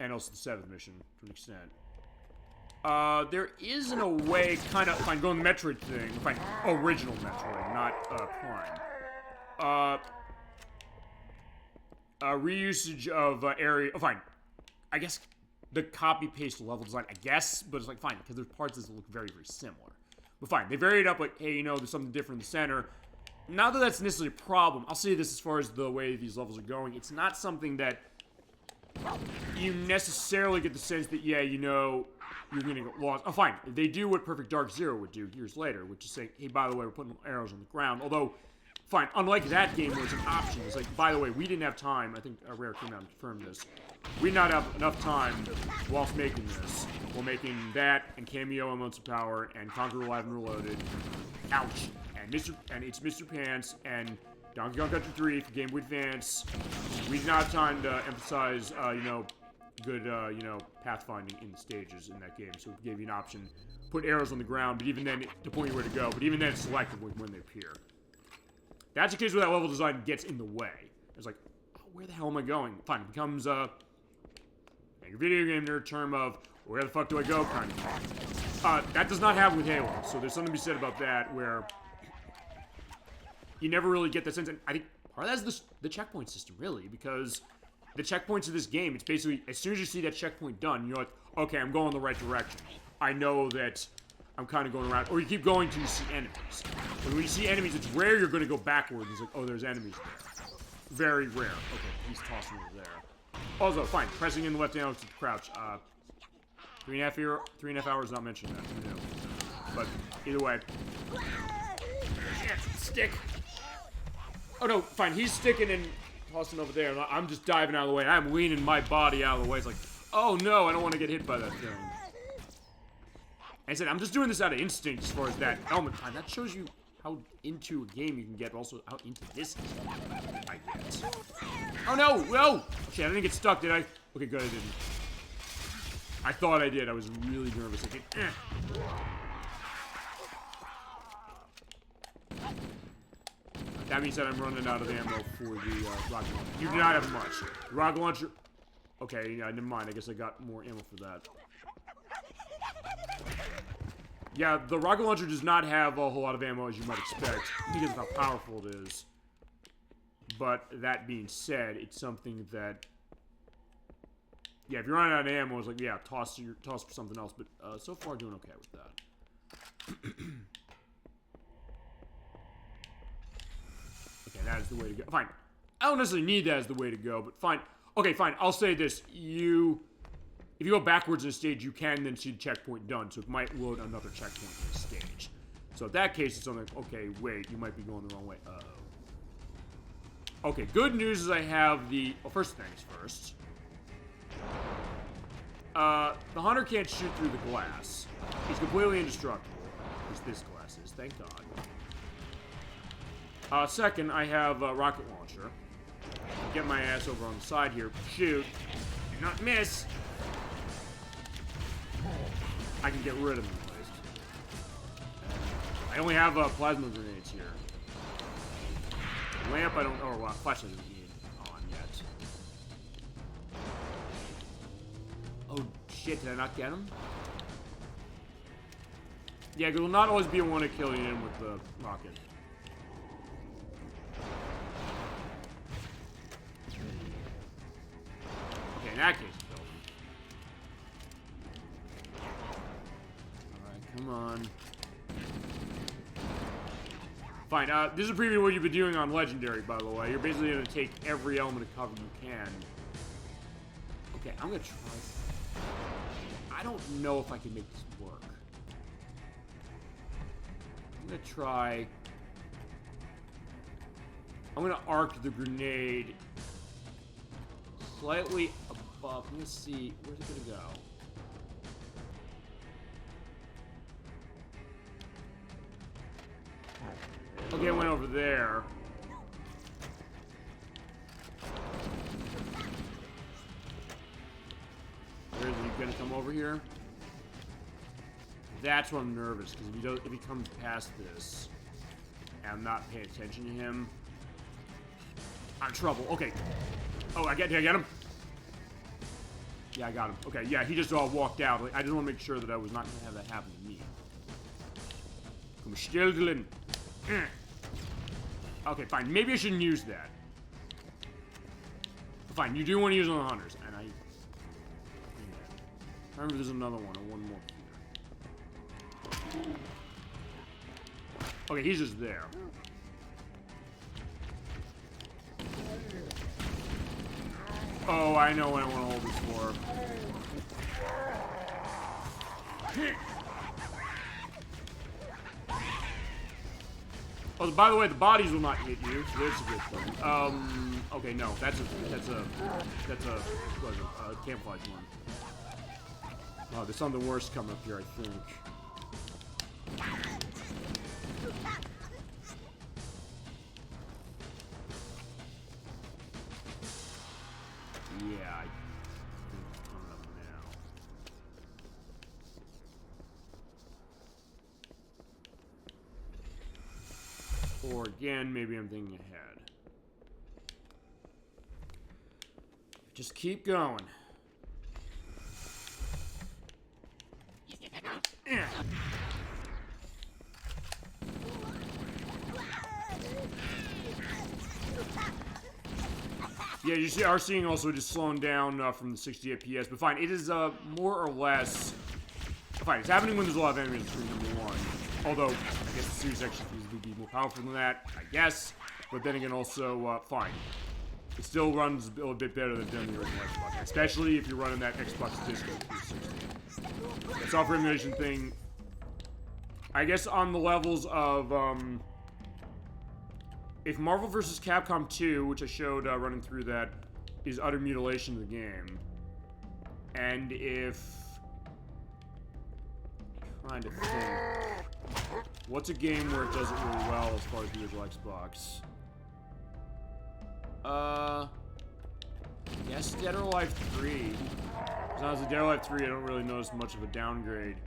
And also the 7th mission, to an extent. There is, in a way, kind of, fine, going the Metroid thing, fine, original Metroid, not, Prime. Reusage of, area, oh, fine, I guess the copy-paste level design, I guess, but it's like, fine, because there's parts that look very, very similar. But fine, they varied up, like, hey, you know, there's something different in the center. Not that that's necessarily a problem. I'll say this as far as the way these levels are going. It's not something that you necessarily get the sense that, yeah, you know, you're gonna get lost. Oh, fine. They do what Perfect Dark Zero would do years later, which is say, hey, by the way, we're putting arrows on the ground. Although, fine, unlike that game where it's an option, it's like, by the way, we didn't have time. I think Rare came out and confirmed this. We did not have enough time whilst making this. We're making that and Cameo and Months of Power and Conquer Live and Reloaded. Ouch. And it's Mr. Pants and Donkey Kong Country 3 for Game Boy Advance. We did not have time to emphasize, good, pathfinding in the stages in that game. So it gave you an option. Put arrows on the ground, but even then, to point you where to go. But even then, it's selective when they appear. That's the case where that level design gets in the way. It's like, oh, where the hell am I going? Fine, it becomes a video game nerd term of, where the fuck do I go kind of thing. That does not happen with Halo. So there's something to be said about that, where you never really get the sense, and I think part of that is the checkpoint system, really, because the checkpoints of this game, it's basically, as soon as you see that checkpoint done, you're like, okay, I'm going the right direction. I know that I'm kind of going around, or you keep going till you see enemies. And when you see enemies, it's rare you're going to go backwards. It's like, oh, there's enemies there. Very rare. Okay, he's tossing over there. Also, fine, pressing in the left arrow to crouch. 3.5 hours, not mentioning that. Who knew? But either way. Stick. Oh no, fine. He's sticking and tossing over there. And I'm just diving out of the way. I'm leaning my body out of the way. It's like, oh no, I don't want to get hit by that thing. And I said, I'm just doing this out of instinct as far as that element. Fine, that shows you how into a game you can get, but also how into this game I get. Oh no, no! Okay, I didn't get stuck, did I? Okay, good, I didn't. I thought I did. I was really nervous. Like, That means that I'm running out of ammo for the rocket launcher. You do not have much. The rocket launcher. Okay, yeah, never mind. I guess I got more ammo for that. Yeah, the rocket launcher does not have a whole lot of ammo as you might expect because of how powerful it is. But that being said, it's something that, yeah, if you're running out of ammo, it's like, yeah, toss for something else. But so far, doing okay with that. Okay, that is the way to go. Fine. I don't necessarily need that as the way to go, but fine. Okay, fine. I'll say this. If you go backwards in a stage, you can then see the checkpoint done, so it might load another checkpoint in the stage. So in that case, it's something like, okay, wait, you might be going the wrong way. Uh-oh. Okay, good news is I have the... Well, first things first. The hunter can't shoot through the glass. He's completely indestructible. At least this glass is, thank God. Second, I have a rocket launcher. Get my ass over on the side here. Shoot. Do not miss. I can get rid of them at least. I only have plasma grenades here. Lamp, I don't... Or flashlight doesn't need on yet. Oh, shit. Did I not get him? Yeah, it will not always be a one to kill you in with the rocket. Okay, in that case, kill him. Alright, come on. Fine, this is a preview of what you've been doing on Legendary, by the way. You're basically going to take every element of cover you can. Okay, I'm going to try... I don't know if I can make this work. I'm going to try... I'm going to arc the grenade slightly above. Let me see. Where's it going to go? Okay, it went over there. Where is he gonna come over here? That's why I'm nervous, because if he comes past this, and I'm not paying attention to him, I'm in trouble. Okay. Oh, did I get him? Yeah, I got him. Okay, yeah, he just walked out. I just want to make sure that I was not gonna have that happen to me. Come still drin. Okay, fine. Maybe I shouldn't use that. Fine, you do want to use it on the hunters, and I... I remember there's another one, or one more here. Okay, he's just there. Oh, I know what I want to hold this for. Oh, by the way, the bodies will not hit you, so that's a good thing. Okay, no, that's a camouflage one. Oh, there's something worse coming up here, I think. Yeah, I think it's coming up now. Or again, maybe I'm thinking ahead. Just keep going. Yeah, you are seeing also just slowing down from the 60 FPS, but fine. It is more or less fine. It's happening when there's a lot of enemies on screen, number one. Although I guess the series actually would be more powerful than that, I guess. But then again, also fine. It still runs a little bit better than the original Xbox, especially if you're running that Xbox disc on 360. The software emulation thing, I guess, on the levels of if Marvel vs. Capcom 2, which I showed running through that, is utter mutilation of the game, and if trying to think, what's a game where it does it really well as far as the original Xbox? Yes, Dead or Alive 3. As long as the Dead or Alive 3, I don't really notice much of a downgrade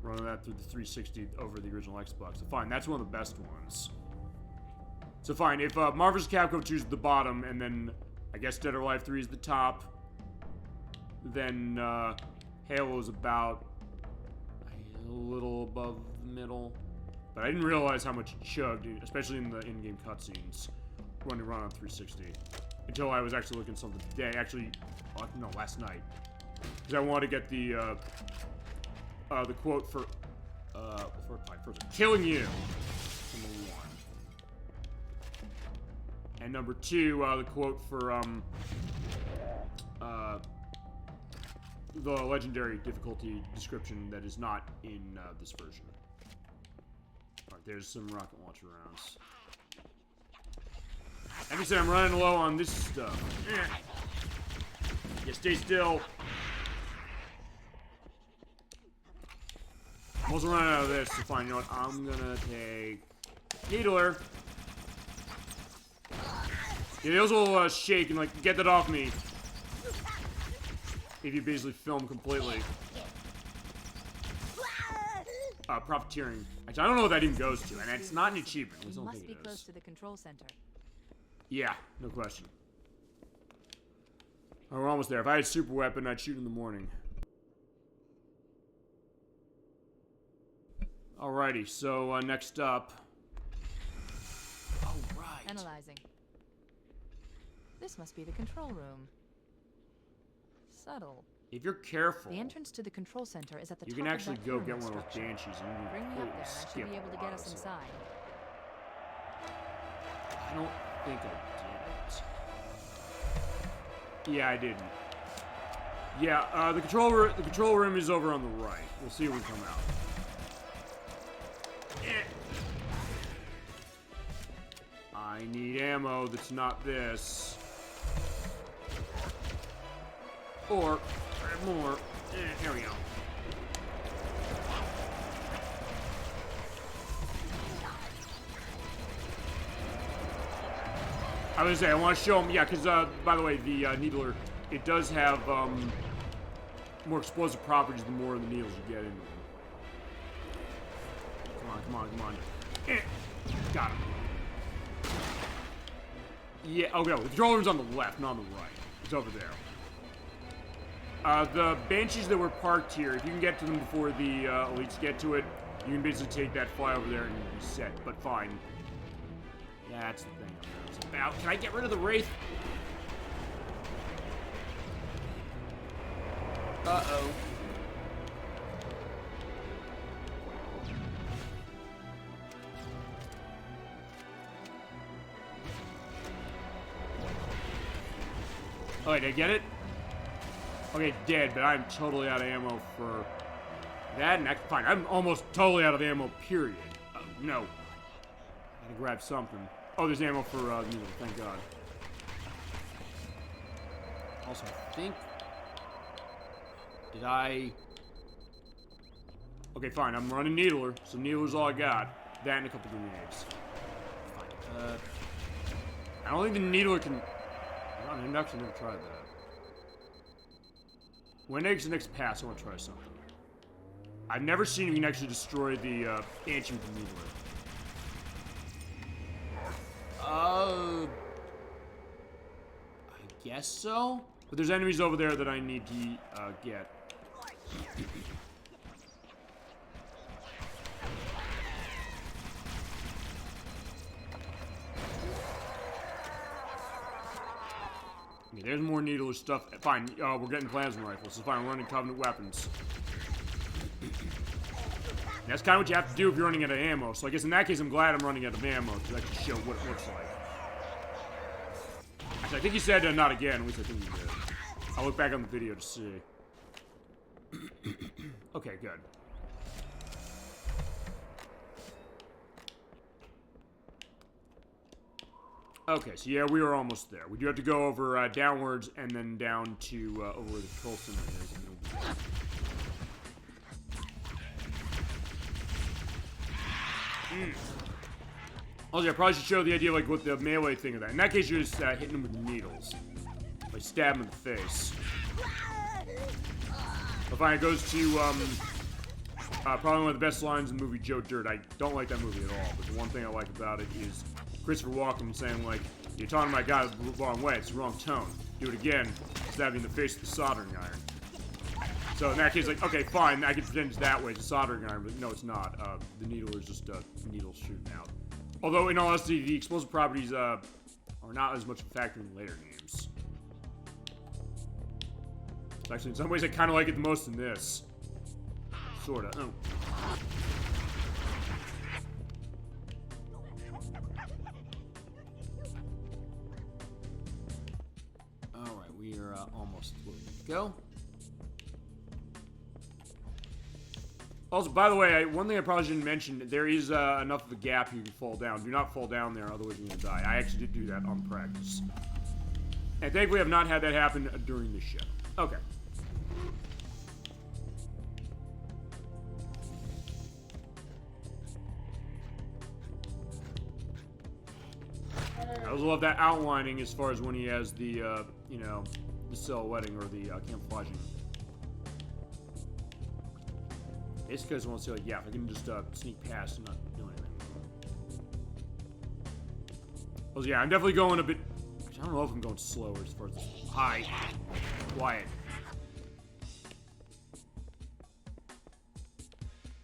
running that through the 360 over the original Xbox. So fine, that's one of the best ones. So fine, if Marvel vs. Capcom 2 is the bottom, and then I guess Dead or Alive 3 is the top, then Halo is about a little above the middle. But I didn't realize how much it chugged, especially in the in-game cutscenes, running around on 360. Until I was actually looking at something today. Actually, no, last night. Because I wanted to get the quote for killing you. Number one. And number two, the quote for the legendary difficulty description that is not in this version. Alright, there's some rocket launcher rounds. Like I said, I'm running low on this stuff. Yeah, stay still. I'm also running out of this, so fine, you know what? I'm gonna take Needler. Yeah, those will shake and, like, get that off me. If you basically film completely. Profiteering. Actually, I don't know what that even goes to, and it's not an achievement. You must be close to the control center. Yeah, no question. Oh, we're almost there. If I had a super weapon, I'd shoot in the morning. Alrighty, so next up. Oh, right. Analyzing. This must be the control room. Subtle. If you're careful, the entrance to the control center is at the top of you can actually that go pyramid get one of those structure. banshees and you Bring me can up there, and I should skip be able to get us inside. I don't think I did. Yeah, I didn't. Yeah, the control room is over on the right. We'll see when we come out. I need ammo that's not this. Or more. There we go. I was gonna say, I want to show them, yeah, because, by the way, the Needler, it does have, more explosive properties the more of the needles you get into them. Come on. Got him. Yeah, okay, the control room's on the left, not on the right. It's over there. The Banshees that were parked here, if you can get to them before the elites get to it, you can basically take that fly over there and be set, but fine. Yeah, that's the thing I'm nervous about. Can I get rid of the Wraith? Uh-oh. Oh, wait, did I get it? Okay, dead, but I'm totally out of ammo for That and fine. I'm almost totally out of ammo, period. No. I gotta grab something. Oh, there's ammo for needle, thank God. Also, I think... Did I... Okay, fine. I'm running Needler, so Needler's all I got. That and a couple grenades. Fine. I don't think the Needler can... I've actually never tried that. When next pass, I want to try something. I've never seen if you can actually destroy the ancient Needler. I guess so. But there's enemies over there that I need to get. Okay, there's more Needler stuff. Fine, we're getting plasma rifles, so fine, we're running Covenant weapons. That's kind of what you have to do if you're running out of ammo. So I guess in that case, I'm glad I'm running out of ammo to actually show what it looks like. Actually, I think he said not again. At least I think he did. I'll look back on the video to see. Okay, good. Okay, so yeah, we are almost there. We do have to go over downwards and then down to over where the control center is. Also, I probably should show the idea like what the melee thing of that. In that case, you're just hitting them with needles. Like stab them in the face. But fine, it goes to probably one of the best lines in the movie Joe Dirt. I don't like that movie at all, but the one thing I like about it is Christopher Walken saying like, "You're talking about God the wrong way. It's the wrong tone. Do it again." Stab you in the face with the soldering iron. So in that case, like, okay, fine, I can pretend it's that way, it's a soldering iron, but no, it's not. The needle is just needles shooting out. Although, in all honesty, the explosive properties are not as much of a factor in later games. Actually, in some ways, I kind of like it the most in this. Sorta. Oh. Alright, we are almost where we need to go. Also, by the way, one thing I probably shouldn't mention, there is enough of a gap you can fall down. Do not fall down there, otherwise you're going to die. I actually did do that on practice. And thankfully, I have not had that happen during this show. Okay. I also love that outlining as far as when he has the, you know, the silhouetting or the camouflaging. It's because I want to say, like, yeah, if I can just sneak past and not do anything. Well, yeah, I'm definitely going a bit... I don't know if I'm going slower as far as this. Hi. Quiet.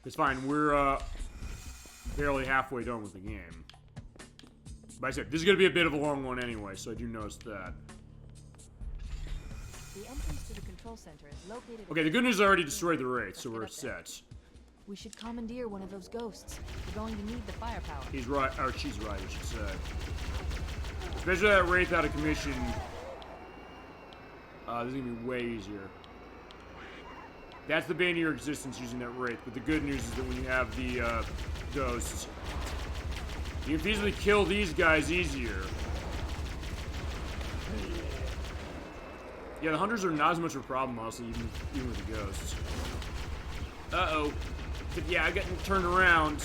It's fine, we're barely halfway done with the game. But I said, this is going to be a bit of a long one anyway, so I do notice that. The entrance to the control center is located... Okay, the good news is I already destroyed the Wraith, so we're set. We should commandeer one of those ghosts. We're going to need the firepower. He's right, or she's right, I should say. Especially that Wraith out of commission. This is gonna be way easier. That's the bane of your existence using that Wraith, but the good news is that when you have the ghosts, you can easily kill these guys easier. Yeah, the hunters are not as much of a problem, honestly, even with the ghosts. Uh-oh. But yeah, I got turned around.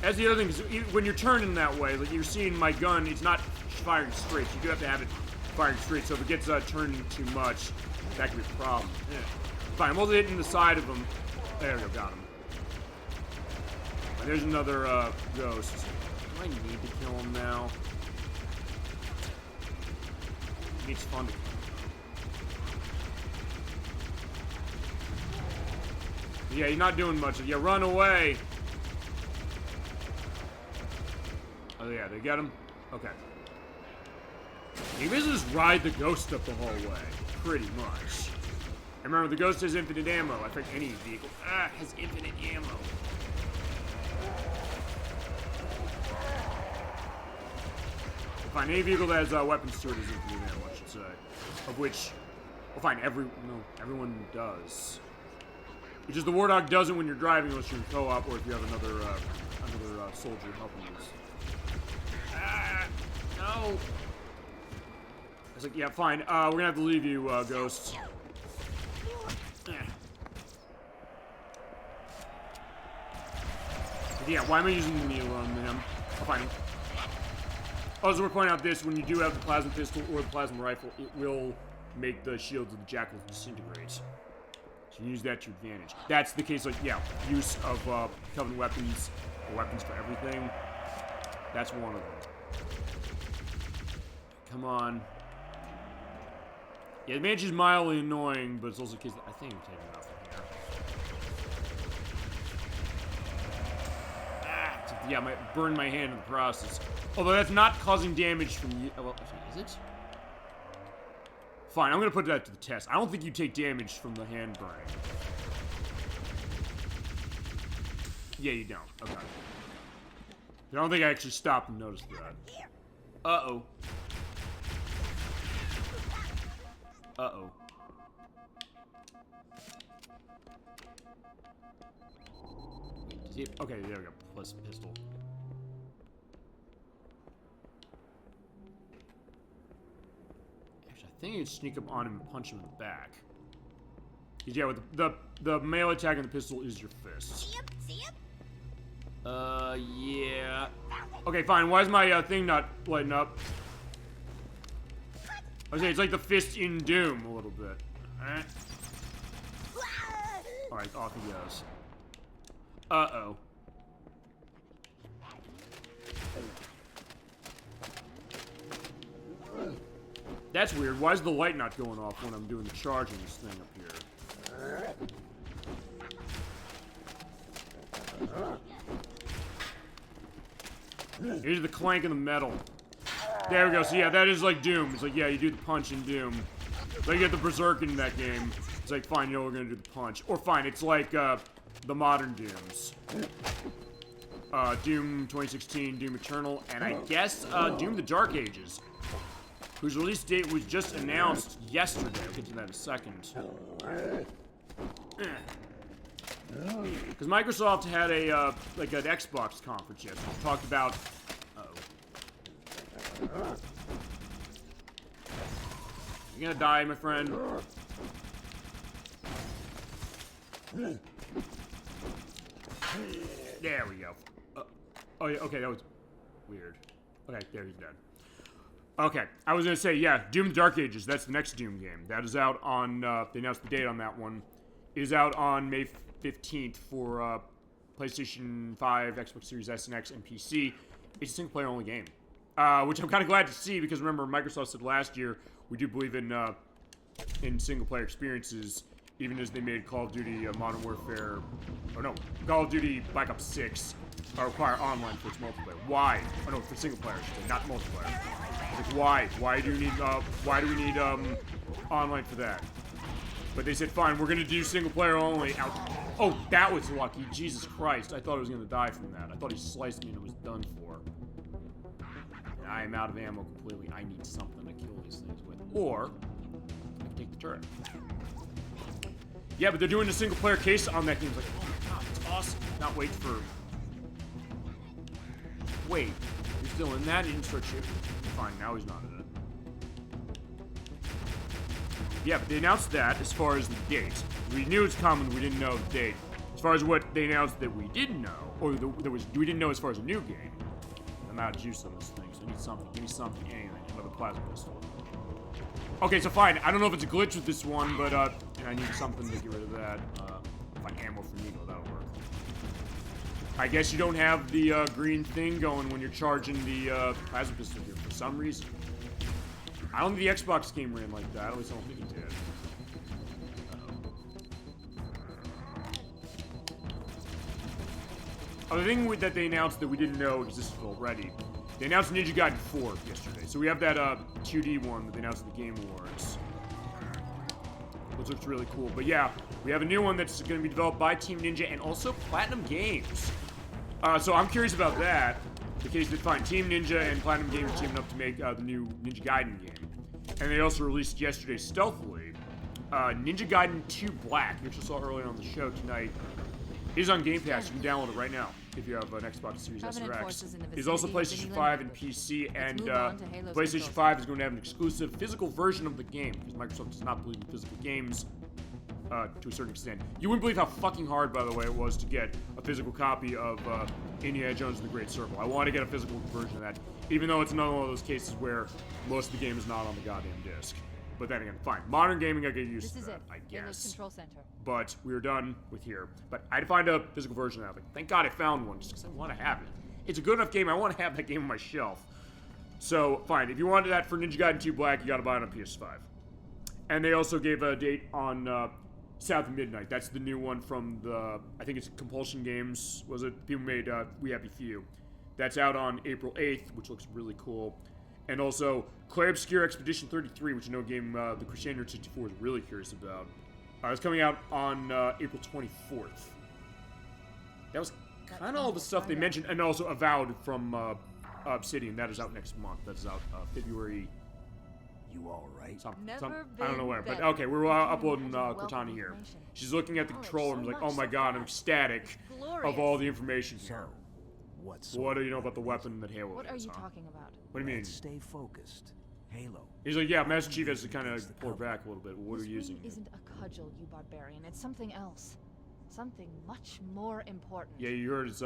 That's the other thing, is when you're turning that way, like you're seeing my gun, it's not firing straight. You do have to have it firing straight, so if it gets turned too much, that could be a problem. Yeah. Fine, I'm also hitting the side of them. There we go, got him. And there's another ghost. Do I need to kill him now? It's fun to kill. Yeah, he's not doing much. Yeah, run away. Oh yeah, they get him? Okay. You basically just ride the ghost up the whole way. Pretty much. And remember, the ghost has infinite ammo. I think any vehicle has infinite ammo. Fine, any vehicle that has weapons to it is infinite ammo, I should say. Of which, well fine, everyone does. Which is the Warthog doesn't when you're driving unless you're in co-op or if you have another soldier helping you. Ah, no. I was like, yeah, fine. We're gonna have to leave you, Ghost. Yeah, why am I using the needle on him? I'll find him. Also, we're pointing out this, when you do have the plasma pistol or the plasma rifle, it will make the shields of the jackals disintegrate. So you use that to your advantage. That's the case, like, yeah, use of Covenant weapons, or weapons for everything. That's one of them. Come on. Yeah, the Banshee is mildly annoying, but it's also the case that I think I'm taking it off from here. Yeah, I might burn my hand in the process. Although that's not causing damage from you. Well, is it? Fine, I'm gonna put that to the test. I don't think you take damage from the hand burning. Yeah, you don't. Okay. I don't think I actually stopped and noticed that. Uh-oh. Uh-oh. Okay, there we go. Plus pistol. Actually, I think you can sneak up on him and punch him in the back. Yeah, with the melee attack on the pistol is your fist. Yeah. Okay, fine. Why is my thing not lighting up? I was saying, it's like the fist in Doom a little bit. Alright, off he goes. Uh-oh. That's weird. Why is the light not going off when I'm doing the charging this thing up here? Here's the clank of the metal. There we go. So yeah, that is like Doom. It's like, yeah, you do the punch in Doom. So you get the Berserk in that game. It's like, fine, you know we're gonna do the punch. Or fine, it's like the modern Dooms. Doom 2016, Doom Eternal, and I guess Doom the Dark Ages, whose release date was just announced yesterday. I'll get to that in a second. Because Microsoft had a like an Xbox conference yesterday. Talked about. You're gonna die, my friend. There we go. Oh yeah. Okay, that was weird. Okay, there he's dead. Okay, I was gonna say, yeah, Doom the Dark Ages. That's the next Doom game. That is out on. They announced the date on that one. It is out on May 15th for PlayStation 5, Xbox Series S and X, and PC. It's a single-player only game, which I'm kind of glad to see because remember Microsoft said last year we do believe in single-player experiences, even as they made Call of Duty Modern Warfare, or no, Call of Duty Black Ops 6 require online for its multiplayer. Why? Oh no, for single-player, not multiplayer. Like why? Why do we need online for that? But they said, fine, we're gonna do single player only. Ouch. Oh, that was lucky. Jesus Christ. I thought I was gonna die from that. I thought he sliced me and it was done for. And I am out of ammo completely. I need something to kill these things with. Or, I can take the turret. Yeah, but they're doing a single player case on that game. It's like, oh my god, that's awesome. Not wait for... Wait, you're still in that? He didn't start shooting. Fine, now he's not in it. Yeah, but they announced that as far as the date. We knew it's coming, we didn't know the date. As far as what they announced that we didn't know, or we didn't know as far as a new game. I'm out of juice on this thing, so I need something. Give me something, anything. Another plasma pistol. Okay, so fine. I don't know if it's a glitch with this one, but and I need something to get rid of that. Find ammo from Eagle, that'll work. I guess you don't have the green thing going when you're charging the plasma pistol here for some reason. I don't think the Xbox game ran like that. At least I don't think it did. The thing that they announced that we didn't know existed already, they announced Ninja Gaiden 4 yesterday. So we have that 2D one that they announced at the Game Awards. Which looks really cool. But yeah, we have a new one that's going to be developed by Team Ninja and also Platinum Games. So I'm curious about that. The case that fine, Team Ninja and Platinum Games teaming up to make the new Ninja Gaiden game. And they also released yesterday stealthily Ninja Gaiden 2 Black, which I saw earlier on the show tonight, is on Game Pass. You can download it right now if you have an Xbox Series S or X. There's also PlayStation 5 and PC, and PlayStation 5 is going to have an exclusive physical version of the game, because Microsoft does not believe in physical games to a certain extent. You wouldn't believe how fucking hard, by the way, it was to get a physical copy of Indiana Jones and the Great Circle. I want to get a physical version of that, even though it's another one of those cases where most of the game is not on the goddamn disc. But then again, fine. Modern gaming, I get used to that, I guess. Control center. But we were done with here. But I had to find a physical version of it. Thank God I found one, just because I want to have it. It's a good enough game. I want to have that game on my shelf. So, fine. If you wanted that for Ninja Gaiden 2 Black, you got to buy it on PS5. And they also gave a date on South of Midnight. That's the new one from the, I think it's Compulsion Games, was it? People made We Happy Few. That's out on April 8th, which looks really cool. And also, Clay Obscure Expedition 33, which is no game the Crusader 64 is really curious about. It's coming out on April 24th. That was kind of all the stuff they mentioned. And also Avowed from Obsidian. That is out next month. That is out February... You all right? I don't know where, but okay, we're uploading Cortana here. She's looking at the controller and like, oh my god, I'm ecstatic of all the information here. What do you know about the weapon that Halo is? What are you talking about? What do you mean? Stay focused. Halo. He's like, yeah, Master Chief has to kind of pull back a little bit. What are you using? This isn't a cudgel, you barbarian. It's something else. Something much more important. Yeah, you heard its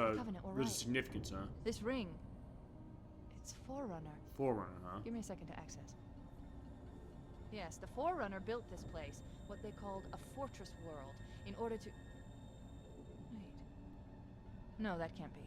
significance, huh? This ring. It's Forerunner. Forerunner, huh? Give me a second to access. Yes, the Forerunner built this place, what they called a fortress world, in order to... Wait. No, that can't be.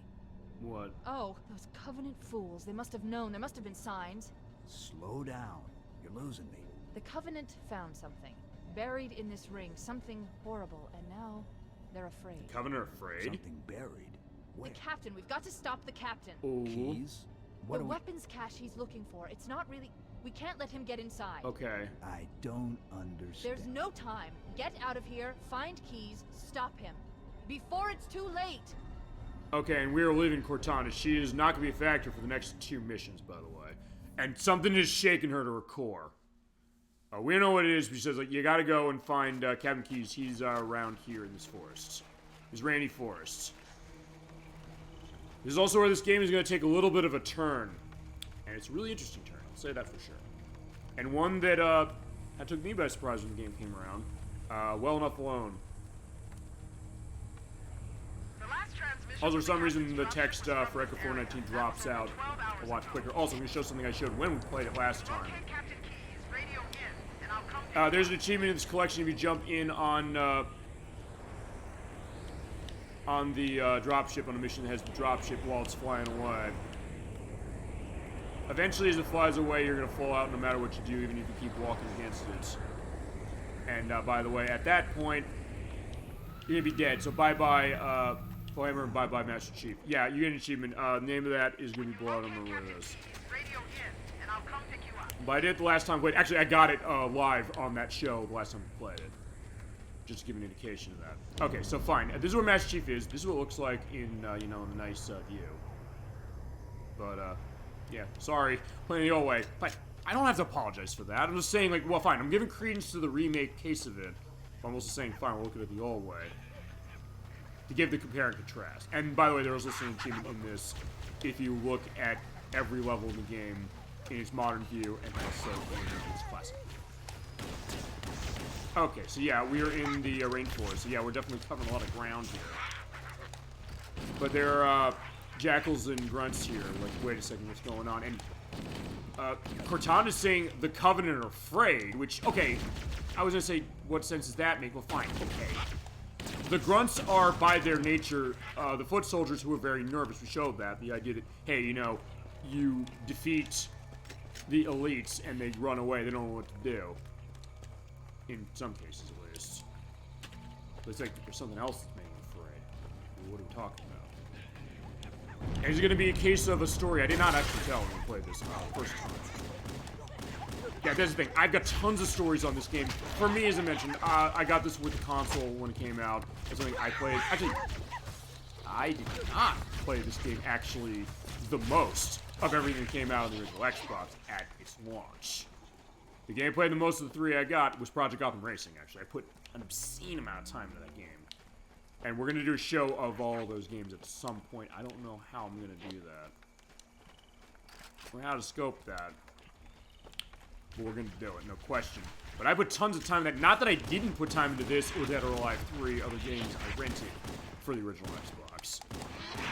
What? Oh, those Covenant fools. They must have known. There must have been signs. Slow down. You're losing me. The Covenant found something. Buried in this ring. Something horrible. And now, they're afraid. The Covenant are afraid? Something buried? Where? The captain. We've got to stop the captain. Ooh. Keys? What the weapons cache he's looking for. It's not really... We can't let him get inside. Okay. I don't understand. There's no time. Get out of here, find keys, stop him. Before it's too late! Okay, and we are leaving Cortana. She is not going to be a factor for the next 2 missions, by the way. And something is shaking her to her core. We don't know what it is, but she says, like, you gotta go and find Captain Keyes. He's around here in this forest. This rainy forest. This is also where this game is going to take a little bit of a turn. And it's a really interesting turn, I'll say that for sure. And one that took me by surprise when the game came around. Well Enough Alone. Also, for some reason, the text for Echo 419 drops out a lot quicker. Also, I'm going to show something I showed when we played it last time. There's an achievement in this collection if you jump in on the dropship on a mission that has the dropship while it's flying away. Eventually, as it flies away, you're going to fall out no matter what you do, even if you keep walking against it. And by the way, at that point, you're going to be dead. So bye-bye, Flamer, and bye-bye, Master Chief. Yeah, you get an achievement. The name of that is going to be below. I don't remember what it is. But I did it the last time I played. Actually, I got it live on that show the last time we played it. Just to give an indication of that. Okay, so fine. This is where Master Chief is. This is what it looks like in, in a nice view. But, yeah, sorry. Playing the old way. But I don't have to apologize for that. I'm just saying, like, well, fine. I'm giving credence to the remake case of it. But I'm also saying, fine, we'll look at it the old way. To give the compare and contrast. And, by the way, there was also an achievement in this if you look at every level in the game in its modern view and also in its classic view. Okay, so yeah, we are in the rainforest. So yeah, we're definitely covering a lot of ground here. But there are jackals and grunts here. Like, wait a second, what's going on? And Cortana's saying the Covenant are afraid, which, okay, I was going to say, what sense does that make? Well, fine, okay. The grunts are, by their nature, the foot soldiers who are very nervous. We showed that. The idea that, hey, you defeat the elites and they run away. They don't know what to do. In some cases, at least. But it's like there's something else that's making them afraid. What are we talking about? And it's going to be a case of a story I did not actually tell when we played this first time. Yeah, that's the thing. I've got tons of stories on this game. For me, as I mentioned, I got this with the console when it came out. It's something I played. Actually, I did not play this game actually the most of everything that came out on the original Xbox at its launch. The game I played the most of the 3 I got was Project Gotham Racing, actually. I put an obscene amount of time into that game. And we're going to do a show of all those games at some point. I don't know how I'm going to do that. Or how to scope that. But we're going to do it, no question. But I put tons of time in that. Not that I didn't put time into this or Dead or Alive 3 other games I rented for the original Xbox.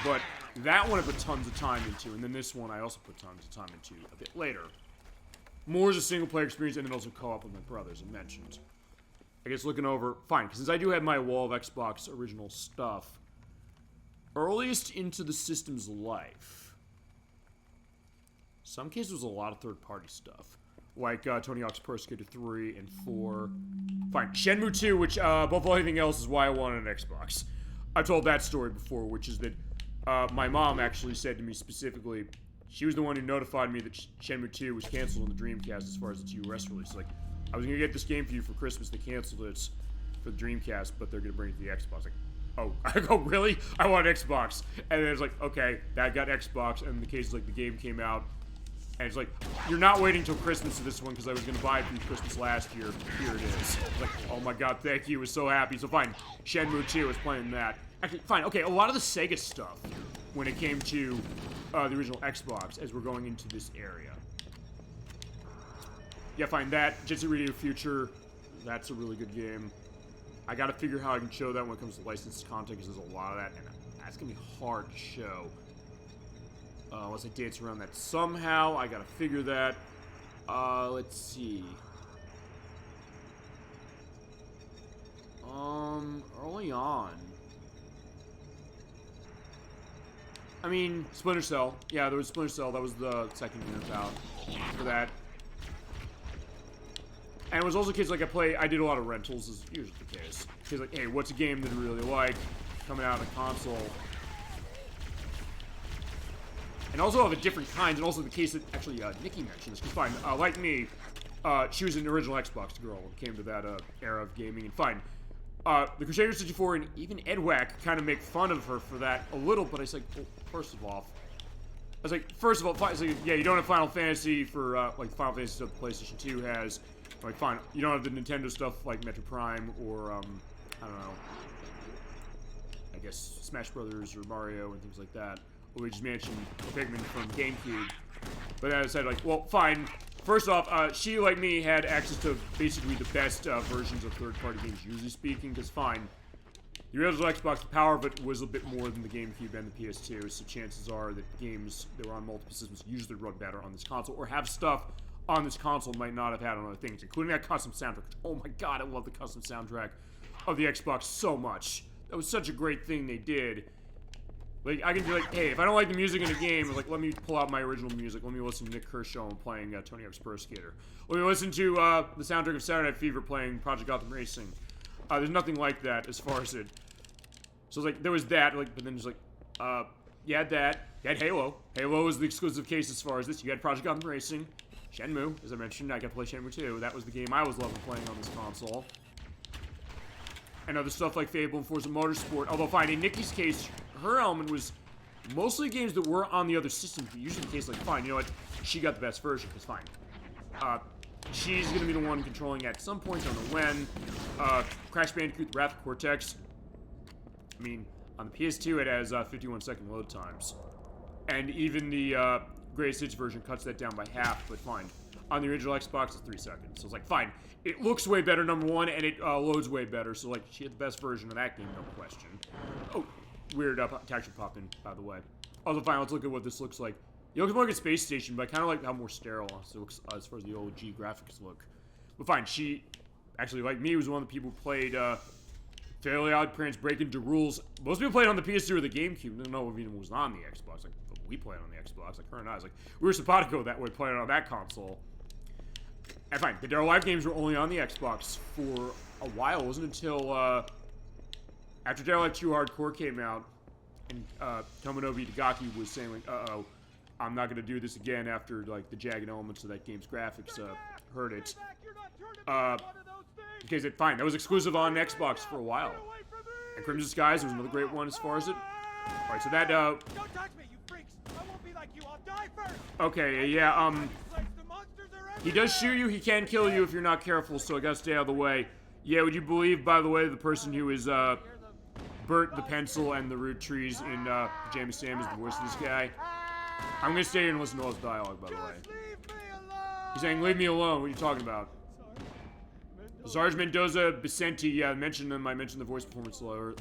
But that one I put tons of time into. And then this one I also put tons of time into a bit later. More as a single-player experience, and then also co-op with my brothers, I mentioned. I guess looking over, fine, because since I do have my wall of Xbox original stuff, earliest into the system's life, some cases was a lot of third-party stuff, like Tony Hawk's Pro Skater 3 and 4. Fine, Shenmue 2, which, above anything else, is why I wanted an Xbox. I've told that story before, which is that my mom actually said to me specifically, she was the one who notified me that Shenmue 2 was canceled on the Dreamcast as far as its US release. Like, I was going to get this game for you for Christmas. They canceled it for the Dreamcast, but they're going to bring it to the Xbox. Like, oh, I go, really? I want Xbox. And then it's like, okay, that got Xbox. And the case is like the game came out. And it's like, you're not waiting till Christmas for this one because I was going to buy it for you Christmas last year. Here it is. It's like, oh my god, thank you. I was so happy. So fine, Shenmue 2 was playing that. Actually, fine. Okay, a lot of the Sega stuff when it came to the original Xbox as we're going into this area. Yeah, fine, that, Jet Set Radio Future, that's a really good game. I gotta figure how I can show that when it comes to licensed content, because there's a lot of that, and that's gonna be hard to show. Unless I dance around that somehow, I gotta figure that. Let's see. Early on. I mean, Splinter Cell. Yeah, there was Splinter Cell. That was the second unit out for that. And it was also kids like I did a lot of rentals, is usually the case. Kids like, hey, what's a game that I really like coming out on a console? And also of a different kinds, and also the case that actually Nikki mentioned this, because fine, like me, she was an original Xbox girl when it came to that era of gaming, and fine. The Crusader 64 and even Edwack kind of make fun of her for that a little, but I was like, well, first of all, it's like, yeah, you don't have Final Fantasy for, like, the Final Fantasy stuff the PlayStation 2 has. Like, fine, you don't have the Nintendo stuff like Metro Prime or, I don't know, I guess Smash Brothers or Mario and things like that. Luigi's Mansion, Pikmin from GameCube. But as I said, like, well, fine. First off, she, like me, had access to basically the best versions of third-party games, usually speaking, because fine, the original Xbox, the power of it was a bit more than the GameCube and the PS2, so chances are that games that were on multiple systems usually run better on this console, or have stuff on this console might not have had on other things, including that custom soundtrack. Oh my god, I love the custom soundtrack of the Xbox so much. That was such a great thing they did. Like, I can be like, hey, if I don't like the music in a game, like, let me pull out my original music. Let me listen to Nick Kershaw playing Tony Hawk's Pro Skater. Let me listen to the soundtrack of Saturday Night Fever playing Project Gotham Racing. There's nothing like that as far as it. So, like, there was that, like, but then there's, like, you had that. You had Halo. Halo was the exclusive case as far as this. You had Project Gotham Racing. Shenmue, as I mentioned, I got to play Shenmue 2. That was the game I was loving playing on this console. And other stuff like Fable and Forza Motorsport. Although, fine, in Nikki's case, her element was mostly games that were on the other systems, but usually the case, like, fine, you know what, she got the best version, because fine. She's going to be the one controlling at some point, I don't know when. Crash Bandicoot, Wrath of Cortex. I mean, on the PS2, it has 51-second load times. And even the Greatest Hits version cuts that down by half, but fine. On the original Xbox, it's 3 seconds. So it's like, fine. It looks way better, number one, and it loads way better. So, like, she had the best version of that game, no question. Oh, weird texture popped in, by the way. Also, fine, let's look at what this looks like. It looks more like a space station, but I kind of like how more sterile it looks as far as the old G graphics look. But fine, she, actually, like me, was one of the people who played Fairly Odd Parents Break Into Rules. Most people played on the PS2 or the GameCube. Didn't know if it was on the Xbox. Like, we played on the Xbox, like her and I. Like, we were simpatico that way, playing on that console. And fine, the Dead or Alive games were only on the Xbox for a while. It wasn't until after Dead or Alive 2 Hardcore came out, and Tomonobu Itagaki was saying, like, uh-oh, I'm not going to do this again after, like, the jagged elements of that game's graphics hurt it. Okay, so fine, that was exclusive on Xbox for a while. And Crimson Skies was another great one as far as it. Alright, so that, Don't touch me, you freaks! I won't be like you, I'll die first! Okay, yeah, The monsters are He does shoot you. He can kill you if you're not careful, so I gotta stay out of the way. Yeah, would you believe, by the way, the person who is, Bert the Pencil and the Root Trees in, Jaime Sam is the voice of this guy? I'm gonna stay here and listen to all his dialogue, by the way. He's saying, leave me alone. What are you talking about? Sarge Mendoza, Vicente, yeah, I mentioned them. I mentioned the voice performance lower.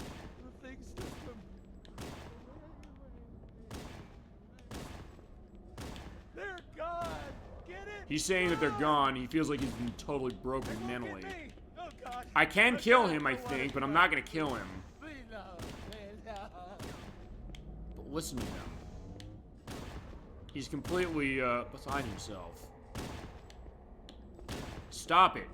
They're gone. Get it? He's saying that they're gone. He feels like he's been totally broken mentally. Oh God. I can kill him, I think, but I'm not gonna kill him. But listen to him. He's completely, beside himself. Stop it.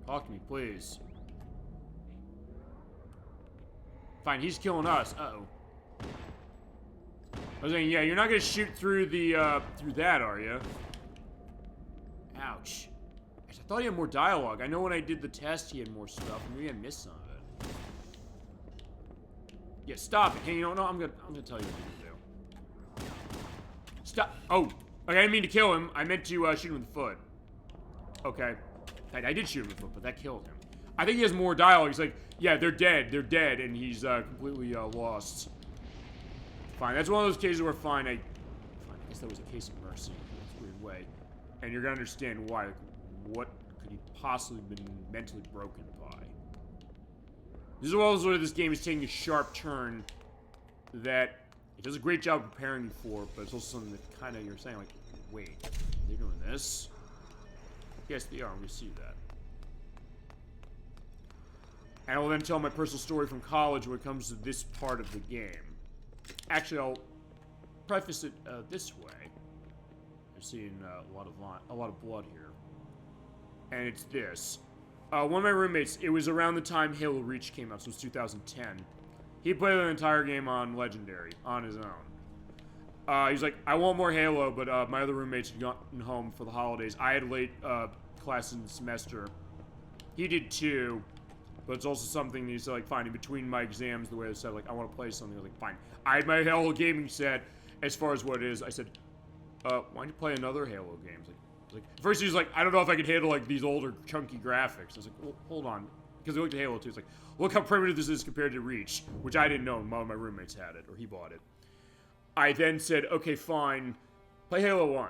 Talk to me, please. Fine, he's killing us. Uh-oh. I was saying, yeah, you're not gonna shoot through the, through that, are you? Ouch. I thought he had more dialogue. I know when I did the test, he had more stuff. Maybe I missed some of it. Yeah, stop it. Hey, you know, no, I'm gonna tell you what to do. Stop. Oh, okay, I didn't mean to kill him. I meant to, shoot him in the foot. Okay. I did shoot him in the foot, but that killed him. I think he has more dialogue. He's like, yeah, they're dead, and he's, completely, lost. Fine, that's one of those cases where, fine, I guess that was a case of mercy in a weird way. And you're gonna understand why. Like, what could he possibly have been mentally broken by? This is one of those where this game is taking a sharp turn that it does a great job preparing you for, but it's also something that kind of you're saying, like, wait, they're doing this? Yes, they are. We see that. And I will then tell my personal story from college when it comes to this part of the game. Actually, I'll preface it this way. I've seen a lot of blood here, and it's this. One of my roommates. It was around the time Halo Reach came out, so it was 2010. He played the entire game on Legendary on his own. He's like, I want more Halo, but my other roommates had gotten home for the holidays. I had late class in the semester. He did too, but it's also something he's like, fine, in between my exams, the way I said, like, I want to play something. I was like, fine. I had my Halo gaming set as far as what it is. I said, why don't you play another Halo game? First he was like, I don't know if I can handle, like, these older, chunky graphics. I was like, well, hold on. Because he looked at Halo 2, it's like, look how primitive this is compared to Reach, which I didn't know. One of my roommates had it, or he bought it. I then said, okay, fine, play Halo 1.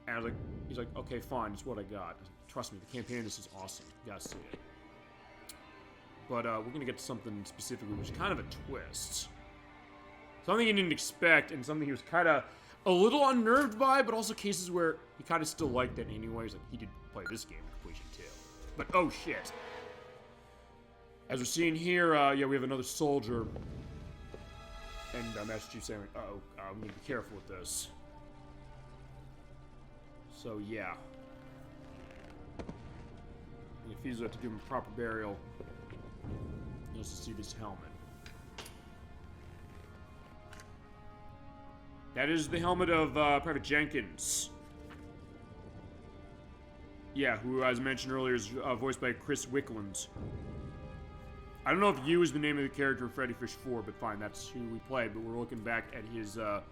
And I was like, he's like, okay, fine, it's what I got. I was like, trust me, the campaign, this is awesome. You gotta see it. But, we're gonna get to something specifically, which is kind of a twist. Something he didn't expect, and something he was kind of a little unnerved by, but also cases where he kind of still liked it anyway. He's like, he did play this game completion too. But, oh shit. As we're seeing here, yeah, we have another soldier. And Master Chief saying, uh-oh, I'm gonna be careful with this. So, yeah. And if he's have to give him a proper burial, you'll see this helmet. That is the helmet of Private Jenkins. Yeah, who, as mentioned earlier, is voiced by Chris Wickland. I don't know if you is the name of the character in Freddy Fish 4, but fine, that's who we played. But we're looking back at his, I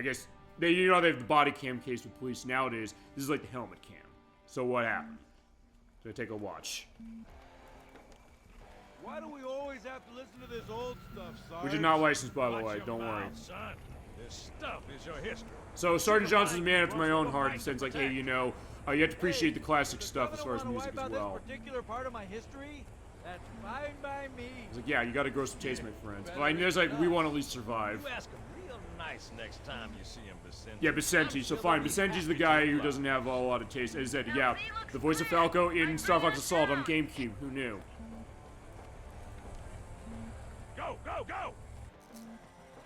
guess, they have the body cam case with police nowadays. This is like the helmet cam. So what happened? So take a watch. Why do we always have to listen to this old stuff, Sarge? Which is not licensed, by the way, don't worry. Son. This stuff is your history. So Sergeant Johnson's a man after my own heart. He says, like, hey, you know, you have to appreciate the classic stuff as far as music as well. This particular part of my history? That's fine by me. He's like, yeah, you got to grow some taste, my friends. But I there's like, we want to at least survive. You ask him real nice next time you see him, Vicente. Yeah, Vicente. So fine, Vicente's the guy who doesn't have a lot of taste. As I said, yeah, the voice of Falco in Star Fox Assault on GameCube. Who knew? Go, go, go!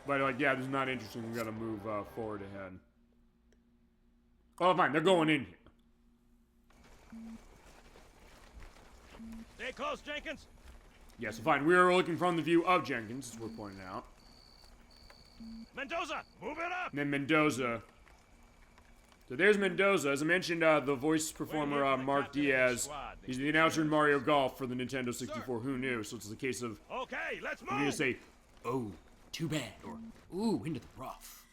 But like, yeah, this is not interesting. We got to move forward ahead. Oh, fine, they're going in here. Stay close, Jenkins. Yeah, so fine. We are looking from the view of Jenkins, as we're pointing out. Mendoza, move it up. And then Mendoza. So there's Mendoza. As I mentioned, the voice performer, Mark Diaz. He's the announcer in Mario Golf for the Nintendo 64. Who knew? So it's the case of... Okay, let's move. I'm going to say, oh, too bad, or ooh, into the rough.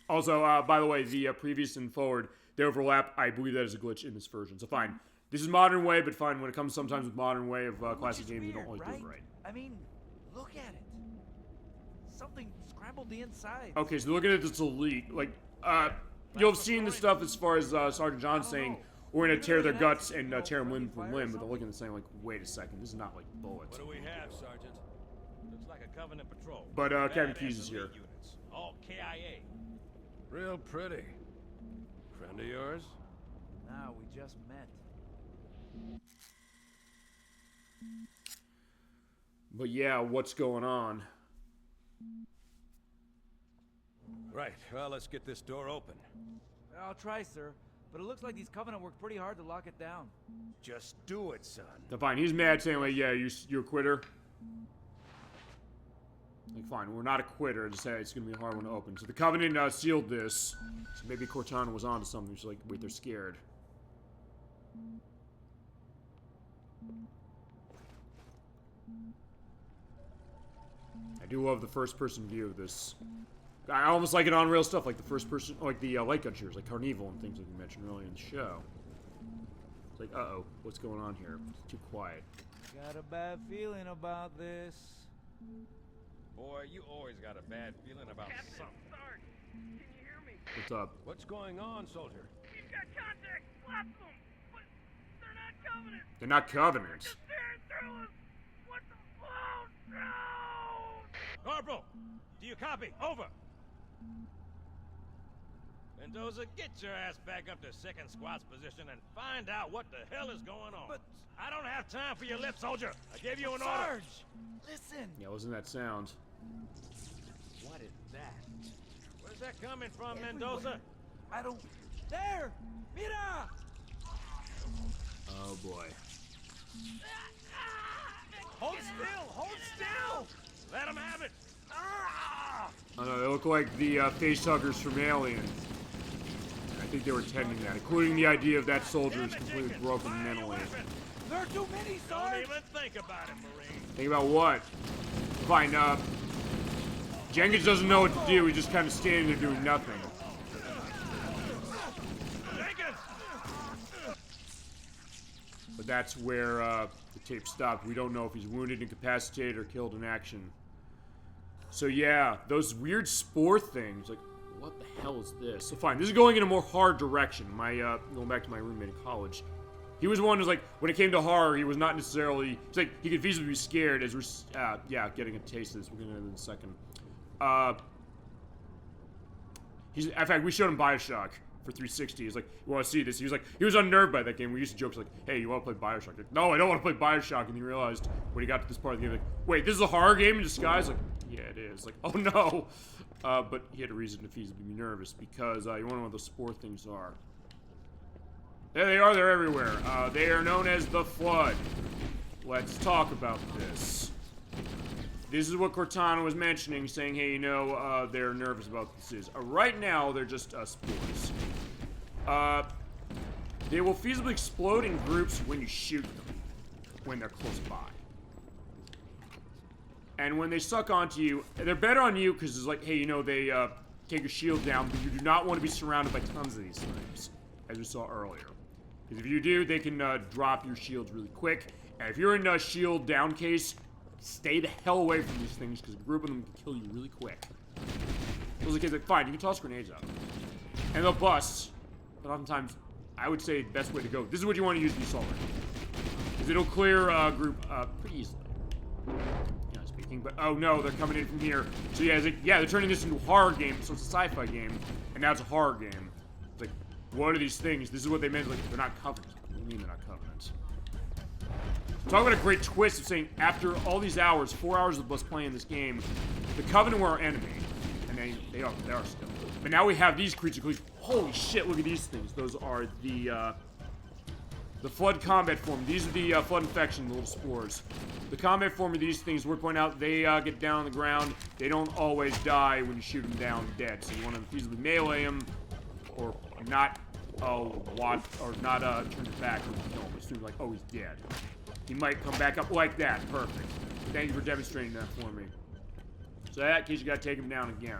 Also, by the way, the previous and forward, they overlap. I believe that is a glitch in this version, so fine. This is modern way, but fine, when it comes sometimes with modern way of classic games, you don't always do it right. I mean, look at it. Something scrambled the inside. Okay, so looking at this elite, like, you'll have seen the stuff as far as Sergeant John saying, we're gonna tear their guts and tear them limb from limb, but they're looking at it saying, like, wait a second, this is not like bullets. What do we have, Sergeant? Looks like a Covenant patrol. But Captain Badass Keyes is here. elite units, all KIA. Real pretty. Friend of yours? Nah, we just met. But yeah, what's going on? Right, well, let's get this door open. I'll try, sir. But it looks like these Covenant worked pretty hard to lock it down. Just do it, son. Then fine, he's mad saying, like, yeah, you're a quitter. Like, fine, we're not a quitter, just say it's gonna be a hard one to open. So the Covenant sealed this. So maybe Cortana was onto something. She's like, wait, they're scared. I do love the first-person view of this. I almost like it on real stuff, like the first-person, like the light gun shooters, like Carnival and things like you mentioned earlier in the show. It's like, uh-oh, what's going on here? It's too quiet. Got a bad feeling about this. Boy, you always got a bad feeling about something. Sarge, can you hear me? What's up? What's going on, soldier? He's got contact. Lots of them. But they're not Covenant. They're not Covenant. Just staring through us. What the flow? No! Corporal, do you copy? Over. Mendoza, get your ass back up to second squad's position and find out what the hell is going on. But I don't have time for your lip, soldier. I gave you an order. Sarge, listen. Yeah, wasn't that sound? What is that? Where's that coming from, Mendoza? I don't. There! Mira! Oh boy. Hold still! Hold still! Let him have it! Oh no, they look like the face huggers from Alien. I think they were intending that, including the idea of that soldier is completely broken mentally. There are too many, Don't Sarge! even think about it, Marine. Think about what? Fine, Jenkins doesn't know what to do, he's just kind of standing there doing nothing. Jenkins! But that's where, the tape stopped. We don't know if he's wounded, incapacitated, or killed in action. So yeah, those weird spore things, like, what the hell is this? So fine, this is going in a more hard direction. My, going back to my roommate in college. He was one who's like, when it came to horror, he was not necessarily, it's like, he could feasibly be scared as we're, yeah, getting a taste of this. We're gonna in a second. In fact, we showed him Bioshock for 360. He's like, you want to see this? He was like, he was unnerved by that game. We used to joke like, hey, you want to play Bioshock? Like, no, I don't want to play Bioshock. And he realized when he got to this part of the game, like, wait, this is a horror game in disguise? Like, yeah, it is. Like, oh no. But he had a reason to feasibly be nervous because you want to know what those spore things are. There they are. They're everywhere. They are known as the Flood. Let's talk about this. This is what Cortana was mentioning, saying, hey, you know, they're nervous about this. Right now, they're just spores. They will feasibly explode in groups when you shoot them, when they're close by. And when they suck onto you, they're better on you because it's like, hey, you know, they take your shield down, but you do not want to be surrounded by tons of these things, as we saw earlier. Because if you do, they can drop your shields really quick. And if you're in a shield down case, stay the hell away from these things because a group of them can kill you really quick. Those are the kids like, fine, you can toss grenades out. And they'll bust. But oftentimes, I would say the best way to go, this is what you want to use the assault rifle. Because it'll clear a group pretty easily. Speaking, but oh no, they're coming in from here. So yeah, it's like, yeah, they're turning this into a horror game, so it's a sci-fi game, and now it's a horror game. It's like, what are these things? This is what they meant, like, they're not Covenants. What do you mean they're not Covenants? Talk about a great twist of saying, after all these hours, 4 hours of us playing this game, the Covenant were our enemy. And they are still. But now we have these creatures. Holy shit, look at these things. Those are the Flood combat form. These are the Flood infection, the little spores. The combat form of these things, we're pointing out, they get down on the ground. They don't always die when you shoot them down dead. So you want to feasibly melee them, or not, turn it back and kill him. Assume like, oh, he's dead. He might come back up like that. Perfect. Thank you for demonstrating that for me. So that, in case you gotta take him down again.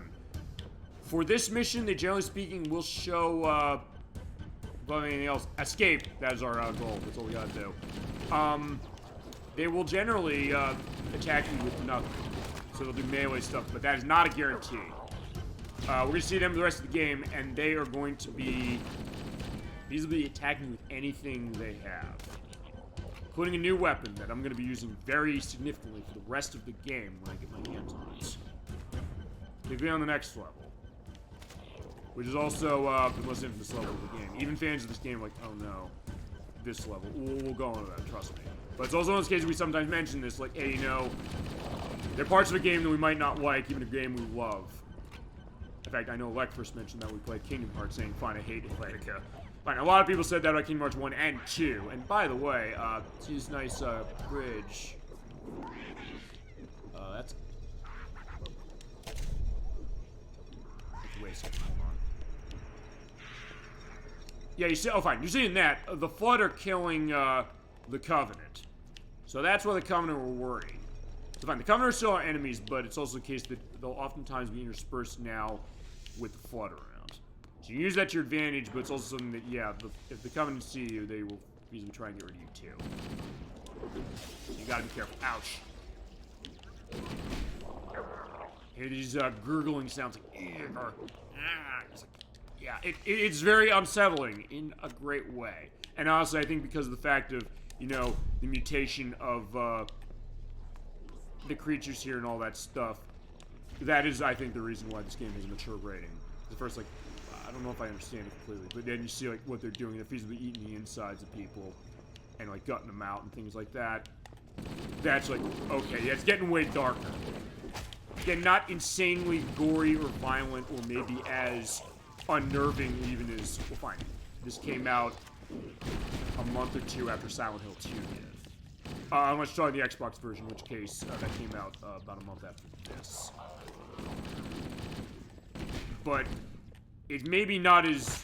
For this mission, they generally speaking will show, above anything else, escape. That is our goal. That's all we gotta do. They will generally attack you with nothing. So they'll do melee stuff, but that is not a guarantee. We're gonna see them the rest of the game, and they are going to be easily attacking with anything they have. Including a new weapon that I'm gonna be using very significantly for the rest of the game when I get my hands on this. They'll be on the next level. Which is also the most infamous level of the game. Even fans of this game are like, oh no, this level. We'll go into that, trust me. But it's also one of those cases we sometimes mention this, like, hey, you know, there are parts of a game that we might not like, even a game we love. In fact, I know Lek first mentioned that we played Kingdom Hearts, saying, fine, I hated Atlantica. Fine, a lot of people said that about Kingdom Hearts 1 and 2. And by the way, see this nice bridge. That's wait a second, hold on. Yeah, you see, oh fine, you're seeing that. The Flood are killing the Covenant. So that's why the Covenant were worried. So fine, the Covenant are still our enemies, but it's also the case that they'll oftentimes be interspersed now with the Flood around. So you use that to your advantage, but it's also something that, yeah, if the Covenant see you, they will easily try and get rid of you too. So you gotta be careful. Ouch. Hear these gurgling sounds like, it's like, yeah, it's very unsettling in a great way. And honestly, I think because of the fact of, you know, the mutation of the creatures here and all that stuff, that is, I think, the reason why this game has a mature rating. The first, like, I don't know if I understand it completely, but then you see, like, what they're doing. They're feasibly eating the insides of people and, like, gutting them out and things like that. That's like, okay, yeah, it's getting way darker. Again, not insanely gory or violent or maybe as unnerving even as, well, fine. This came out a month or two after Silent Hill 2 did. Unless you're talking the Xbox version, in which case that came out about a month after this. But it's maybe not as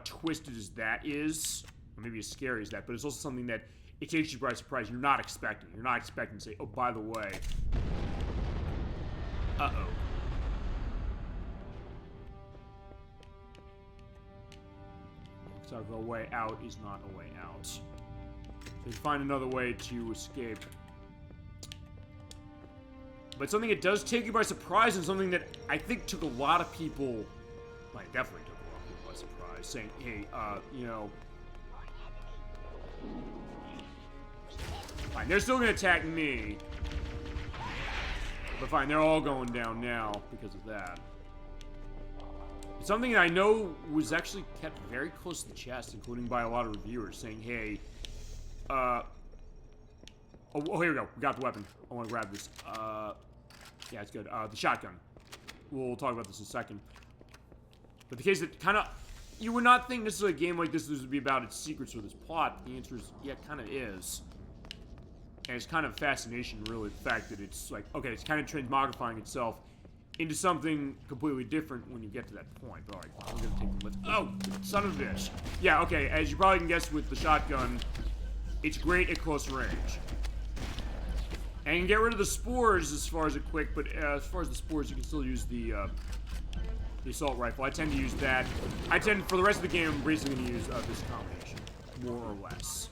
twisted as that is, or maybe as scary as that, but it's also something that it takes you by surprise. You're not expecting. You're not expecting to say, oh, by the way, uh-oh. Looks like a way out is not a way out. So you find another way to escape. But something that does take you by surprise, and something that I think took a lot of people, well, it definitely took a lot of people by surprise, saying, hey, you know, fine, they're still gonna attack me. But fine, they're all going down now because of that. But something that I know was actually kept very close to the chest, including by a lot of reviewers, saying, hey, oh, here we go. We got the weapon. I want to grab this. Yeah, it's good. The shotgun. We'll talk about this in a second. But the case that kind of, you would not think necessarily a game like this would be about its secrets or its plot. The answer is, yeah, it kind of is. And it's kind of fascination, really, the fact that it's like, okay, it's kind of transmogrifying itself into something completely different when you get to that point. But, all right, I'm going to take the lift. Oh, son of a bitch. Yeah, okay, as you probably can guess with the shotgun, it's great at close range. And you can get rid of the spores as far as a quick, but as far as the spores, you can still use the assault rifle. I tend to use that. For the rest of the game, I'm basically going to use this combination, more or less.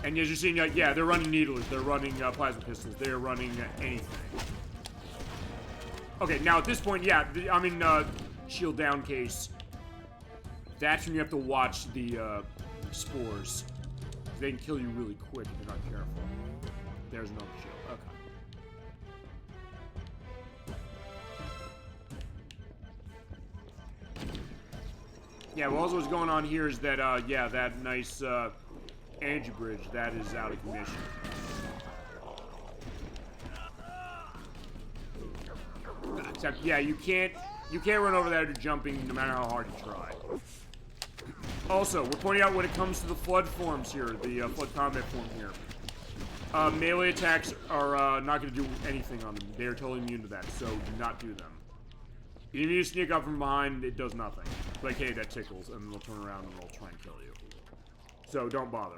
And as you're seeing, yeah, they're running needlers, they're running plasma pistols, they're running anything. Okay, now at this point, yeah, I'm in shield down case. That's when you have to watch the spores. They can kill you really quick if you're not careful. There's another shield. Okay. Yeah, well, also what's going on here is that, yeah, that nice energy bridge, that is out of commission. Except, yeah, you can't run over that after jumping, no matter how hard you try. Also, we're pointing out when it comes to the Flood forms here, the Flood combat form here. Melee attacks are not going to do anything on them. They are totally immune to that, so do not do them. Even if you sneak up from behind, it does nothing. Like, hey, that tickles, and they'll turn around and they'll try and kill you. So don't bother.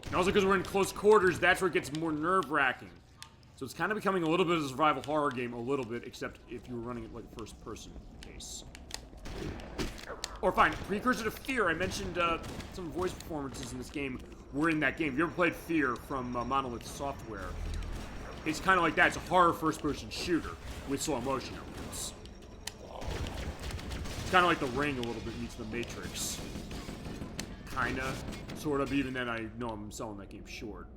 And also, because we're in close quarters, that's where it gets more nerve-wracking. So it's kind of becoming a little bit of a survival horror game, a little bit, except if you were running it like a first-person case. Or fine, precursor to Fear. I mentioned some voice performances in this game were in that game. Have you ever played Fear from Monolith Software? It's kind of like that. It's a horror first-person shooter with slow motion elements. It's kind of like The Ring a little bit meets The Matrix. Kinda, sort of, even then I know I'm selling that game short.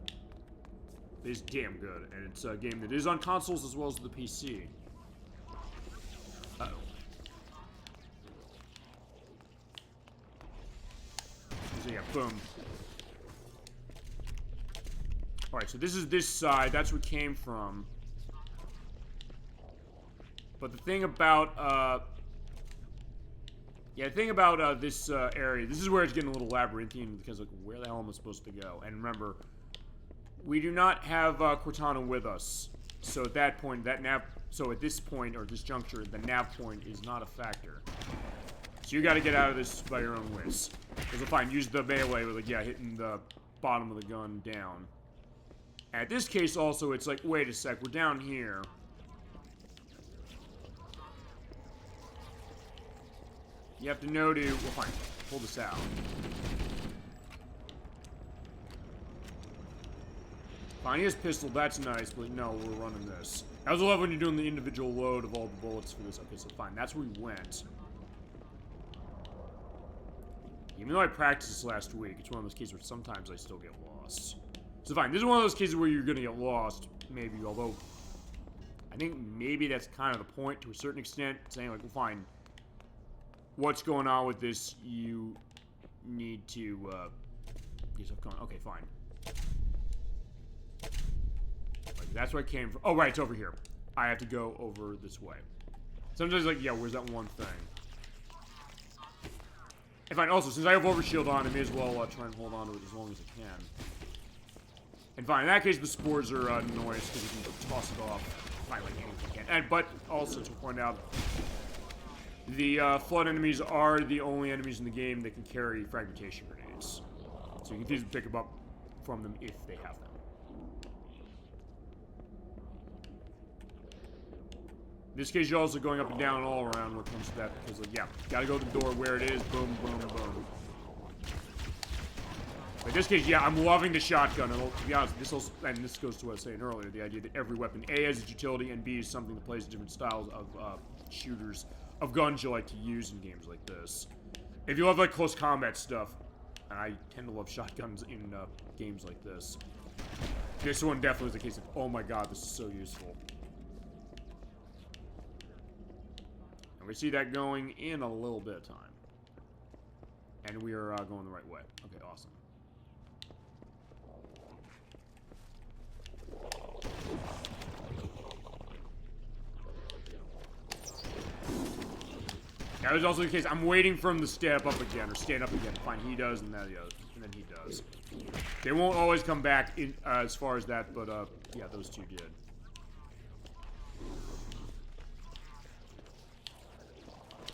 It is damn good, and it's a game that is on consoles as well as the PC. Uh-oh. So yeah, boom. Alright, so this is this side. That's where it came from. But the thing about, yeah, the thing about this area, this is where it's getting a little labyrinthian, because, like, where the hell am I supposed to go? And remember, we do not have Cortana with us. So at that point, so at this point, or this juncture, the nav point is not a factor. So you gotta get out of this by your own whiz. Because fine, use the melee with, like, yeah, hitting the bottom of the gun down. At this case, also, it's like, wait a sec, we're down here. You have to know to, well, fine, pull this out. Fine, he has pistol, that's nice, but no, we're running this. I also love when you're doing the individual load of all the bullets for this. Okay, so fine, that's where we went. Even though I practiced this last week, it's one of those cases where sometimes I still get lost. So fine, this is one of those cases where you're gonna get lost, maybe, although I think maybe that's kind of the point to a certain extent, saying like, well, fine, what's going on with this? You need to get stuff going. Okay, fine. Like, that's where I came from. Oh, right, it's over here. I have to go over this way. Sometimes, like, yeah, where's that one thing? And fine, also, since I have overshield on, I may as well try and hold on to it as long as I can. And fine, in that case, the spores are noise, because you can toss it off. Fine, like anything can. And, but, also, to point out, the flood enemies are the only enemies in the game that can carry fragmentation grenades. So you can easily pick them up from them if they have them. In this case, you're also going up and down all around when it comes to that, because, like, yeah, gotta go to the door where it is, boom, boom, boom. In this case, yeah, I'm loving the shotgun, and to be honest, this also, and this goes to what I was saying earlier, the idea that every weapon, A, has its utility, and B, is something that plays different styles of shooters, of guns you like to use in games like this. If you love, like, close combat stuff, and I tend to love shotguns in games like this, this one definitely is a case of, oh my god, this is so useful. We see that going in a little bit of time. And we are going the right way. Okay, awesome. That was also the case. I'm waiting for him to stand up again, or stand up again. Fine, he does, and then he does. They won't always come back in, as far as that, but yeah, those two did.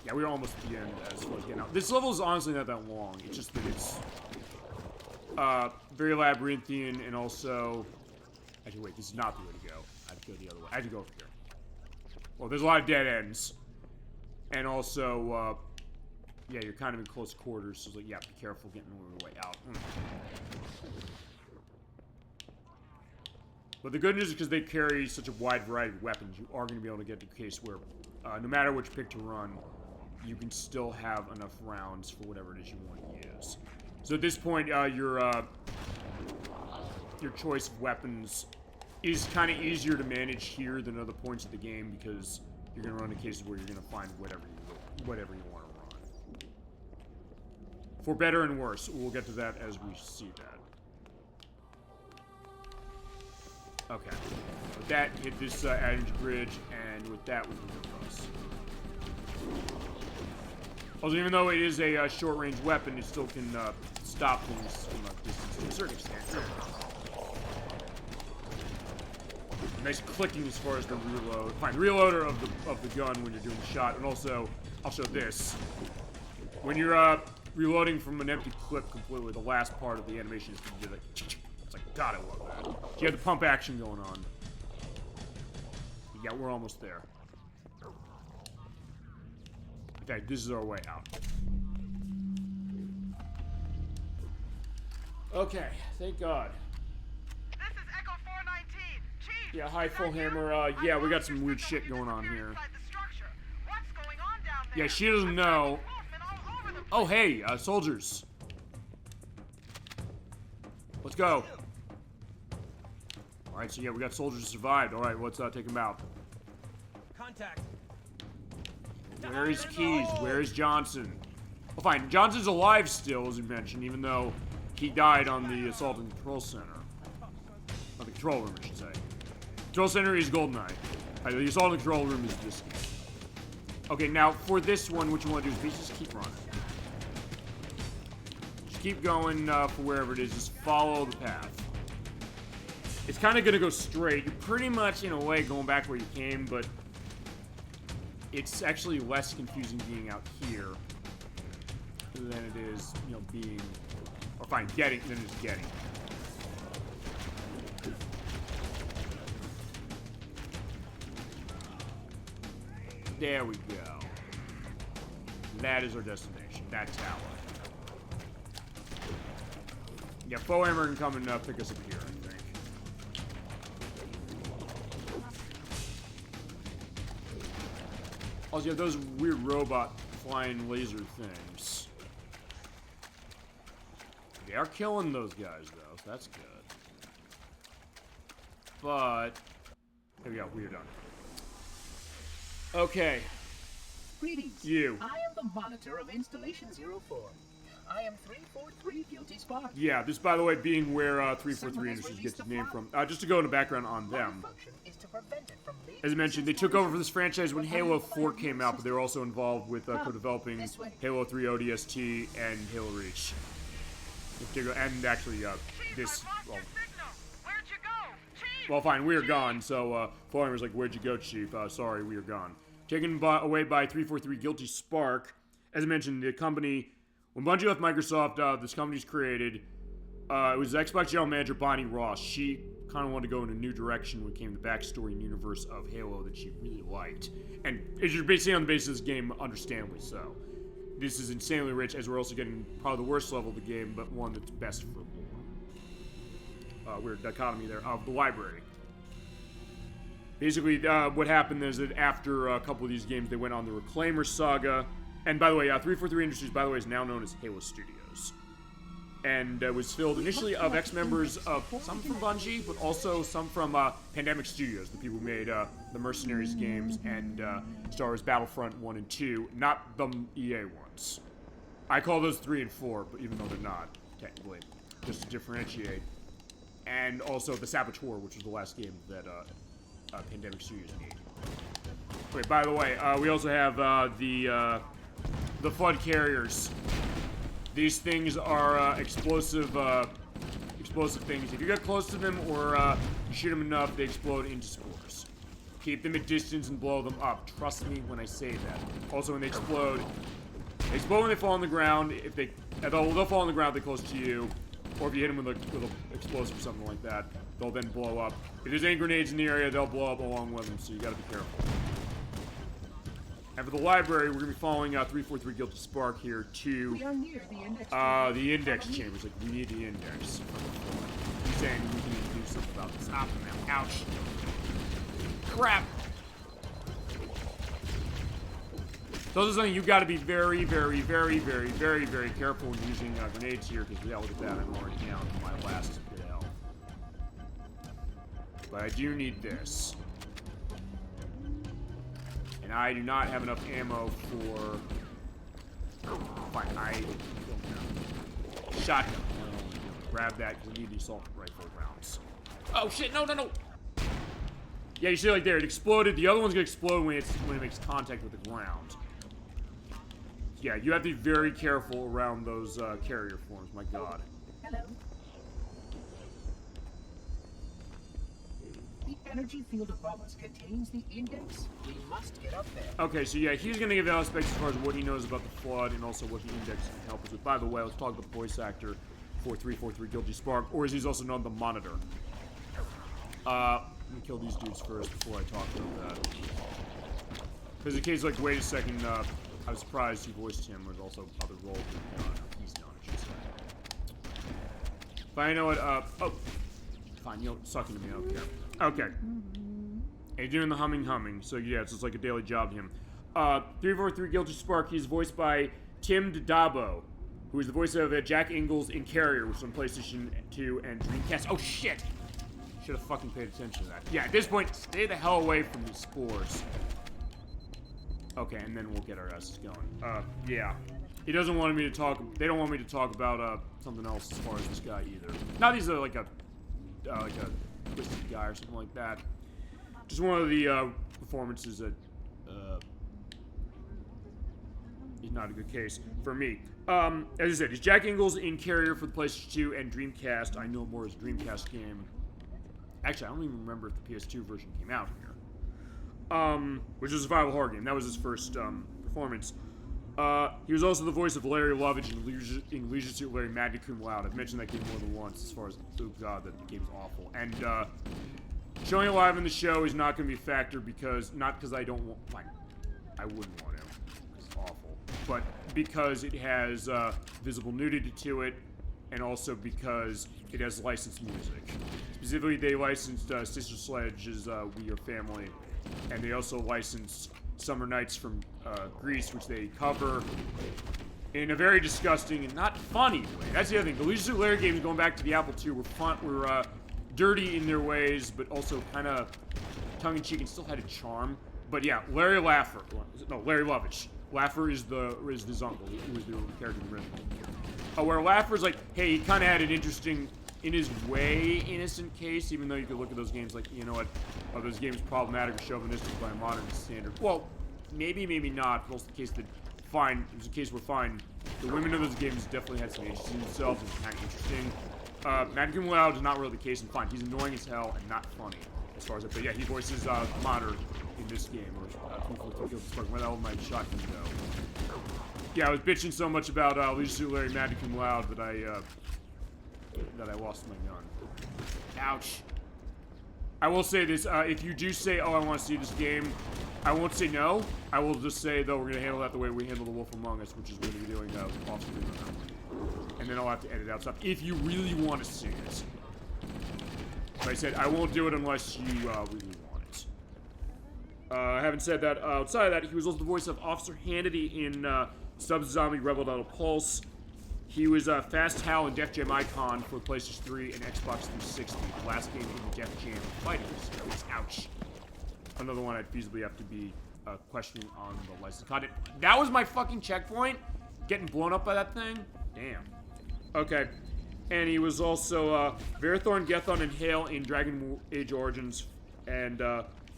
Yeah, we're almost at the end as far as getting out. This level is honestly not that long. It's just that it's very labyrinthian, and also... Actually, wait, this is not the way to go. I have to go the other way. I have to go over here. Well, there's a lot of dead ends. And also, yeah, you're kind of in close quarters, so like, yeah, be careful getting your way out. But the good news is because they carry such a wide variety of weapons, you are going to be able to get to a case where no matter which pick to run, you can still have enough rounds for whatever it is you want to use. So at this point, your choice of weapons is kind of easier to manage here than other points of the game, because you're going to run into cases where you're going to find whatever you want to run. For better and worse. We'll get to that as we see that. Okay. With that, hit this adage bridge, and with that, we can go across. Also, even though it is a short-range weapon, it still can stop things from a distance to a certain extent. Nice clicking as far as the reload. Fine, reloader of the gun when you're doing the shot, and also, I'll show this. When you're reloading from an empty clip completely, the last part of the animation is to do like, it's like, God, I love that. You have the pump action going on. Yeah, we're almost there. In fact, this is our way out. Okay, thank God. This is Echo 419. Chief! Yeah, hi, Full Hammer. Yeah, we got some weird shit going on here. What's going on down there? Yeah, she doesn't know. Oh, hey, soldiers. Let's go. Alright, so yeah, we got soldiers who survived. Alright, let's take them out. Contact. Where's Keys? Where's Johnson? Oh, fine. Johnson's alive still, as you mentioned, even though he died on the assault and control center. On the control room, I should say. Control center is Goldeneye. The assault and control room is this. Okay, now for this one, what you want to do is just keep running. Just keep going for wherever it is. Just follow the path. It's kind of going to go straight. You're pretty much, in a way, going back where you came, but it's actually less confusing being out here than it is, you know, being, or fine, getting, than it is getting. There we go. That is our destination. That tower. Yeah, Foehammer can come and pick us up here, I think. Also, you have those weird robot flying laser things. They are killing those guys, though, so that's good. But, here we go, we're done. Okay. Greetings. You. I am the monitor of Installation 04. I am 343 Guilty Spark. Yeah, this, by the way, being where 343 Industries gets its name from. Just to go into background on them. As I mentioned, they took over for this franchise when Halo 4 came out, but they were also involved with co-developing Halo 3 ODST and Halo Reach. And actually, this... Well, fine, we are gone, so Foreigner's like, where'd you go, Chief? Sorry, we are gone. Taken away by 343 Guilty Spark. As I mentioned, the company, when Bungie left Microsoft, this company's created. It was Xbox General Manager Bonnie Ross. She kind of wanted to go in a new direction when it came to the backstory and universe of Halo that she really liked. And as you're basically on the basis of this game, understandably so. This is insanely rich, as we're also getting probably the worst level of the game, but one that's best for lore. Weird dichotomy there of the library. Basically, what happened is that after a couple of these games, they went on the Reclaimer saga. And by the way, 343 Industries, by the way, is now known as Halo Studios. And was filled initially of ex-members of some from Bungie, but also some from Pandemic Studios, the people who made the Mercenaries games and Star Wars Battlefront 1 and 2, not the EA ones. I call those 3 and 4, but even though they're not, technically, just to differentiate. And also the Salvatore, which was the last game that Pandemic Studios made. Wait, by the way, we also have the Flood Carriers. These things are explosive things. If you get close to them or you shoot them enough, they explode into spores. Keep them at distance and blow them up. Trust me when I say that. Also, when they explode when they fall on the ground. If they'll fall on the ground if they're close to you. Or if you hit them with an explosive or something like that, they'll then blow up. If there's any grenades in the area, they'll blow up along with them, so you gotta be careful. And for the library, we're gonna be following 343 Guilty Spark here to the index chambers. Like, we need the index. He's saying we can do something about this. Ah, now, ouch. Crap! So this is something you got to be very, very, very, very, very, very careful when using grenades here, because yeah, look at that, I'm already down to my last bit of health. But I do need this. And I do not have enough ammo for... Fine, I don't know. Shotgun. Grab that, because we need the assault rifle rounds. Oh shit, no, no, no! Yeah, you see like there, it exploded. The other one's gonna explode when it makes contact with the ground. Yeah, you have to be very careful around those carrier forms, my god. Hello. The energy field of Roberts contains the index. We must get up there. Okay, so yeah, he's gonna give aspects as far as what he knows about the Flood and also what the index can help us with. By the way, let's talk about the voice actor for 343 Guilty Spark, or as he's also known, the Monitor. Let me kill these dudes first before I talk about that. Because in case, like, wait a second, I was surprised he voiced him with also other roles that he's done, I should say. But I know what, oh. Fine, you know, sucking to me, I don't care. Okay. And doing the humming, so yeah, it's just like a daily job to him. 343 Guilty Spark, he's voiced by Tim Dabo, who is the voice of Jack Ingalls in Carrier, which is on PlayStation 2 and Dreamcast. Oh, shit! Should have fucking paid attention to that. Yeah, at this point, stay the hell away from these spores. Okay, and then we'll get our asses going. Yeah. He doesn't want me to talk, they don't want me to talk about, something else as far as this guy either. Not he's like a twisted guy or something like that. Just one of the, performances that, is not a good case for me. As I said, he's Jack Ingalls in Carrier for the PlayStation 2 and Dreamcast. I know more as a Dreamcast game. Actually, I don't even remember if the PS2 version came out here. Which is a survival horror game. That was his first performance. He was also the voice of Larry Lovitch in Leisure Suit Larry Magna Cum Laude. I've mentioned that game more than once as far as, oh god, that game's awful. And showing it live in the show is not going to be a factor because, not because I don't want, like, I wouldn't want to, because it's awful, but because it has visible nudity to it, and also because it has licensed music. Specifically, they licensed Sister Sledge's We Are Family, and they also licensed Summer Nights from Greece, which they cover in a very disgusting and not funny way. That's the other thing. The Leisure Suit Larry games, going back to the Apple II, were dirty in their ways, but also kind of tongue-in-cheek and still had a charm. But yeah, Larry Lovitch. Laffer is his uncle, who was the character in the rhythm. Where Laffer's like, hey, he kind of had an interesting, in his way, innocent case, even though you could look at those games like, you know what, are those games problematic or chauvinistic by a modern standard? Well, maybe, maybe not, but also the case that, fine, it was a case where, fine, the women of those games definitely had some agency in themselves, and kind of interesting. Magna Cum Laude is not really the case, and fine, he's annoying as hell and not funny, as far as but yeah, he voices Modder in this game, or where the hell my shotgun go? Yeah, I was bitching so much about Leisure Suit Larry Magna Cum Laude that I lost my gun. Ouch. I will say this, if you do say, oh, I want to see this game, I won't say no. I will just say, though, we're going to handle that the way we handle The Wolf Among Us, which is we're going to be doing off screen. And then I'll have to edit out stuff if you really want to see it. Like I said, I won't do it unless you really want it. Having said that, outside of that, he was also the voice of Officer Hannity in Subs Zombie Rebel Battle Pulse. He was Fast Hal in Def Jam Icon for PlayStation 3 and Xbox 360, the last game in the Def Jam Fighters series. Ouch. Another one I'd feasibly have to be questioning on the license content. That was my fucking checkpoint? Getting blown up by that thing? Damn. Okay. And he was also Verathorn, Gethon, and Hale in Dragon Age Origins, and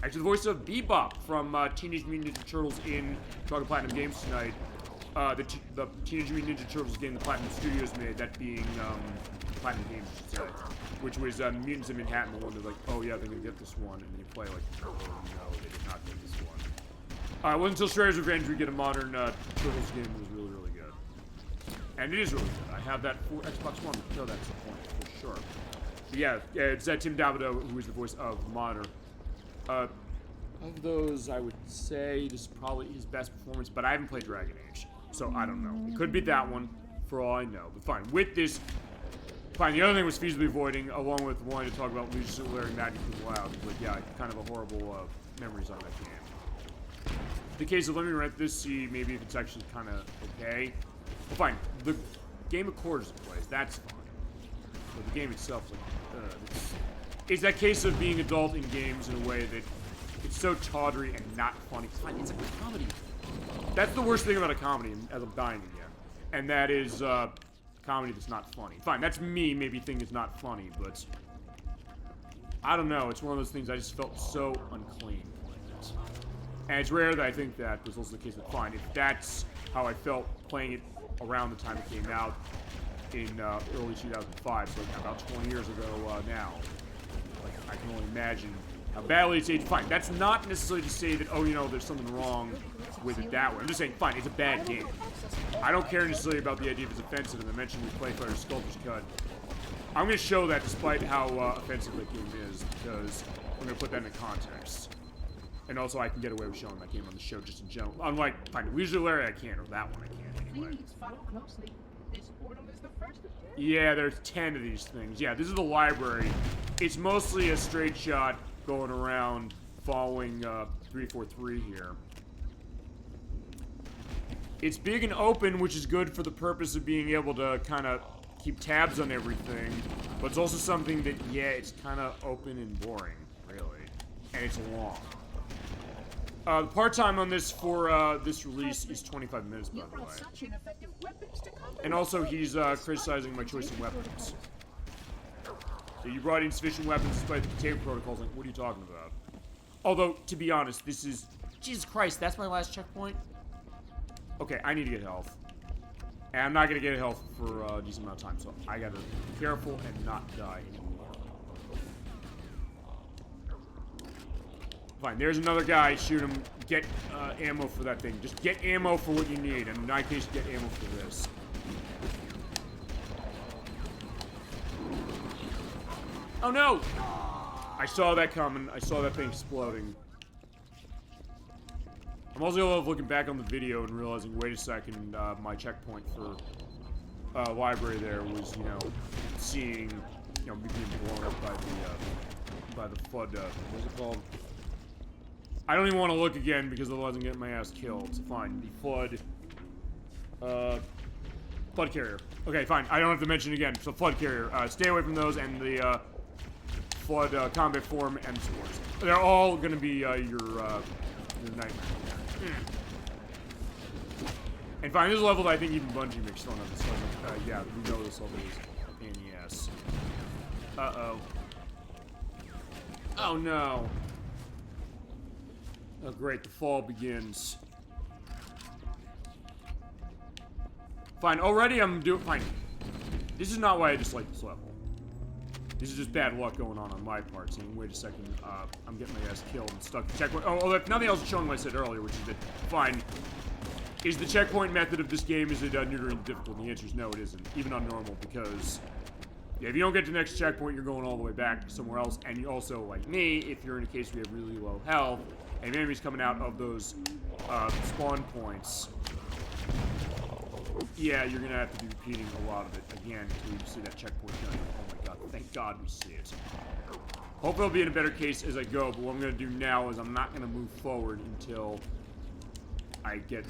actually the voice of Bebop from Teenage Mutant Ninja Turtles in Chocolate Platinum Games tonight. The Teenage Mutant Ninja Turtles game the Platinum Studios made, that being Platinum Games, I should say, which was Mutants in Manhattan, the one that's like, oh yeah, they're gonna get this one, and then you play like, oh no, they did not get this one. It wasn't until Shredder's Revenge we get a modern Turtles game that was really, really good. And it is really good. I have that for Xbox One, so that's the point, for sure. But yeah, it's Tim Davido, who is the voice of Modder. Of those, I would say this is probably his best performance, but I haven't played Dragon Age, so I don't know. It could be that one, for all I know. But fine, with this, fine, the other thing was feasibly avoiding, along with wanting to talk about Leisure Suit Larry Magna Cum Laude. But yeah, kind of a horrible memories on that game. In the case of let me rent this, see maybe if it's actually kind of okay. Well, fine, the game of quarters it plays, that's fine. But the game itself, like, it's that case of being adult in games in a way that it's so tawdry and not funny. It's fine, it's a comedy. That's the worst thing about a comedy, as I'm dying again. And that is, comedy that's not funny. Fine, that's me maybe thinking it's not funny, but I don't know, it's one of those things I just felt so unclean playing this. And it's rare that I think that, but it's also the case that, fine, if that's how I felt playing it around the time it came out in early 2005, so about 20 years ago now, like, I can only imagine how badly it's aged. Fine, that's not necessarily to say that, oh, you know, there's something wrong with it that way. I'm just saying, fine, it's a bad game. I don't care necessarily about the idea if it's offensive, as I mentioned with Play Fighter Sculptor's Cut. I'm going to show that despite how offensive that game is, because I'm gonna put that in context. And also, I can get away with showing that game on the show just in general. Unlike, fine, Weasley Larry I can't, or that one I can't anyway. Please follow closely. This portal is the first of 10. Yeah, there's 10 of these things. Yeah, this is the library. It's mostly a straight shot going around following 343 here. It's big and open, which is good for the purpose of being able to kind of keep tabs on everything. But it's also something that, yeah, it's kind of open and boring, really. And it's long. The part time on this for this release is 25 minutes, by the way. And also, he's criticizing my choice of weapons. So you brought insufficient weapons despite the containment protocols. Like, what are you talking about? Although, to be honest, this is... Jesus Christ, that's my last checkpoint? Okay, I need to get health. And I'm not going to get health for a decent amount of time, so I got to be careful and not die anymore. Fine, there's another guy. Shoot him. Get ammo for that thing. Just get ammo for what you need. And in my case, get ammo for this. Oh no! I saw that coming. I saw that thing exploding. I'm also looking back on the video and realizing, wait a second, my checkpoint for library there was, you know, seeing, you know, me being blown up by the flood. What's it called? I don't even want to look again because otherwise I'm getting my ass killed. So fine, the flood carrier. Okay, fine. I don't have to mention it again. So flood carrier. Stay away from those and the flood combat form and swords. They're all gonna be your nightmare. And fine, this is a level that I think even Bungie makes fun of. This level. Yeah, we know this level is a pain in the ass. Uh-oh. Oh no. Oh great, the fall begins. Fine, already I'm doing fine. This is not why I dislike this level. This is just bad luck going on my part, saying, wait a second, I'm getting my ass killed and stuck. Checkpoint. Oh, if nothing else is showing what I said earlier, which is that, fine. Is the checkpoint method of this game, is it neutering difficult? And the answer is no, it isn't. Even on normal, because yeah, if you don't get to the next checkpoint, you're going all the way back somewhere else. And you also, like me, if you're in a case where you have really low health, and enemies coming out of those spawn points, yeah, you're gonna have to be repeating a lot of it again until you see that checkpoint done. Oh my god, thank god we see it. Hopefully I'll be in a better case as I go, but what I'm gonna do now is I'm not gonna move forward until I get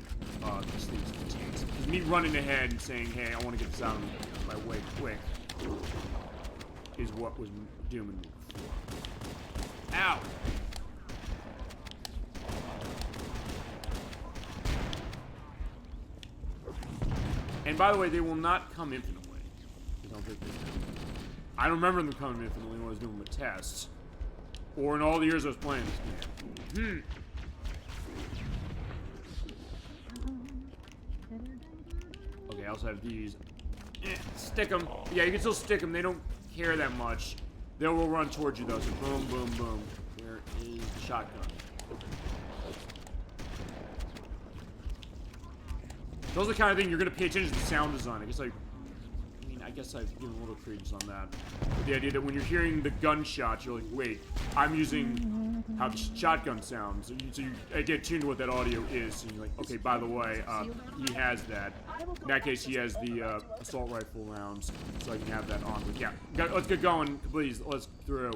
these things contained. Because me running ahead and saying, hey, I want to get this out of my way quick is what was dooming me before. Ow! And by the way, they will not come infinitely. I don't think they do. I don't remember them coming infinitely when I was doing the tests. Or in all the years I was playing this game. Okay, I also have these. Stick them. Yeah, you can still stick them. They don't care that much. They will run towards you though, so boom, boom, boom. Where is the shotgun? Those are the kind of thing you're going to pay attention to the sound design. I guess I've given a little credence on that. But the idea that when you're hearing the gunshots, you're like, wait, I'm using how the shotgun sounds. So you get tuned to what that audio is. And you're like, okay, by the way, he has that. In that case, he has the assault rifle rounds, so I can have that on. But yeah, let's get going, please. Let's through.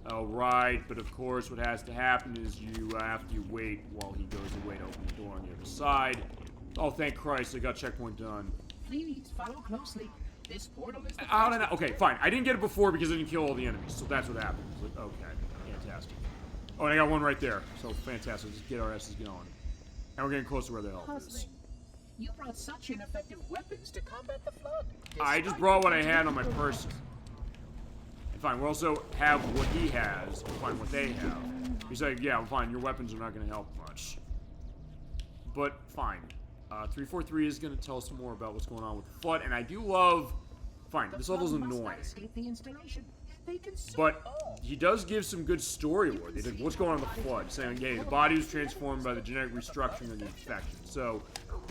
Alright, but of course what has to happen is you have to wait while he goes away to open the door on the other side. Oh, thank Christ, I got checkpoint done. Please follow closely. This portal is okay, fine. I didn't get it before because I didn't kill all the enemies, so that's what happened. Like, okay, fantastic. Oh, and I got one right there, so fantastic. Just get our asses going. And we're getting close to where the help is. You brought such ineffective weapons to combat the flood. I just brought what I had on my person. And fine, we also have what he has, fine, what they have. He's like, yeah, fine, your weapons are not going to help much. But, fine. 343 is going to tell us more about what's going on with the flood, and I do love... Fine, this level's annoying. But he does give some good story lore. They did what's going on with the flood, saying, hey, the body was transformed by the genetic restructuring of the infection. So,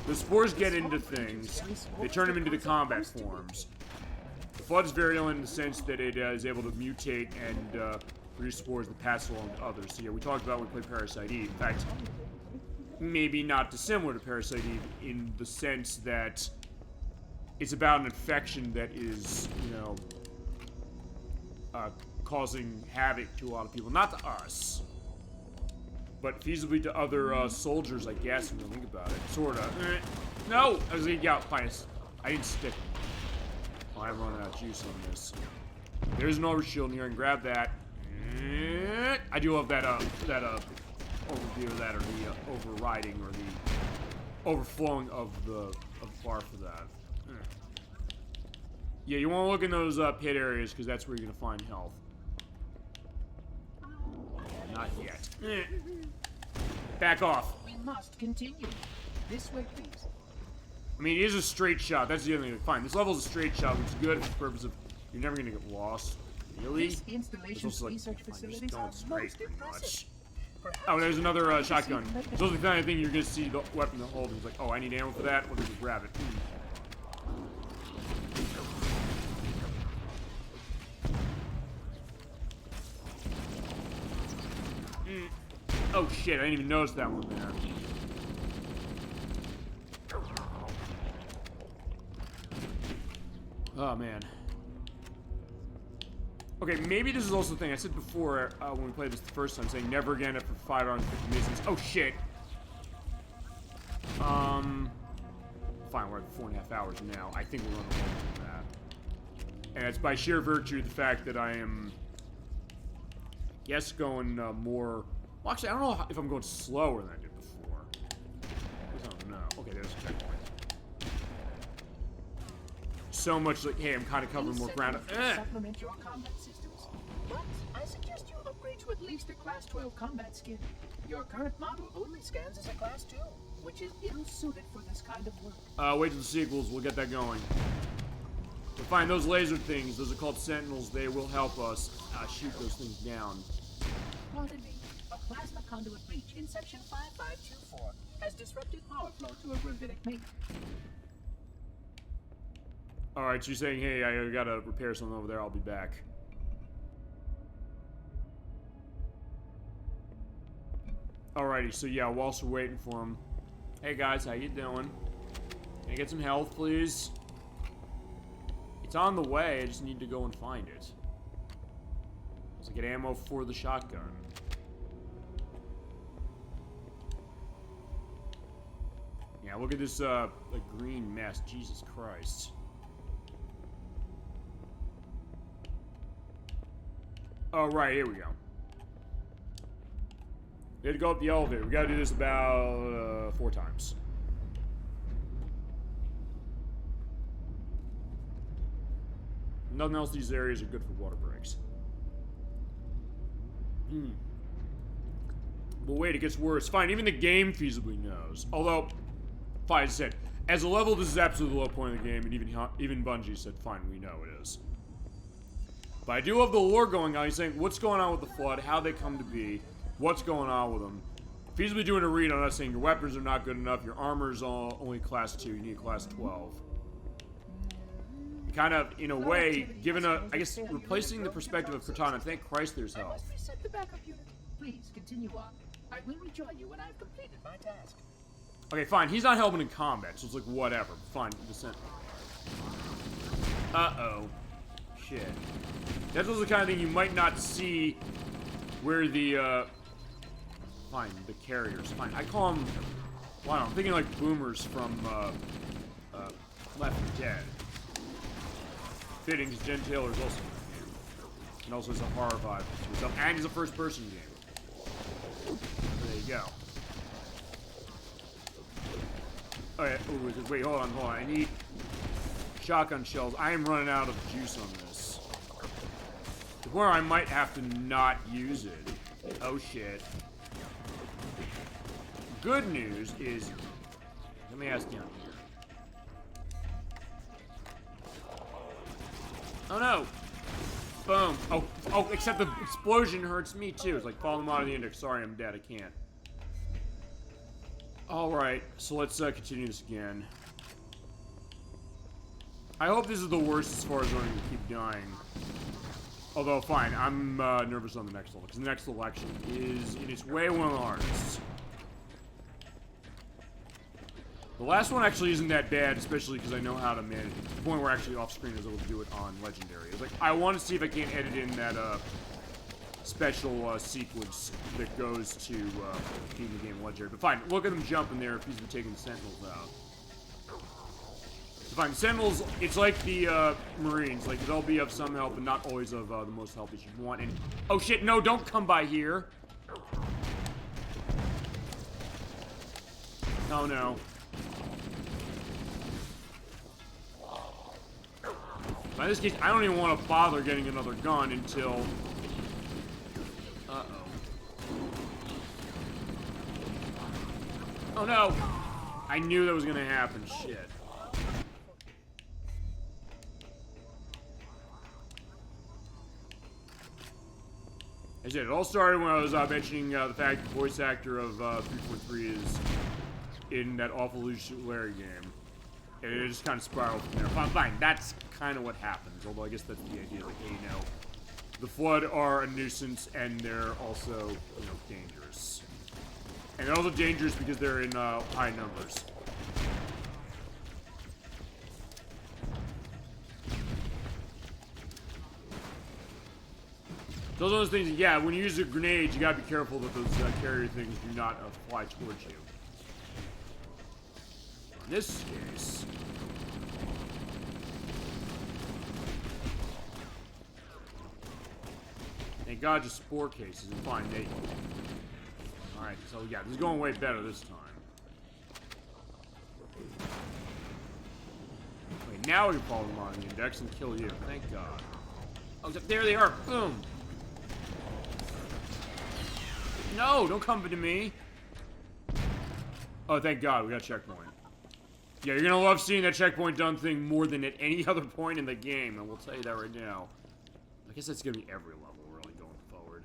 the spores get into things, they turn them into the combat forms. The flood is virulent in the sense that it is able to mutate and produce spores that pass along to others. So yeah, we talked about when we played Parasite Eve. In fact, maybe not dissimilar to Parasite Eve in the sense that it's about an infection that is, you know, causing havoc to a lot of people. Not to us, but feasibly to other soldiers, I guess, when you think about it. Sorta. No! I was like, yeah, fine. I didn't stick. Oh, I'm running out of juice on this. There's an overshield in here, and grab that. I do love that overview of that, or the overriding, or the overflowing of the bar for that. Yeah, you want to look in those pit areas, because that's where you're going to find health. Not yet. Back off. We must continue. This way, please. I mean, it is a straight shot. That's the other thing. Fine, this level's a straight shot, which is good for the purpose of you're never going to get lost. Really? This installation's research facilities are most impressive. Oh, there's another shotgun. So the kind of thing you're going to see the weapon hold. It's like, oh, I need ammo for that. We'll just grab it. Oh shit, I didn't even notice that one there. Oh man. Okay, maybe this is also the thing. I said before when we played this the first time, saying never again after 5 hours and 50 missions. Oh shit. Fine, we're at 4.5 hours now. I think we're running longer than that. And it's by sheer virtue of the fact that I am, yes, going more. Well, actually, I don't know if I'm going slower than I did before. I don't know. Okay, there's a checkpoint. So much like, hey, I'm kind of covering more ground. Supplement your combat systems, but I suggest you upgrade to at least a Class 12 combat skin. Your current model only scans as a Class 2, which is ill-suited for this kind of work. Wait till the sequels. We'll get that going. We'll find those laser things. Those are called Sentinels. They will help us shoot those things down. Pardon me. A plasma conduit breach in section 5524 has disrupted power flow to a gravitic main. Alright, so you're saying, hey, I gotta repair something over there, I'll be back. Alrighty, so yeah, whilst we're waiting for him. Hey guys, how you doing? Can I get some health, please? It's on the way, I just need to go and find it. So get ammo for the shotgun. Yeah, look at this, the green mess. Jesus Christ. Oh, right, here we go. We had to go up the elevator. We gotta do this about 4 times. Nothing else, these areas are good for water breaks. But wait, it gets worse. Fine, even the game feasibly knows. Although, fine, I said, as a level, this is absolutely the low point of the game, and even Bungie said, fine, we know it is. But I do love the lore going on. He's saying, what's going on with the Flood, how they come to be, what's going on with them. Feasibly doing a read on us saying your weapons are not good enough, your armor is only class 2, you need class 12. Kind of, in a way, given a, I guess, replacing the perspective of Cortana, thank Christ there's health. Reset the backup unit. Please continue on. I will rejoin you when I've completed my task. Okay, fine. He's not helping in combat, so it's like, whatever. Fine. Descent. Uh-oh. Shit. That's also the kind of thing you might not see where the, fine, the carriers. Fine. I call them, wow, I'm thinking like boomers from, Left 4 Dead. Fitting, because Jen Taylor is also in the game. And also it's a horror vibe to itself. And it's a first-person game. There you go. Alright, wait, hold on. I need shotgun shells. I am running out of juice on this. To where I might have to not use it. Oh shit. Good news is, let me ask down here. Oh no! Boom. Oh, except the explosion hurts me too. It's like falling out of the index. Sorry, I'm dead. I can't. Alright, so let's continue this again. I hope this is the worst as far as running to keep dying. Although, fine, I'm nervous on the next level, because the next level actually is, in its way, one of the hardest. The last one actually isn't that bad, especially because I know how to manage it. To the point where actually off-screen I was able to do it on Legendary. It's like, I want to see if I can't edit in that, special, sequence that goes to, beating the game Legendary. But fine, look at them jumping there if he's been taking the Sentinels out. Fine, Sentinels, it's like the, Marines. Like, they'll be of some help, but not always of, the most help that you want. And, oh shit, no, don't come by here. Oh no. In this case, I don't even want to bother getting another gun until... Uh-oh. Oh no! I knew that was gonna happen, shit. I said, it all started when I was mentioning the fact the voice actor of 343 is in that awful Larry game. And it just kind of spiraled from there. Fine, that's kind of what happens. Although I guess that's the idea. Like, hey, you know, the Flood are a nuisance, and they're also, you know, dangerous. And they're also dangerous because they're in high numbers. Those are those things, yeah, when you use a grenade, you gotta be careful that those carrier things do not fly towards you. In this case... Thank God, just spore cases, and fine, they... Alright, so yeah, this is going way better this time. Wait, now we can follow them on the index and kill you. Thank God. Oh, there they are! Boom! No, don't come to me. Oh, thank God, we got a checkpoint. Yeah, you're gonna love seeing that checkpoint done thing more than at any other point in the game, and we'll tell you that right now. I guess that's gonna be every level, really, going forward.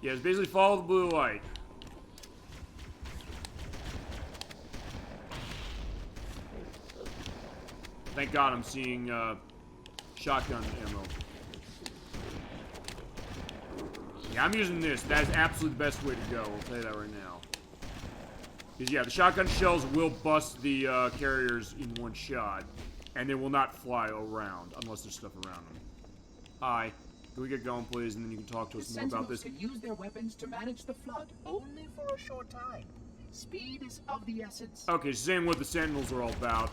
Yeah, it's basically follow the blue light. Thank God I'm seeing, shotgun ammo. Yeah, I'm using this. That is absolutely the best way to go. I'll tell you that right now. Because, yeah, the shotgun shells will bust the carriers in one shot. And they will not fly around unless there's stuff around them. Hi. Can we get going, please? And then you can talk to us more about this. Can use their weapons to manage the Flood only for a short time. Speed is of the essence. Okay, same what the Sentinels are all about.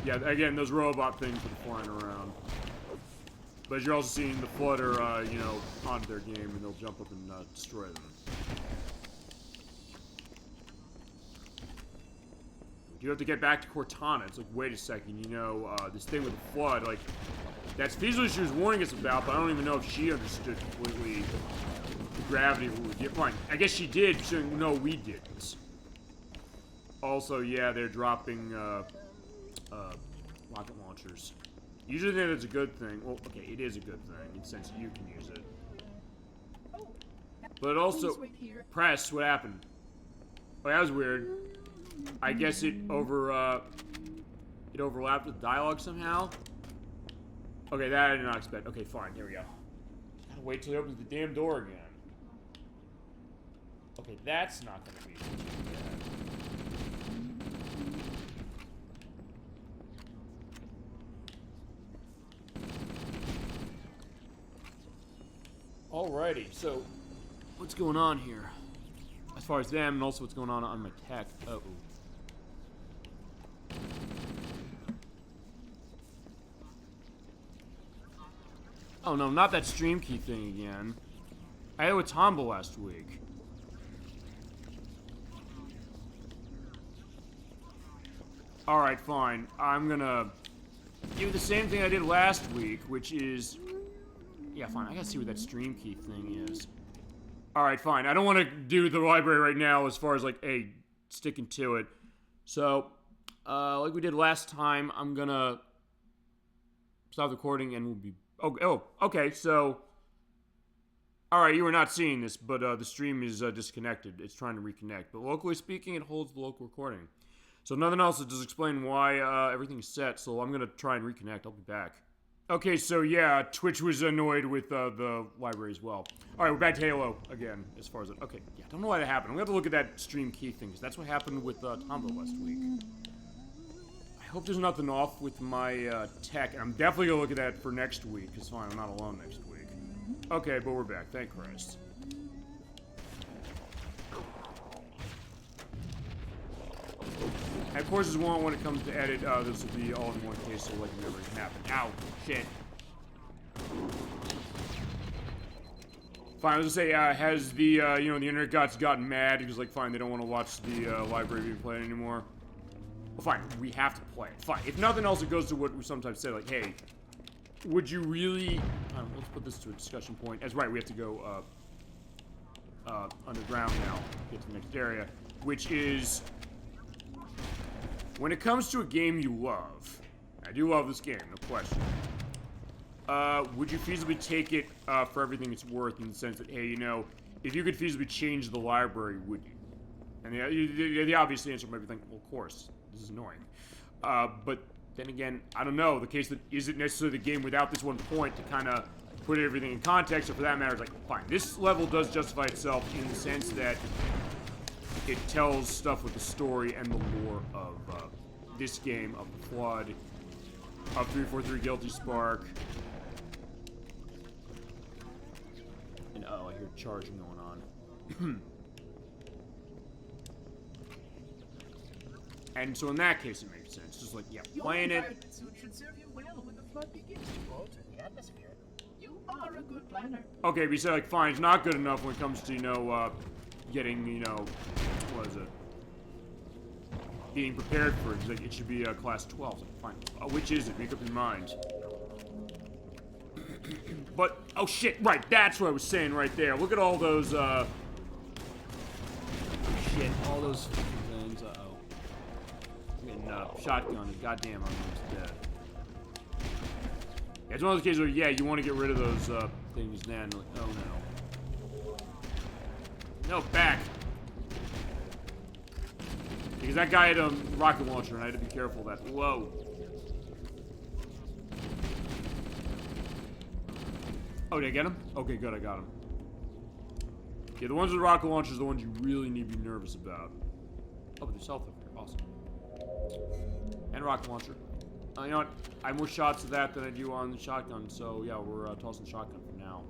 Yeah, again, those robot things that are flying around. But you're also seeing the Flood are, you know, on their game, and they'll jump up and destroy them. You have to get back to Cortana. It's like, wait a second, you know, this thing with the Flood, like, that's feasible she was warning us about, but I don't even know if she understood completely the gravity of what we did. Fine, I guess she did, so no, we didn't. Also, yeah, they're dropping, rocket launchers. Usually that's a good thing. Well, okay, it is a good thing, in the sense you can use it. But also, press, what happened? Oh, that was weird. I guess it overlapped with dialogue somehow? Okay, that I did not expect. Okay, fine, here we go. Gotta wait till he opens the damn door again. Okay, that's not gonna be too bad. Alrighty, so what's going on here? As far as them, and also what's going on my tech. Uh-oh. Oh no, not that stream key thing again. I had it with Tomba last week. Alright, fine. I'm gonna do the same thing I did last week, which is... Yeah, fine. I gotta see what that stream key thing is. Alright, fine. I don't want to do the library right now as far as, like, hey, sticking to it. So, like we did last time, I'm gonna stop recording and we'll be... Oh, okay, so... Alright, you were not seeing this, but the stream is disconnected. It's trying to reconnect. But locally speaking, it holds the local recording. So nothing else to just explain why everything is set, so I'm gonna try and reconnect. I'll be back. Okay, so yeah, Twitch was annoyed with the library as well. Alright, we're back to Halo again, as far as it. Okay, yeah, I don't know why that happened. I'm gonna have to look at that stream key thing, because that's what happened with Tombo last week. I hope there's nothing off with my tech, and I'm definitely gonna look at that for next week, because fine, I'm not alone next week. Okay, but we're back, thank Christ. And of course, as well, when it comes to edit, this will be all in one case, so like never can happen. Ow, shit. Fine, I was gonna say, has the, you know, the internet gods gotten mad because, like, fine, they don't want to watch the library being played anymore? Well, fine, we have to play it. Fine, if nothing else, it goes to what we sometimes say, like, hey, would you really... let's put this to a discussion point. That's right, we have to go, underground now, get to the next area, which is... When it comes to a game you love, I do love this game, no question. Would you feasibly take it for everything it's worth in the sense that, hey, you know, if you could feasibly change the library, would you? And the obvious answer might be thinking, well, of course, this is annoying. But then again, I don't know. The case that isn't necessarily the game without this one point to kind of put everything in context, or for that matter, it's like, fine, this level does justify itself in the sense that it tells stuff with the story and the lore of this game, of the Flood, of 343 Guilty Spark. And oh, I hear charging going on. And so in that case, it makes sense. Just like, yeah, playing it. Should serve you well when the flood begins to alter the atmosphere. You are a good planner. Okay, but you said, like, fine, it's not good enough when it comes to, you know, getting, you know, what is it? Being prepared for it. Like, it should be class 12. Like, fine. Which is it? Make up your mind. But, oh shit, right, that's what I was saying right there. Look at all those, oh shit, all those things, uh-oh. I'm getting, shotgun, goddamn, I'm almost dead. Yeah, it's one of those cases where, yeah, you want to get rid of those, things then, like, oh no. No, back! Because that guy had a rocket launcher, and I had to be careful of that. Whoa. Oh, did I get him? Okay, good, I got him. Yeah, the ones with rocket launchers are the ones you really need to be nervous about. Oh, but there's health up here. Awesome. And rocket launcher. You know what? I have more shots of that than I do on the shotgun, so yeah, we're tossing shotgun for now.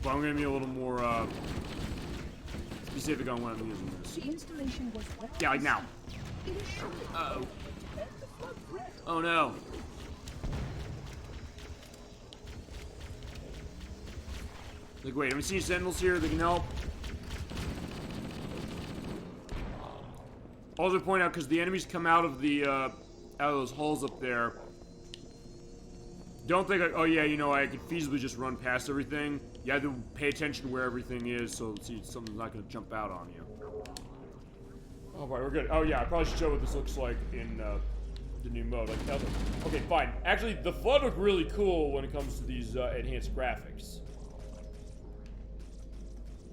But I'm gonna be a little more, specific on when I'm using this. The installation was well. Yeah, like now. Uh-oh. Oh no. Like, wait, let me see sentinels here that can help. Also point out, because the enemies come out of the, out of those holes up there. Don't think, like, oh yeah, you know, I could feasibly just run past everything. You have to pay attention to where everything is, so see, something's not going to jump out on you. Oh, right, we're good. Oh yeah, I probably should show what this looks like in, the new mode. Like, okay, fine. Actually, the Flood look really cool when it comes to these, enhanced graphics.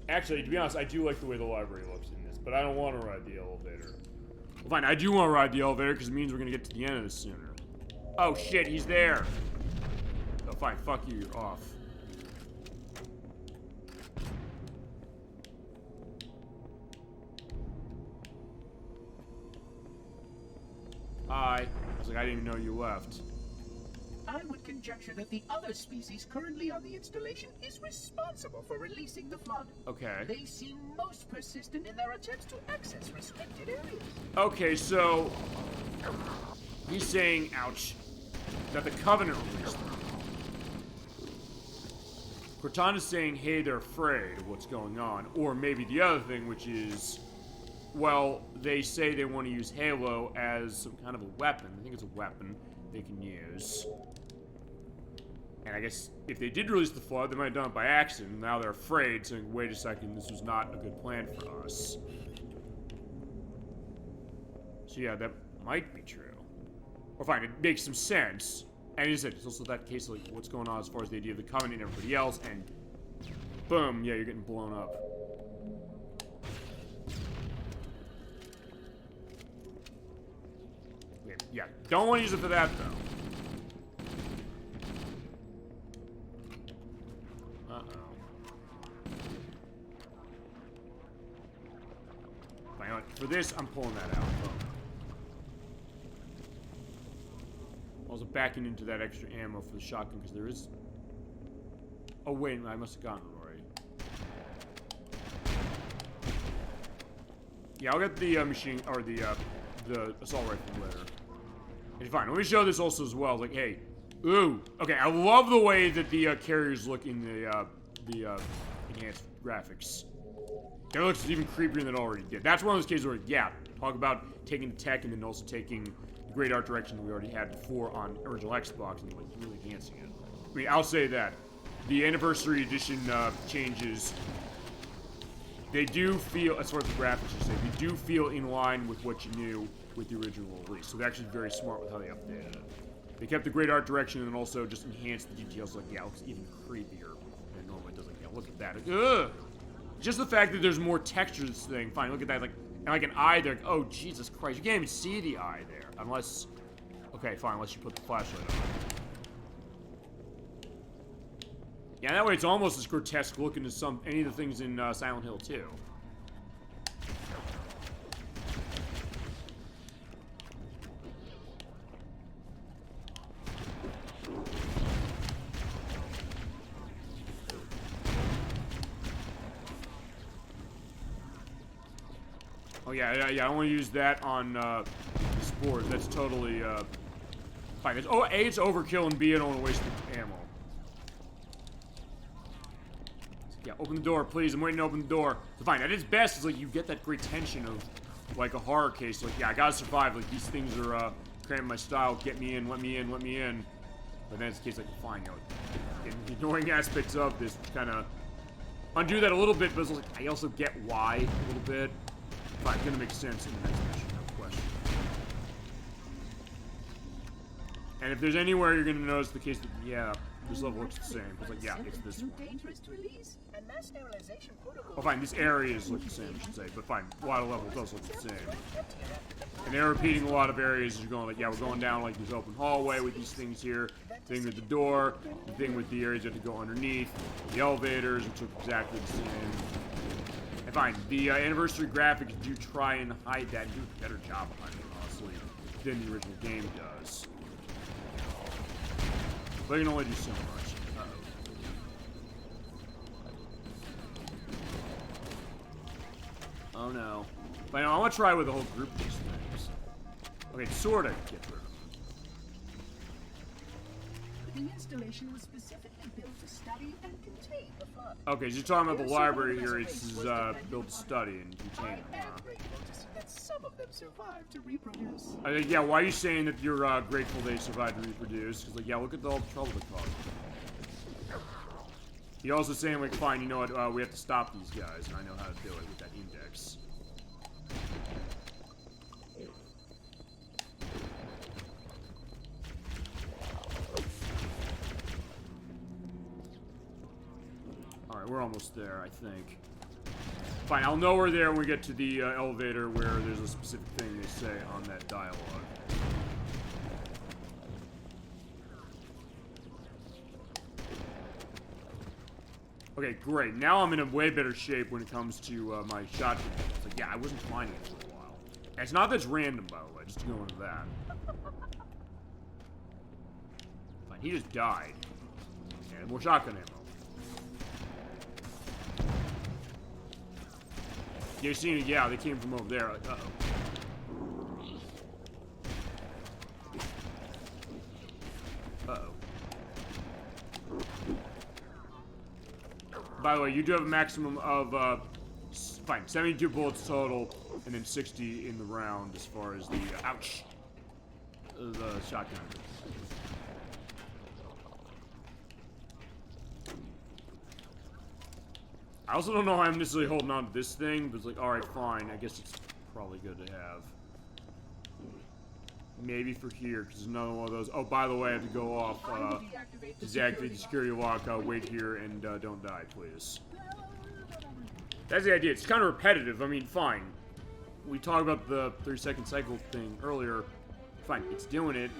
Actually, to be honest, I do like the way the library looks in this, but I don't want to ride the elevator. Well, fine, I do want to ride the elevator, because it means we're going to get to the end of this sooner. Oh shit, he's there! Oh, fine, fuck you, you're off. Hi. I was like, I didn't even know you left. I would conjecture that the other species currently on the installation is responsible for releasing the flood. Okay. They seem most persistent in their attempts to access restricted areas. Okay, so... he's saying, ouch, that the Covenant released them. Cortana's saying, hey, they're afraid of what's going on. Or maybe the other thing, which is... well, they say they want to use Halo as some kind of a weapon. I think it's a weapon they can use. And I guess if they did release the Flood, they might have done it by accident. Now they're afraid, saying, wait a second, this was not a good plan for us. So yeah, that might be true. Or fine, it makes some sense. And as I said, it's also that case of like, what's going on as far as the idea of the Covenant and everybody else, and boom, yeah, you're getting blown up. Yeah, don't want to use it for that, though. For this, I'm pulling that out. Also backing into that extra ammo for the shotgun because there is. Oh wait, I must have gotten it already. Yeah, I'll get the machine or the assault rifle later. Okay, fine. Let me show this also as well. Like, hey, ooh, okay. I love the way that the carriers look in the enhanced graphics. It looks even creepier than it already did. That's one of those cases where, yeah, talk about taking the tech and then also taking the great art direction that we already had before on original Xbox and like really enhancing it. I mean, I'll say that the Anniversary Edition changes, they do feel, as far as the graphics you say, they do feel in line with what you knew with the original release. So they're actually very smart with how they updated it. They kept the great art direction and also just enhanced the details. Like, yeah, it looks even creepier than it normally does. Like, yeah, look at that. Ugh! Just the fact that there's more texture to this thing. Fine, look at that. Like, and like an eye there. Like, oh, Jesus Christ. You can't even see the eye there. Unless... Okay, fine. Unless you put the flashlight on. Yeah, that way it's almost as grotesque looking as any of the things in Silent Hill 2. Oh yeah, I don't want to use that on the spores. That's totally fine. It's, A, it's overkill, and B, I don't want to waste the ammo. Yeah, open the door, please. I'm waiting to open the door. So fine, at its best, it's like you get that great tension of like a horror case. Like, yeah, I gotta survive. Like, these things are cramping my style. Get me in, let me in, let me in. But then it's the case like, fine, you know, the annoying aspects of this, which kind of undo that a little bit, but it's like, I also get why a little bit. Fine, it's gonna make sense in the next mission, no question. And if there's anywhere you're gonna notice the case that, yeah, this level looks the same. It's like, yeah, it's this one. Oh, fine, these areas look the same, I should say. But fine, a lot of levels does look the same. And they're repeating a lot of areas as you're going, like, yeah, we're going down, like, this open hallway with these things here. Thing with the door, the thing with the areas you have to go underneath. The elevators, which look exactly the same. And fine, the Anniversary graphics do try and hide that and do a better job of hiding it, honestly, than the original game does. But you can only do so much. Oh no. But no, I want to try with a whole group of these things. Okay, sort of get through them. The installation was specifically built to study and contain the fun. Okay, so you're talking about the library here. It's built to study and contain them. I am grateful to see that some of them survived to reproduce. Yeah, why are you saying that you're grateful they survived to reproduce? Because, like, yeah, look at all the trouble they caused. You're also saying, like, fine, you know what, we have to stop these guys, and I know how to do it with that index. Alright, we're almost there, I think. Fine, I'll know we're there when we get to the elevator where there's a specific thing they say on that dialogue. Okay, great. Now I'm in a way better shape when it comes to my shotgun. It's like, yeah, I wasn't finding it for a while. And it's not that's random, by the way, just to go into that. Fine, he just died. And more shotgun ammo. You're seeing, yeah, they came from over there. Like, uh-oh. Uh-oh. By the way, you do have a maximum of, fine, 72 bullets total, and then 60 in the round as far as the, ouch, the shotgun. I also don't know how I'm necessarily holding on to this thing, but it's like, alright, fine, I guess it's probably good to have. Maybe for here, because there's another one of those. Oh, by the way, I have to go off, deactivate the security lock, wait here, and don't die, please. That's the idea. It's kind of repetitive. I mean, fine. We talked about the 30-second cycle thing earlier. Fine, it's doing it.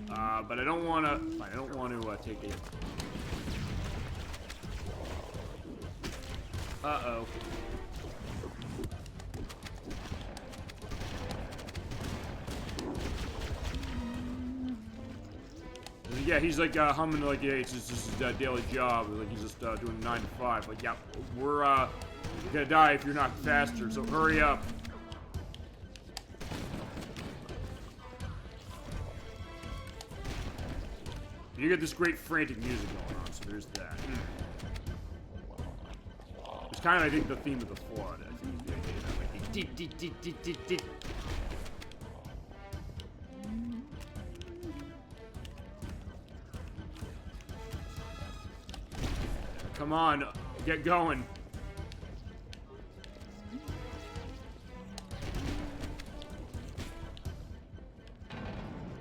But I don't want to... Fine, I don't want to take it. Uh-oh. Yeah, he's like humming like, yeah, it's just his daily job. Like he's just doing 9 to 5. Like, yeah, we're gonna die if you're not faster. So hurry up. You get this great frantic music going on. So there's that. It's kind of, I think, the theme of the flood. I think the idea of like, deep, deep, deep, deep, deep, deep. Come on, get going.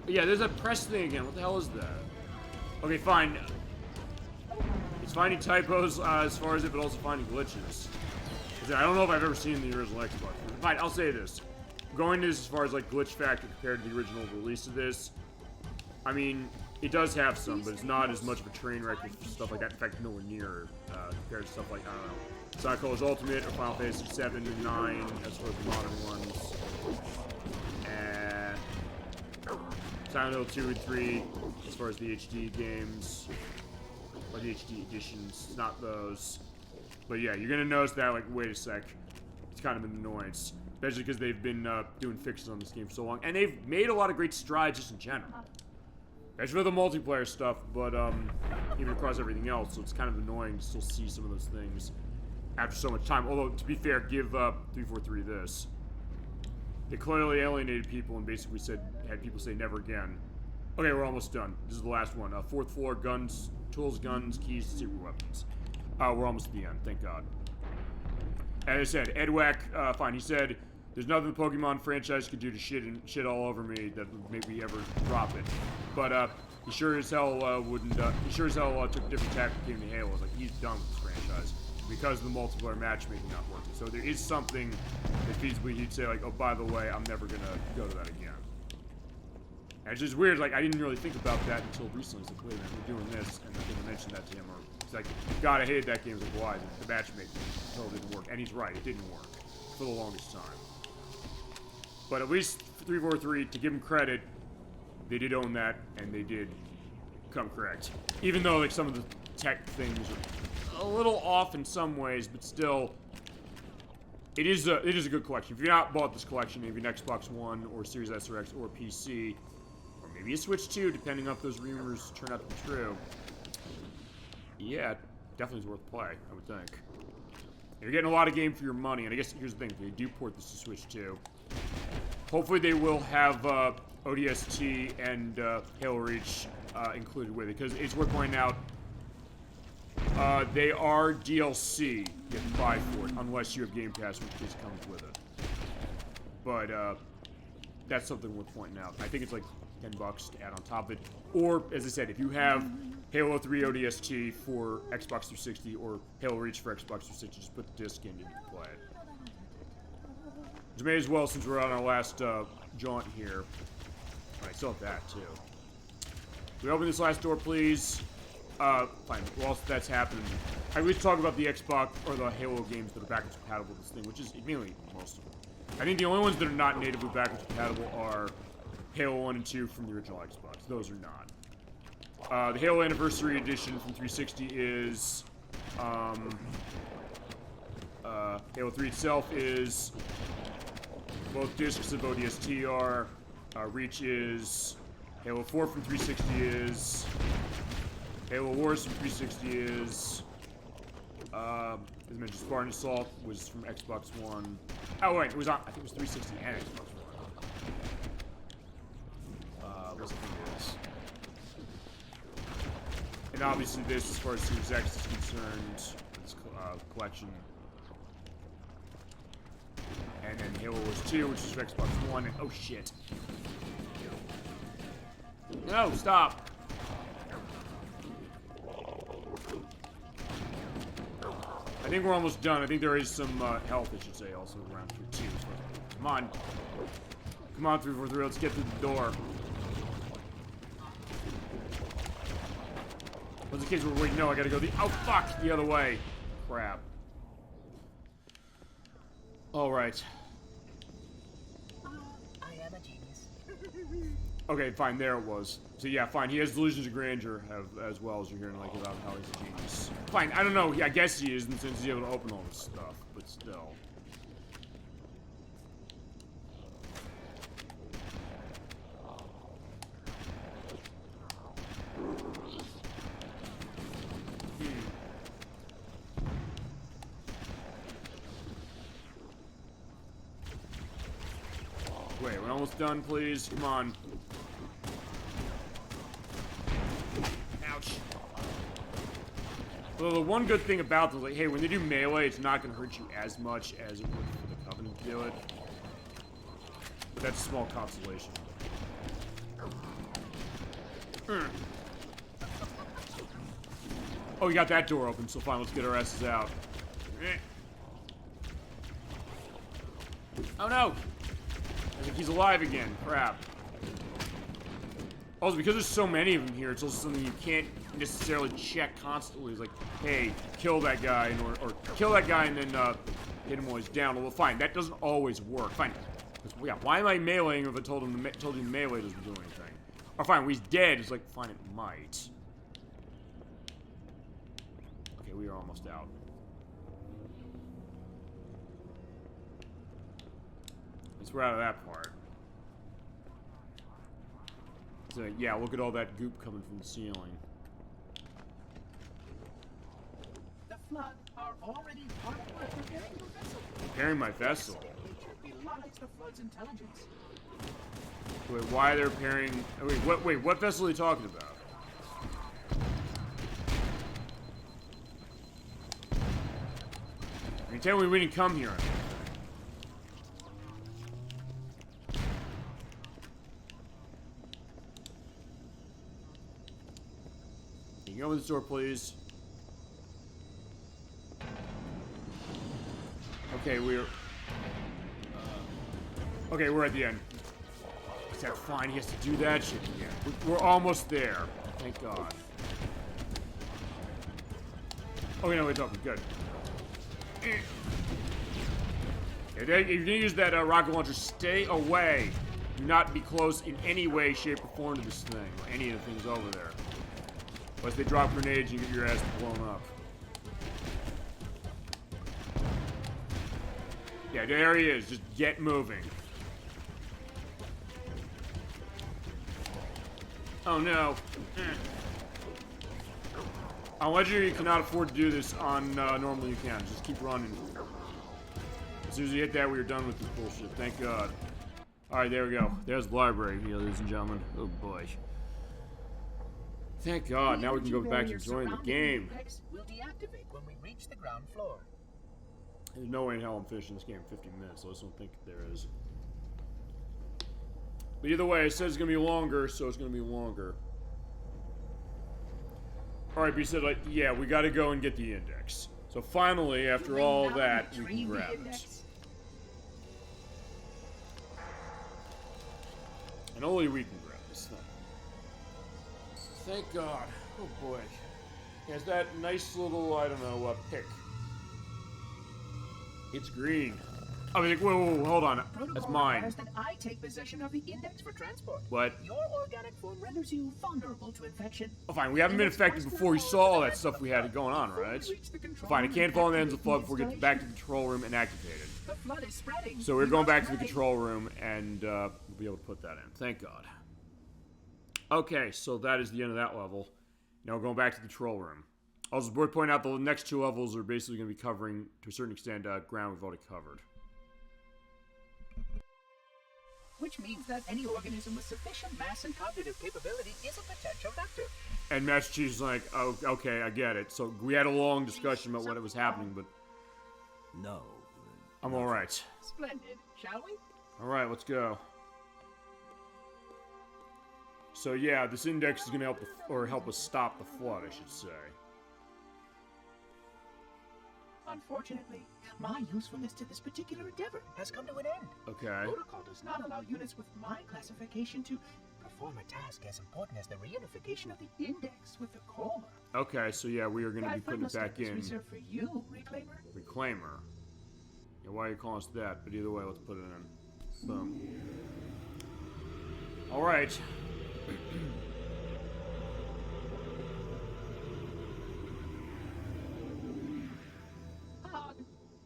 Yeah, there's a press thing again. What the hell is that? Okay, fine. It's finding typos as far as it, but also finding glitches. I don't know if I've ever seen the original Xbox. Fine, I'll say this. Going to this as far as like glitch factor compared to the original release of this, I mean, it does have some, but it's not as much of a train wreck with stuff like that. In fact, nowhere near compared to stuff like, I don't know, Sonic Colors Ultimate or Final Fantasy 7 and 9 as far as the modern ones. And Silent Hill 2 and 3 as far as the HD games, or the HD editions, not those. But yeah, you're gonna notice that, like, wait a sec, it's kind of an annoyance. Especially because they've been doing fixes on this game for so long. And they've made a lot of great strides just in general. Especially for the multiplayer stuff, but even across everything else. So it's kind of annoying to still see some of those things after so much time. Although, to be fair, give 343 this. They clearly alienated people and basically had people say never again. Okay, we're almost done. This is the last one. 4th floor, guns, tools, guns, keys, super weapons. We're almost at the end, thank God. As I said, Edwack, fine, he said, there's nothing the Pokemon franchise could do to shit all over me that would make me ever drop it. But, he sure as hell took a different tack when it came to Halo. It's like, he's done with this franchise because of the multiplayer matchmaking not working. So there is something that feasibly he'd say, like, oh, by the way, I'm never gonna go to that again. And it's just weird, like, I didn't really think about that until recently. It's like, wait a minute, we're doing this, and I didn't mention that to him, or it's like, God, I hated that game. It's like, why? The matchmaking totally didn't work. And he's right, it didn't work for the longest time. But at least 343, to give them credit, they did own that, and they did come correct. Even though, like, some of the tech things are a little off in some ways, but still, it is a good collection. If you've not bought this collection, maybe an Xbox One, or Series S or X, or PC, or maybe a Switch 2, depending on if those rumors turn out to be true, yeah, it definitely is worth play, I would think. You're getting a lot of game for your money, and I guess here's the thing, if they do port this to Switch 2, hopefully they will have ODST and Halo Reach included with it, because it's worth pointing out, they are DLC you have to buy for it, unless you have Game Pass, which just comes with it. But that's something worth pointing out. I think it's like $10 to add on top of it. Or, as I said, if you have Halo 3 ODST for Xbox 360 or Halo Reach for Xbox 360, just put the disc in and you can play it. Which may as well, since we're on our last jaunt here. Alright, still have that, too. Can we open this last door, please? Fine. Whilst that's happening, I wish to talk about the Xbox, or the Halo games that are backwards compatible with this thing, which is mainly most of them. I think the only ones that are not natively backwards compatible are Halo 1 and 2 from the original Xbox. Those are not. The Halo Anniversary Edition from 360 is, Halo 3 itself is, both discs of ODST are, Reach is, Halo 4 from 360 is, Halo Wars from 360 is, as I mentioned, Spartan Assault was from Xbox One. Oh wait, it was on, I think it was 360 and Xbox One. What's the thing is? And obviously this, as far as Series X is concerned, this collection. And then Halo Wars 2, which is for Xbox One, and oh shit. No, stop! I think we're almost done. I think there is some health, I should say, also around here too. So, come on. Come on, 343, let's get through the door. What's the case where, wait, no, I gotta go oh, fuck, the other way. Crap. Alright. I am a genius. Okay, fine, there it was. So yeah, fine, he has delusions of grandeur as well as you're hearing, like, about how he's a genius. Fine, I don't know, I guess he is, in the sense he's able to open all this stuff, but still. Wait, we're almost done, please. Come on. Ouch. Well, the one good thing about this, like, hey, when they do melee, it's not going to hurt you as much as it would for the Covenant to do it. But that's a small consolation. Oh, we got that door open, so fine, let's get our asses out. Oh no! I think he's alive again. Crap. Also, because there's so many of them here, it's also something you can't necessarily check constantly. It's like, hey, kill that guy, or kill that guy and then hit him while he's down. Well, fine, that doesn't always work. Fine. Yeah, why am I meleeing if I told him melee doesn't do anything? Or fine, when he's dead, it's like, fine, it might. Okay, we are almost out. We're out of that part. So, yeah, look at all that goop coming from the ceiling. The Flood are already hard at work preparing your vessel. Preparing my vessel? Nature belies the Flood's intelligence. Wait, why they're repairing... Wait, what vessel are you talking about? You tell me we didn't come here. Can you open this door, please? Okay, okay, we're at the end. Is that fine? He has to do that shit? Yeah. We're almost there. Thank God. Okay, no, it's open. Good. If you're gonna use that rocket launcher, stay away. Do not be close in any way, shape, or form to this thing, or any of the things over there. Unless they drop grenades, you get your ass blown up. Yeah, there he is. Just get moving. Oh no. On Legendary, you cannot afford to do this. On normal, you can. Just keep running. As soon as you hit that, we are done with this bullshit. Thank God. Alright, there we go. There's the library, ladies and gentlemen. Oh boy. Thank God, now we can go back to enjoying the game. Will deactivate when we reach the ground floor. There's no way in hell I'm finishing this game in 50 minutes, so I just don't think there is. But either way, it says it's going to be longer, so it's going to be longer. Alright, but you said, like, yeah, we got to go and get the index. So finally, after all that, we can grab it. And only we can grab this thing. Thank God. Oh boy. Has that nice little, I don't know, pick. It's green. I mean, whoa, hold on. That's mine. That I take possession of the index for transport. What? Your organic form renders you vulnerable to infection. Oh, fine. We haven't been infected before we saw all that stuff we had going on, right? Fine. I can't fall in the hands of the Flood before we get back to the control room and activate it. The Flood is spreading. So we're going back to the control room, and we'll be able to put that in. Thank God. Okay, so that is the end of that level. Now we're going back to the control room. Also, it's worth pointing out the next two levels are basically going to be covering, to a certain extent, ground we've already covered. Which means that any organism with sufficient mass and cognitive capability is a potential vector. And Master Chief's like, oh, okay, I get it. So we had a long discussion about what was happening, but... No. I'm alright. Splendid, shall we? Alright, let's go. So yeah, this index is going to help us stop the Flood, I should say. Unfortunately, my usefulness to this particular endeavor has come to an end. Okay. Protocol does not allow units with my classification to perform a task as important as the reunification of the index with the coma. Okay, so yeah, we are going to be putting it back in. Reserved for you, Reclaimer. Reclaimer. Yeah, why are you calling us that? But either way, let's put it in. Boom. Alright.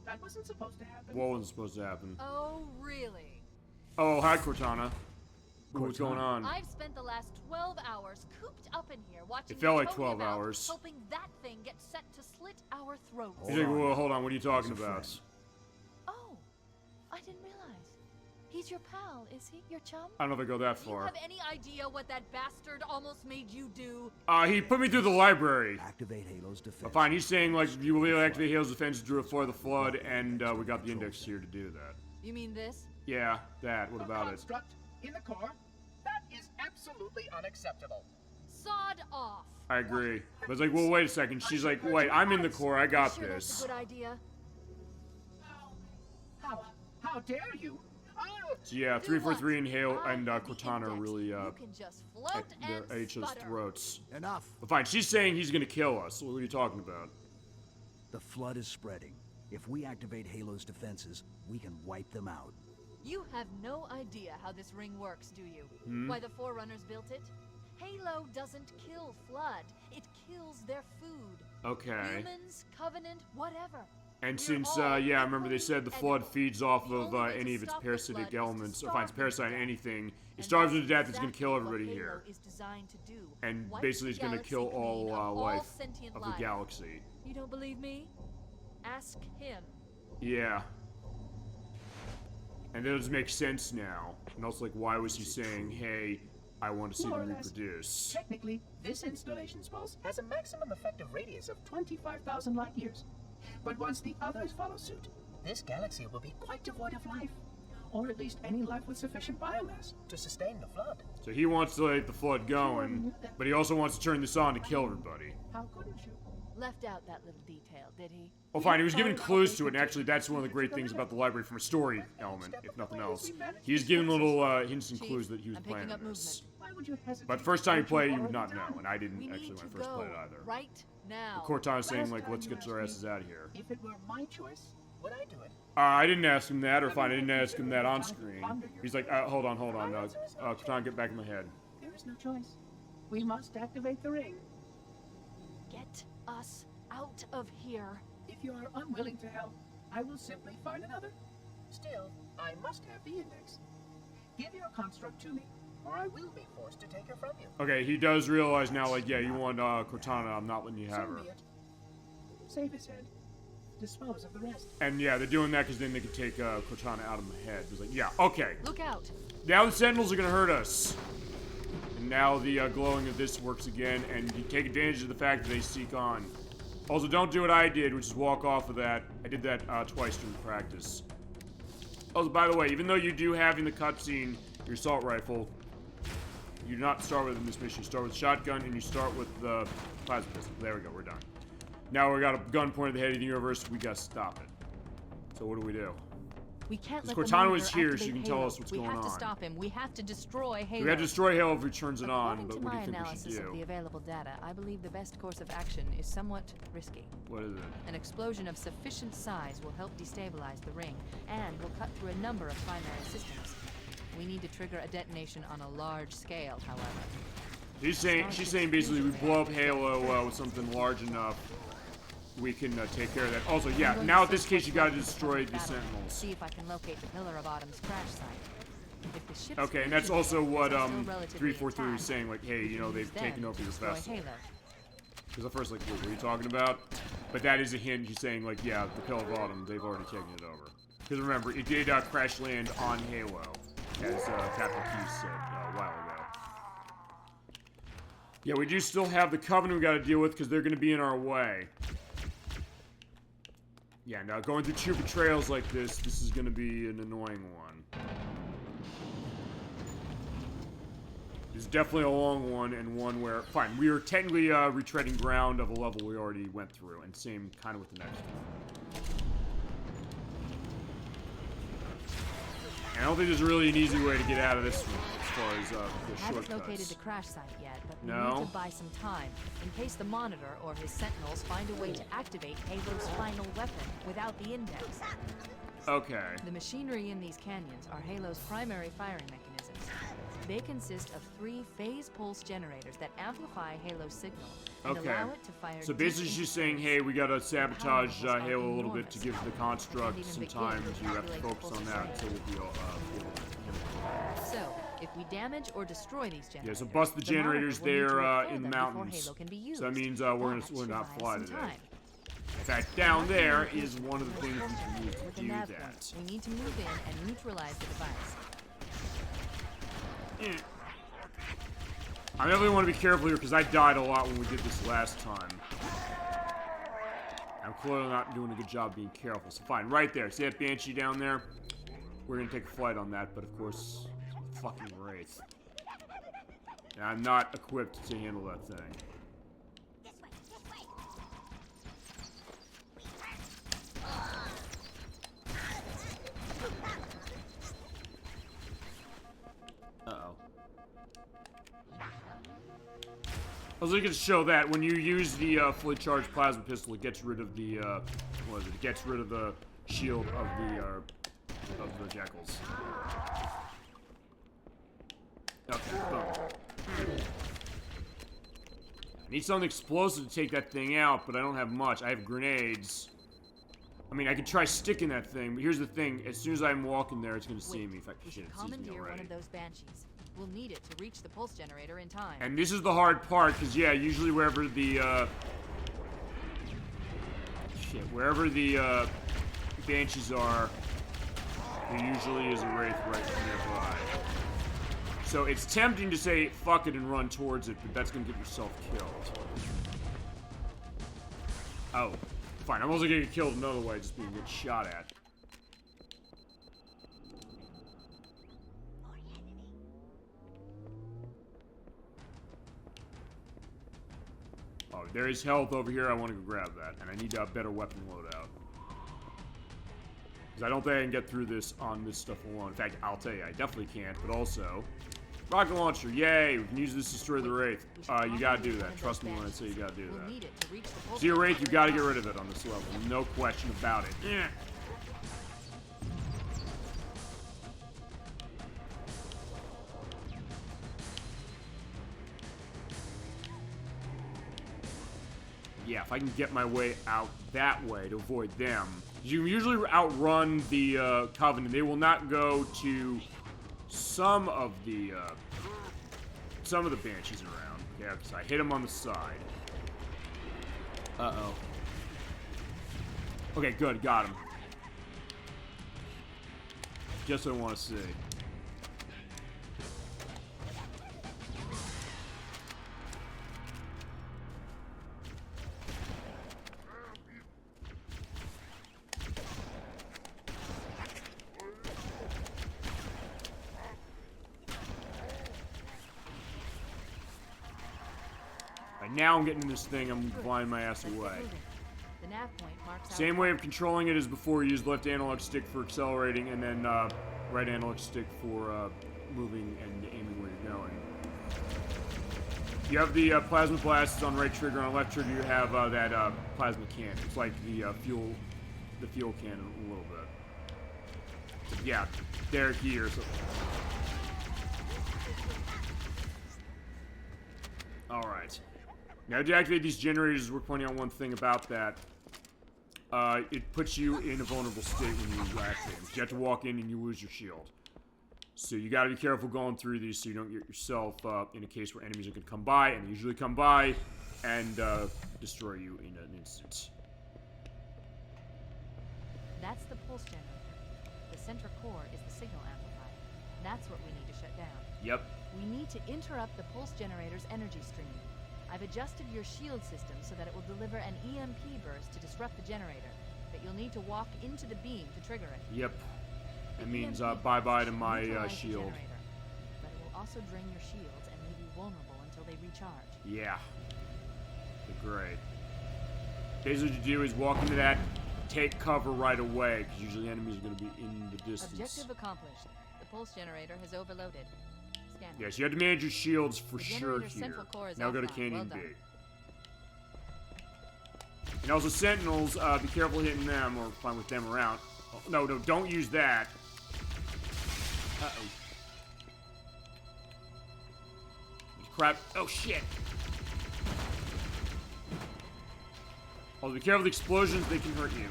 That wasn't supposed to happen. What wasn't supposed to happen? Oh, really? Oh, hi, Cortana. What's going on? I've spent the last 12 hours cooped up in here watching. It felt like Tony 12 about, hours. Hoping that thing gets set to slit our throats. He's like, well, hold on, what are you talking about? Oh, I didn't realize. He's your pal, is he? Your chum? I don't know if I go that Do you far. have any idea what that bastard almost made you do? He put me through the library. Activate Halo's defense. Fine, he's saying, like, you will activate Halo's defense before the flood, and we got the index here to do that. You mean this? Yeah, that. What about it? Construct in the core? That is absolutely unacceptable. Sod off. I agree. But it's like, well, wait a second. She's like, wait, I'm in the core. I got Sure, this. that's a good idea. How dare you? So yeah, 343 and Hale and the Cortana are index. really You can just float and they're at each other's sputter. throats. Enough. But fine, she's saying he's gonna kill us. What are you talking about? The flood is spreading. If we activate Halo's defenses, we can wipe them out. You have no idea how this ring works, do you? Hmm? Why the Forerunners built it? Halo doesn't kill Flood. It kills their food. Okay. Humans, Covenant, whatever. And We're since, all yeah, remember they said the flood equal. feeds off The of only way to any of its stop the parasitic flood is to elements, or starve finds them parasite to in death. anything. It And starves that's them to death, it's gonna exactly kill what everybody Halo here. is designed to do. And Wipe basically the it's gonna galaxy kill clean all of life sentient of the life. galaxy. You don't believe me? Ask him. Yeah. And it doesn't make sense now. And also, like, why was he saying, hey, I want to see More them or less. reproduce? Technically, this installation's pulse has a maximum effective radius of 25,000 light years. But once the others follow suit, this galaxy will be quite devoid of life. Or at least any life with sufficient biomass to sustain the flood. So he wants to let the flood going, but he also wants to turn this on to kill everybody. How couldn't you? Left out that little detail, did he? Well, fine, he was giving clues to it, and actually that's one of the great things about the library from a story element, if nothing else. He was giving little hints and clues that he was I'm picking planning up this. movement. Why would you hesitate? But first time you play it, you would not know, and I didn't We actually need when to I first go played it either. right now. Cortana's saying, like, Last let's time get you our asked asses me out of here. If it were my choice, would I do it? I didn't ask him that, or fine, I didn't ask him that on screen. He's like, hold on, Cortana, get back in my head. There is no choice. We must activate the ring. Get us out of here. If you are unwilling to help, I will simply find another. Still, I must have the index. Give your construct to me, or I will be forced to take her from you. Okay, he does realize now, like, yeah, you want Cortana, I'm not letting you have So her. be it. Save his head. Dispose of the rest. And yeah, they're doing that because then they can take Cortana out of my head. It's like, yeah, okay. Look out. Now the Sentinels are gonna hurt us. And now the glowing of this works again, and you take advantage of the fact that they seek on. Also, don't do what I did, which is walk off of that. I did that twice during practice. Also, by the way, even though you do have in the cutscene your assault rifle, you do not start with in this mission. You start with shotgun, and you start with the plasma pistol. There we go, we're done. Now we got a gun pointed at the head of the universe, we gotta stop it. So what do we do? We can't let Because the Cortana monitor was here, activate she can tell Halo. us what's going We have to on. stop him. We have to destroy Halo. We have to destroy Halo if he turns it on, According but to what do my you think we analysis should of the do? available data, I believe the best course of action is somewhat risky. What is it? An explosion of sufficient size will help destabilize the ring, and will cut through a number of primary systems. We need to trigger a detonation on a large scale, however. She's saying basically we blow up Halo with something large enough, we can take care of that. Also, yeah, now in this case you gotta destroy the Sentinels. See if I can locate the Pillar of Autumn's crash site. If the ship's Okay, and that's engines also what are still relatively 343 was intact, saying, like, hey, we you can know, they've use them taken over to your destroy vessel. Halo. Because at first, like, what were you talking about? But that is a hint. He's saying, like, yeah, the Pillar of Autumn, they've already taken it over. Because remember, it did crash land on Halo, as Captain Keys said a while ago. Yeah, we do still have the Covenant we gotta deal with because they're gonna be in our way. Yeah, now going through two betrayals like this is gonna be an annoying one. It's definitely a long one, and one where, fine, we are technically retreading ground of a level we already went through, and same kind of with the next one. I don't think there's really an easy way to get out of this one as far as the Haven't located shortcuts. the crash site yet, but we No. need to buy some time in case the Monitor or his Sentinels find a way to activate Halo's final weapon without the index. Okay. The machinery in these canyons are Halo's primary firing mechanisms. They consist of 3 phase pulse generators that amplify Halo's signal and Okay. allow it to fire. So deep basically into she's saying, space. hey, we gotta sabotage The power levels Halo are a little bit to give the enormous. construct Can't some even time. begin to You have to calculate focus the on pulse that range. until we'll be able to. So, if we damage or destroy these Yeah, generators, so bust the generators Monitor will need to there repair in the them before mountains. Halo can be used. So that means we're That not should fly buy us some today. time. In fact, down there is one of the things we can use With to the do nav that. point, we need to move in and neutralize the device. I definitely want to be careful here because I died a lot when we did this last time. I'm clearly not doing a good job being careful. So fine, right there. See that Banshee down there? We're gonna take a flight on that, but of course, fucking Wraith. And I'm not equipped to handle that thing. Uh-oh. I was looking to show that when you use the fully charged plasma pistol, it gets rid of the, what is it? It gets rid of the shield of the Jackals. Okay, boom. I need something explosive to take that thing out, but I don't have much. I have grenades. I mean, I could try sticking that thing, but here's the thing. As soon as I'm walking there, it's gonna see me. In fact, We shit, should it sees me commandeer one already. of those Banshees. We'll need it to reach the pulse generator in time. And this is the hard part, because, yeah, usually wherever the, wherever the, Banshees are, there usually is a Wraith right nearby. So it's tempting to say, fuck it, and run towards it, but that's gonna get yourself killed. Oh, fine, I'm also gonna get killed another way, just being get shot at. Oh, there is health over here. I want to go grab that. And I need a better weapon loadout. Because I don't think I can get through this on this stuff alone. In fact, I'll tell you, I definitely can't. But also, rocket launcher. Yay! We can use this to destroy the Wraith. You gotta do that. Trust me when I say you gotta do that. See a Wraith, you gotta get rid of it on this level. No question about it. Yeah. Yeah, if I can get my way out that way to avoid them. You can usually outrun the Covenant. They will not go to some of the Banshees around. Yeah, because I hit them on the side. Uh-oh. Okay, good. Got him. Just what I want to see. Now I'm getting in this thing, I'm flying my ass away. The nav point marks Same way of controlling it as before. You use left analog stick for accelerating, and then right analog stick for moving and aiming where you're going. You have the plasma blasts on right trigger. On left trigger, you have that plasma cannon. It's like the fuel cannon a little bit. Yeah, they're here. So. All right. Now, to activate these generators, we're pointing out one thing about that. It puts you in a vulnerable state when you activate them. You have to walk in and you lose your shield. So you gotta be careful going through these so you don't get yourself in a case where enemies are gonna come by, and they usually come by and destroy you in an instant. That's the pulse generator. The center core is the signal amplifier. That's what we need to shut down. Yep. We need to interrupt the pulse generator's energy stream. I've adjusted your shield system so that it will deliver an EMP burst to disrupt the generator, but you'll need to walk into the beam to trigger it. Yep. That means EMP bye-bye to burst my neutralize the shield. generator, but it will also drain your shields and leave you vulnerable until they recharge. Yeah. Okay, great. Basically what you do is walk into that take cover right away, because usually enemies are going to be in the distance. Objective accomplished. The pulse generator has overloaded. Scanning. Yes, you have to manage your shields for The sure generator's here. central core is Now go to offline. Canyon Well B. done. And also Sentinels, be careful hitting them, or fine with them around. Oh, no, don't use that. Uh-oh. Crap. Oh, shit. Oh, be careful with explosions, they can hurt you.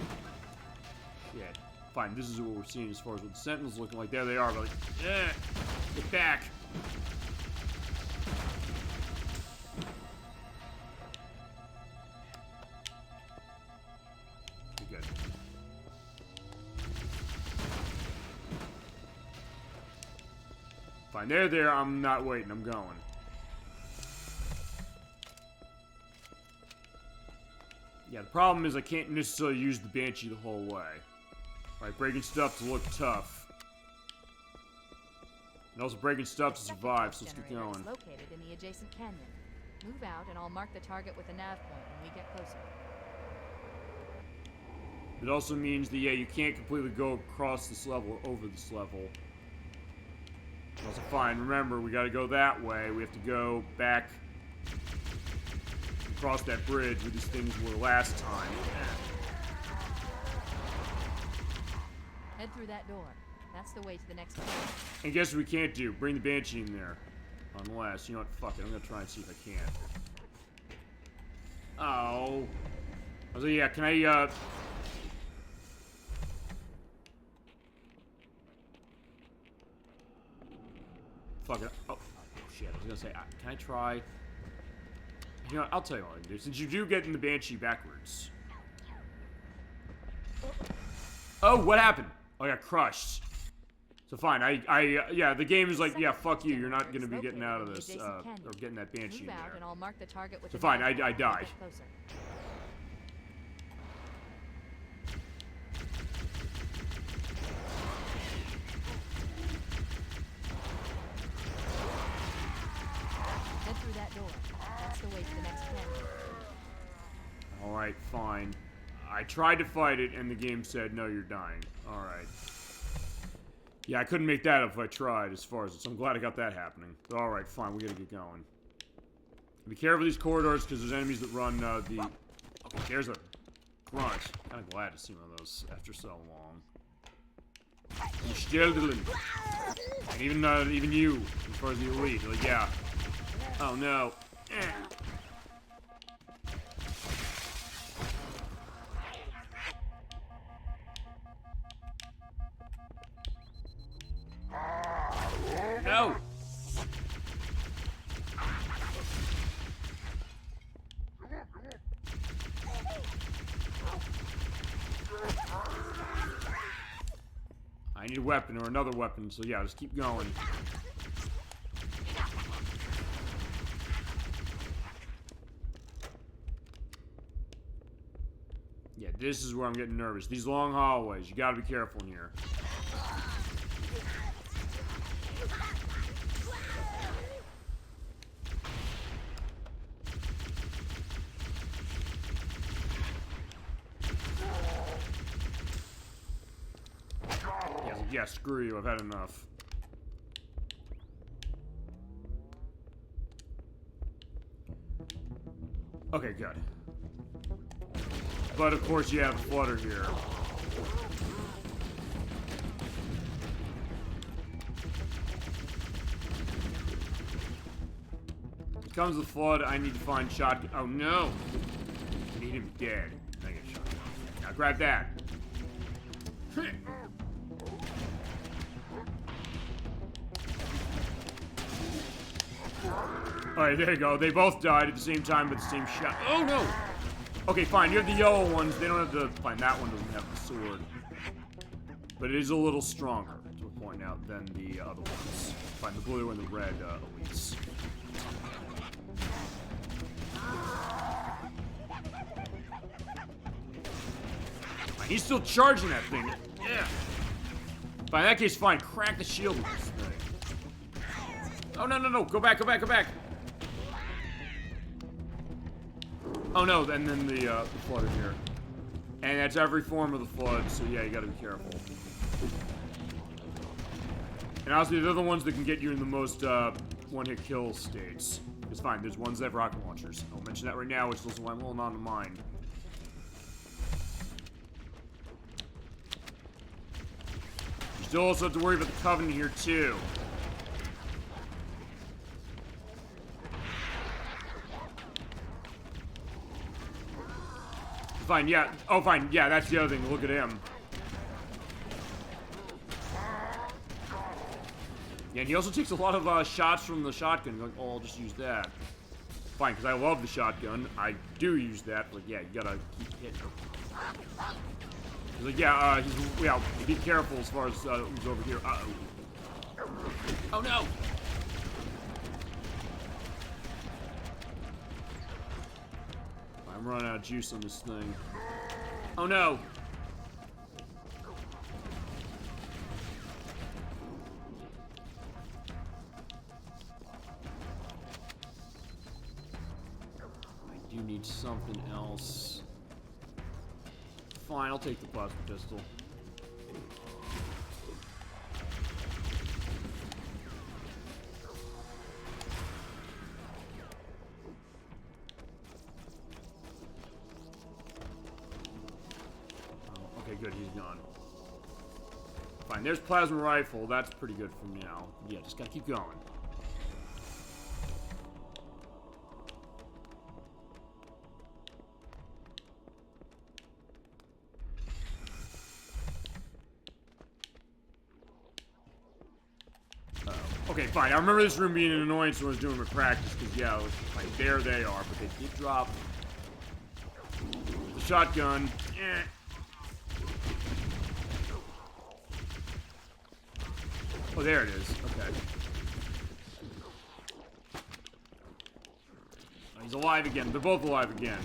Shit. Fine, this is what we're seeing as far as what the Sentinels looking like. There they are, but like, yeah, get back. Good. Fine, they're there. I'm not waiting. I'm going. Yeah, the problem is I can't necessarily use the Banshee the whole way. Right, breaking stuff to look tough. And also breaking stuff to survive, so let's get going. It's located in the adjacent canyon. Move out and I'll mark the target with a nav point when we get closer. It also means that, yeah, you can't completely go across this level or over this level. Also fine, remember, we gotta go that way. We have to go back across that bridge where these things were last time. Head through that door. That's the way to the next one. And guess what we can't do? Bring the Banshee in there. Unless, you know what, fuck it, I'm gonna try and see if I can. Oh. I was like, yeah, can I, fuck it. Oh, shit, I was gonna say, can I try? You know what, I'll tell you what I can do. Since you do get in the Banshee backwards. Oh, what happened? Oh, I got crushed. So fine, yeah, the game is like, yeah, fuck you, you're not gonna be getting out of this, or getting that Banshee in Move out there. and I'll mark the target with So fine, I die. Closer. Head through that door. That's the way to the next canyon. Alright, fine. I tried to fight it, and the game said, no, you're dying. Alright. Yeah, I couldn't make that up if I tried, as far as it, so I'm glad I got that happening. But alright, fine, we gotta get going. Be careful of these corridors, because there's enemies that run, the... Okay, there's a grunt. Kinda glad to see one of those after so long. And Stilden. And even you, as far as the elite, like, yeah. Oh, no. No! I need a weapon or another weapon, so yeah, just keep going. Yeah, this is where I'm getting nervous. These long hallways, you gotta be careful in here. Yeah, screw you, I've had enough. Okay, good. But of course you have a flutter here. Here comes the flood, I need to find shotgun. Oh no! I need him dead. I get shotgun. Now grab that. Alright, there you go. They both died at the same time with the same shot. Oh no! Okay, fine. You have the yellow ones. They don't have the... Fine, that one doesn't have the sword. But it is a little stronger, to a point out, than the other ones. Fine, the blue and the red elites. Fine, he's still charging that thing. Yeah. Fine, in that case, fine. Crack the shield with this thing. Oh, no, no, no. Go back, go back, go back. Oh, no. And then the flutter here. And that's every form of the Flood, so yeah, you gotta be careful. And honestly, they're the ones that can get you in the most one-hit kill states. It's fine, there's ones that have rocket launchers. I'll mention that right now, which is also why I'm holding on to mine. You still also have to worry about the Covenant here, too. Fine, yeah. Oh, fine, yeah, that's the other thing. Look at him. Yeah, and he also takes a lot of shots from the shotgun. Like, oh, I'll just use that. Fine, because I love the shotgun. I do use that, but yeah, you gotta keep hitting. He's like, yeah, be careful as far as who's over here. Uh-oh. Oh, no! I'm running out of juice on this thing. Oh, no! I do need something else. Fine, I'll take the plasma pistol. Oh, okay, good, he's gone. Fine, there's plasma rifle. That's pretty good for now. Yeah, just gotta keep going. Okay, fine. I remember this room being an annoyance when I was doing my practice, because, yeah, it was like, there they are, but they did drop the shotgun. Eh. Oh, there it is. Okay. Oh, he's alive again. They're both alive again.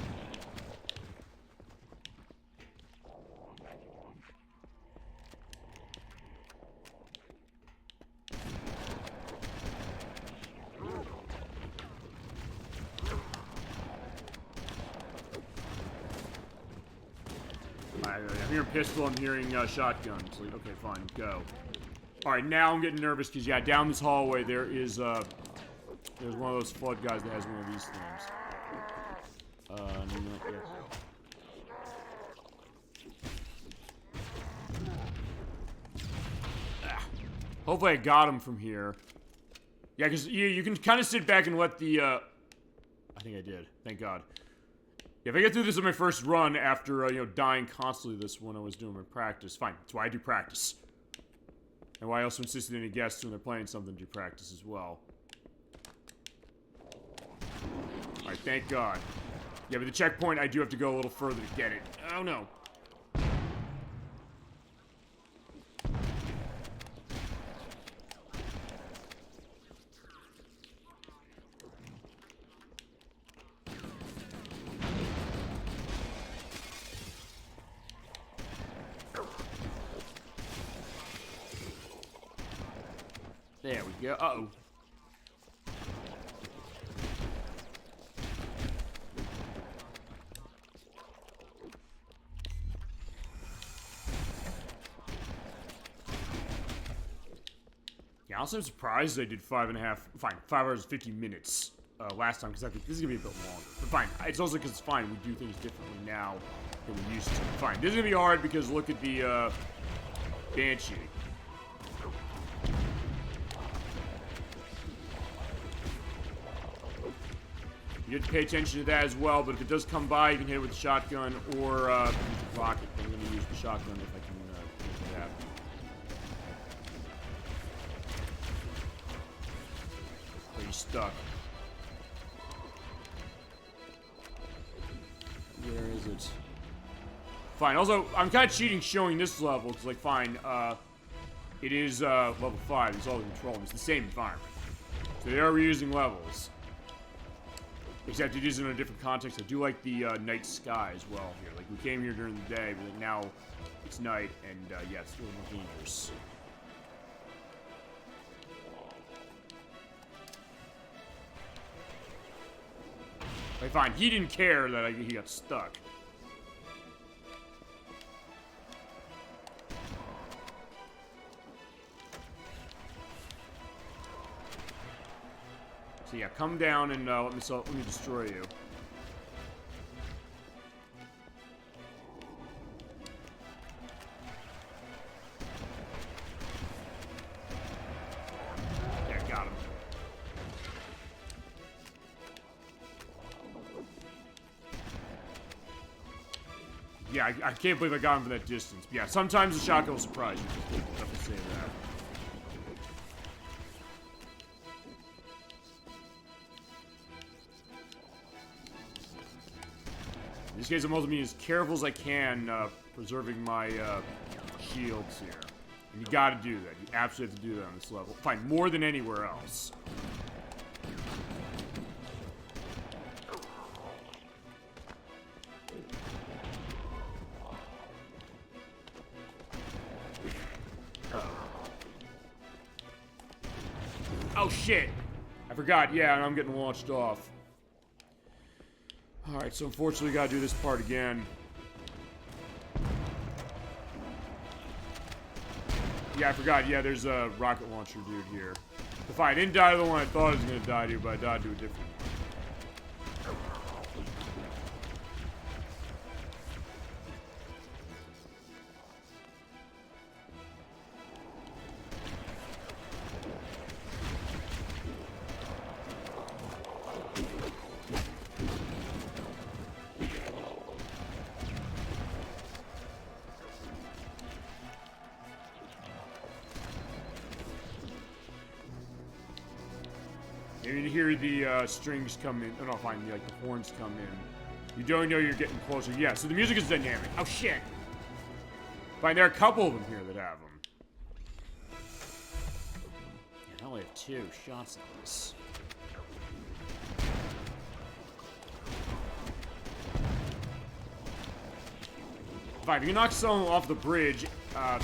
I'm hearing pistol, I'm hearing shotgun. So, okay, fine, go. Alright, now I'm getting nervous because, yeah, down this hallway there is, there's one of those flood guys that has one of these things. No, yeah. Hopefully I got him from here. Yeah, because you can kind of sit back and let the, I think I did. Thank God. Yeah, if I get through this on my first run after, dying constantly this when I was doing my practice, fine. That's why I do practice. And why I also insisted any guests when they're playing something do practice as well. Alright, thank God. Yeah, but the checkpoint, I do have to go a little further to get it. Oh, no. There we go. Uh-oh. Yeah, also I'm surprised I did 5 hours and 50 minutes last time, because I think this is going to be a bit longer. But fine, it's also because it's fine, we do things differently now than we used to. Fine, this is going to be hard because look at the Banshee. You have to pay attention to that as well, but if it does come by, you can hit it with the shotgun or use the rocket. I'm going to use the shotgun if I can do that. Oh, he's stuck. Where is it? Fine. Also, I'm kind of cheating showing this level, because, like, fine, it is level 5. It's all the control. It's the same environment. So they are reusing levels. Except it is in a different context. I do like the night sky as well here. Like, we came here during the day, but now it's night, and yeah, it's a little more dangerous. Okay, fine. He didn't care that he got stuck. So yeah, come down and let me destroy you. Yeah, got him. Yeah, I can't believe I got him from that distance. But yeah, sometimes the shotgun will surprise you. Have to say that. In this case, I'm also being as careful as I can, preserving my shields here. And you gotta do that. You absolutely have to do that on this level. Fine, more than anywhere else. Oh shit! I forgot, yeah, and I'm getting launched off. Alright, so unfortunately we gotta do this part again. Yeah, I forgot, yeah, there's a rocket launcher dude here. If I didn't die to the one I thought I was gonna die to, but I died to a different one. You hear the strings come in. Oh, no, fine. Like the horns come in. You don't know you're getting closer. Yeah, so the music is dynamic. Oh, shit. Fine, there are a couple of them here that have them. Yeah, I only have 2 shots at this. Fine, if you knock someone off the bridge, try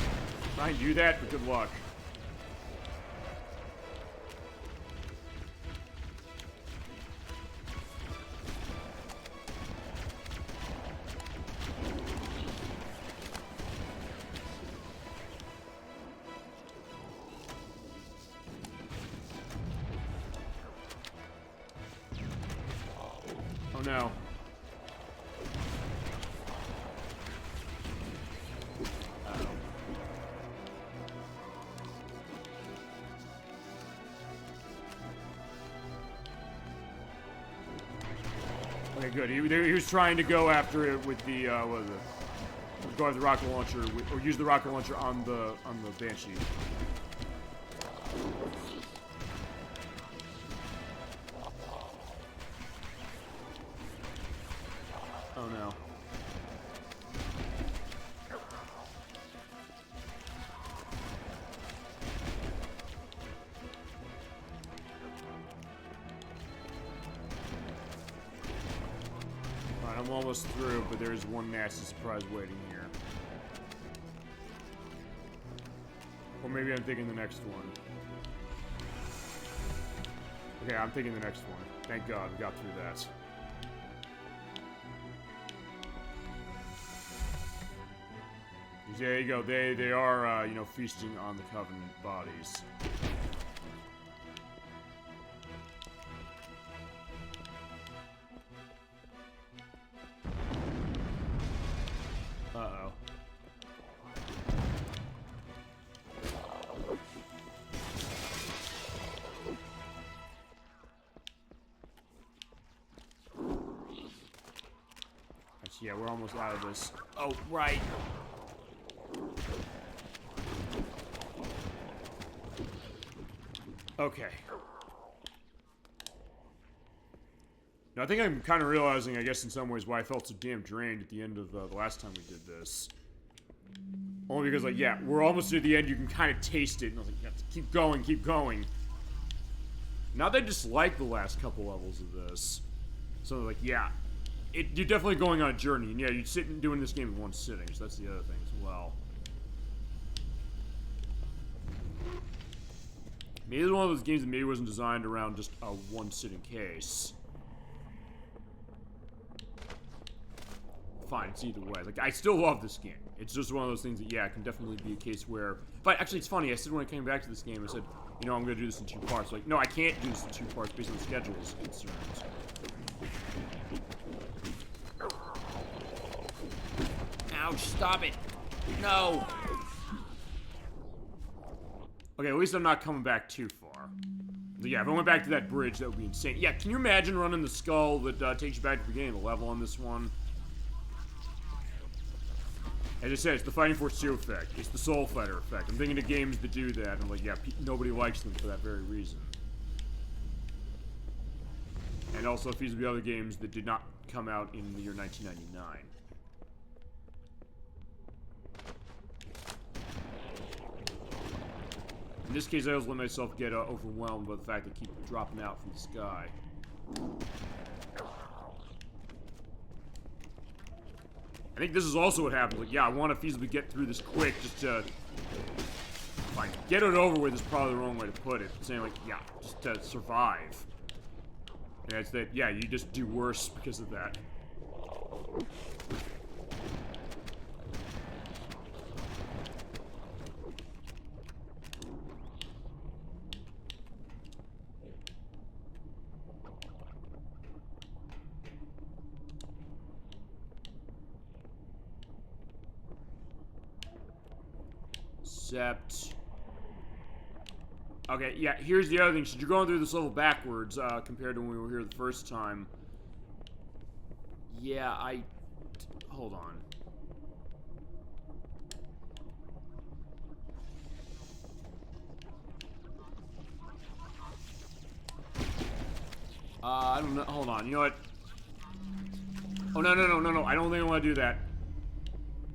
and do that, but good luck. Oh no. Okay, good. He was trying to go after it with the what is it? Go after the rocket launcher, or use the rocket launcher on the Banshee. Oh no. Alright, I'm almost through, but there's one nasty surprise waiting here. Or maybe I'm thinking the next one. Okay, I'm thinking the next one. Thank God, we got through that. There you go. They are, you know, feasting on the Covenant bodies. Uh-oh. Yeah, we're almost out of this. Oh, right. Okay. Now, I think I'm kind of realizing, I guess in some ways, why I felt so damn drained at the end of the last time we did this. Only because, like, yeah, we're almost at the end, you can kind of taste it, and I was like, yeah, keep going, keep going. Not that I dislike the last couple levels of this. So, like, yeah, you're definitely going on a journey, and yeah, you're sitting doing this game in one sitting, so that's the other thing as well. Maybe it's one of those games that maybe wasn't designed around just a one-sitting case. Fine, it's either way. Like, I still love this game. It's just one of those things that, yeah, it can definitely be a case where... But actually, it's funny. I said when I came back to this game, I said, you know, I'm going to do this in 2 parts. Like, no, I can't do this in 2 parts based on the schedule's concerns. Ouch, stop it. No. Okay, at least I'm not coming back too far. But yeah, if I went back to that bridge, that would be insane. Yeah, can you imagine running the skull that takes you back to the beginning of the level on this one? As I said, it's the Fighting Force 2 effect. It's the Soul Fighter effect. I'm thinking of games that do that, and like, yeah, nobody likes them for that very reason. And also feasible other games that did not come out in the year 1999. In this case, I always let myself get overwhelmed by the fact that I keep dropping out from the sky. I think this is also what happens. Like, yeah, I want to feasibly get through this quick just to... Like, get it over with is probably the wrong way to put it. Saying, like, yeah, just to survive. And it's that, yeah, you just do worse because of that. Except... Okay, yeah, here's the other thing. Since you're going through this level backwards, compared to when we were here the first time. Yeah, hold on. I don't know. Hold on. You know what? Oh, no. I don't think I want to do that.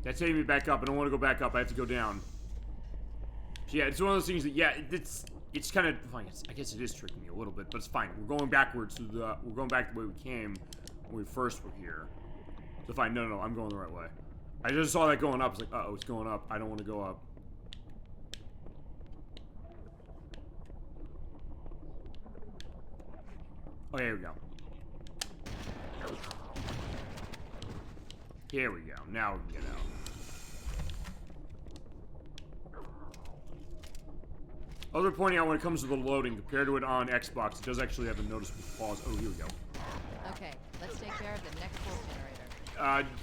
That's taking me back up. I don't want to go back up. I have to go down. So yeah, it's one of those things that, yeah, it's kind of, I guess it is tricking me a little bit, but it's fine. We're going backwards. We're going back the way we came when we first were here. So fine. No, I'm going the right way. I just saw that going up. I was like, uh-oh, it's going up. I don't want to go up. Oh, here we go. Here we go. Now we can get out. Other pointing out when it comes to the loading, compared to it on Xbox, it does actually have a noticeable pause. Oh, here we go. Okay, let's take care of the next full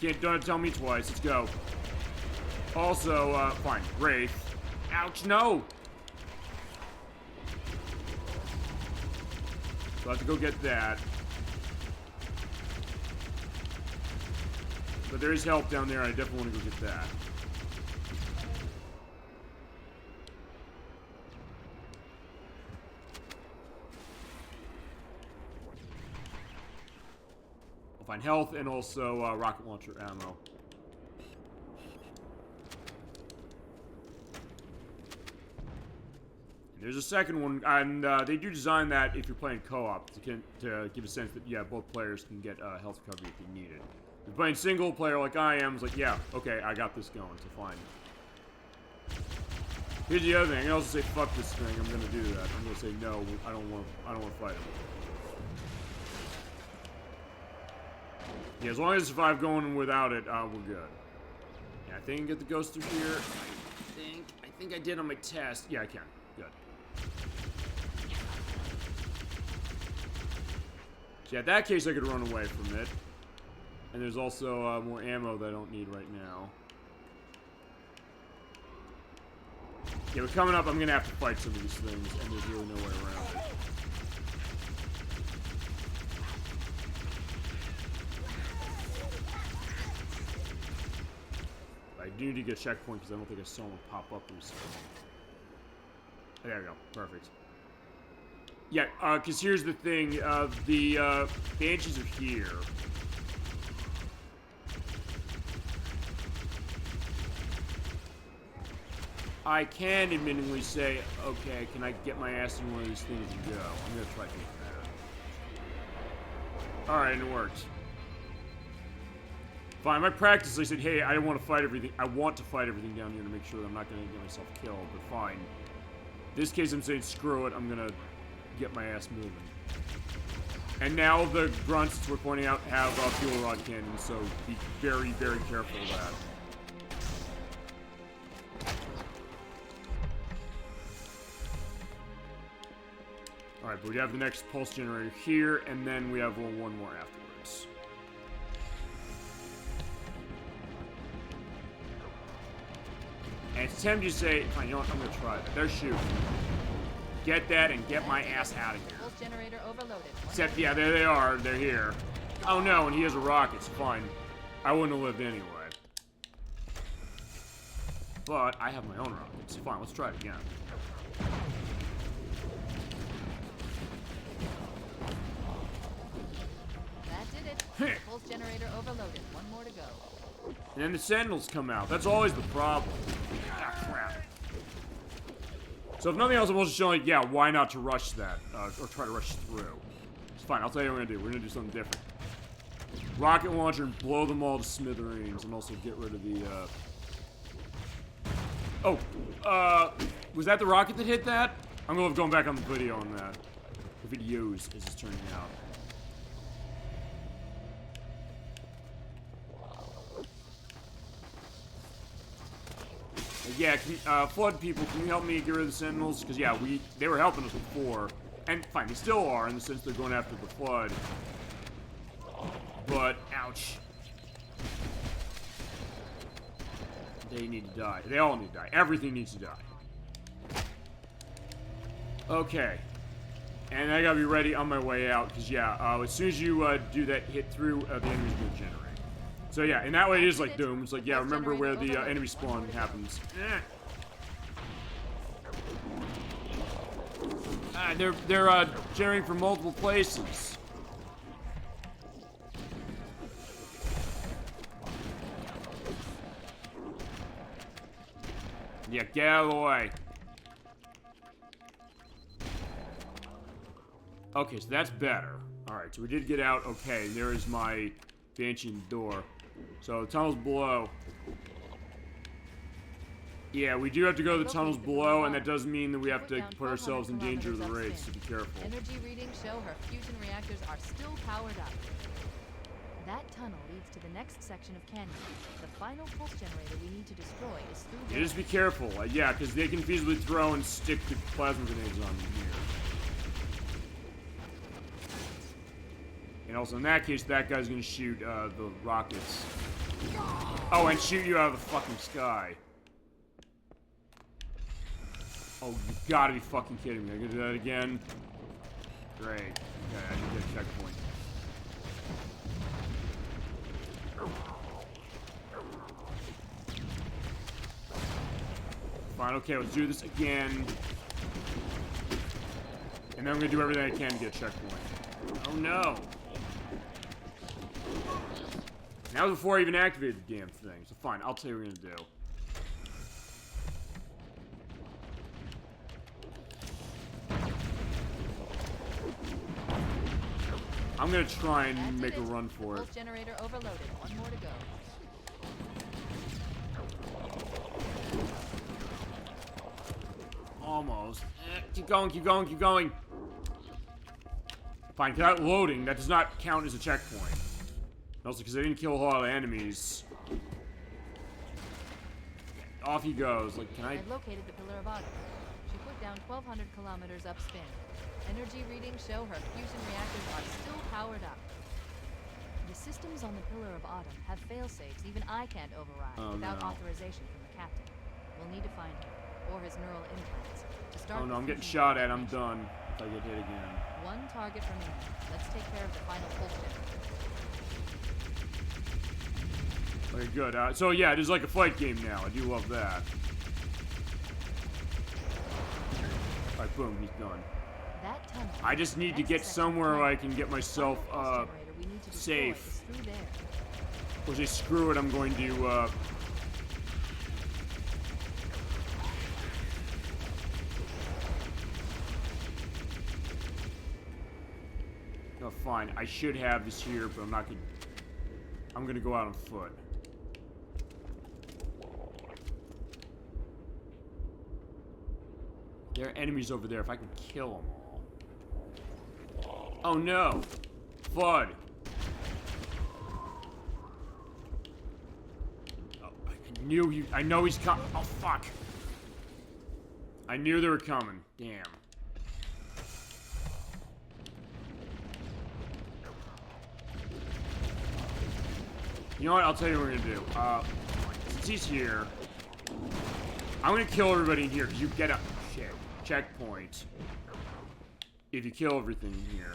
generator. Don't tell me twice. Let's go. Also, fine. Wraith. Ouch, no! So I have to go get that. But there is help down there, and I definitely want to go get that. I'll find health and also rocket launcher ammo. There's a second one, and they do design that if you're playing co-op to give a sense that, yeah, both players can get health recovery if they need it. If you're playing single player like I am, it's like, yeah, okay, I got this going, so fine. Here's the other thing. I can also say, fuck this thing. I'm gonna do that. I'm gonna say no. I don't want to fight him. Yeah, as long as I survive going without it, we're good. Yeah, I think I can get the ghost through here. I think I did on my test. Yeah, I can. Good. So yeah, in that case, I could run away from it. And there's also more ammo that I don't need right now. Yeah, but coming up, I'm gonna have to fight some of these things, and there's really no way around it. I do need to get a checkpoint because I don't think I saw one pop up recently. There we go. Perfect. Yeah, because here's the thing. The Banshees are here. I can admittingly say, okay, can I get my ass in one of these things and go? I'm going to try to do that. Alright, and it worked. Fine, my practice, I said, hey, I don't want to fight everything. I want to fight everything down here to make sure that I'm not going to get myself killed, but fine. In this case, I'm saying, screw it, I'm going to get my ass moving. And now the grunts, we're pointing out, have fuel rod cannons, so be very, very careful of that. Alright, but we have the next pulse generator here, and then we have one more afterwards. And it's tempting to say, fine, you know what, I'm gonna try that. They're shooting. Get that and get my ass out of here. Pulse generator overloaded. Except, yeah, there they are. They're here. Oh no, and he has a rocket. It's fine. I wouldn't have lived anyway. But I have my own rockets. Fine, let's try it again. That did it. Pulse generator overloaded. One more to go. And then the Sentinels come out. That's always the problem. Ah, crap. So if nothing else, I'm also showing, yeah, why not to rush that, or try to rush through. It's fine, I'll tell you what we're gonna do. We're gonna do something different. Rocket launcher and blow them all to smithereens, and also get rid of the, was that the rocket that hit that? I'm gonna have going back on the video on that. The videos, as it's turning out. Yeah, Flood people, can you help me get rid of the Sentinels? Because, yeah, they were helping us before. And, fine, they still are, in the sense they're going after the Flood. But, ouch. They need to die. They all need to die. Everything needs to die. Okay. And I gotta be ready on my way out, because, yeah, as soon as you do that hit through, the enemy's gonna generate. So yeah, in that way it is like Doom. It's like, yeah, remember where the enemy spawn happens. They're generating from multiple places. Yeah, get out of the way. Okay, so that's better. Alright, so we did get out. Okay, there is my Banshee in the door. So, the tunnels below. Yeah, we do have to go to the tunnels below, and that does mean that we have to put ourselves in danger of the raids, so be careful. Energy readings show her fusion reactors are still powered up. That tunnel leads to the next section of canyon. The final pulse generator we need to destroy is through there. Yeah, just be careful. Yeah, because they can feasibly throw and stick the plasma grenades on them here. And also, in that case, that guy's gonna shoot the rockets. Oh, and shoot you out of the fucking sky. Oh, you gotta be fucking kidding me. I'm gonna do that again. Great. Okay, I need to get a checkpoint. Fine, okay, let's do this again. And then I'm gonna do everything I can to get a checkpoint. Oh no! That was before I even activated the damn thing. So fine, I'll tell you what we're gonna do. I'm gonna try and make a run for it. Pulse generator overloaded. One more to go. Almost. Keep going, keep going, keep going. Fine, without loading, that does not count as a checkpoint. And also, because I didn't kill a lot of enemies. Off he goes. Like, can I... I've located the Pillar of Autumn. She put down 1,200 kilometers upspin. Energy readings show her fusion reactors are still powered up. The systems on the Pillar of Autumn have fail-safes even I can't override without authorization from the captain. We'll need to find him, or his neural implants, to start. Oh no, I'm getting shot at. I'm done. If I get hit again. One target remaining. Let's take care of the final pulse generator. Okay, good. So yeah, it is like a fight game now. I do love that. Alright, boom, he's done. That tunnel, I just need to get somewhere where I can get myself safe. Or say, screw it, I'm going to no, fine. I should have this here, but I'm not gonna. I'm gonna go out on foot. There are enemies over there. If I can kill them all. Oh no! Flood! Oh, I knew he. I know he's coming. Oh fuck! I knew they were coming. Damn. You know what? I'll tell you what we're gonna do. Since he's here, I'm gonna kill everybody in here because you get a checkpoint if you kill everything in here.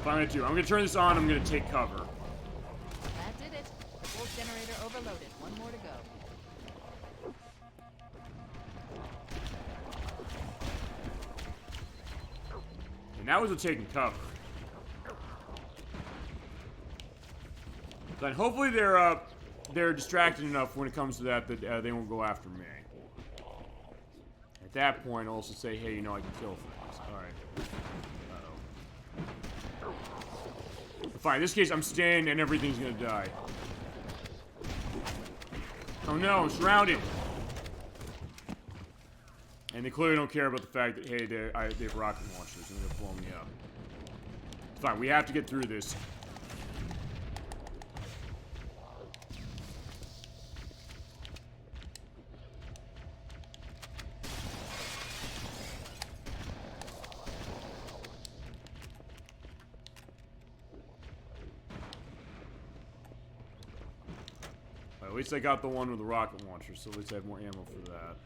I'm gonna turn this on. I'm gonna take cover. That did it. The pulse generator overloaded. One more to go. And that was a taking cover. Then hopefully they're distracted enough when it comes to that they won't go after me. At that point, I'll also say, hey, you know, I can kill things. All right. Fine, in this case, I'm staying and everything's gonna die. Oh no, I'm surrounded! And they clearly don't care about the fact that, hey, they have rocket launchers and they're gonna blow me up. Fine, we have to get through this. At least I got the one with the rocket launcher, so at least I have more ammo for that.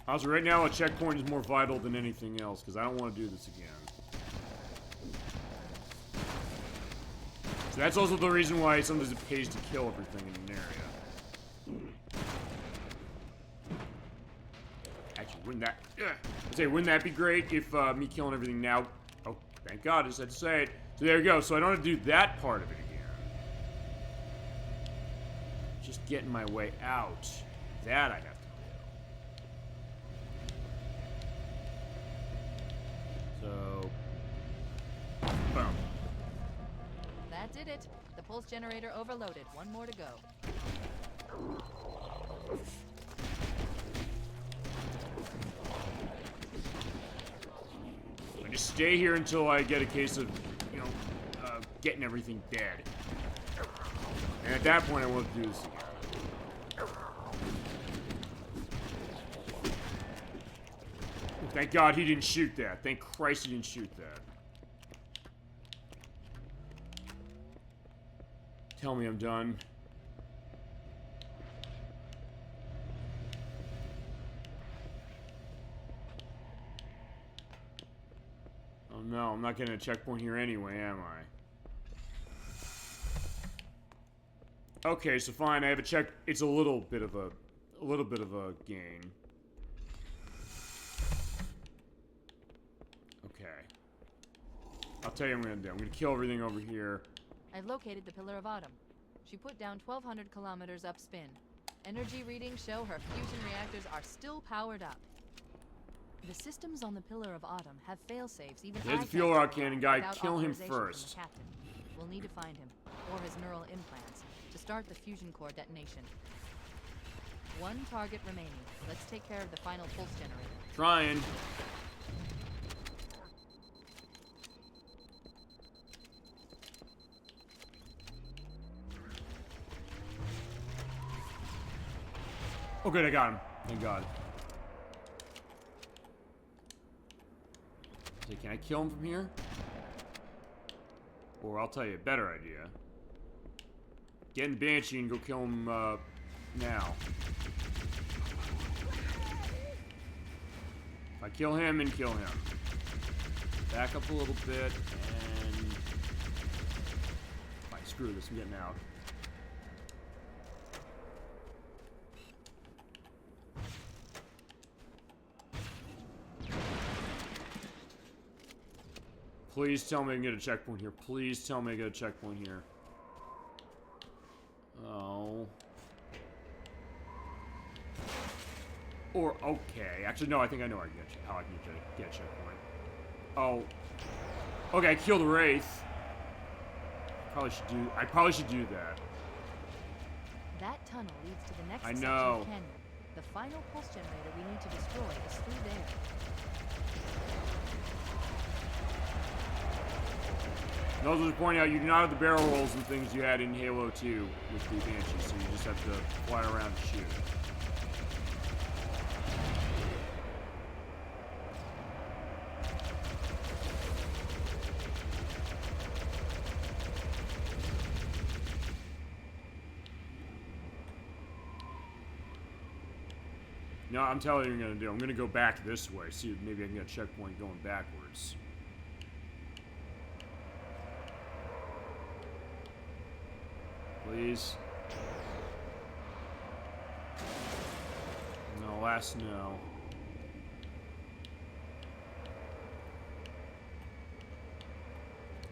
Also, right now a checkpoint is more vital than anything else, because I don't want to do this again. So that's also the reason why sometimes it pays to kill everything in an area. Actually, wouldn't that be great if me killing everything now? Oh, thank God, I just had to say it. So there we go. So I don't have to do that part of it again. Just getting my way out. That I have to do. So, boom. That did it. The pulse generator overloaded. One more to go. I just stay here until I get a case of, you know, getting everything dead. And at that point, I won't do this again. Thank God he didn't shoot that. Thank Christ he didn't shoot that. Tell me I'm done. Oh no, I'm not getting a checkpoint here anyway, am I? Okay, so fine, I have a check. It's a little bit of a gain. Okay. I'll tell you what I'm gonna do. I'm gonna kill everything over here. I've located the Pillar of Autumn. She put down 1,200 kilometers upspin. Energy readings show her fusion reactors are still powered up. The systems on the Pillar of Autumn have fail-safes even There's the fuel rod cannon guy. Kill him first. We'll need to find him, or his neural implants, to start the fusion core detonation. One target remaining. Let's take care of the final pulse generator. Trying. Oh good, I got him. Thank God. So can I kill him from here? Or I'll tell you a better idea. Get in Banshee and go kill him now. If I kill him and kill him. Back up a little bit and... Fine, screw this, I'm getting out. Please tell me I can get a checkpoint here. Please tell me I get a checkpoint here. Oh. Or, okay. Actually, no, I think I know how I can get a checkpoint. Oh. Okay, I killed the Wraith. I probably should do that. That tunnel leads to the next I section know. of canyon. The final pulse generator we need to destroy is through there. And also to point out, you do not have the barrel rolls and things you had in Halo 2 with the Banshee, so you just have to fly around and shoot. No, I'm telling you what I'm gonna do. I'm gonna go back this way, see if maybe I can get a checkpoint going backwards. Please. No, last no.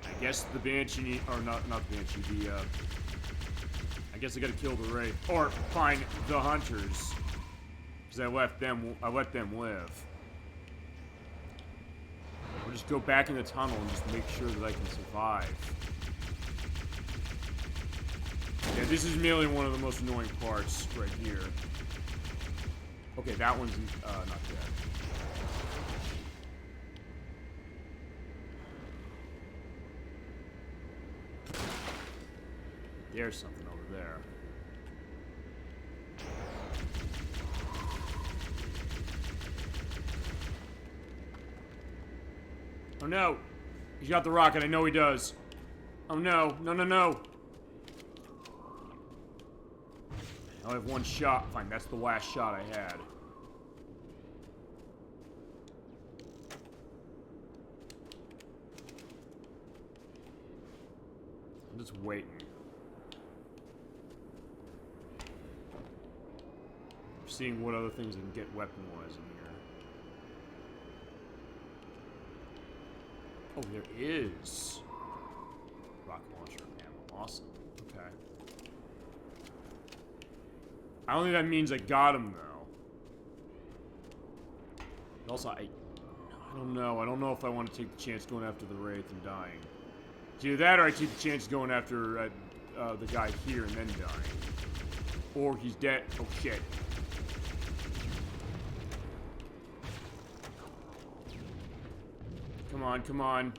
I guess the Banshee, or not the Banshee, I guess I gotta kill the Wraith, or find the Hunters. Because I let them live. I'll just go back in the tunnel and just make sure that I can survive. Yeah, this is merely one of the most annoying parts right here. Okay, that one's not dead. There's something over there. Oh no! He's got the rocket, I know he does. Oh no, no, no, no! I only have one shot. Fine, that's the last shot I had. I'm just waiting. Seeing what other things I can get weapon-wise in here. Oh, there is rocket launcher ammo. Awesome. Okay. I don't think that means I got him though. And also, I don't know. I don't know if I want to take the chance going after the Wraith and dying. It's either that or I take the chance going after the guy here and then dying. Or he's dead. Oh shit. Come on, come on.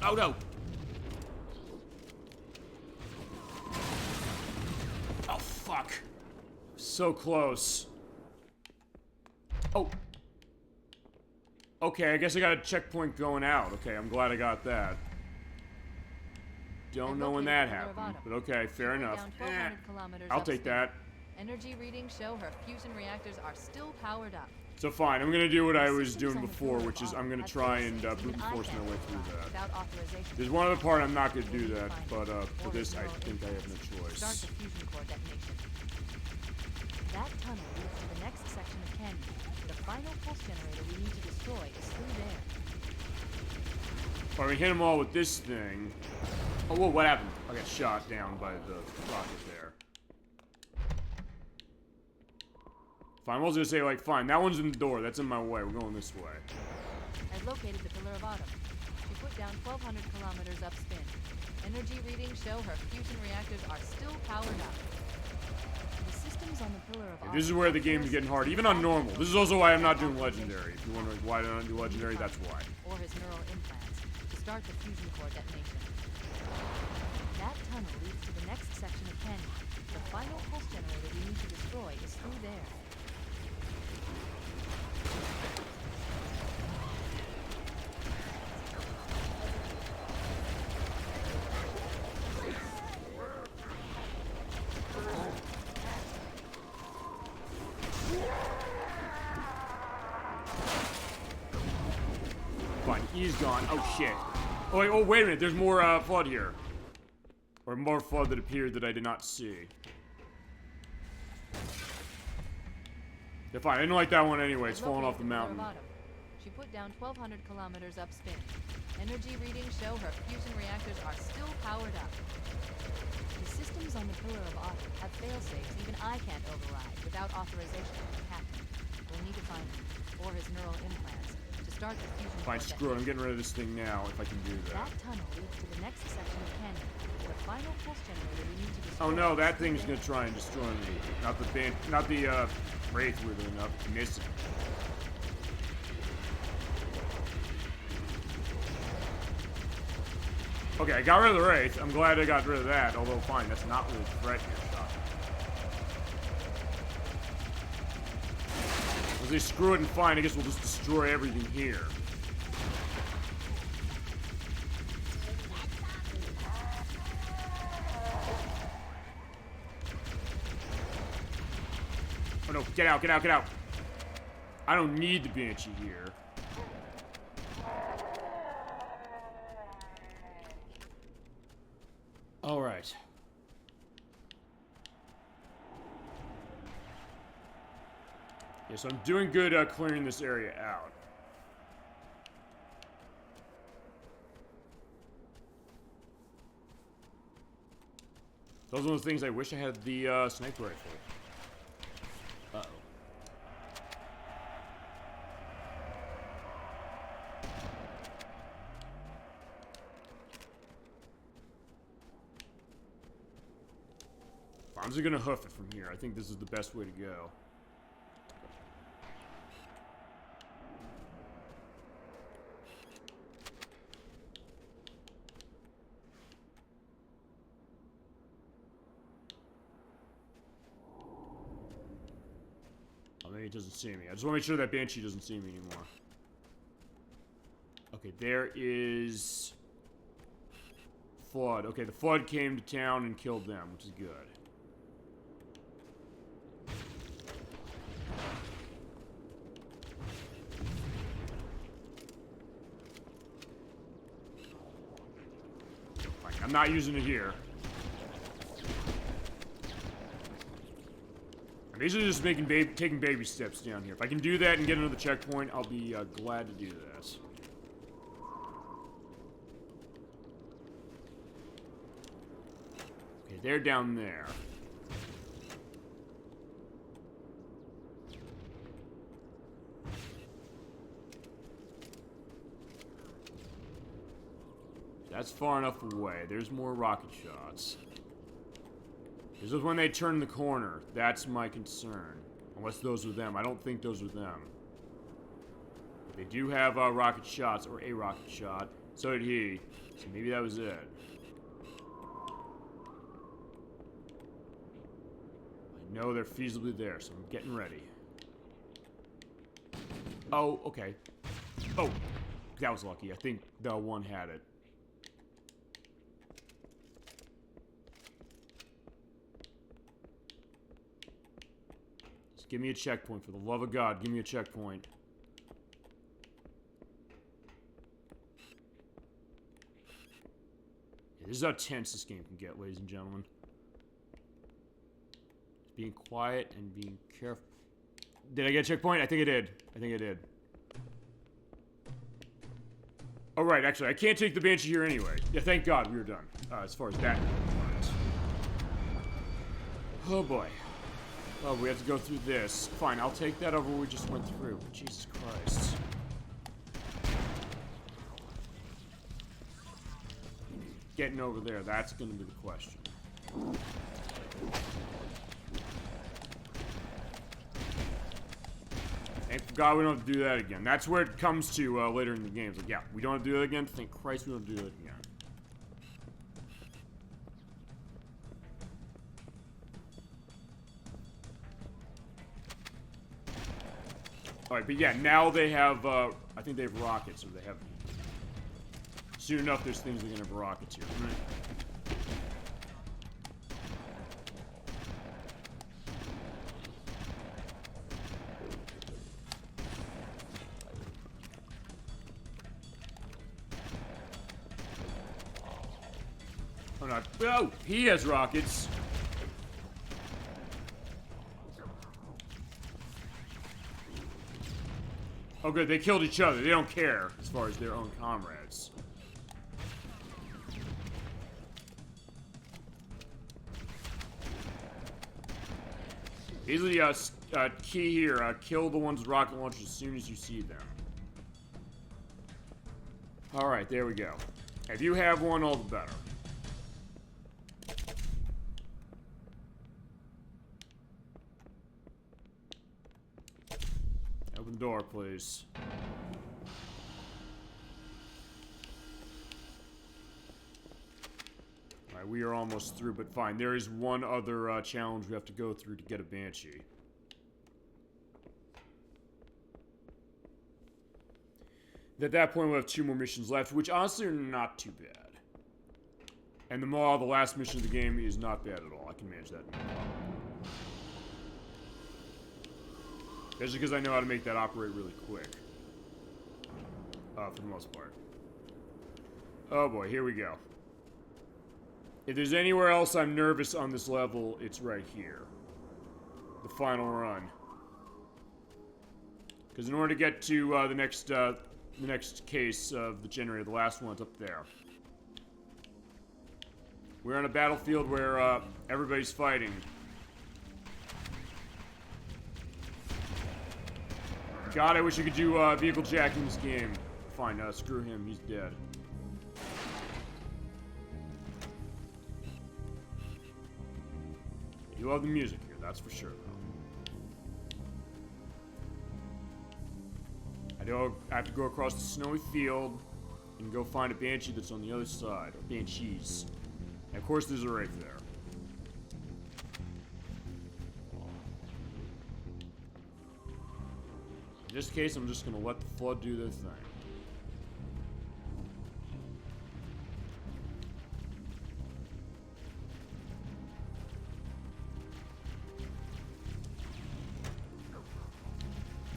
Oh no! Oh fuck. So close. Oh. Okay, I guess I got a checkpoint going out. Okay, I'm glad I got that. Don't know when that happened, but okay, fair enough. I'll take that. Energy readings show her fusion reactors are still powered up. So fine, I'm gonna do what I was doing before, which is I'm gonna try and brute force my way through that. There's one other part I'm not gonna do that, but for this I think I have no choice. Start the fusion core detonation. That tunnel leads to the next section of canyon. The final pulse generator we need to destroy is through there. If I hit them all with this thing. Oh, whoa, what happened? I got shot down by the rocket there. Fine, I was gonna say, like, fine, that one's in the door. That's in my way. We're going this way. I've located the Pillar of Autumn. She put down 1,200 kilometers upspin. Energy readings show her fusion reactors are still powered up. The systems on the Pillar of Autumn... This is where the game's getting hard, even on normal. This is also why I'm not doing Legendary. If you're wondering why I don't do Legendary, that's why. Or his neural implants to start the fusion core detonation. That tunnel leads to the next section of canyon. The final pulse generator we need to destroy is through there. Fine, he's gone. Oh shit. Oh wait a minute, there's more flood here. Or more flood that appeared that I did not see. Yeah, fine, I didn't like that one anyway. It's falling off the mountain. She put down 1,200 kilometers upspin. Energy readings show her fusion reactors are still powered up. The systems on the Pillar of Autumn have failsafes even I can't override without authorization from the captain. We'll need to find him, or his neural implants, to start the fusion. Fine, screw it. I'm getting rid of this thing now, if I can do that. That tunnel leads to the next section of canyon. The final pulse generator we need to destroy. Oh no, that thing's gonna try and destroy me. Not the Wraith, weirdly enough. Missing. Okay, I got rid of the Wraith. I'm glad I got rid of that, although fine, that's not really a threat here, shot. As they screw it and fine, I guess we'll just destroy everything here. Oh no, get out, get out, get out. I don't need the Banshee here. All right. Yeah, so I'm doing good clearing this area out. Those are the things I wish I had the sniper rifle. Uh-oh. I'm just gonna hoof it from here. I think this is the best way to go. Oh, maybe it doesn't see me. I just want to make sure that Banshee doesn't see me anymore. Okay, there is Flood. Okay, the Flood came to town and killed them, which is good. I'm not using it here. I'm basically just taking baby steps down here. If I can do that and get another checkpoint, I'll be glad to do that. Okay, they're down there. That's far enough away. There's more rocket shots. This is when they turn the corner. That's my concern. Unless those are them. I don't think those are them. They do have rocket shots, or a rocket shot. So did he. So maybe that was it. I know they're feasibly there, so I'm getting ready. Oh, okay. Oh, that was lucky. I think the one had it. Give me a checkpoint, for the love of God. Give me a checkpoint. Yeah, this is how tense this game can get, ladies and gentlemen. Just being quiet and being careful. Did I get a checkpoint? I think I did. I think I did. Oh, right. Actually, I can't take the Banshee here anyway. Yeah, thank God we were done. As far as that goes. Oh, boy. Oh, we have to go through this. Fine, I'll take that over what we just went through. Jesus Christ. Getting over there, that's going to be the question. Thank God we don't have to do that again. That's where it comes to later in the game. It's like, yeah, we don't have to do that again. Thank Christ we don't do that again. Alright, but yeah, now they have, I think they have rockets, or they have... Soon enough, there's things that are gonna have rockets here, right? Oh, no. Oh, he has rockets. Oh good, they killed each other. They don't care as far as their own comrades. Easily, key here. Kill the ones with rocket launchers as soon as you see them. Alright, there we go. If you have one, all the better. Open the door, please. Alright, we are almost through, but fine. There is one other challenge we have to go through to get a Banshee. At that point, we'll have 2 more missions left, which honestly are not too bad. And the last mission of the game is not bad at all. I can manage that no problem. Especially because I know how to make that operate really quick. For the most part. Oh boy, here we go. If there's anywhere else I'm nervous on this level, it's right here. The final run. Because in order to get to the next case of the generator, the last one's up there. We're on a battlefield where everybody's fighting. God, I wish I could do vehicle jacking in this game. Fine, screw him, he's dead. You love the music here, that's for sure, though. I have to go across the snowy field and go find a Banshee that's on the other side, or Banshees. And of course there's a Wraith there. In this case, I'm just gonna let the Flood do their thing.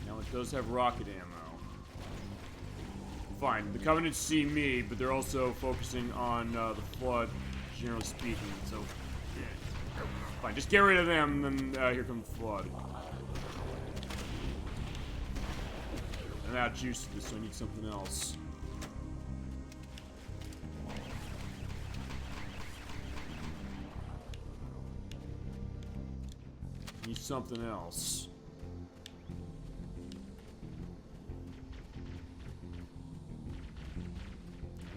Now it does have rocket ammo. Fine, the Covenant see me, but they're also focusing on the Flood, generally speaking, so... Yeah. Fine, just get rid of them, then here comes the Flood. I'm out of juice for this, so I need something else. Need something else.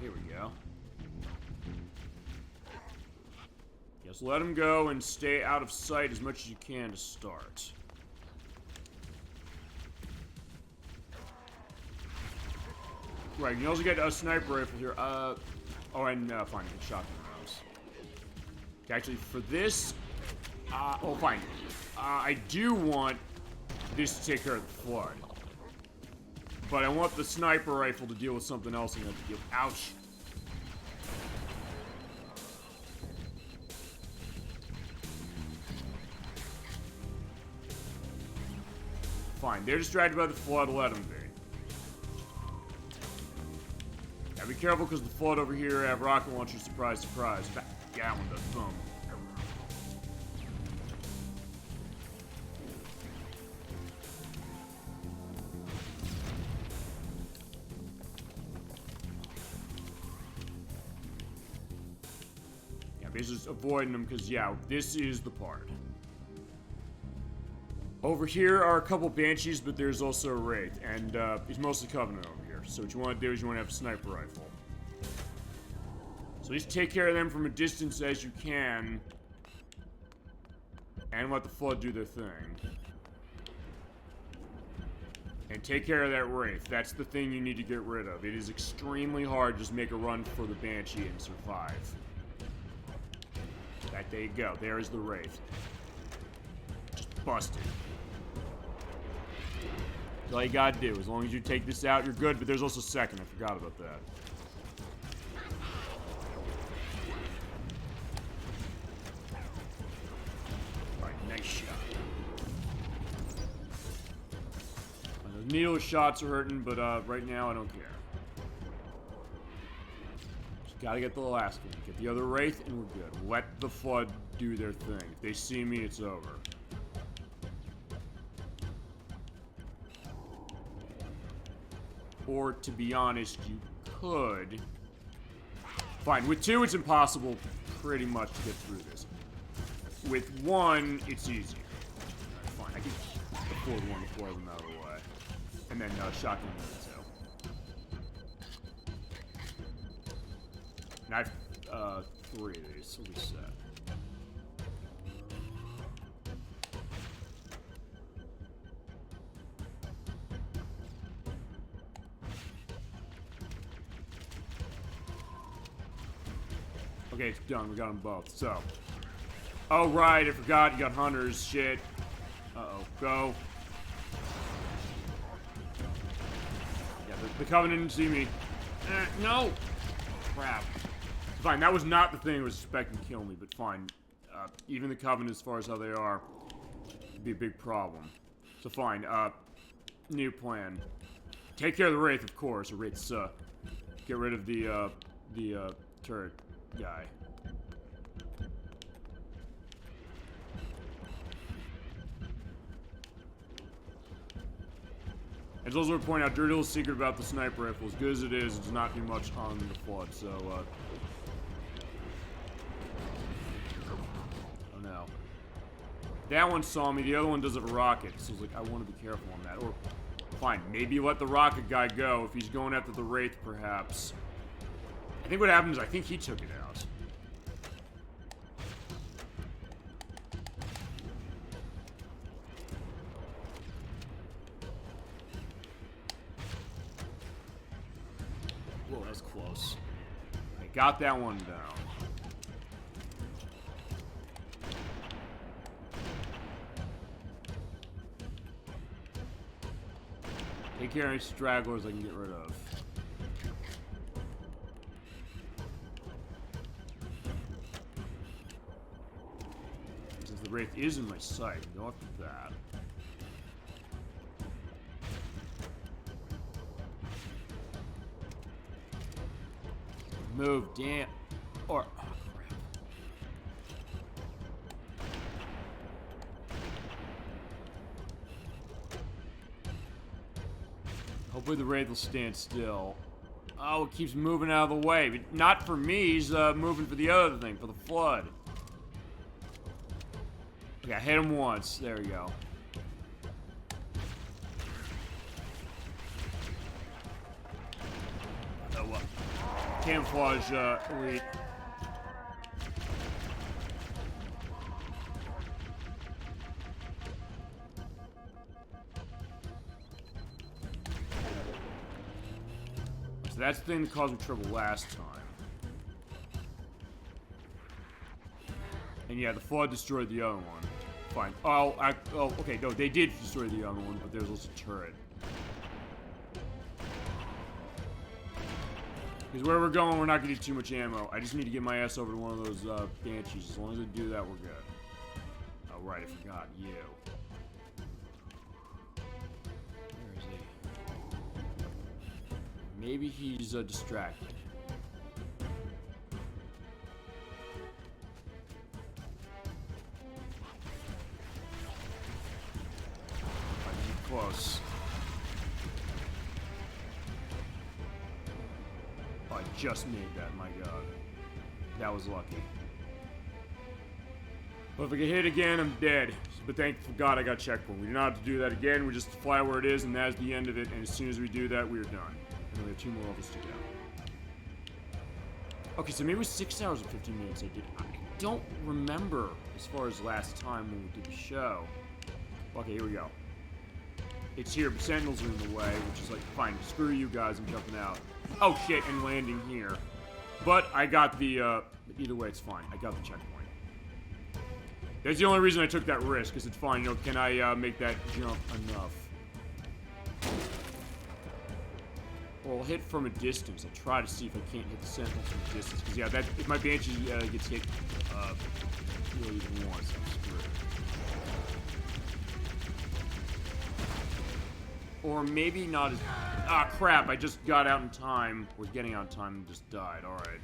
Here we go. Yes, let him go and stay out of sight as much as you can to start. Right, you can also get a sniper rifle here. Oh, and fine, get shotgun rounds. Okay, actually, for this, oh, fine. I do want this to take care of the Flood. But I want the sniper rifle to deal with something else and have to deal. Ouch. Fine, they're distracted by the Flood, let them be. Now be careful because the Flood over here have rocket launchers, surprise, surprise. Yeah, that one does, boom. Yeah, basically just avoiding them because, yeah, this is the part. Over here are a couple Banshees, but there's also a Wraith, and it's mostly Covenant over here. So what you want to do is you want to have a sniper rifle. So just take care of them from a distance as you can, and let the Flood do their thing. And take care of that Wraith. That's the thing you need to get rid of. It is extremely hard to just make a run for the Banshee and survive. There you go. There is the Wraith. Just busted. That's all you gotta do. As long as you take this out, you're good, but there's also second. I forgot about that. Alright, nice shot. Those needle shots are hurting, but right now I don't care. Just gotta get the last one. Get the other Wraith, and we're good. Let the Flood do their thing. If they see me, it's over. Or, to be honest, you could... Fine, with two, it's impossible pretty much to get through this. With one, it's easier. Right, fine, I can afford one before them out of the way. And then shotgun them, too. And I've 3 of these, so we'll be set. Okay, it's done. We got them both. So. Oh, right. I forgot. You got hunters. Shit. Uh-oh. Go. Yeah, the Covenant didn't see me. No! Crap. Fine, that was not the thing I was expecting to kill me, but fine. Even the Covenant, as far as how they are, could be a big problem. So fine, new plan. Take care of the Wraith, of course. The Wraith's, get rid of the turret guy. It's also to point out, dirty little secret about the sniper rifle. As good as it is, it does not do much on the Flood, so, oh no. That one saw me, the other one does have a rocket, so I was like, I want to be careful on that. Or, fine, maybe let the rocket guy go if he's going after the Wraith, perhaps. I think what happened is, I think he took it out. Whoa, that was close. I got that one down. Take care of any stragglers I can get rid of. Since the Wraith is in my sight, go after that. Move, damn. Or, oh, crap. Hopefully the Wraith will stand still. Oh, it keeps moving out of the way. But not for me, he's moving for the other thing, for the Flood. Okay, I hit him once. There we go. Oh, well. Camouflage, elite. So that's the thing that caused me trouble last time. And yeah, the Flood destroyed the other one. Fine. Oh, okay, no, they did destroy the other one, but there's also a turret. Because where we're going, we're not going to get too much ammo. I just need to get my ass over to one of those Banshees. As long as I do that, we're good. Oh, right, I forgot you. Where is he? Maybe he's distracted. Close. Oh, I just made that, my god. That was lucky. But if I get hit again, I'm dead. But thank God I got checkpoint. We do not have to do that again. We just fly where it is, and that's the end of it. And as soon as we do that, we are done. And we have 2 more levels to go. Okay, so maybe it was 6 hours and 15 minutes I did. I don't remember as far as last time when we did the show. Okay, here we go. It's here, but Sentinels are in the way, which is like, fine, screw you guys, I'm jumping out. Oh shit, and landing here. But I got the, either way, it's fine. I got the checkpoint. That's the only reason I took that risk, because it's fine, you know, can I, make that jump enough? Or I'll hit from a distance. I'll try to see if I can't hit the Sentinels from a distance, because yeah, that, if my Banshee, gets hit, really even once, I'm screwed. Or maybe not as... Ah, crap, I just got out in time. Was getting out in time and just died. Alright.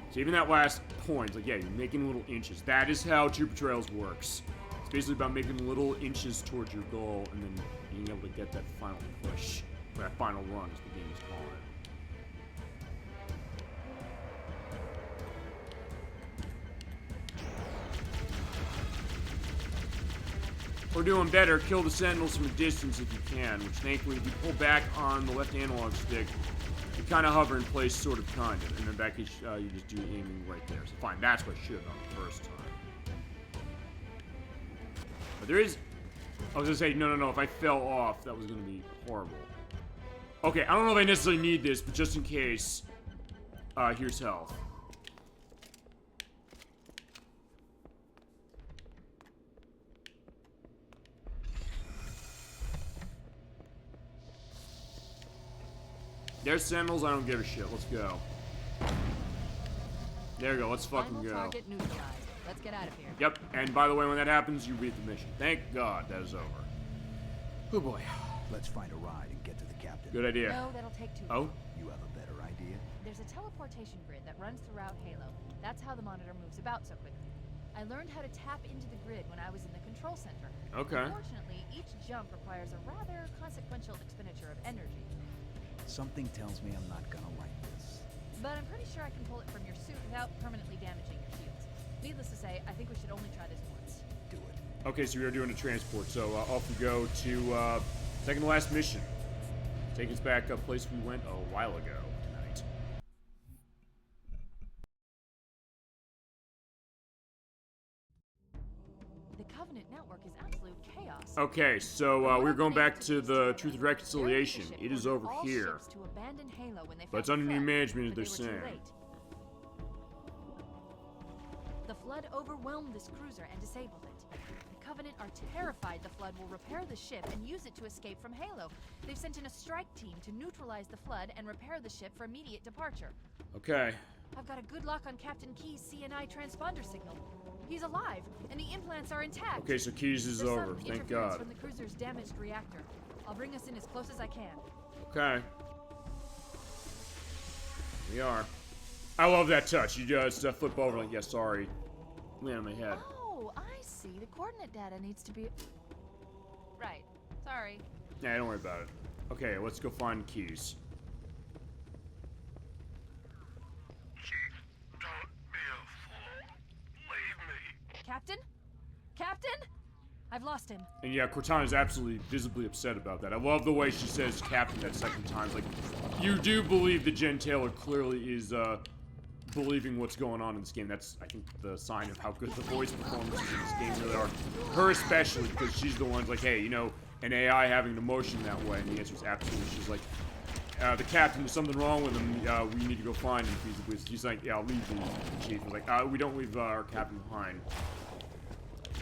So even that last point, like, yeah, you're making little inches. That is how True Betrayals works. It's basically about making little inches towards your goal and then being able to get that final push. Or that final run, as the game is calling it. Or doing better, kill the Sentinels from a distance if you can, which thankfully, if you pull back on the left analog stick, you kind of hover in place, sort of, kind of, and in that case, you just do aiming right there. So fine, that's what I should have done the first time. But there is... I was gonna say, no, if I fell off, that was gonna be horrible. Okay, I don't know if I necessarily need this, but just in case, Here's health. There's Sentinels, I don't give a shit. Let's go. There we go, let's fucking go. Target neutralized. Let's get out of here. Yep, and by the way, when that happens, you beat the mission. Thank God that is over. Oh boy. Let's find a ride and get to the captain. Good idea. No, that'll take too Oh? long. You have a better idea? There's a teleportation grid that runs throughout Halo. That's how the monitor moves about so quickly. I learned how to tap into the grid when I was in the control center. Okay. Unfortunately, each jump requires a rather consequential expenditure of energy. Something tells me I'm not gonna like this. But I'm pretty sure I can pull it from your suit without permanently damaging your shields. Needless to say, I think we should only try this once. Do it. Okay, so we are doing a transport, so off we go to second to last mission. Take us back a place we went a while ago tonight. The Covenant network is absolute chaos. Okay, so we're going back to the Truth and Reconciliation. It is over here. To abandon Halo when they But it's found under the new Flood, management, but they're they were too saying. late. The Flood overwhelmed this cruiser and disabled it. The Covenant are terrified the Flood will repair the ship and use it to escape from Halo. They've sent in a strike team to neutralize the Flood and repair the ship for immediate departure. Okay. I've got a good lock on Captain Key's CNI transponder signal. He's alive, and the implants are intact. Okay, so Keys is There's over. some Thank interference God. from the cruiser's damaged reactor. I'll bring us in as close as I can. Okay. We are. I love that touch. You just flip over like, yeah, sorry. Land on my head. Oh, I see. The coordinate data needs to be... Right. Sorry. Nah, don't worry about it. Okay, let's go find Keys. Don't be a fool. Leave me. Captain? Captain? I've lost him. And yeah, Cortana's absolutely visibly upset about that. I love the way she says Captain that second time. It's like, you do believe that Jen Taylor clearly is, believing what's going on in this game. That's, I think, the sign of how good the voice performances in this game really are. Her especially, because she's the one like, hey, you know, an AI having an emotion that way, and the answer is absolutely. She's like, the captain, there's something wrong with him, we need to go find him feasibly. She's like, yeah, I'll leave the chief. He's like, we don't leave our captain behind.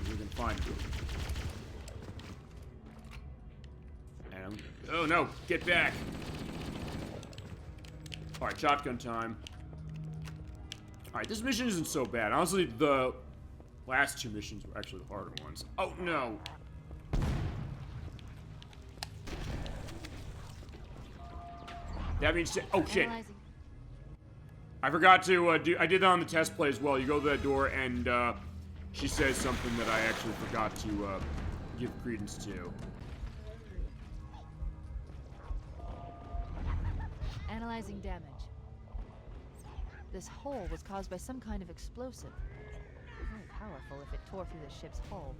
We can find him. And oh no, get back! Alright, shotgun time. Alright, this mission isn't so bad. Honestly, the last two missions were actually the harder ones. Oh no! That means oh shit! I forgot to I did that on the test play as well. You go to that door and she says something that I actually forgot to give credence to. Analyzing damage. This hole was caused by some kind of explosive. Very powerful if it tore through the ship's hull.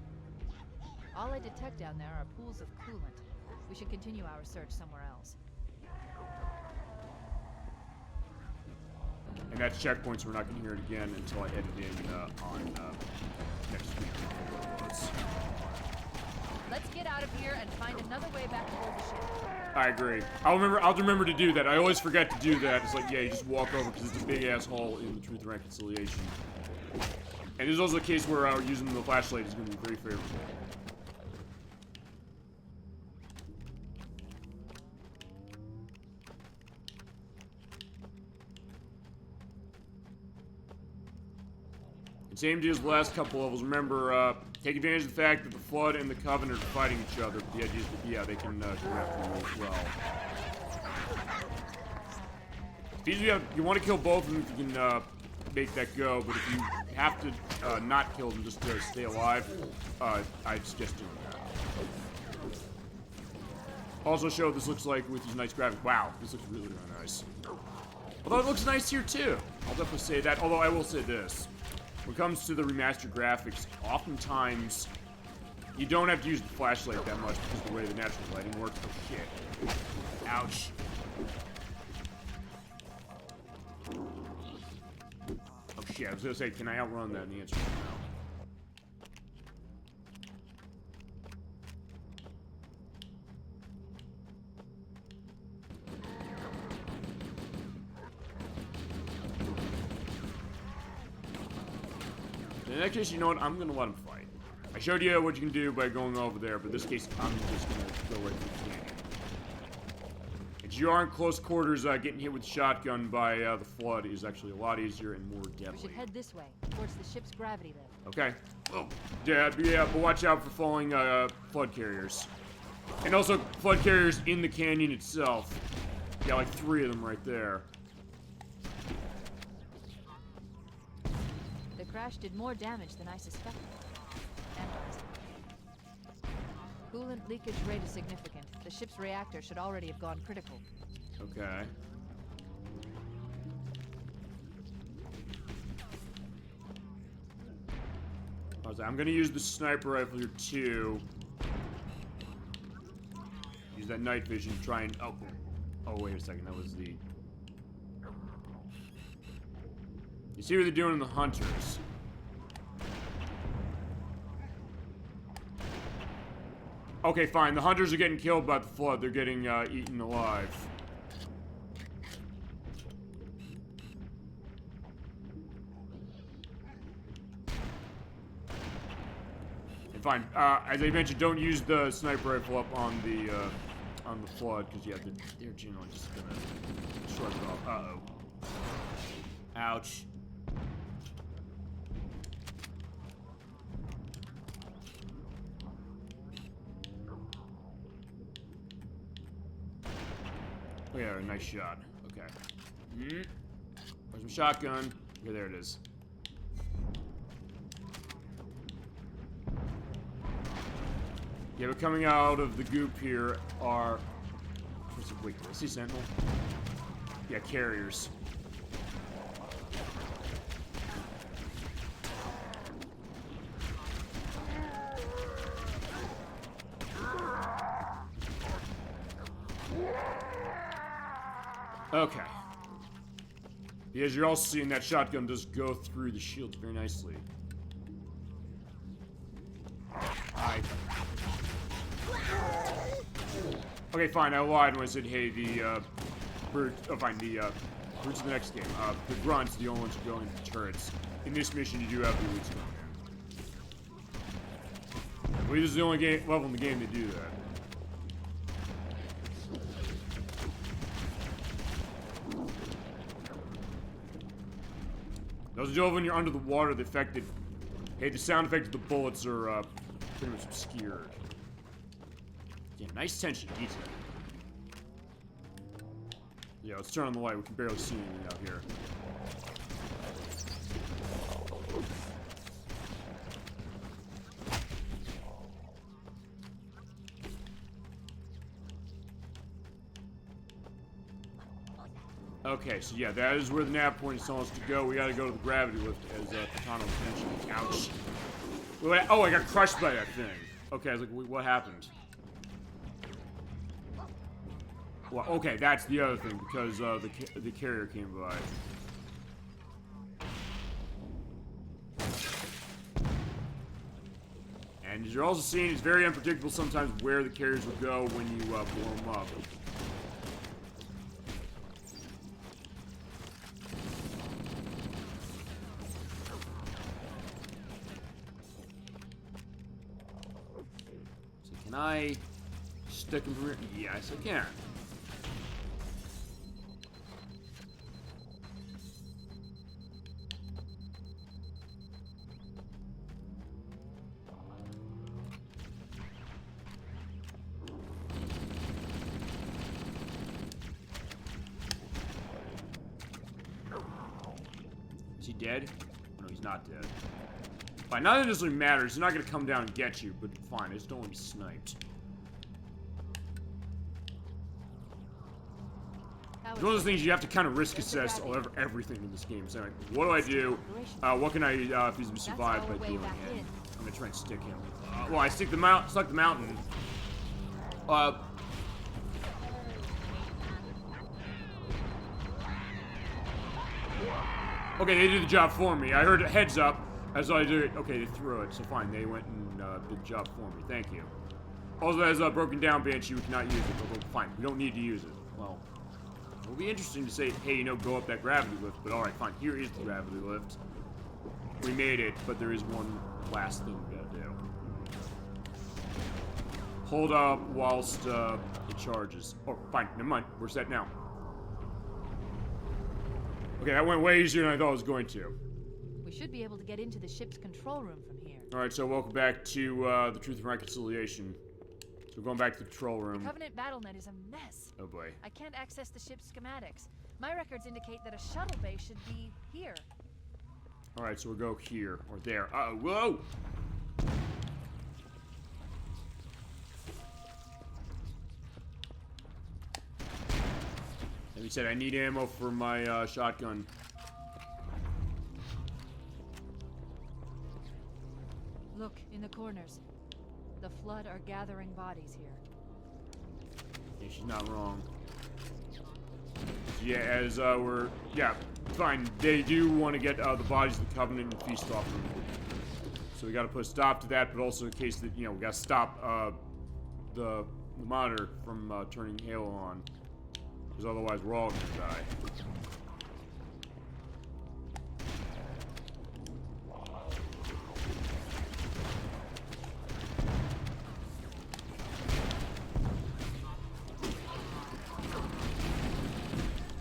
All I detect down there are pools of coolant. We should continue our search somewhere else. And that's checkpoints. We're not going to hear it again until I edit in on next week. Let's get out of here and find another way back aboard the ship. I agree. I'll remember to do that. I always forget to do that. It's like, yeah, you just walk over because it's a big ass hole in the Truth and Reconciliation. And there's also a case where using the flashlight is going to be very favorable. Same deal as the last couple levels. Remember, take advantage of the fact that the Flood and the Covenant are fighting each other. But the idea is that, yeah, they can go after you as well. You want to kill both of them if you can make that go. But if you have to not kill them just to stay alive, I'd suggest doing that. Also show what this looks like with these nice graphics. Wow, this looks really, really nice. Although it looks nice here too. I'll definitely say that. Although I will say this. When it comes to the remastered graphics, oftentimes you don't have to use the flashlight that much because of the way the natural lighting works. Oh shit. Ouch. Oh shit, I was gonna say, can I outrun that? And the answer is no. In that case, you know what? I'm gonna let him fight. I showed you what you can do by going over there, but in this case, I'm just gonna go right through the canyon. If you are in close quarters, getting hit with a shotgun by the flood is actually a lot easier and more deadly. We should head this way, towards the ship's gravity lift. Okay. Oh, yeah, but watch out for falling flood carriers. And also flood carriers in the canyon itself. Got like 3 of them right there. The crash did more damage than I suspected. Coolant leakage rate is significant. The ship's reactor should already have gone critical. Okay. I'm gonna use the sniper rifle here too. Use that night vision to try and... Oh, wait a second. That was the... You see what they're doing in the hunters. Okay, fine. The hunters are getting killed by the flood. They're getting eaten alive. And fine. As I mentioned, don't use the sniper rifle up on the flood, because yeah, they're generally just gonna shrug it off. Uh-oh. Ouch. Oh yeah, nice shot. Okay. Where's my shotgun? Okay, there it is. Yeah, but coming out of the goop here are... Wait, did I see Sentinel? Yeah, carriers. Okay. As you're also seeing, that shotgun does go through the shields very nicely. Okay, fine, I lied when I said, hey, the, brutes in the next game. The grunts, the only ones who go into the turrets. In this mission, you do have the elites going in. I believe this is the only level in the game to do that. Those are when you're under the water, the sound effect of the bullets are pretty much obscured. Yeah, nice tension detail. Yeah, let's turn on the light. We can barely see anything out here. Okay, so yeah, that is where the nav point is telling us to go. We gotta go to the gravity lift, as Katana was mentioning. Ouch. Wait, oh, I got crushed by that thing. Okay, I was like, wait, what happened? Well, okay, that's the other thing, because the carrier came by. And as you're also seeing, it's very unpredictable sometimes where the carriers will go when you blow them up. Can I stick him through? Yes, I can. Is he dead? No, he's not dead. Fine, not that it doesn't really matter. He's not going to come down and get you, but fine. I just don't want to be sniped. It's one of those things you have to kind of risk assess everything in this game. So, like, what do I do? What can I feasibly survive by doing it? I'm going to try and stick him. Well, I stuck the mountain. Okay, they did the job for me. I heard a heads up. As I do it. Okay, they threw it, so fine. They went and did the job for me. Thank you. Also, as a broken down Banshee, we cannot use it. But fine, we don't need to use it. Well, it'll be interesting to say, hey, go up that gravity lift. But alright, fine. Here is the gravity lift. We made it, but there is one last thing we gotta do. Hold up whilst it charges. Oh, fine, never mind. We're set now. Okay, that went way easier than I thought it was going to. We should be able to get into the ship's control room from here. Alright, so welcome back to the Truth and Reconciliation. So we're going back to the control room. The Covenant BattleNet is a mess. Oh boy. I can't access the ship's schematics. My records indicate that a shuttle bay should be here. Alright, so we'll go here, or there. Uh-oh, whoa! Like we said, I need ammo for my shotgun. Look, in the corners. The Flood are gathering bodies here. Yeah, she's not wrong. Yeah, as we're... Yeah, fine. They do want to get the bodies of the Covenant and feast off them. So we gotta put a stop to that, but also in case that, you know, we gotta stop the monitor from turning Halo on. Because otherwise we're all gonna die.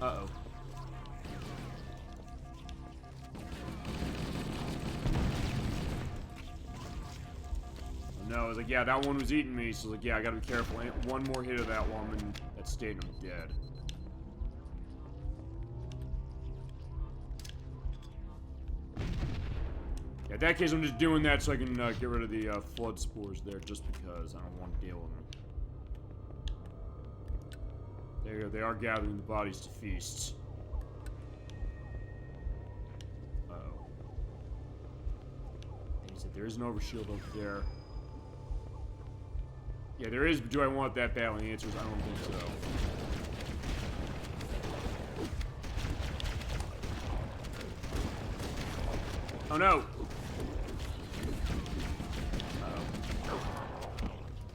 Uh-oh. No, I was like, yeah, that one was eating me, so I was like, yeah, I gotta be careful. One more hit of that woman, that stayed him dead. Yeah, in that case, I'm just doing that so I can get rid of the flood spores there, just because I don't want to deal with them. There you go, they are gathering the bodies to feast. Uh-oh. Like I said, there is an overshield over there. Yeah, there is, but do I want that badly? The answer is I don't think so. Oh no! Uh-oh.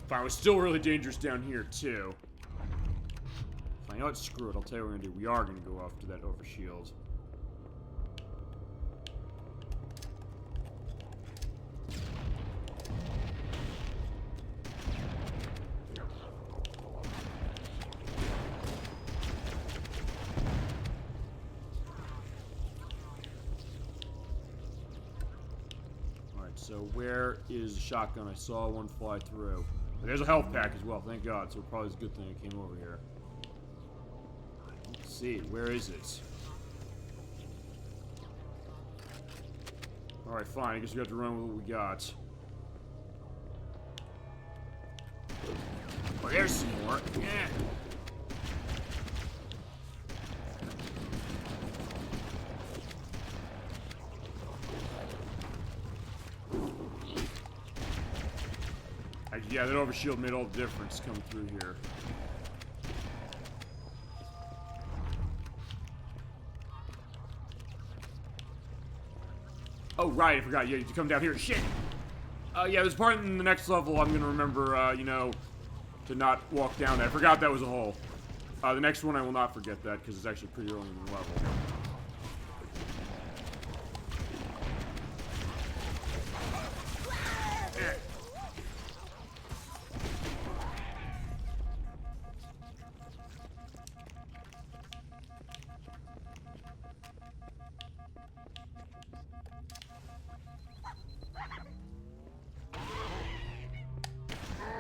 Fine, it was still really dangerous down here, too. You know what? Screw it. I'll tell you what we're gonna do. We are gonna go after that overshield. Alright, so where is the shotgun? I saw one fly through. But there's a health pack as well, thank God. So probably it's a good thing I came over here. Let's see, where is it? Alright, fine. I guess we have to run with what we got. Oh, there's some more. Yeah. Yeah, that overshield made all the difference coming through here. Oh, right, I forgot. Yeah, you come down here. Shit! Yeah, there's part in the next level I'm gonna remember, you know, to not walk down there. I forgot that was a hole. The next one I will not forget that, because it's actually pretty early in the level.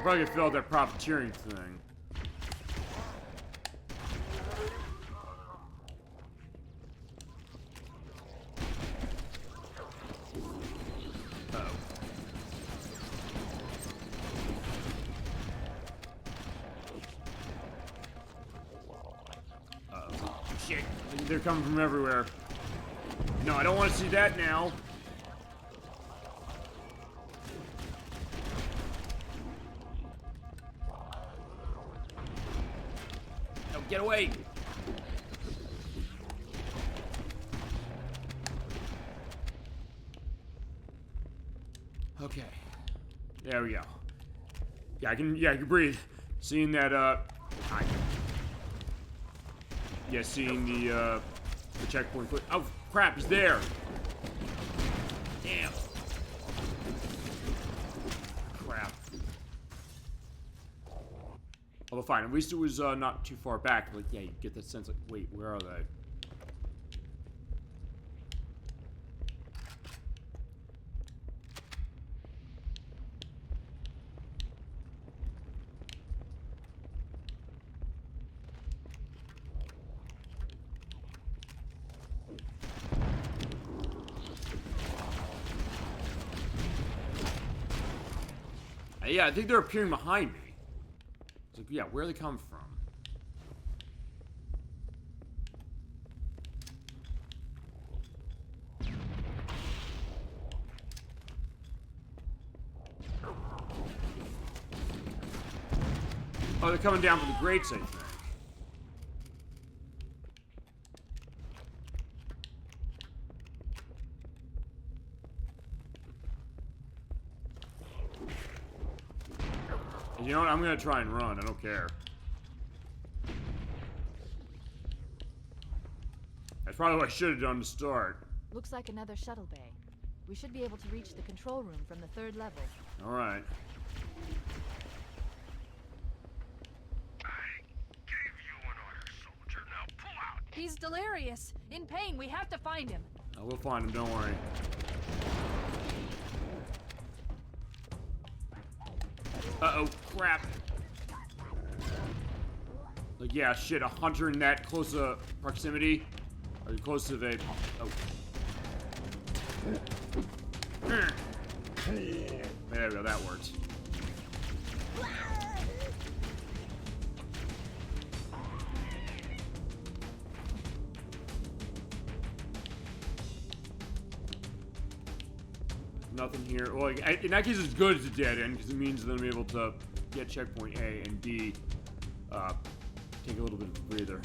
Probably gonna fill out that profiteering thing. Uh-oh. Uh-oh. Shit. They're coming from everywhere. No, I don't want to see that now. Get away! Okay. There we go. Yeah, I can breathe. Seeing that, yeah, seeing the checkpoint. Oh, crap, he's there! Damn. Crap. Although fine, at least it was not too far back. Like, yeah, you get that sense like, wait, where are they? Yeah, I think they're appearing behind me. It's like, yeah, where do they come from? Oh, they're coming down from the grates, I think. You know what? I'm gonna try and run. I don't care. That's probably what I should have done to start. Looks like another shuttle bay. We should be able to reach the control room from the 3rd level. All right. He's delirious. In pain. We have to find him. I will find him. Don't worry. Uh-oh, crap. Like, yeah, shit, a hunter in that close proximity. Are you close to the... Oh. There we go, that worked. Nothing here. Well, in that case, it's good as a dead end because it means that I'm able to get checkpoint A and B. Take a little bit of a breather.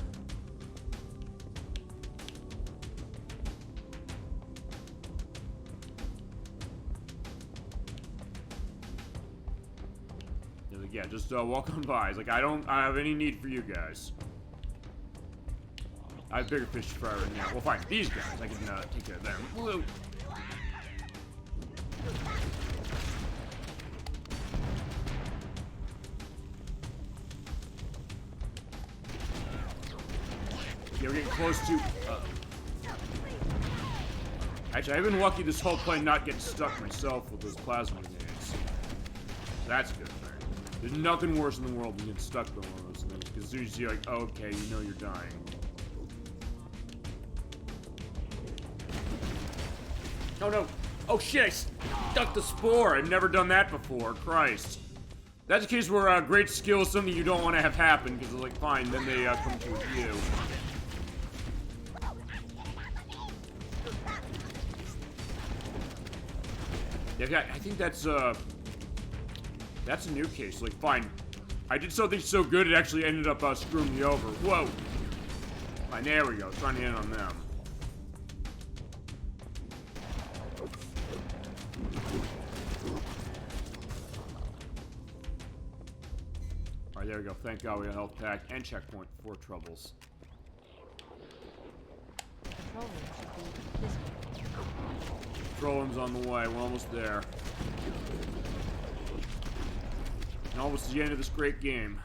Yeah, just walk on by. It's like I don't have any need for you guys. I have bigger fish to fry right now. Well, fine. These guys, I can take care of them. Whoa. Yeah, we're getting close to... Actually, I've been lucky this whole plane not getting stuck myself with those plasma grenades. That's a good thing. There's nothing worse in the world than getting stuck with one of those things. Because as soon as you're like, oh, okay, you know you're dying. Oh no! Oh shit! I stuck the spore. I've never done that before. Christ. That's a case where great skill is something you don't want to have happen because it's like fine, then they come towards you. Yeah, I think that's a new case. Like fine, I did something so good it actually ended up screwing me over. Whoa! Fine, there we go. Trying to hit on them. Alright, there we go. Thank God we got a health pack and checkpoint before troubles. Control room should be this way. Control room's on the way. We're almost there. And almost the end of this great game.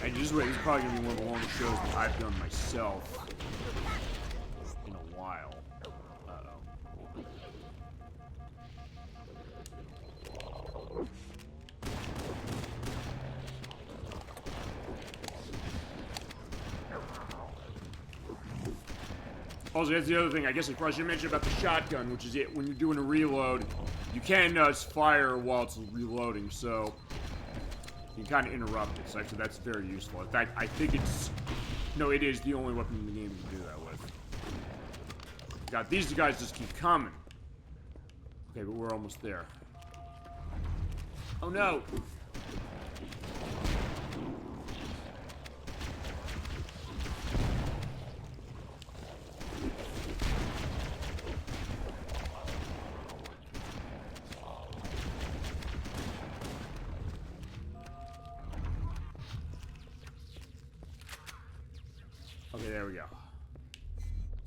And just wait, this is probably gonna be one of the longest shows that I've done myself in a while. Uh-oh. Also, that's the other thing. I guess I probably should mention about the shotgun, which is it. When you're doing a reload, you can fire while it's reloading, so you can kind of interrupt it. So actually, that's very useful. In fact, I think it's... No, it is the only weapon in the game you can do that with. God, these guys just keep coming. Okay, but we're almost there. Oh, no! Okay, there we go.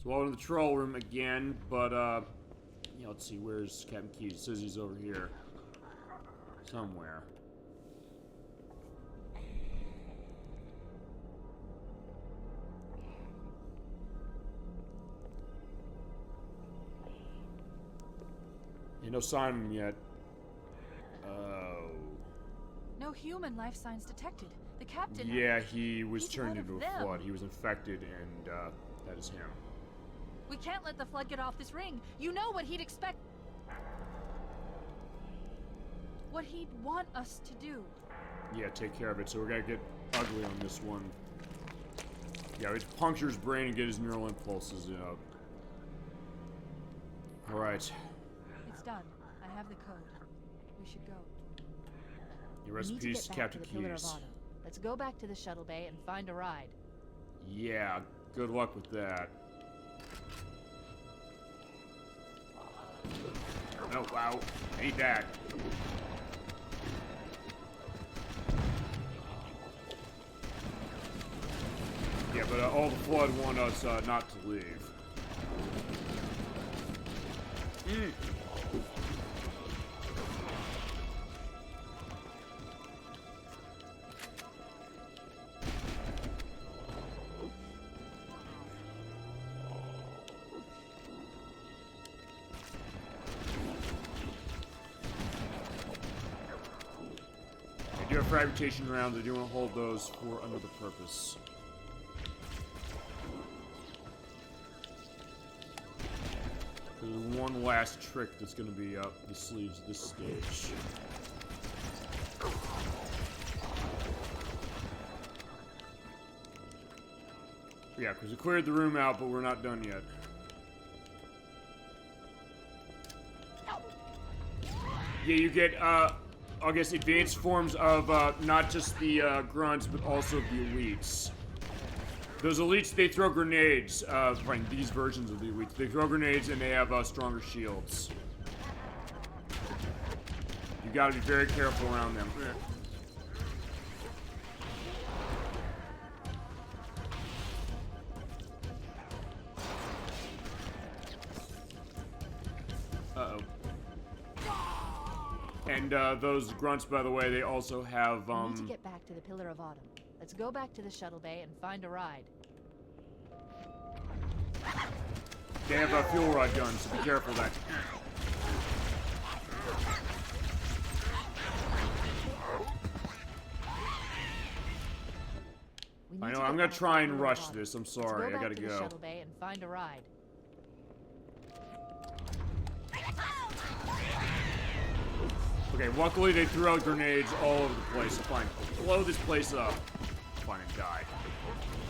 So we're in the control room again, but, yeah, let's see, where's Captain Keyes? It says he's over here. Somewhere. Yeah, no sign of him yet. Oh. No human life signs detected. The captain... Yeah, he was He's turned one of into a them. flood. He was infected, and, that is him. We can't let the flood get off this ring. You know what he'd expect... What he'd want us to do. Yeah, take care of it. So we're gonna get ugly on this one. Yeah, we puncture his brain and get his neural impulses out. Alright. It's done. I have the code. We should go. Yeah, rest in We need peace, to get back Captain to the Pillar of Keyes. Autumn. Let's go back to the shuttle bay and find a ride. Yeah, good luck with that. Oh, wow. Ain't that. Yeah, but all the flood want us not to leave. I do have fragmentation rounds. I do want to hold those for another purpose. There's one last trick that's going to be up the sleeves of this stage. Yeah, because we cleared the room out, but we're not done yet. Yeah, you get, I guess, advanced forms of not just the grunts, but also the elites. Those elites, they throw grenades. Right, these versions of the elites, they throw grenades and they have stronger shields. You gotta be very careful around them. Uh-oh. And those grunts, by the way, they also have, We need to get back to the Pillar of Autumn. Let's go back to the shuttle bay and find a ride. They have fuel rod guns, so be careful of that. I know, I'm gonna try and rush this. I'm sorry, I gotta go. Let's go back to the shuttle bay and find a ride. Okay, luckily they threw out grenades all over the place, so fine. Blow this place up. Fine, and die.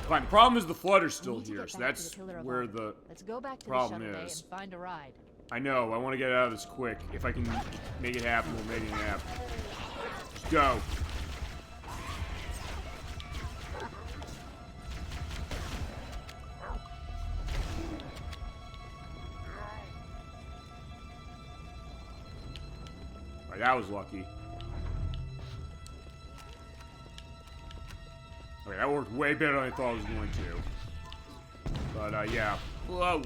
Fine, the problem is the flood is still here, so that's where the Let's go back to problem the shuttle bay is. and find a ride. I know, I want to get out of this quick. If I can make it happen, we'll make it happen. Just go. Alright, that was lucky. Okay, that worked way better than I thought it was going to. But, yeah. Whoa!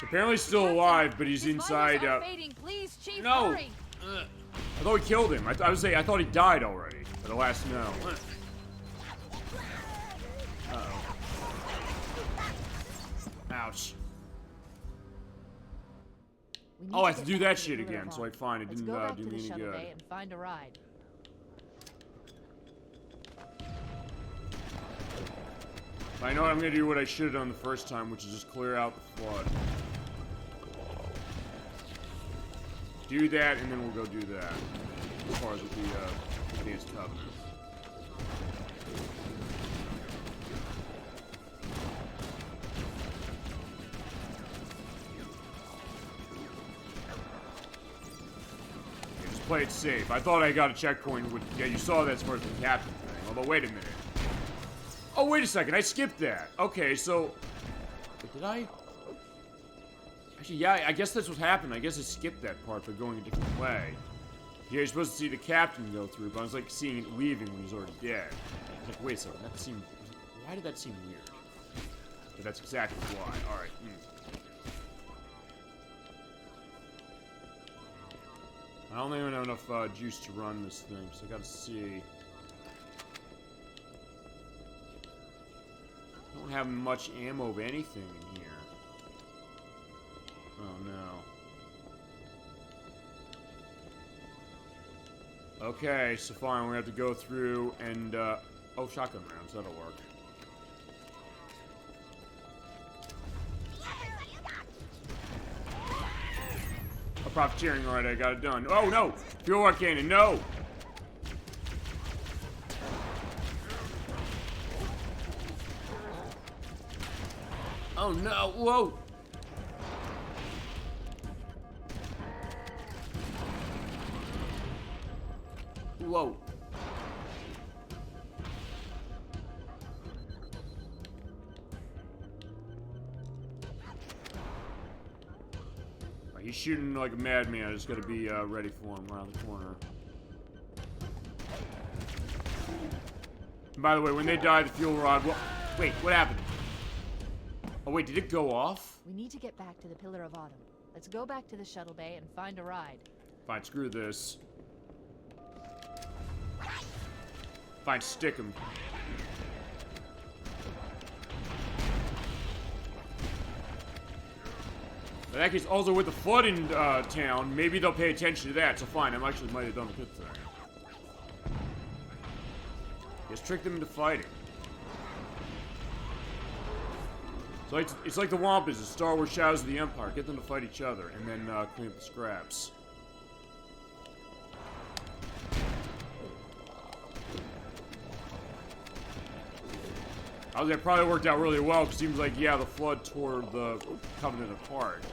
Apparently still alive, but he's inside, Please, Chief, no! hurry. I thought we killed him. I was saying, I thought he died already. At the last no. Uh-oh. Ouch. Oh, I have to do that shit again, so I fine. It didn't do me any good. And find a ride. I know I'm gonna do what I should have done the first time, which is just clear out the flood. Do that, and then we'll go do that. As far as with the Advanced Covenant. Okay, just play it safe. I thought I got a checkpoint with... Yeah, you saw that as far as the captain thing. Although, wait a minute. Oh, wait a second. I skipped that. Okay, so... Wait, did I... Actually, yeah, I guess that's what happened. I guess I skipped that part by going a different way. Yeah, you're supposed to see the captain go through, but I was like seeing it leaving when he's already dead. I was like, wait a second, that seemed... Why did that seem weird? But that's exactly why. Alright. I don't even have enough juice to run this thing, so I gotta see. I don't have much ammo of anything in here. Oh no. Okay, so fine, we have to go through and, oh, shotgun rounds, that'll work. Oh, profiteering, alright, I got it done. Oh no! Fuel rod cannon, no! Oh no, whoa! Whoa. He's shooting like a madman. I just gotta be ready for him around the corner. And by the way, when they die, the fuel rod... Wait, what happened? Oh wait, did it go off? We need to get back to the Pillar of Autumn. Let's go back to the shuttle bay and find a ride. Fine, screw this. Fine, stick him. In that case, also with the flood in town, maybe they'll pay attention to that, so fine, I actually might have done a good thing. Just trick them into fighting. So it's like the Wampas in Star Wars Shadows of the Empire. Get them to fight each other, and then clean up the scraps. That probably worked out really well, because it seems like, yeah, the flood tore the Covenant apart.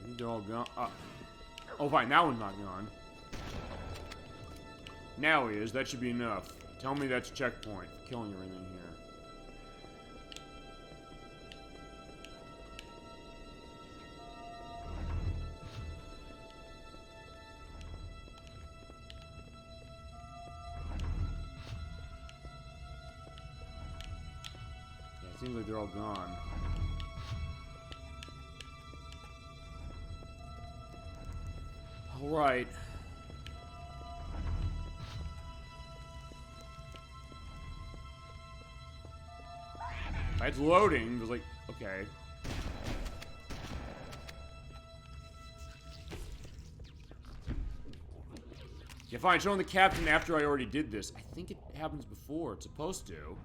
I think they're all gone. Oh, fine, that one's not gone. Now he is. That should be enough. Tell me that's a checkpoint for killing everything here. Yeah, it seems like they're all gone. Right. It's loading. It was like, okay. Yeah, fine. Showing the captain after I already did this. I think it happens before. It's supposed to.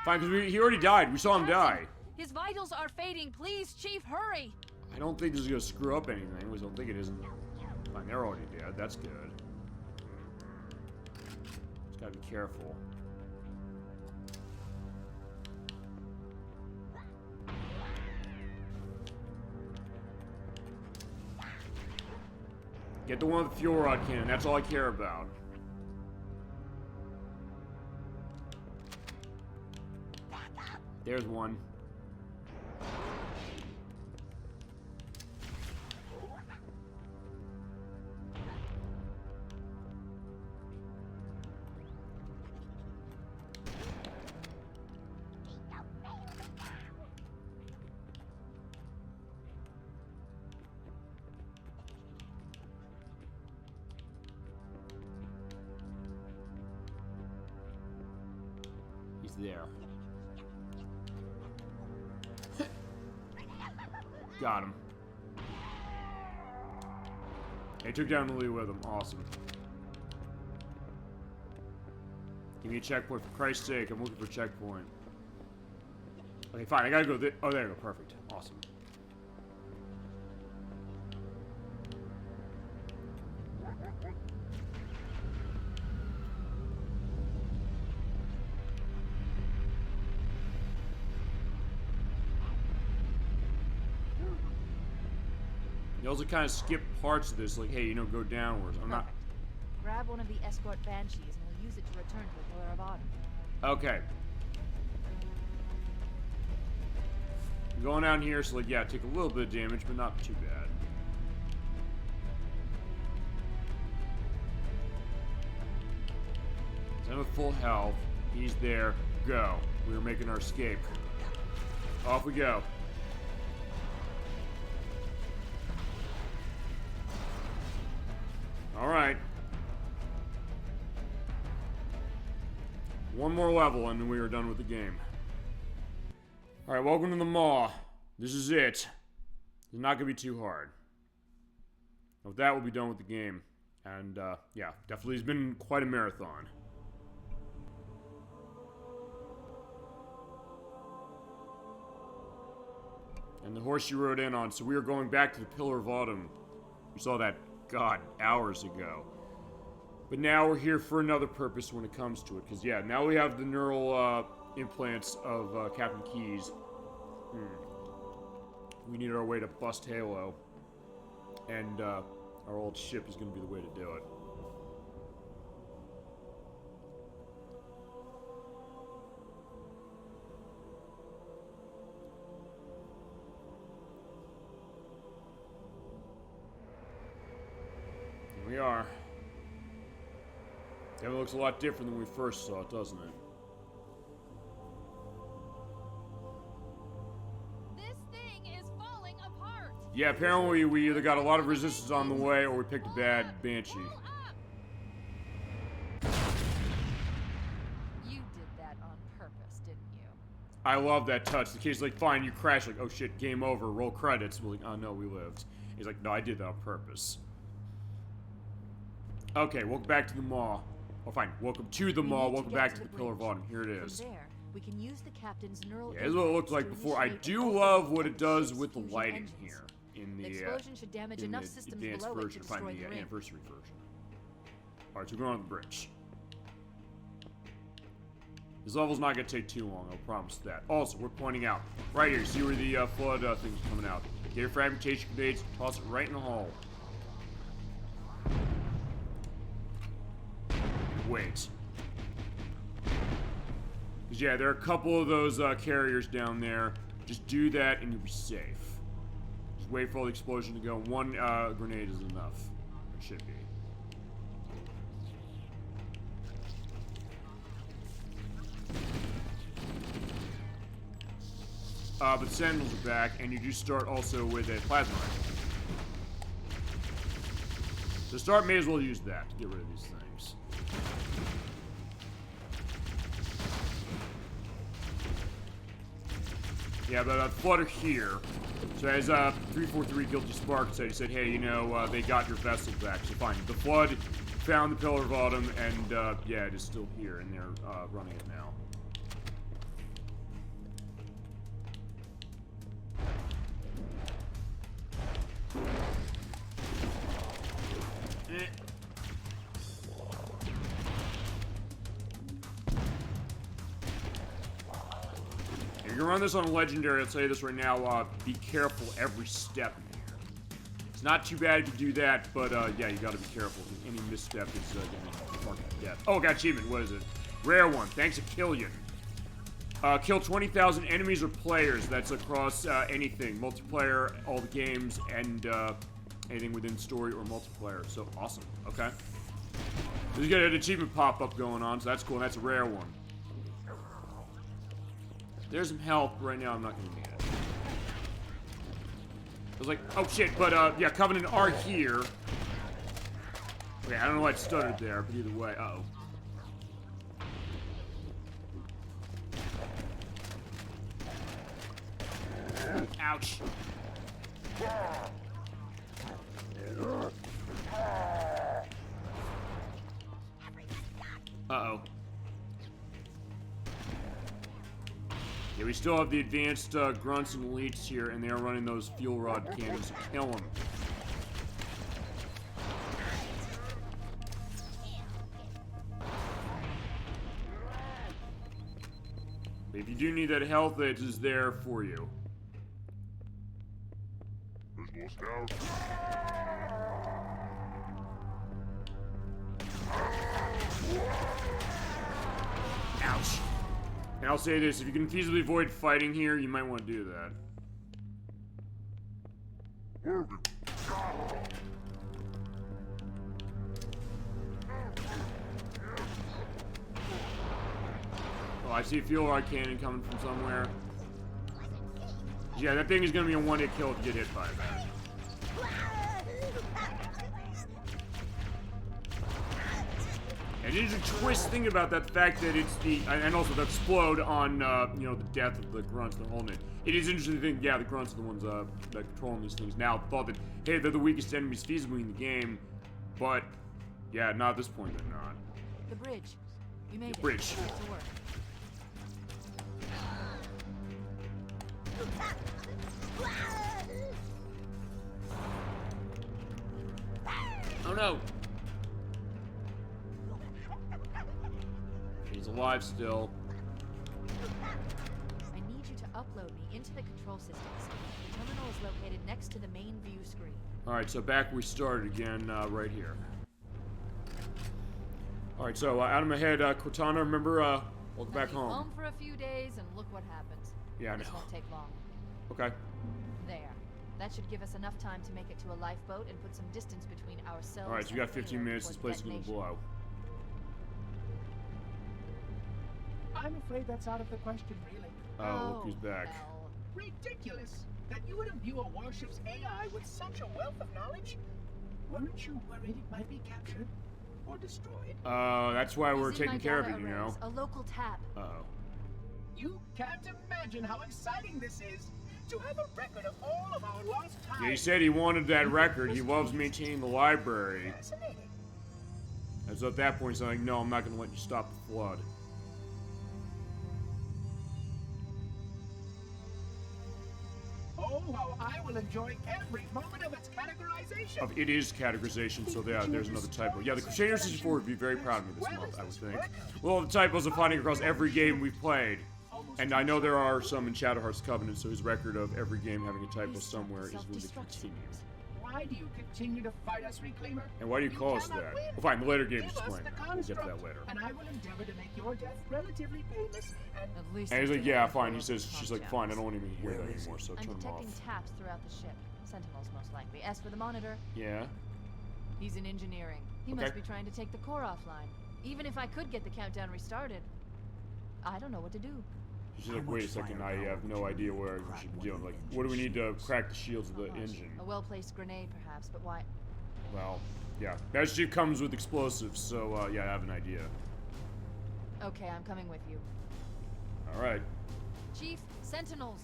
Fine, because he already died. We saw him die. His vitals are fading. Please, Chief, hurry. I don't think this is going to screw up anything. I don't think it isn't. Fine, they're already dead. That's good. Just gotta be careful. Get the one with the fuel rod cannon. That's all I care about. There's one. There. Got him. They took down the lead with him. Awesome. Give me a checkpoint, for Christ's sake. I'm looking for a checkpoint. Okay, fine. I gotta go there. Oh, there you go. Perfect. Awesome. You also kind of skip parts of this, like, hey, you know, go downwards. I'm not... Grab one of the escort banshees and we'll use it to return to the Pillar of Autumn. Okay. Going down here, so like, yeah, take a little bit of damage, but not too bad. So I'm at full health. He's there. Go. We are making our escape. Off we go. Alright. One more level and then we are done with the game. Alright, welcome to the Maw. This is it. It's not gonna be too hard. With that, we'll be done with the game. And, yeah, definitely has been quite a marathon. And the horse you rode in on, so we are going back to the Pillar of Autumn. We saw that, God, hours ago. But now we're here for another purpose when it comes to it. Because, yeah, now we have the neural implants of Captain Keyes. We need our way to bust Halo. And our old ship is going to be the way to do it. Here we are. It looks a lot different than we first saw it, doesn't it? This thing is falling apart. Yeah, apparently we either got a lot of resistance on the way or we picked a bad Banshee. You did that on purpose, didn't you? I love that touch. The kid's like, fine, you crashed. Like, oh shit, game over, roll credits. We're like, oh no, we lived. He's like, no, I did that on purpose. Okay, welcome back to the Maw. Oh, fine. Welcome to the Maw. Welcome back to the Pillar of Autumn. Here it is. From there, we can use the captain's neural. Yeah, this is what it looked like before. I do love what it does with the lighting here in the explosion should damage enough systems advanced below it to version. destroy Find the the ring. anniversary version. All right, so we're going on the bridge. This level's not gonna take too long. I'll promise that. Also, we're pointing out right here. See where the flood thing's coming out. Get your fragmentation grenades. Toss it right in the hole. Wait. Because, yeah, there are a couple of those carriers down there. Just do that and you'll be safe. Just wait for all the explosion to go. One grenade is enough. It should be. But Sentinels are back, and you do start also with a plasma rifle. To start, may as well use that to get rid of these things. Yeah, but Flutter here. So as 343 Guilty Spark said, he said, hey, you know, they got your vessel back, so fine. The Flood found the Pillar of Autumn, and yeah, it is still here, and they're running it now. If you run this on a legendary, I'll tell you this right now, be careful every step in here. It's not too bad if you do that, but yeah, you gotta be careful. Any misstep is gonna mark you death. Oh, got achievement, what is it? Rare one, thanks a Killian. Kill 20,000 enemies or players. That's across anything. Multiplayer, all the games, and anything within story or multiplayer. So, awesome. Okay. There's got an achievement pop-up going on, so that's cool, and that's a rare one. There's some health, but right now I'm not going to need it. I was like, oh shit, but yeah, Covenant are here. Okay, I don't know why it stuttered there, but either way, uh-oh. Ouch. Uh-oh. Yeah, we still have the advanced grunts and elites here, and they are running those fuel rod cannons to kill them. But if you do need that health, it is there for you. Ouch. And I'll say this, if you can feasibly avoid fighting here, you might want to do that. Oh, I see a fuel rod cannon coming from somewhere. Yeah, that thing is going to be a one-hit kill if you get hit by that. And there's a twist thing about that fact that it's the, and also that explode on, you know, the death of the grunts that are holding it. It is interesting to think, yeah, the grunts are the ones that controlling these things. Now, thought that, hey, they're the weakest enemies feasibly in the game, but, yeah, not at this point, they're not. The bridge. You made it. Bridge. Get to work. Oh no! He's alive still. I need you to upload me into the control systems. The terminal is located next to the main view screen. Alright, so back where we started again, right here. Alright, so out of my head, Cortana, remember, welcome back home. Home for a few days and look what happens. Yeah, I know. This won't take long. Okay. There. That should give us enough time to make it to a lifeboat and put some distance between ourselves. Alright, so you got 15 minutes, this place is gonna blow. I'm afraid that's out of the question, really. Oh, look who's back. Hell. Ridiculous! That you would imbue a warship's AI with such a wealth of knowledge? Weren't you worried it might be captured? Or destroyed? That's why we're He's in taking my care of data it, you arrays, know? A local tap. Uh-oh. You can't imagine how exciting this is! To have a record of all of our lost time! Yeah, he said he wanted that record. He loves maintaining the library. Fascinating. And so at that point, he's like, no, I'm not gonna let you stop the flood. Oh, how I will enjoy every moment of its categorization! It is categorization, so yeah, there's another typo. Yeah, the Crusader 64 would be very proud of me this month, I would think. Well, the typos are finding across every game we've played. And I know there are some in Shadowheart's Covenant, so his record of every game having a typo somewhere is going to continue. Why do you continue to fight us, Reclaimer? And why do you call us that? Well, fine, the later games explain that. We'll get to that later. And I will endeavor to make your death relatively painless and... At least And he's like, it's yeah, been fine. He full says, of she's like, objects. fine, I don't want to even hear that anymore, so I'm turn him detecting off. taps throughout the ship. Sentinels, most likely. As for the monitor, Yeah? he's in engineering. He Okay. must be trying to take the core offline. Even if I could get the countdown restarted, I don't know what to do. She's like, wait a second, I have no idea where we should be dealing. Like, what do we need to crack the shields of the engine? A well-placed grenade, perhaps, but why? Well, yeah. That ship comes with explosives, so, yeah, I have an idea. Okay, I'm coming with you. Alright. Chief, Sentinels!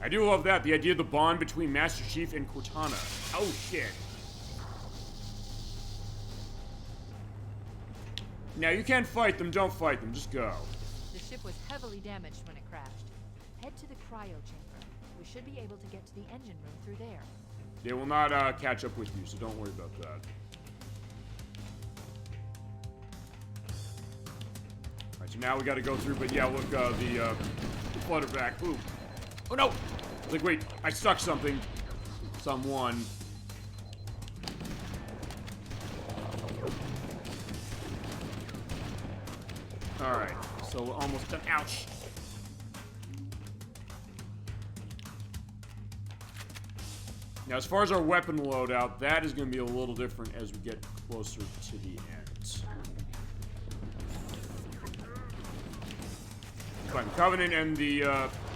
I do love that, the idea of the bond between Master Chief and Cortana. Oh, shit. Now, you can't fight them, don't fight them, just go. The ship was heavily damaged when it crashed. Head to the cryo chamber. We should be able to get to the engine room through there. They will not catch up with you, so don't worry about that. Alright, so now we gotta go through, but yeah, look, the flutter back. Ooh. Oh no! I was like, wait, I stuck something. Someone. Alright, so we're almost done. Ouch! Now, as far as our weapon loadout, that is going to be a little different as we get closer to the end. Fine, the Covenant and the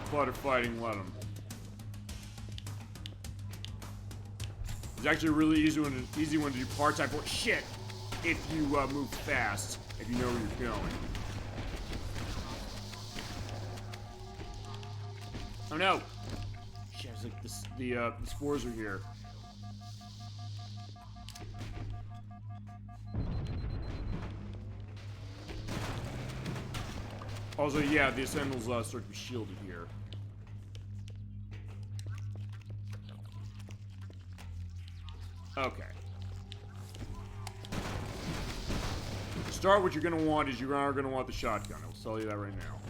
Flood are fighting, let them. It's actually a really easy one to do part time for. Shit! If you move fast, if you know where you're going. Oh no! Shit, it's like the spores are here. Also, yeah, the Sentinels start to be shielded here. Okay. To start, what you're gonna want is you are gonna want the shotgun. I'll tell you that right now.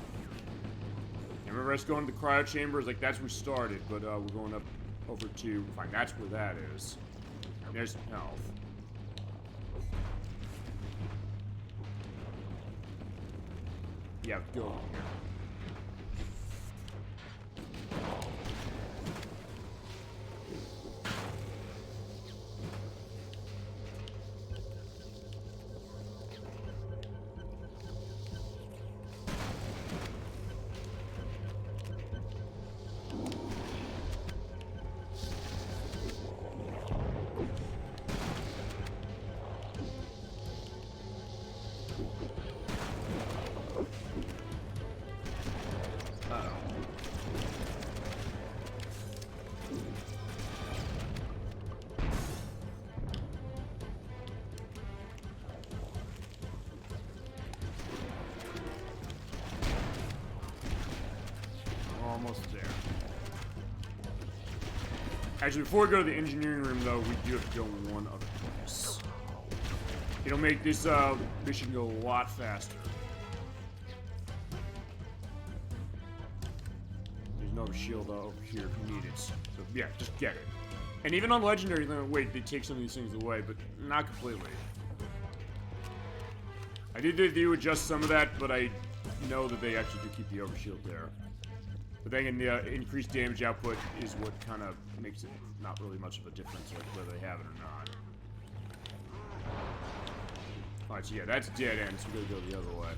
And remember us going to the cryo chamber? It's like that's where we started, but we're going up over to... Fine, that's where that is. There's health. Yeah, go over here. Almost there. Actually, before we go to the engineering room, though, we do have to go one other place. It'll make this mission go a lot faster. There's another shield over here if you need it. So yeah, just get it. And even on legendary, wait, they take some of these things away, but not completely. I did do adjust some of that, but I know that they actually do keep the overshield there. But then the increased damage output is what kind of makes it not really much of a difference, like whether they have it or not. Alright, so yeah, that's dead end, so we're gonna go the other way.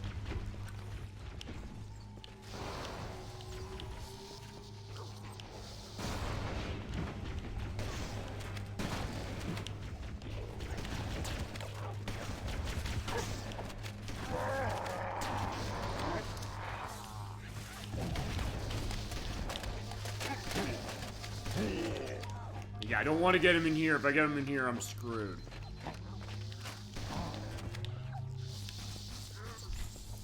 Yeah, I don't want to get him in here. If I get him in here, I'm screwed.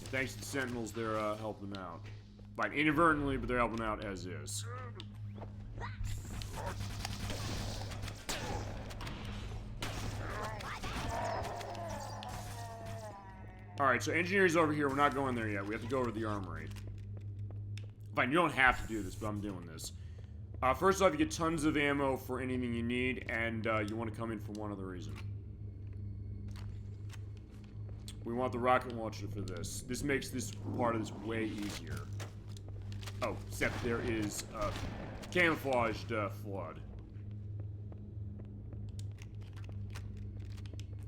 Thanks to the Sentinels, they're helping out. Fine, inadvertently, but they're helping out as is. Alright, so engineer's over here. We're not going there yet. We have to go over to the armory. Fine, you don't have to do this, but I'm doing this. First off, you get tons of ammo for anything you need, and you want to come in for one other reason. We want the rocket launcher for this. This makes this part of this way easier. Oh, except there is a camouflaged flood.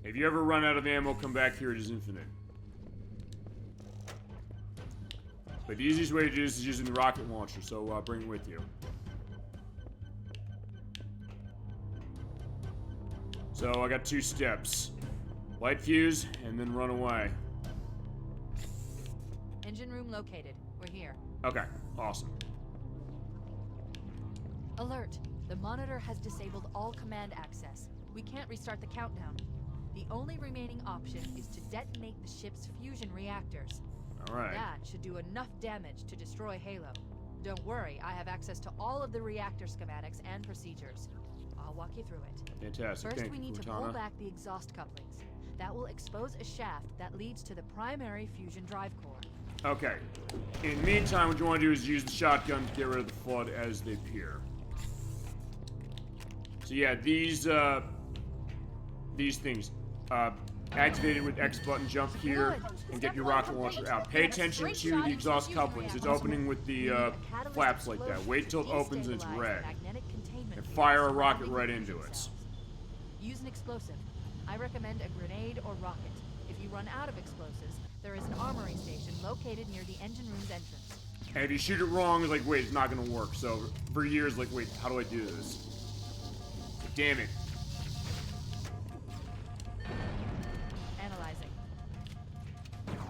If you ever run out of ammo, come back here. It is infinite. But the easiest way to do this is using the rocket launcher, so bring it with you. So I got 2 steps. Light fuse, and then run away. Engine room located. We're here. Okay, awesome. Alert! The monitor has disabled all command access. We can't restart the countdown. The only remaining option is to detonate the ship's fusion reactors. Alright. That should do enough damage to destroy Halo. Don't worry, I have access to all of the reactor schematics and procedures. I'll walk you through it. Fantastic. First, Thank we you, need to Cortana. pull back the exhaust couplings. That will expose a shaft that leads to the primary fusion drive core. Okay. In the meantime, what you want to do is use the shotgun to get rid of the flood as they appear. So yeah, these things. Activate it with X button, jump here, and get your rocket launcher out. Pay attention to the exhaust couplings. It's opening with the flaps like that. Wait till it opens and it's red. And fire a rocket right into it. Use an explosive. I recommend a grenade or rocket. If you run out of explosives, there is an armory station located near the engine room's entrance. And if you shoot it wrong, it's like, wait, it's not gonna work. So for years, like, wait, how do I do this? Damn it. Analyzing.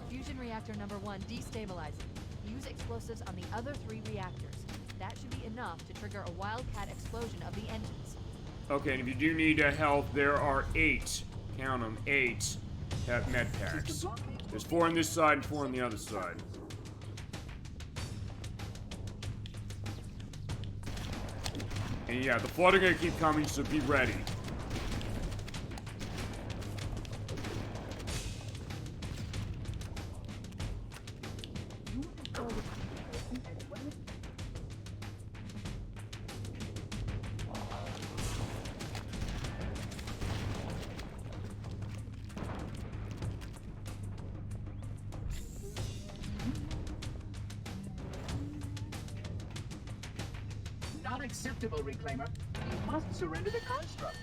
Fusion reactor number 1 destabilizing. Use explosives on the other 3 reactors. That should be enough to trigger a wildcat explosion of the engines. Okay, and if you do need help, there are 8, count them, 8 med packs. There's 4 on this side and 4 on the other side. And yeah, the flood are gonna keep coming, so be ready. unacceptable, Reclaimer. You must surrender the construct.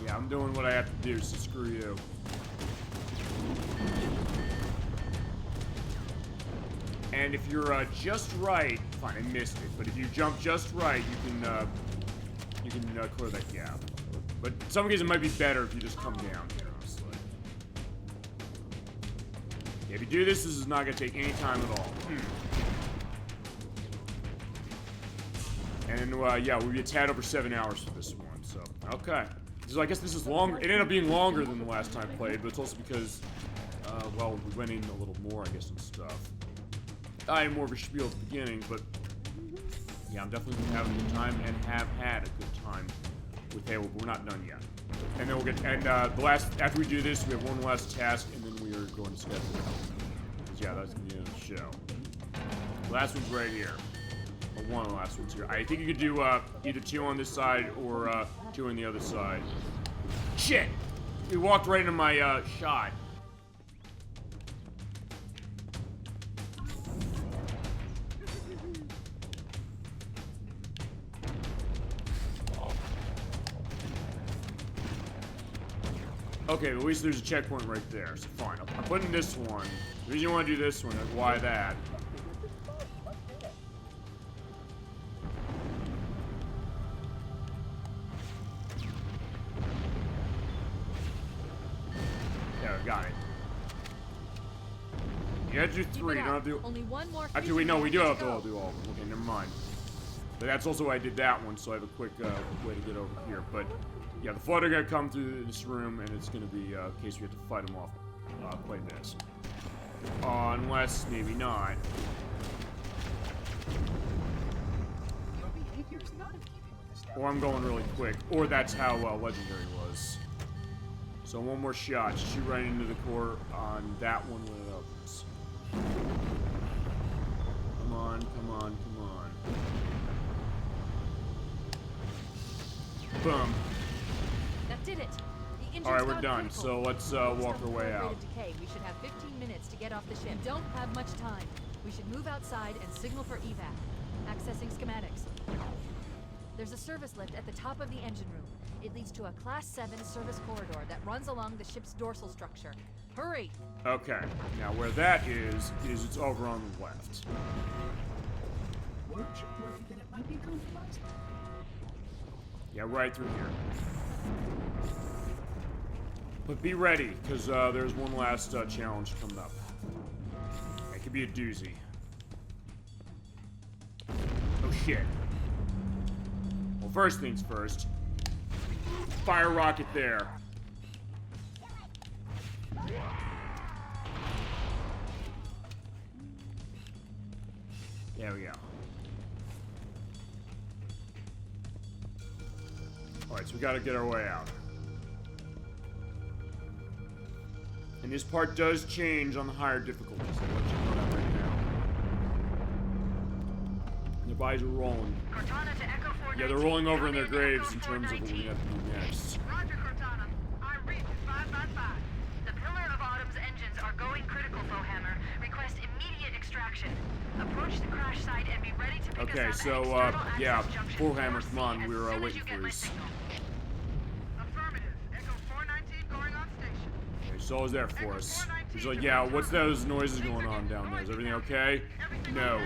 Yeah, I'm doing what I have to do, so screw you. And if you're just right, fine, I missed it. But if you jump just right, you can clear that gap. But in some cases, it might be better if you just come down here, honestly. Yeah, if you do this, this is not gonna take any time at all. And yeah, we had had over 7 hours for this one, so okay. So I guess this is longer. It ended up being longer than the last time I played, but it's also because, well, we went in a little more, I guess, and stuff. I had more of a spiel at the beginning, but yeah, I'm definitely having a good time and have had a good time with Halo, but we're not done yet. And then we'll get, and after we do this, we have one last task, and then we are going to schedule it. Because yeah, that's the end of the show. The last one's right here. Or one of the last ones here. I think you could do either 2 on this side or 2 on the other side. Shit! We walked right into my shot. Okay, at least there's a checkpoint right there, so fine. I'm putting this one. The reason you want to do this one, why that? There, got it. You have to do 3, you don't have to do... Only one more. Actually, wait, no, we do have to all do all of them. Okay, never mind. But that's also why I did that one, so I have a quick way to get over here. But yeah, the Flood are gonna come through this room, and it's gonna be in case we have to fight them off quite this. Unless maybe not. Or I'm going really quick. Or that's how Legendary was. So one more shot. Shoot right into the core on that one when it opens. Come on, come on, come on. Boom. That did it. Alright, we're done. So let's walk our way out. We should have 15 minutes to get off the ship. We don't have much time. We should move outside and signal for evac. Accessing schematics. There's a service lift at the top of the engine room. It leads to a Class 7 service corridor that runs along the ship's dorsal structure. Hurry! Okay. Now where that is it's over on the left. Yeah, right through here. But be ready, because there's one last challenge coming up. It could be a doozy. Oh shit. Well, first things first. Fire rocket there. There we go. Alright, so we gotta get our way out. And this part does change on the higher difficulties. I'll let you know that right now. And their bodies are rolling. Yeah, they're rolling over in their graves in terms of what we have to do next. Roger, Cortana. I read 555. The Pillar of Autumn's engines are going critical, Fohammer. Request immediate extraction. Approach the crash site and be ready to pick okay, us up so, at external yeah, access junction Fohammer, 4C come on, as we're soon as waiting you for get my us. signal. Affirmative. Echo 419 going on station. Okay, so is there for us. He's like, yeah, what's those noises going on down there? Is everything okay? No.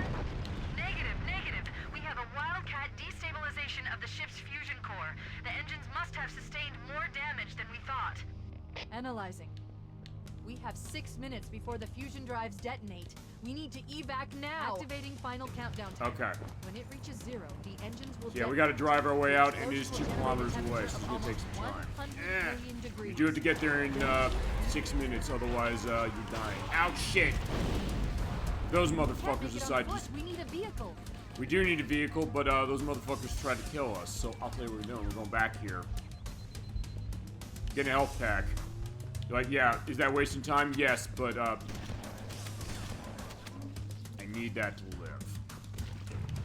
Negative. We have a wildcat destabilization of the ship's fusion core. The engines must have sustained more damage than we thought. Analyzing. We have 6 minutes before the fusion drives detonate. We need to evac now. Activating final countdown time. Okay. When it reaches 0, the engines will Yeah, we gotta drive our way out, and it is 2 kilometers away, so it's gonna take some time. You do have to get there in 6 minutes, otherwise you're dying. Ouch, shit! Those motherfuckers decide to... We need a vehicle. We do need a vehicle, but those motherfuckers tried to kill us, so I'll tell you what we're doing. We're going back here. Getting a health pack. You're like, yeah, is that wasting time? Yes, but I need that to live.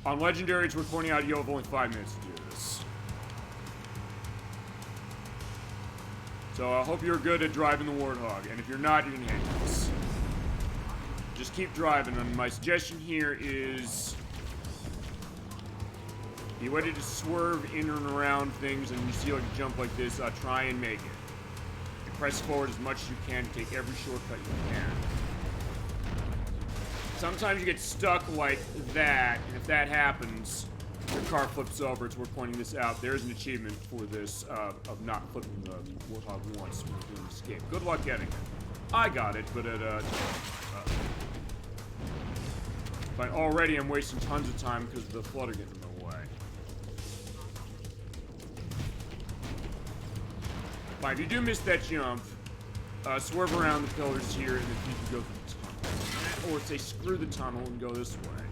On Legendary, it's worth pointing out you have only 5 minutes to do this. So I hope you're good at driving the Warthog, and if you're not, you're gonna hate this. Just keep driving, and my suggestion here is... Be ready to swerve in and around things, and you see like a jump like this, try and make it. And press forward as much as you can, take every shortcut you can. Sometimes you get stuck like that, and if that happens, your car flips over. It's worth pointing this out. There's an achievement for this, of not flipping the Warthog once when you're doing escape. Good luck getting it. I got it, but but already I'm wasting tons of time because the flood are getting in the way. Fine, if you do miss that jump, swerve around the pillars here, and then you can go through the tunnel. Or say screw the tunnel and go this way.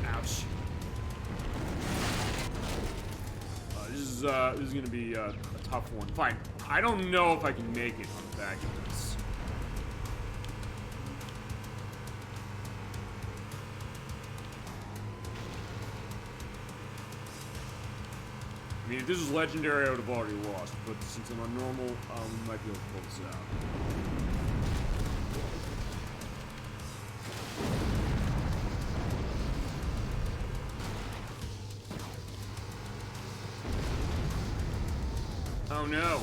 Ouch. This is gonna be a tough one. Fine. I don't know if I can make it on the back of this. I mean, if this was legendary, I would have already lost. But since I'm on normal, we might be able to pull this out. Oh no.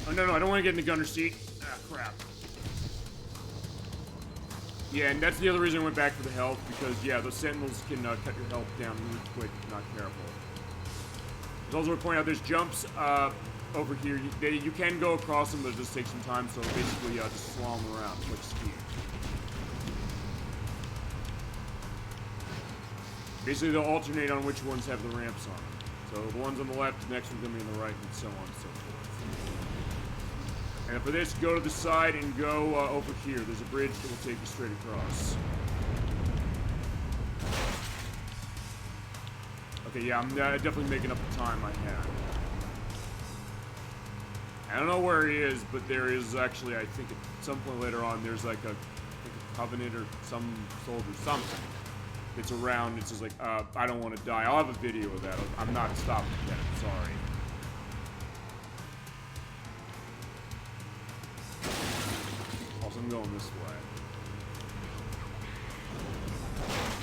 Oh no, I don't want to get in the gunner seat. Ah, crap. Yeah, and that's the other reason I went back for the health, because, yeah, those sentinels can cut your health down really quick if you're not careful. There's also a point out, there's jumps over here. You can go across them, but it just takes some time, so basically just slalom around, quick speed. Basically, they'll alternate on which ones have the ramps on them. So the ones on the left, the next one's going to be on the right, and so on and so forth. And for this, go to the side and go over here. There's a bridge that will take you straight across. Okay, yeah, I'm definitely making up the time I had. I don't know where he is, but there is actually, I think at some point later on, there's like a Covenant or some soldier, something. It's around, it's just like, I don't want to die. I'll have a video of that. I'm not stopping yet, I'm sorry. Also, I'm going this way.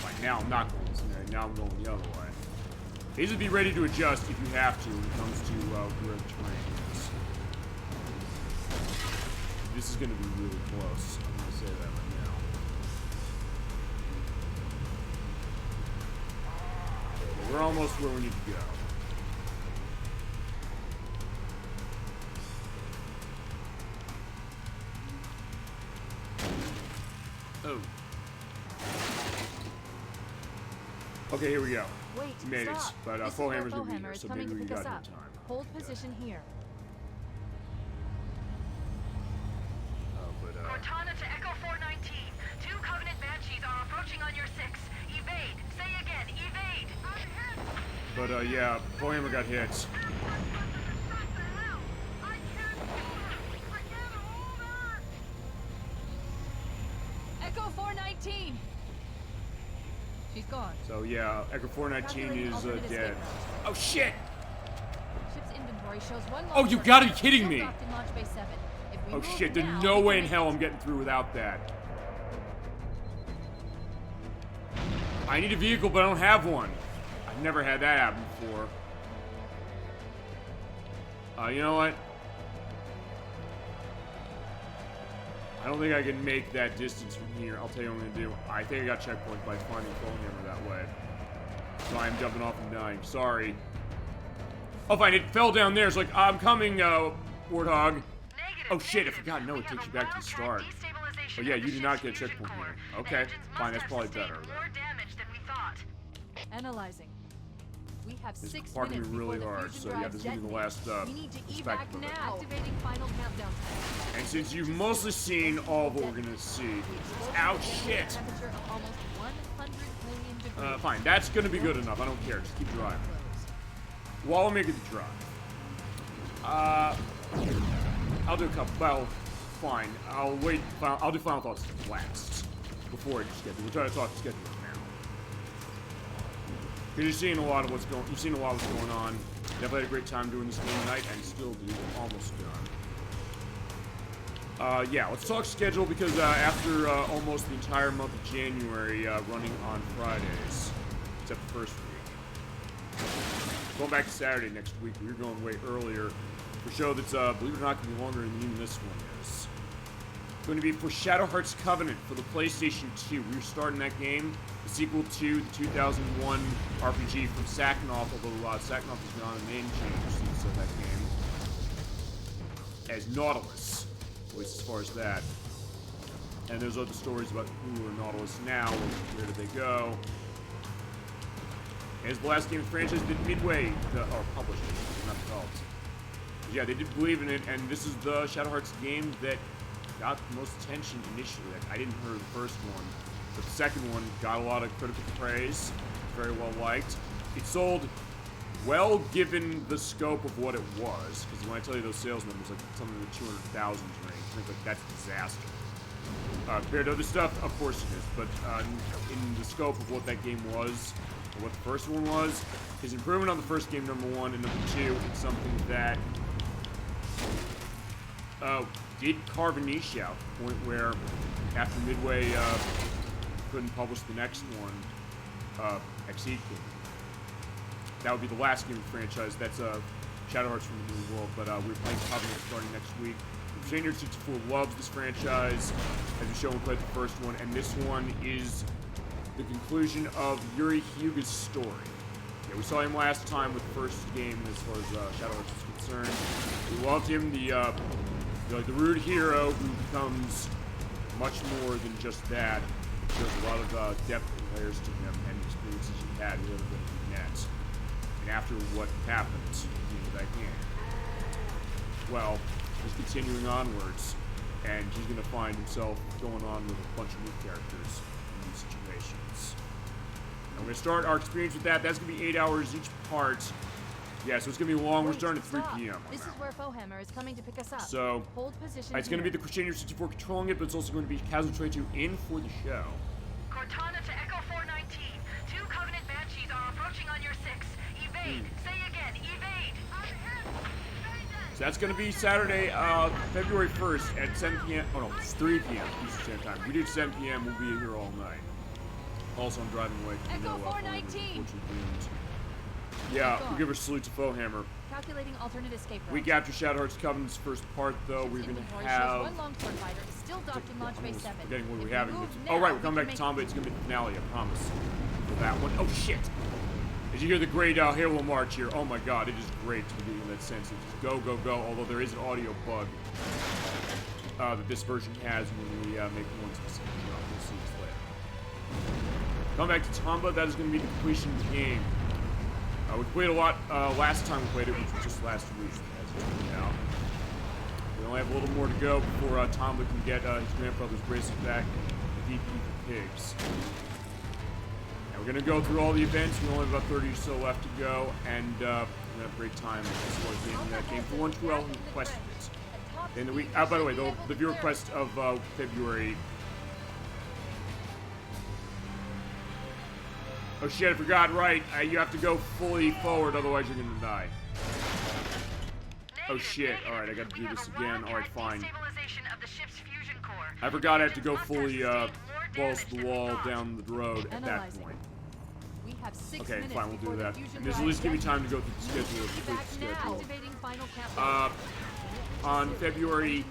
Like, now I'm not going this way. Now I'm going the other way. These would be ready to adjust if you have to when it comes to where the terrain is. This is going to be really close. I'm going to say that right now. We're almost where we need to go. Oh. Okay, here we go. Wait, made stop. it, but This Foehammer's is where gonna be Foehammer here, is so coming maybe to we pick us got no up. time. Hold position here. Cortana to Echo 419. 2 Covenant Banshees are approaching on your 6. Evade. Say again, evade. But yeah, Foehammer got hit. Echo 419. She's gone. So yeah, Echo 419 is dead. Oh shit! Ship's inventory shows one. Oh, you gotta be kidding me! Oh shit! There's no way in hell I'm getting through without that. I need a vehicle, but I don't have one. I've never had that happen before. You know what? I don't think I can make that distance from here. I'll tell you what I'm gonna do. I think I got checkpoint by finding Foehammer that way. So I'm jumping off and dying. Sorry. Oh, fine. It fell down there. It's like, I'm coming, Warthog. Oh, shit. I forgot. No, it takes you back to the start. Oh, yeah, you did not get a checkpoint here. Okay. Fine. That's probably better. Analyzing. We have It's 6 parking minutes me really before the hard, fusion so yeah, drives this is gonna be the detonate. last, We need to evac spectacle of it. now. Activating final countdown time. And since you've mostly seen all of what we're gonna see, ouch, shit. Temperature of almost 100 million degrees. Fine, that's gonna be good enough. I don't care. Just keep driving. While I'm making the drive. I'll do a couple. Well, fine. I'll wait. I'll do final thoughts last before I just get to. We'll try to talk schedule now. Because you've seen a lot of what's going. You've seen a lot of what's going on. Definitely had a great time doing this game tonight, and still do. Almost done. Yeah, let's talk schedule because after almost the entire month of January running on Fridays, except the first week, going back to Saturday next week, we're going way earlier for a show that's, believe it or not, going to be longer than even this one is. It's going to be for Shadow Hearts Covenant for the PlayStation 2. We're starting that game, the sequel to the 2001 RPG from Sakanoff, although Sakanoff has gone a name change since that game, as Nautilus, at least as far as that. And there's other stories about who are Nautilus now, where did they go. And it's the last game of the franchise that Midway, or published it, not developed. But yeah, they did believe in it, and this is the Shadow Hearts game that got the most attention initially. Like, I didn't hear the first one, but the second one got a lot of critical praise, very well liked. It sold well given the scope of what it was, because when I tell you those sales numbers, like something in the 200,000s range, I think like that's a disaster. Compared to other stuff, of course it is, but in the scope of what that game was, or what the first one was, is improvement on the first game, number one, and number two, it's something that did carve a niche out, to the point where after Midway couldn't publish the next one, Exceed came. That would be the last game of the franchise. That's Shadow Hearts from the New World, but we're playing Covenant starting next week. Crusader 64 loves this franchise, as we showed when we played the first one, and this one is the conclusion of Yuri Hyuga's story. Yeah, we saw him last time with the first game as far as Shadow Hearts is concerned. We loved him, the rude hero who becomes much more than just that. There's a lot of depth and layers to him and experiences he had with the Nets. And after what happened at the end of that game, well, he's continuing onwards, and he's going to find himself going on with a bunch of new characters in these situations. And we're going to start our experience with that. That's going to be 8 hours each part. Yeah, so it's going to be long. We're starting at 3 p.m. This is where Fohammer is coming to pick us up. So, hold position. It's going to be the Crusader 64 controlling it, but it's also going to be Kazuma 22 in for the show. Cortana to Echo 419. 2 Covenant Banshees are approaching on your 6. Evade. Say again, evade. So that's going to be Saturday, February 1st at 7 p.m. Oh no, it's 3 p.m. Eastern Standard Time. We do 7 p.m. We'll be here all night. Also, I'm driving away. Echo 419. Yeah, we give a salute to Fohammer. Calculating alternate escape route. Week after Shadow Hearts Covenant's first part, though, we're going to have... One Longsword fighter is still docked in Launch Bay 7. Forgetting what we're having. Oh, right, we're coming back to Tomba. It's going to be the finale, I promise. For that one. Oh, shit! As you hear the great Halo March here, oh my god, it is great to be in that sense. It's just go, go, go, although there is an audio bug that this version has when we make one specific jump. We'll see this later. Coming back to Tomba, that is going to be the completion of the game. We played a lot last time we played it, which was just last week, as it turned out. We only have a little more to go before Tomba can get his grandfather's bracelet back with DP for Pigs. And we're going to go through all the events. We only have about 30 or so left to go, and we're going to have a great time as far as getting that game for 112 who requested it. And the week, by the way, the viewer request of February. Oh shit, I forgot, right. You have to go fully forward, otherwise you're gonna die. Oh shit, alright, I gotta do this again. Alright, fine. I forgot I have to go fully, balls to the wall down the road at that point. Okay, fine, we'll do that. And this will at least give me time to go through the schedule, complete the schedule. On February,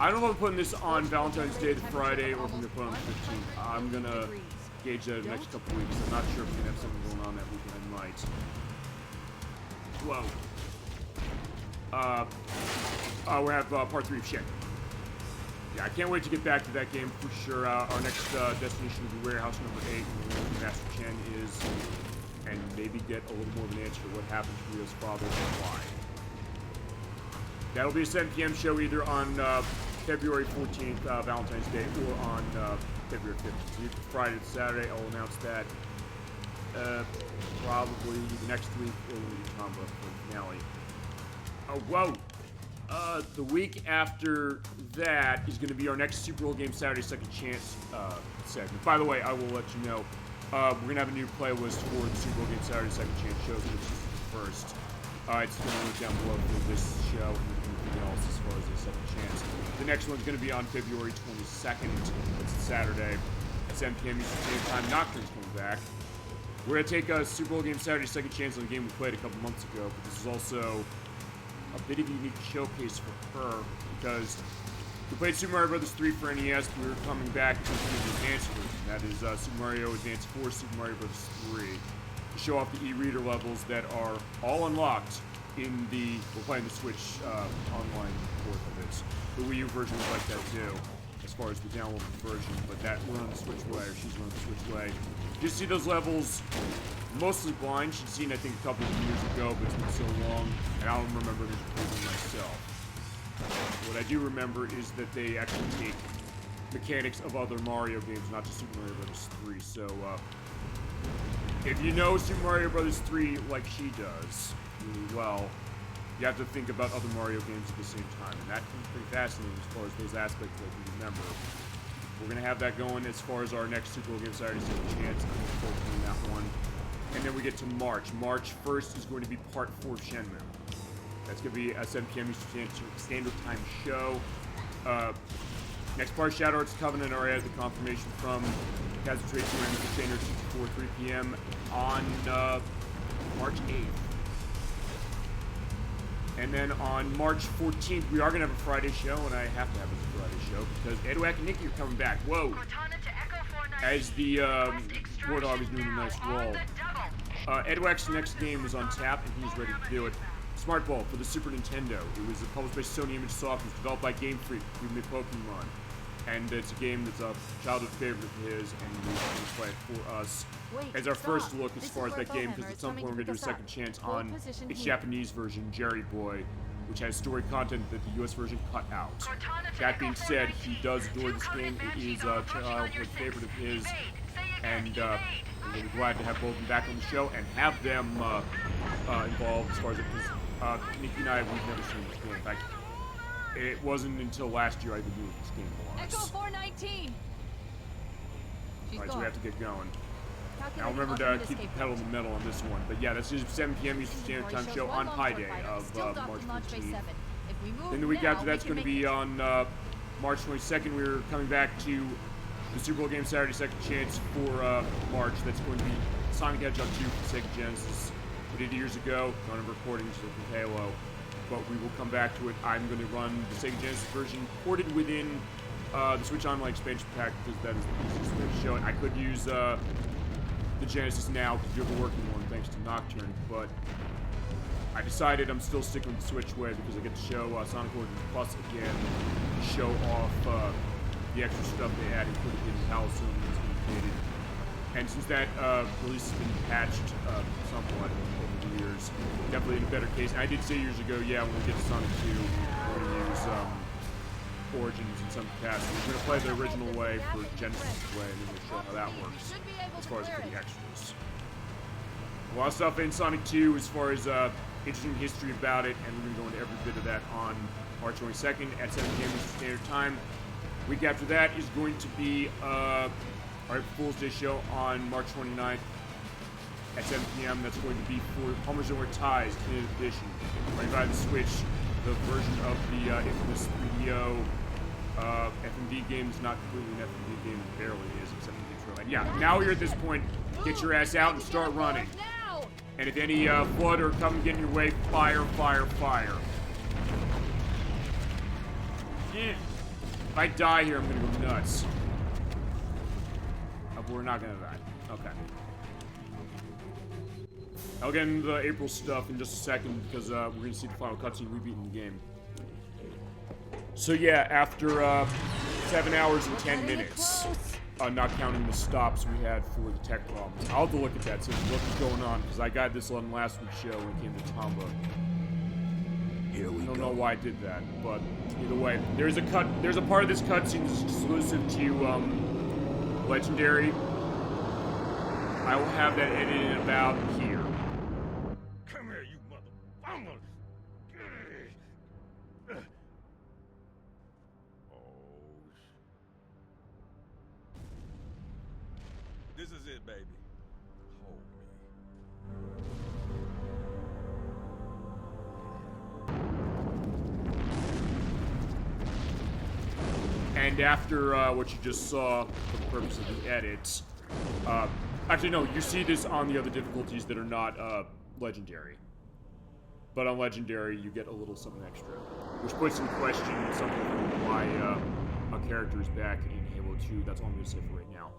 I don't know if I'm putting this on Valentine's Day, the Friday, or if I'm gonna put it on the 15th. I'm gonna gauge that in the next couple weeks. I'm not sure if we're gonna have something going on that weekend. I might. Whoa. We have part 3 of Shen. Yeah, I can't wait to get back to that game for sure. Our next destination will be Warehouse number 8, where Master Chen is, and maybe get a little more of an answer to what happened to Rio's father and why. That'll be a 7 p.m. show either on February 14th, Valentine's Day, or on February 5th. So either Friday to Saturday, I'll announce that probably next week or Tomba for the finale. Oh, whoa! The week after that is going to be our next Super Bowl Game Saturday Second Chance segment. By the way, I will let you know, we're going to have a new playlist for the Super Bowl Game Saturday Second Chance shows, which is the first. It's going to link down below for this show and anything else as far as the second chance. The next one's going to be on February 22nd. It's Saturday at 7 p.m. Eastern Standard Time. Nocturne's coming back. We're going to take a Super Bowl Game Saturday second chance on a game we played a couple months ago, but this is also a bit of a unique showcase for her because we played Super Mario Bros. 3 for NES, but we were coming back to the advanced version. That is Super Mario Advance 4, Super Mario Bros. 3. To show off the e-reader levels that are all unlocked in the, we're playing the Switch online port of it. The Wii U version was like that too, as far as the downloadable version, but that we're on the Switch way, or she's on the Switch way. You see those levels mostly blind. She'd seen, I think, a couple of years ago, but it's been so long, and I don't remember them myself. What I do remember is that they actually take mechanics of other Mario games, not just Super Mario Bros. 3. So, if you know Super Mario Bros. 3 like she does really well, you have to think about other Mario games at the same time, and that's pretty fascinating as far as those aspects that you remember. We're going to have that going as far as our next Super Bowl Game Saturday second chance. I'm looking forward to that one. And then we get to March. March 1st is going to be Part 4 of Shenmue. That's going to be a 7 p.m. Eastern Standard Time show. Next part, Shadow Hearts Covenant, already had the confirmation from Kazoo Trade 2 and Container 64, 3 p.m. on March 8th. And then on March 14th, we are going to have a Friday show, and I have to have a Friday show because Edwack and Nikki are coming back. Whoa! As the War Dog is doing a nice roll. Edwack's next game is on tap, and he's ready to do it. Smart Ball for the Super Nintendo. It was published by Sony Image Soft. It was developed by Game Freak, who made Pokemon. And it's a game that's a childhood favorite of his, and we play it for us as our first look as far as that game, because at some point we're going to do a second chance on its Japanese version, Jerry Boy, which has story content that the US version cut out. That being said, he does adore this game. It is a childhood favorite of his, and we're really glad to have both of them back on the show and have them involved as far as it is. Nikki and I, we've never seen this game. In fact, it wasn't until last year I even knew what this game was. Echo 419! Alright, so we have to get going. Now remember to keep the pedal to the metal on this one. But yeah, that's just 7 p.m. Eastern Standard Time show on Pi Day of March 15th. Then the week after that's going to be on March 22nd. We're coming back to the Super Bowl Game Saturday second chance for March. That's going to be Sonic Hedgehog 2 for Sega Genesis. We did years ago, not in recordings with Halo, but we will come back to it. I'm going to run the Sega Genesis version ported within the Switch Online expansion pack because that is the easiest way to show it. I could use the Genesis now because you have a working one thanks to Nocturne, but I decided I'm still sticking with the Switch way because I get to show Sonic Origins Plus again to show off the extra stuff they added, put it in Palisade and it's indicated. And since that release has been patched somewhat over the years, definitely in a better case. And I did say years ago, yeah, when we get to Sonic 2, we're going to use Origins in some capacity. We're going to play the original way for Genesis' way, and then we'll show how that works as far as for the extras. A lot of stuff in Sonic 2 as far as interesting history about it, and we're going to go into every bit of that on March 22nd at 7 p.m. Eastern Standard Time. Week after that is going to be our Fool's Day show on March 29th at 7 p.m. That's going to be for Homers Over Ties, Definitive Edition. Running by the Switch, the version of the infamous 3DO FMV game is not completely an FMV game, it barely is, except in the intro. And yeah, now you're at this point, get your ass out and start running. And if any flood or come get in your way, fire, fire, fire. Yeah. If I die here, I'm gonna go nuts. We're not gonna die. Okay. I'll get into the April stuff in just a second because we're gonna see the final cutscene we beat in the game. So yeah, after 7 hours and 10 minutes, not counting the stops we had for the tech problems. I'll have to look at that, see what's going on, because I got this on last week's show when it came to Tomba. Here we go. I don't know why I did that, but either way, there's a part of this cutscene that's exclusive to Legendary. I will have that edited about here. Come here, you mother. This is it, baby. Hold me. and after what you just saw for the purpose of the edit, actually no, you see this on the other difficulties that are not legendary. But on legendary, you get a little something extra, which puts in question something why a character is back in Halo 2. That's all I'm going to say for right now.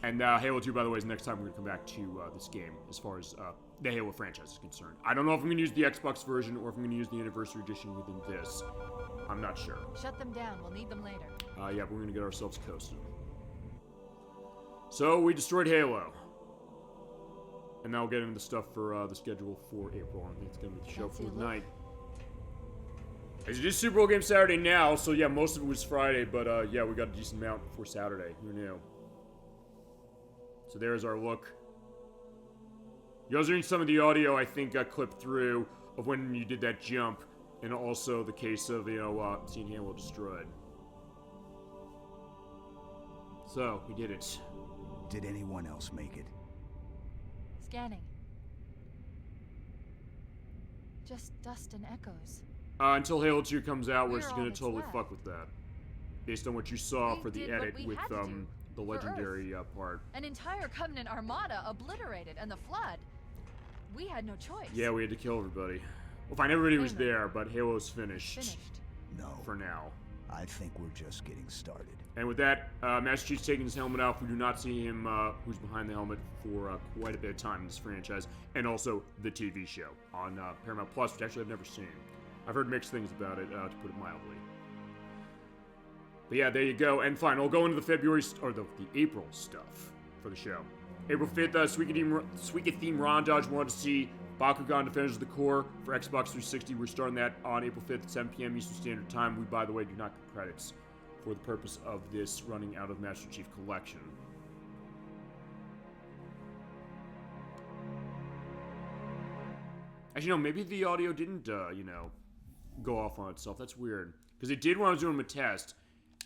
And Halo 2, by the way, is the next time we're going to come back to this game, as far as the Halo franchise is concerned. I don't know if I'm going to use the Xbox version or if I'm going to use the Anniversary Edition within this. I'm not sure. Shut them down. We'll need them later. Yeah, we're going to get ourselves coasted. So, we destroyed Halo. And now we'll get into the stuff for the schedule for April. I think it's going to be the show for the night. As it is Super Bowl game Saturday now, so yeah, most of it was Friday, but yeah, we got a decent amount for Saturday. Who knew? So there's our look. You guys are hearing some of the audio, I think, got clipped through of when you did that jump, and also the case of, you know, seeing Halo destroyed. So, we did it. Did anyone else make it? Scanning. Just dust and echoes. Until Halo 2 comes out, we're We're just all gonna that's totally left. fuck with that. Based on what you saw We for the did what edit we with had to do the for legendary part. An entire Covenant armada obliterated, and the Flood. We had no choice. Yeah, we had to kill everybody. Well, fine, everybody was Mainly. there, but Halo's finished. No. For now. I think we're just getting started. And with that, Master Chief's taking his helmet off. We do not see him, who's behind the helmet, for quite a bit of time in this franchise. And also the TV show on Paramount Plus, which actually I've never seen. I've heard mixed things about it, to put it mildly. But yeah, there you go. And fine, we'll go into the February, or the April stuff for the show. April 5th, Suika theme Ron Dodge wanted to see Bakugan Defenders of the Core for Xbox 360. We're starting that on April 5th at 7 p.m. Eastern Standard Time. We, by the way, do not get credits for the purpose of this running out of Master Chief Collection. Actually, no, maybe the audio didn't, you know, go off on itself. That's weird. Because it did when I was doing a test.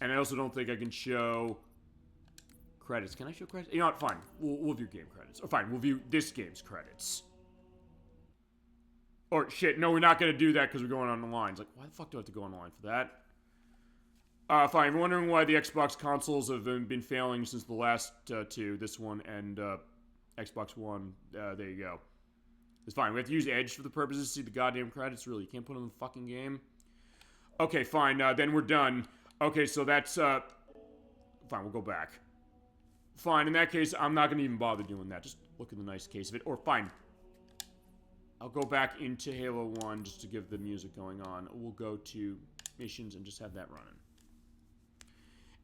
And I also don't think I can show credits. Can I show credits? You know what? Fine. We'll view game credits. Or fine, we'll view this game's credits. Or shit, no, we're not going to do that because we're going on the line. It's like, why the fuck do I have to go on the line for that? Fine, we're wondering why the Xbox consoles have been failing since the last two. This one and Xbox One. There you go. It's fine. We have to use Edge for the purposes to see the goddamn credits. Really, you can't put them in the fucking game. Okay, fine. Then we're done. Okay, so that's fine. We'll go back. Fine. In that case, I'm not going to even bother doing that. Just look at the nice case of it. Or fine. I'll go back into Halo 1 just to give the music going on. We'll go to missions and just have that running.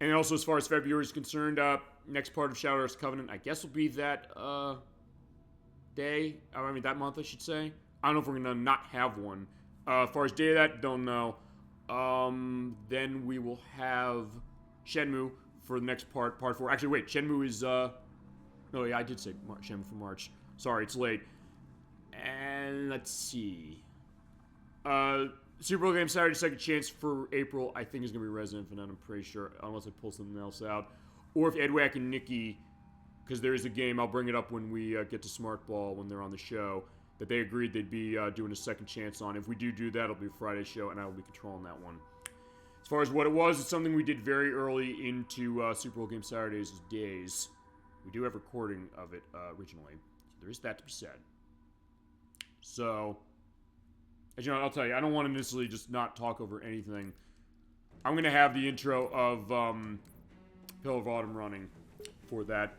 And also, as far as February is concerned, next part of Shadow's Covenant, I guess, will be that day. I mean, that month, I should say. I don't know if we're going to not have one. As far as day of that, don't know. Then we will have Shenmue for the next part 4. Actually, wait, Shenmue is, no, yeah, I did say Shenmue for March. Sorry, it's late. And let's see. Super Bowl game Saturday, second chance for April, I think is going to be Resident Evil, I'm pretty sure, unless I pull something else out. Or if Edwack and Nikki, because there is a game, I'll bring it up when we get to Smart Ball, when they're on the show, that they agreed they'd be doing a second chance on. If we do that, it'll be a Friday show, and I will be controlling that one. As far as what it was, it's something we did very early into Super Bowl game Saturday's days. We do have recording of it originally. So there is that to be said. So, as you know, I'll tell you, I don't want to necessarily just not talk over anything. I'm going to have the intro of Pillar of Autumn running for that.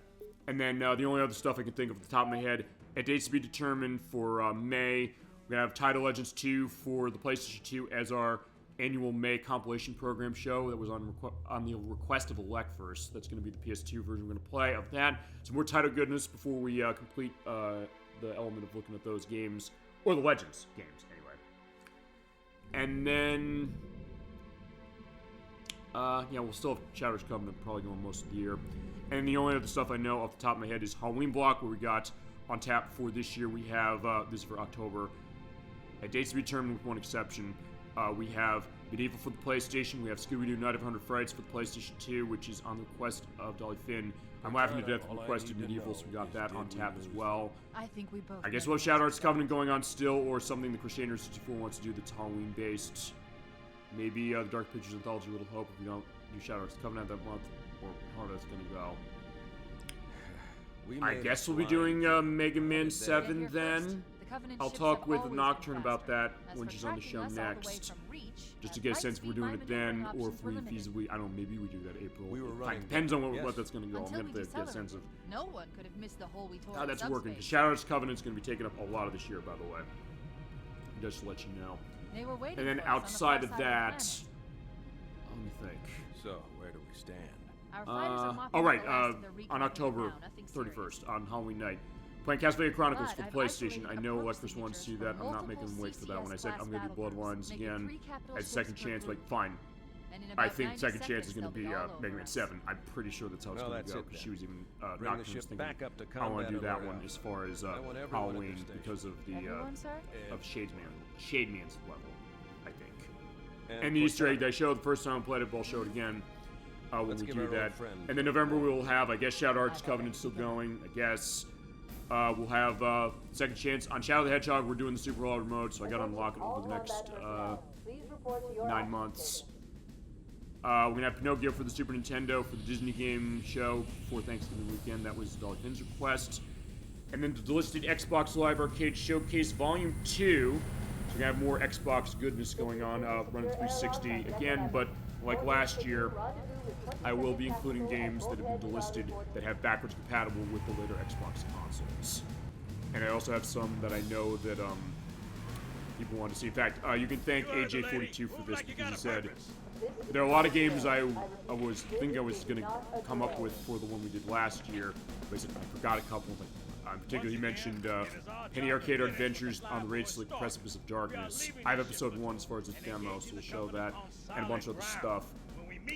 And then the only other stuff I can think of at the top of my head, a dates to be determined for May. We're going to have Title Legends 2 for the PlayStation 2 as our annual May compilation program show that was on the request of Electverse. That's going to be the PS2 version we're going to play of that. Some more title goodness before we complete the element of looking at those games, or the Legends games, anyway. And then, yeah, we'll still have Shadow's Covenant probably going most of the year. And the only other stuff I know off the top of my head is Halloween Block, where we got on tap for this year. We have, this is for October, at dates to be determined with one exception. We have Medieval for the PlayStation. We have Scooby-Doo Night of 100 Frights for the PlayStation 2, which is on the request of Dolly Finn. I'm laughing to death at the request of Medieval, so we got that on tap as well. I think we both. I guess we'll have Shadow's Covenant going on still, or something the Crusader 64 wants to do that's Halloween-based. Maybe the Dark Pictures Anthology Little Hope if you don't do Shadow Hearts Covenant that month, or how that's going to go. I guess we'll be doing Mega Man 7 then. I'll talk with Nocturne about that when she's on the show next. Just to get a sense if we're doing it then, or if we feasibly, I don't know, maybe we do that April. Depends on what that's going to go. I'm going to have to get a sense of no one could have missed the hole we tore how that's working. Because Shadow Hearts Covenant's going to be taking up a lot of this year, by the way. Just to let you know. They were waiting and then outside of that, let me think. So, where do we stand? All right, on October 31st, on Halloween night, playing Castlevania Chronicles for PlayStation. I know Electress wants to see that. I'm not making them wait for that one. I said I'm going to do Bloodlines again as Second Chance. Like, fine. I think Second Chance is going to be Mega Man 7. I'm pretty sure that's how it's going to go, because she was even Nocturne was thinking I want to do that one as far as Halloween because of the of Shademan's level, I think. And the Easter egg that I showed the first time I played it, but I'll show it again when we do that. And then November we will have, I guess, Shadow Hearts Covenant still going, I guess. We'll have Second Chance. On Shadow the Hedgehog, we're doing the Super Hard mode, so I gotta unlock it over the next 9 months. We're gonna have Pinocchio for the Super Nintendo for the Disney game show for Thanksgiving weekend. That was Dollar Pin's request. And then the delisted Xbox Live Arcade Showcase Volume 2. So we're gonna have more Xbox goodness going on, running 360 again, but like last year, I will be including games that have been delisted that have backwards compatible with the later Xbox consoles. And I also have some that I know that people want to see. In fact, you can thank AJ42 for this, because he said there are a lot of games I was thinking I was going to come up with for the one we did last year, but I forgot a couple. In particular, he mentioned Penny Arcade Adventures on the Raid Slick Precipice of Darkness. I have episode 1 as far as the demo, so we'll show that, and a bunch of other stuff.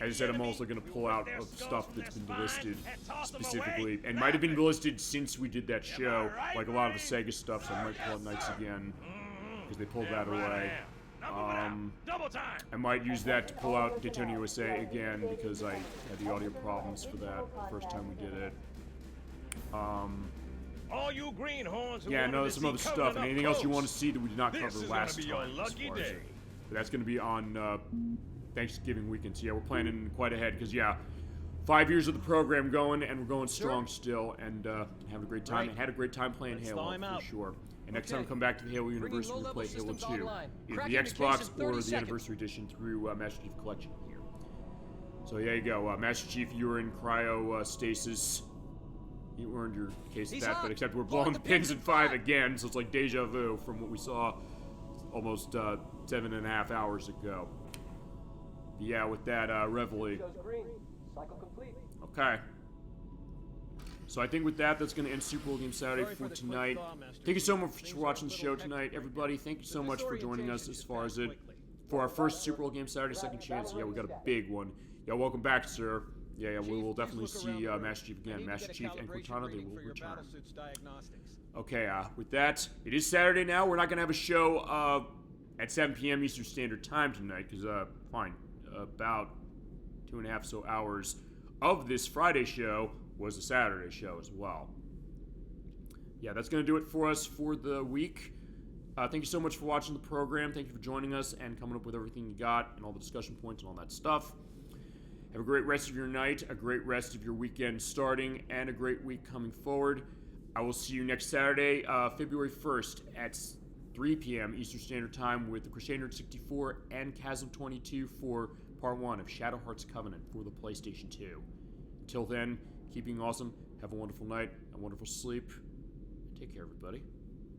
As I said, I'm also going to pull out of stuff that's been delisted specifically, and might have been delisted since we did that show, like a lot of the Sega stuff, so I might pull out Knights again, because they pulled that away. I might use that to pull out Daytona USA again, because I had the audio problems for that the first time we did it. All you greenhorns who yeah, no, there's some other stuff, and anything else you want to see that we did not cover last time. But that's going to be on Thanksgiving weekend. So yeah, we're planning quite ahead, because yeah, 5 years of the program going, and we're going strong still, and having a great time. And had a great time playing Halo, for sure. And next time we come back to the Halo Universe, we'll play Halo 2. Either the Xbox or the Anniversary Edition through Master Chief Collection here. So there you go. Master Chief, you were in cryostasis. You earned your case of that, but except we're blowing the pins in 5 again, so it's like deja vu from what we saw almost 7.5 hours ago. But yeah, with that, Reveille. Okay. So I think with that, that's going to end Super Bowl Game Saturday for tonight. Thank you so much for watching the show tonight, everybody. Thank you so much for joining us as far as it. For our first Super Bowl Game Saturday, Second Chance, yeah, we got a big one. Yeah, welcome back, sir. Yeah, we will definitely see Master Chief again. Master Chief and Cortana, they will return. Okay, with that, it is Saturday now. We're not going to have a show at 7 p.m. Eastern Standard Time tonight, because, fine, about 2.5 hours of this Friday show was a Saturday show as well. Yeah, that's going to do it for us for the week. Thank you so much for watching the program. Thank you for joining us and coming up with everything you got and all the discussion points and all that stuff. Have a great rest of your night, a great rest of your weekend starting, and a great week coming forward. I will see you next Saturday, February 1st at 3 p.m. Eastern Standard Time with the Crusade Nerd 64 and Chasm 22 for Part 1 of Shadow Hearts Covenant for the PlayStation 2. Until then, keep being awesome, have a wonderful night, a wonderful sleep, and take care, everybody.